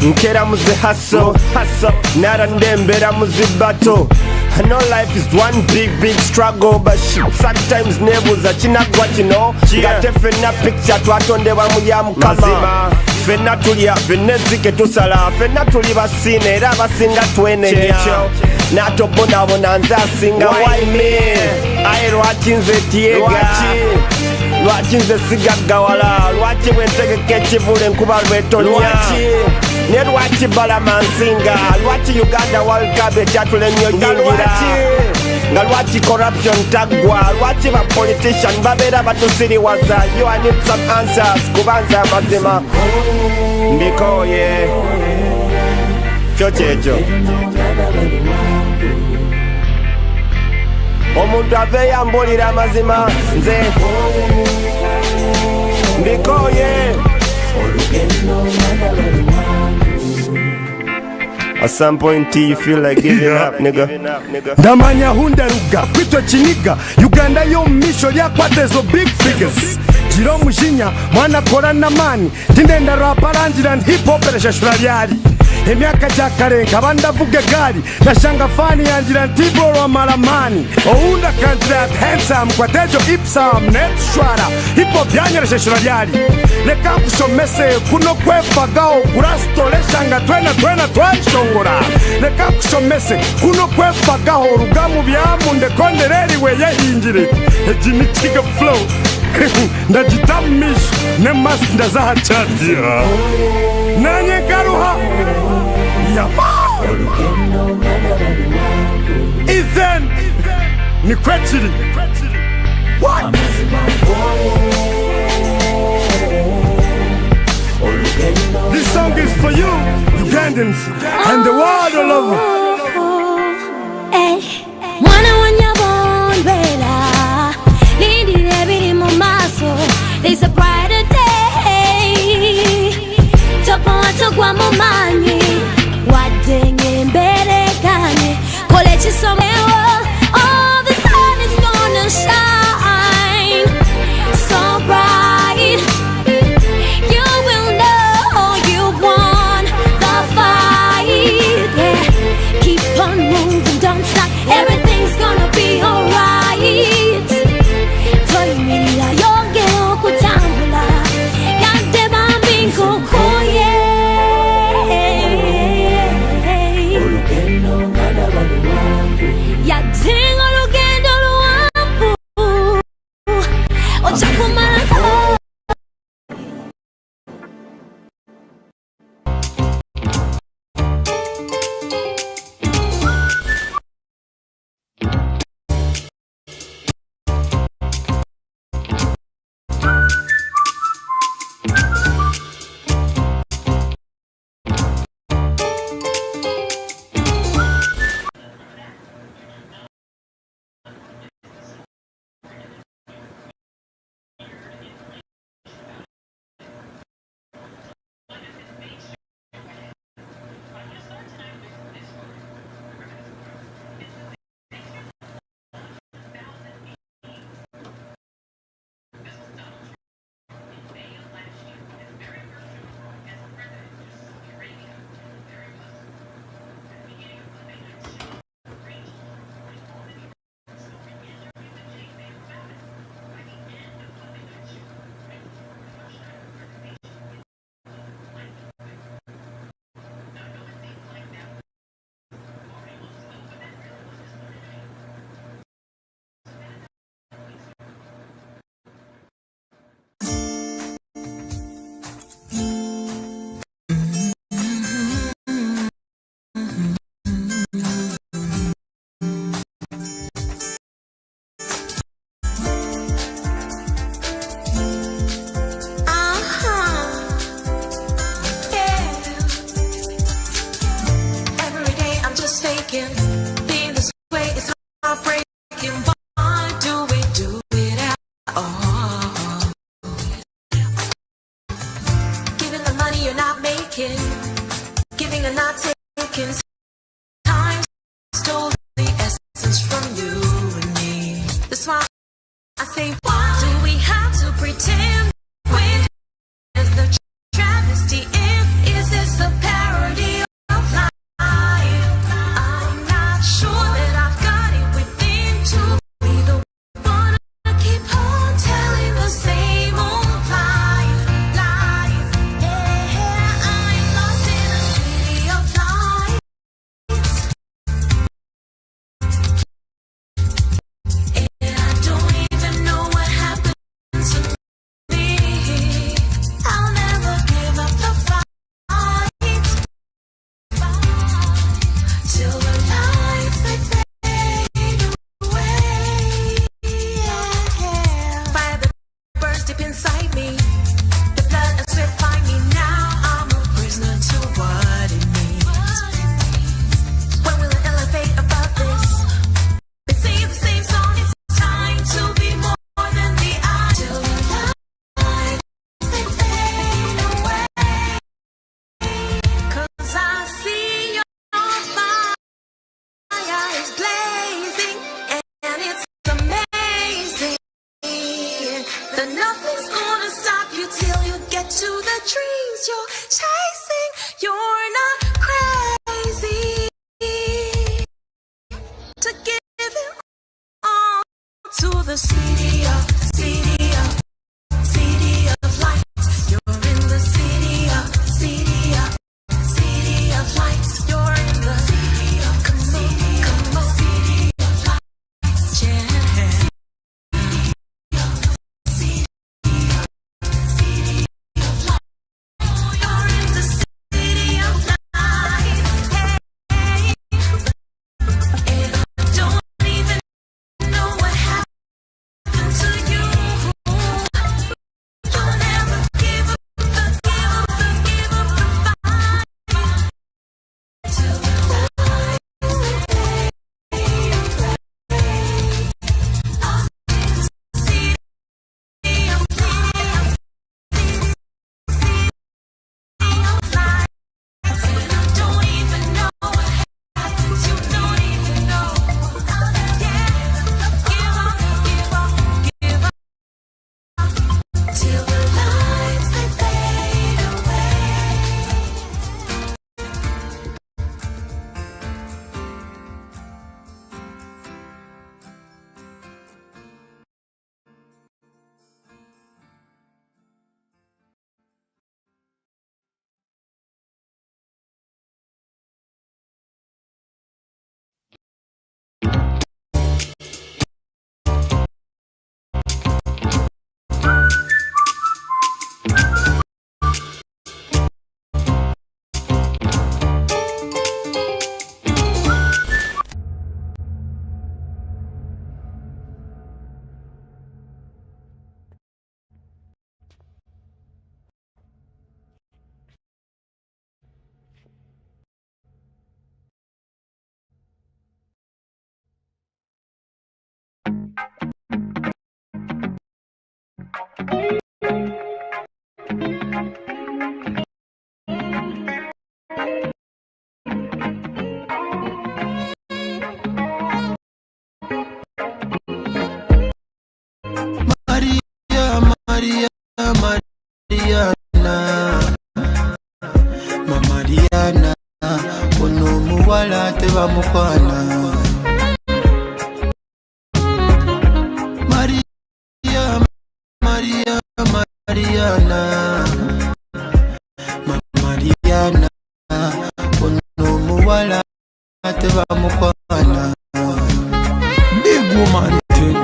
Nkera muzi hustle, nara ndembera muzi battle. I know life is one big struggle, but sometimes nebuza chinagwa kino ngate fenna picture twatondebwa mu ya mukama fenna tulya fennezike tusala fenna tuli basine era abasinga twenenya natobonabona nze asinga waime aye lwaki nze tyega lwaki nze sigaggawala lwaki bwentegeka ekivule enkuba lwetonya ne lwaki balama nsinga lwaki Uganda World Cup ekyatula ennyo yingira nga lwaki corruption taggwa lwaki ba politician babeera batusiriwaza you I need some answers kubanza amazima mbikoye kyo kyekyo omuntu ave yambulira amazima nze mbikoye At some point you feel like giving up, nigga. Ndamanya hundaruga kwitwa kiniga Uganda yo misho lyakwata ezo big figures Jiro mujinya mwana kora na mani Tindenda rapa ranjira hip hop ereshashura lyari Emyaka jakarenga bandavuga gari Nashanga fani yanjira ntiboro wa maramani Ounda kanjira at handsome kwa tejo ipsam net shwara Hip hop yanyereshashura lyari Leka kushomese kuno kwefagao kurastole shanga twena twashongora Leka kushomese kuno kwefagao rugamu byamunde kondereri we yahingire Ejini chiga flow ndajitamish ne mas ndazahachatia nanye garuha yama Ethan ni kwechiri what This song is for you Ugandans and the world all over Mwana wanyabondela Lindire biri mu maso There's a brighter day Tokwa mu manyi Wadenge mbere kanye Kole chisomewo Oh the sun is gonna shine So bright You will know you've won the fight yeah. Keep on moving, don't stop Everything's gonna be alright Toyimirira yongera okutambula Yadde bambi nkokoye Yadde olugendo luwanvu Ojja kumala Being this way is heartbreaking. Why do we do it at all? Giving the money you're not making, giving and not taking. Time stole the essence from you and me. That's why I say Mariana, ono muwala tebamukwana. Mariana, Mariana, ono muwala tebamukwana. Big woman thing.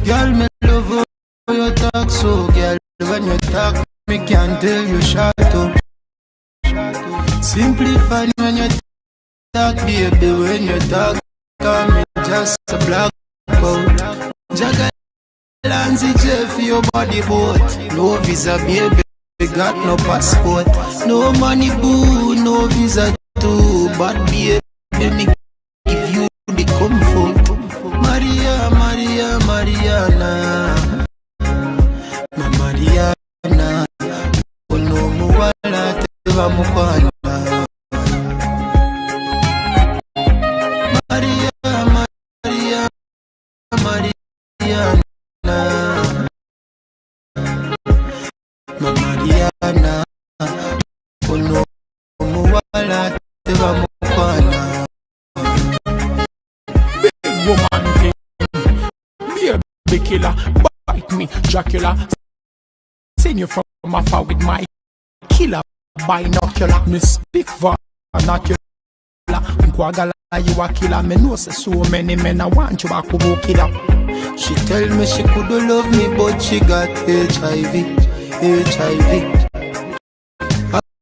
Girl, me love how you talk so, girl. When you talk, me can't tell you shut up. Simplify when you talk, baby. When you talk, call me just a black coat. Jagga Lancy Jeff, your body boat. No visa, baby. Got no passport. No money, boo. No visa, too. But baby, me give you the comfort. Mariana, Mariana, ono muwala tebamukwana. Mariana, ono muwala tebamukwana. Big woman thing, baby killer, bite me, Dracula. Seen you from afar with my killer binocular. Me speak vernacular. Nkwagala you a killer. Me know say so many men I want you back to killer. She tell me she could love me, but she got HIV.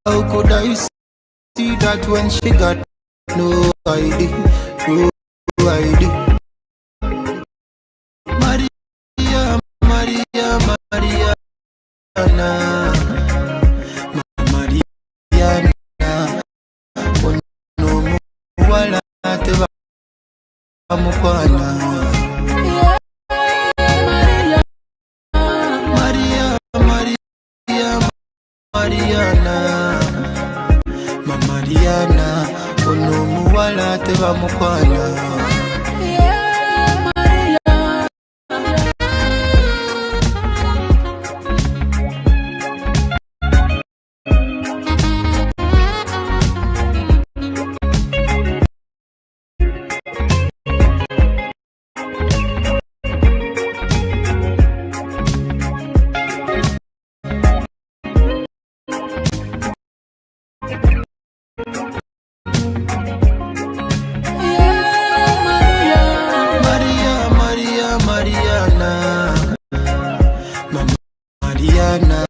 How could I see that when she got no ID? No ID. Mariana, ono muwala tebamukwana. Mariana, ono muwala tebamukwana. Mariana,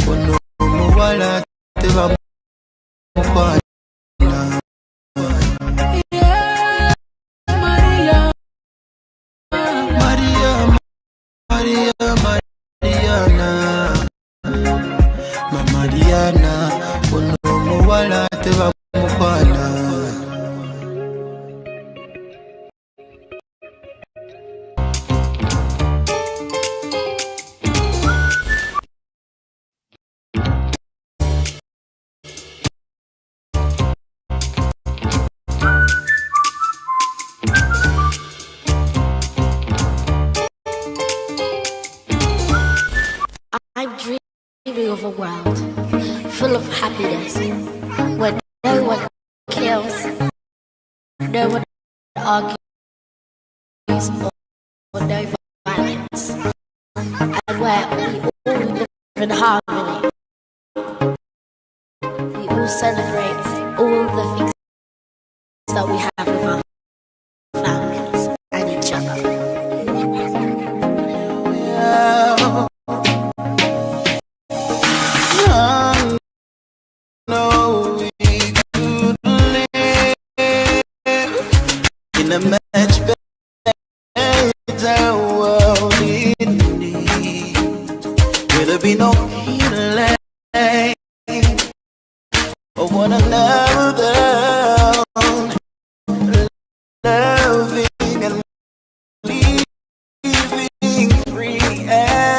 ono muwala tebamukwana. Mariana, ono muwala tebamukwana. I'm dreaming of a world full of happiness, where no one kills, no one argues, or no violence, and where we all live in harmony. We all celebrate all the things that we have with our families and each other. In a much better world indeed, will there be no healing of one another, loving and living free and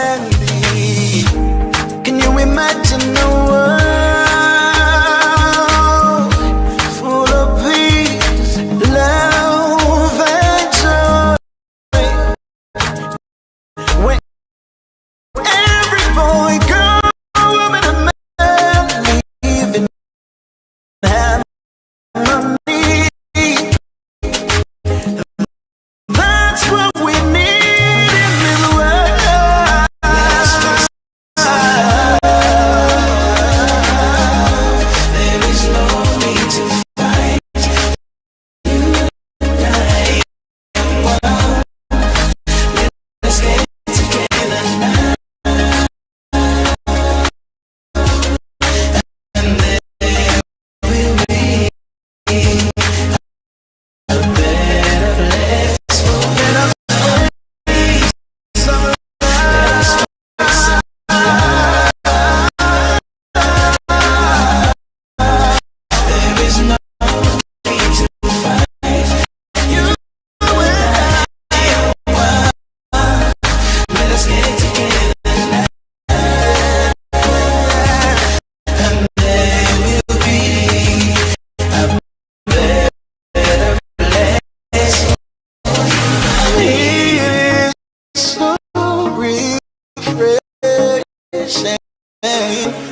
shame.